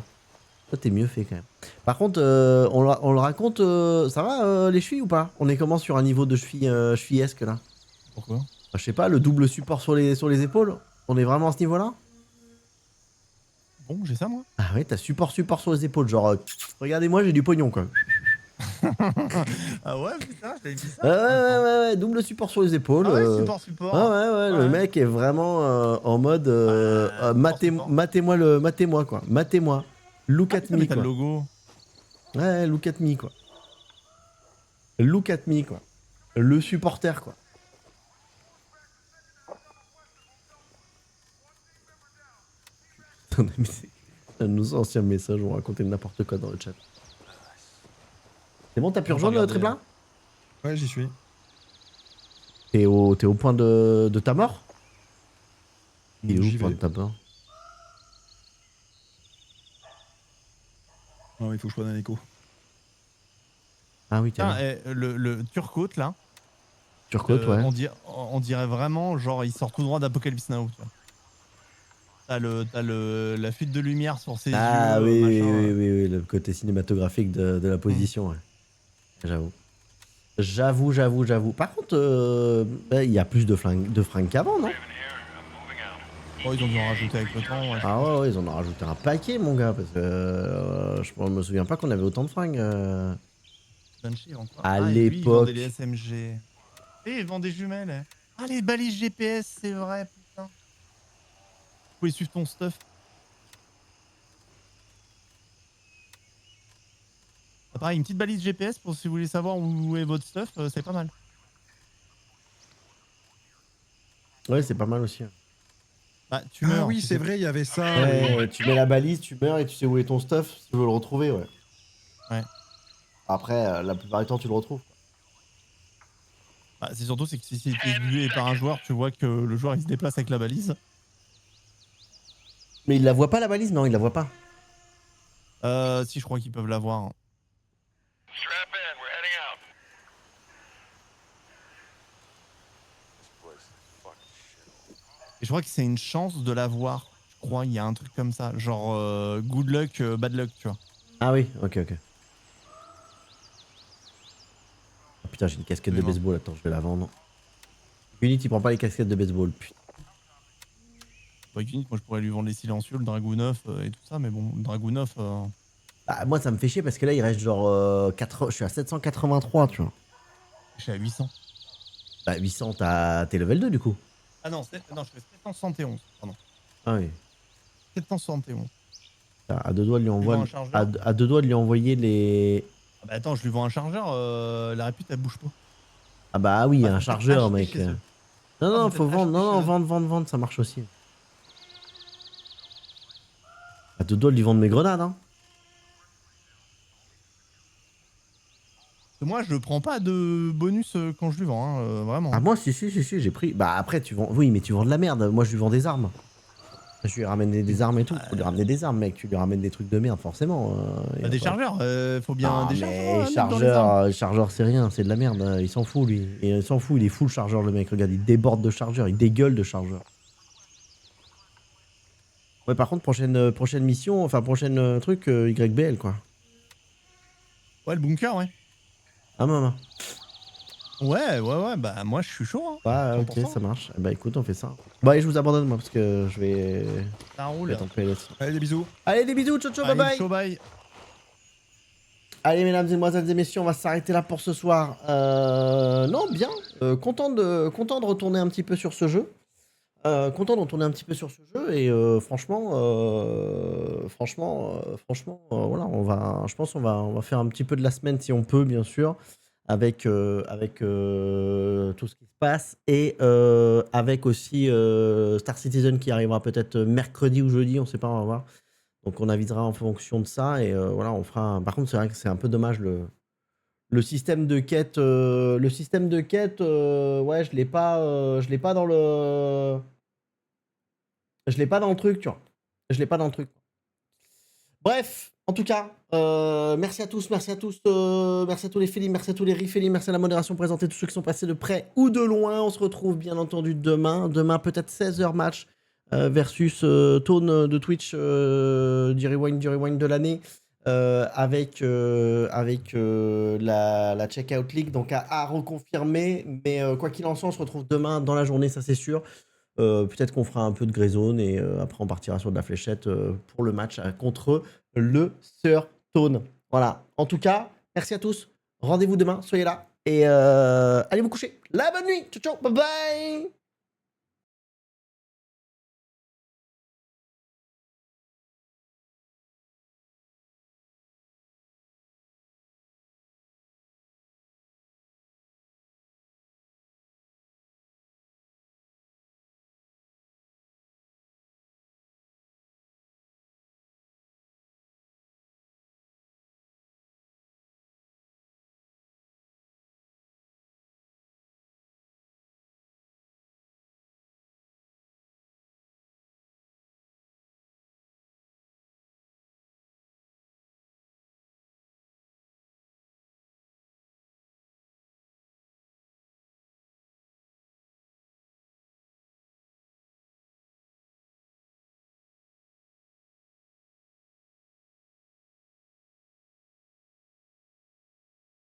A: Toi, t'es mieux fait quand même. Par contre, on le raconte. Ça va les chevilles ou pas? On est comment sur un niveau de chevillesque là?
C: Pourquoi?
A: Bah, je sais pas, le double support sur les épaules. On est vraiment à ce niveau-là?
C: Bon, j'ai ça, moi.
A: Ah ouais, t'as support sur les épaules. Genre, regardez-moi, j'ai du pognon quoi.
C: Ah ouais, putain, je t'avais dit ça.
A: Ouais, double support sur les épaules.
C: Ah ouais, support.
A: Ah ouais, le mec est vraiment en mode
C: support.
A: matez-moi quoi. Matez-moi. Look at
C: Putain,
A: me
C: mais t'as le
A: quoi.
C: logo.
A: Ouais, look at me quoi. Look at me quoi. Le supporter quoi. Putain, mais c'est nos anciens messages ont raconté n'importe quoi dans le chat. C'est bon, t'as pu
C: On va
A: rejoindre
C: regarder.
A: Triplin?
B: Ouais, j'y suis.
A: T'es au point de ta mort? Il est où
B: J'y
A: le point
B: vais.
A: de ta mort?
B: Non, il faut que je prenne un écho.
A: Ah oui, t'es
C: Putain,
A: là.
C: le Turcotte, là.
A: Turcotte, ouais.
C: On dirait vraiment, genre, il sort tout droit d'Apocalypse Now, tu vois. T'as la fuite de lumière sur ses
A: Ah
C: yeux,
A: oui,
C: machin.
A: oui, le côté cinématographique de la position, ouais. J'avoue. Par contre, il y a plus de fringues qu'avant, non?
C: Oh, ils ont dû en rajouter avec le temps, ouais.
A: Ah ouais, ils en ont rajouté un paquet, mon gars, parce que je me souviens pas qu'on avait autant de fringues.
C: Banshee, encore.
A: À
C: Et lui, il
A: l'époque.
C: vendait les SMG. Et il vend des jumelles. Hein. Ah, les balises GPS, c'est vrai, putain. Vous pouvez suivre ton stuff. Ah, pareil, une petite balise GPS pour si vous voulez savoir où est votre stuff, c'est pas mal.
A: Ouais, c'est pas mal aussi.
C: Bah, tu meurs.
B: Ah oui,
C: tu
B: c'est
C: sais.
B: vrai, il y avait ça.
A: Ouais, tu mets la balise, tu meurs et tu sais où est ton stuff si tu veux le retrouver, ouais.
C: Ouais.
A: Après, la plupart du temps, tu le retrouves.
C: Bah, c'est surtout c'est que si c'est tué par un joueur, tu vois que le joueur il se déplace avec la balise.
A: Mais il la voit pas, la balise? Non, il la voit pas.
C: Si, je crois qu'ils peuvent l'avoir.
D: Strap in, we're heading out.
C: Et je crois que c'est une chance de l'avoir. Je crois, il y a un truc comme ça. Genre, good luck, bad luck, tu vois.
A: Ah oui, ok. Oh, putain, j'ai une casquette de
C: Oui, non.
A: baseball, attends, je vais la vendre. Unity, prend pas les casquettes de baseball, putain.
C: Bah, Unit, moi je pourrais lui vendre les silencieux, le Dragunov et tout ça, mais bon, le Dragunov.
A: Bah, moi, ça me fait chier parce que là, il reste genre 4... Je suis à 783, tu vois.
C: Je suis à 800.
A: Bah, 800, t'es level 2 du coup.
C: Ah non, non, je fais 771. Pardon.
A: Ah oui.
C: 771.
A: À deux doigts de lui envoyer.
C: vends un chargeur
A: À deux doigts de lui envoyer les.
C: Ah bah attends, je lui vends un chargeur, la répute elle bouge pas.
A: Ah bah oui,
C: Bah,
A: un
C: faut
A: chargeur,
C: peut-être
A: mec.
C: acheter chez eux.
A: Non,
C: faut
A: faut
C: peut-être
A: vendre.
C: acheter
A: Non,
C: chez eux.
A: vendre, ça marche aussi. À deux doigts de lui vendre mes grenades, hein.
C: Parce que moi je prends pas de bonus quand je lui vends, hein, vraiment.
A: Ah, moi, si, j'ai pris. Bah, après, tu vends. Oui, mais tu vends de la merde. Moi, je lui vends des armes. Je lui ramène des armes et tout. Faut lui ramener des armes, mec. Tu lui ramènes des trucs de merde, forcément.
C: Bah, des chargeurs, faut bien
A: Ah,
C: des
A: mais
C: chargeurs. Dans les armes.
A: chargeur, c'est rien, c'est de la merde. Il s'en fout, lui. Et il s'en fout, il est full chargeur, le mec. Regarde, il déborde de chargeur, il dégueule de chargeur. Ouais, par contre, prochaine mission, enfin, prochaine truc, YBL, quoi.
C: Ouais, le bunker, ouais.
A: Ah, maman.
C: Ouais, bah moi je suis chaud. Hein.
A: Ouais, ok,
C: 100%.
A: ça marche. Bah, écoute, on fait ça. Bon, allez, je vous abandonne, moi, parce que je vais
C: Ça roule.
A: être en PLS.
B: Allez, des bisous.
A: Allez, des bisous, ciao, ciao, bye
C: Allez,
A: bye.
C: chaud, bye.
A: Allez, mesdames, mesdemoiselles et messieurs, on va s'arrêter là pour ce soir. Non, bien. Content de retourner un petit peu sur ce jeu. Content de retourner un petit peu sur ce jeu et franchement, voilà, je pense on va faire un petit peu de la semaine si on peut, bien sûr, avec tout ce qui se passe et avec aussi Star Citizen qui arrivera peut-être mercredi ou jeudi, on sait pas, on va voir. Donc on avisera en fonction de ça et voilà, on fera. Par contre, c'est vrai que c'est un peu dommage le système de quête. Ouais, je l'ai pas dans le. Je l'ai pas dans le truc, tu vois. Je l'ai pas dans le truc. Bref, en tout cas, merci à tous, merci à tous les Félim, merci à tous les Rifelim, merci à la modération présentée, tous ceux qui sont passés de près ou de loin. On se retrouve bien entendu demain. Demain, peut-être 16h match versus Tone de Twitch du rewind de l'année. Avec la Checkout League, donc à reconfirmer. Mais quoi qu'il en soit, on se retrouve demain dans la journée, ça c'est sûr. Peut-être qu'on fera un peu de Grey Zone et après on partira sur de la fléchette pour le match contre le Sir Tone. Voilà. En tout cas, merci à tous. Rendez-vous demain, soyez là et allez vous coucher. La bonne nuit. Ciao, ciao. Bye bye.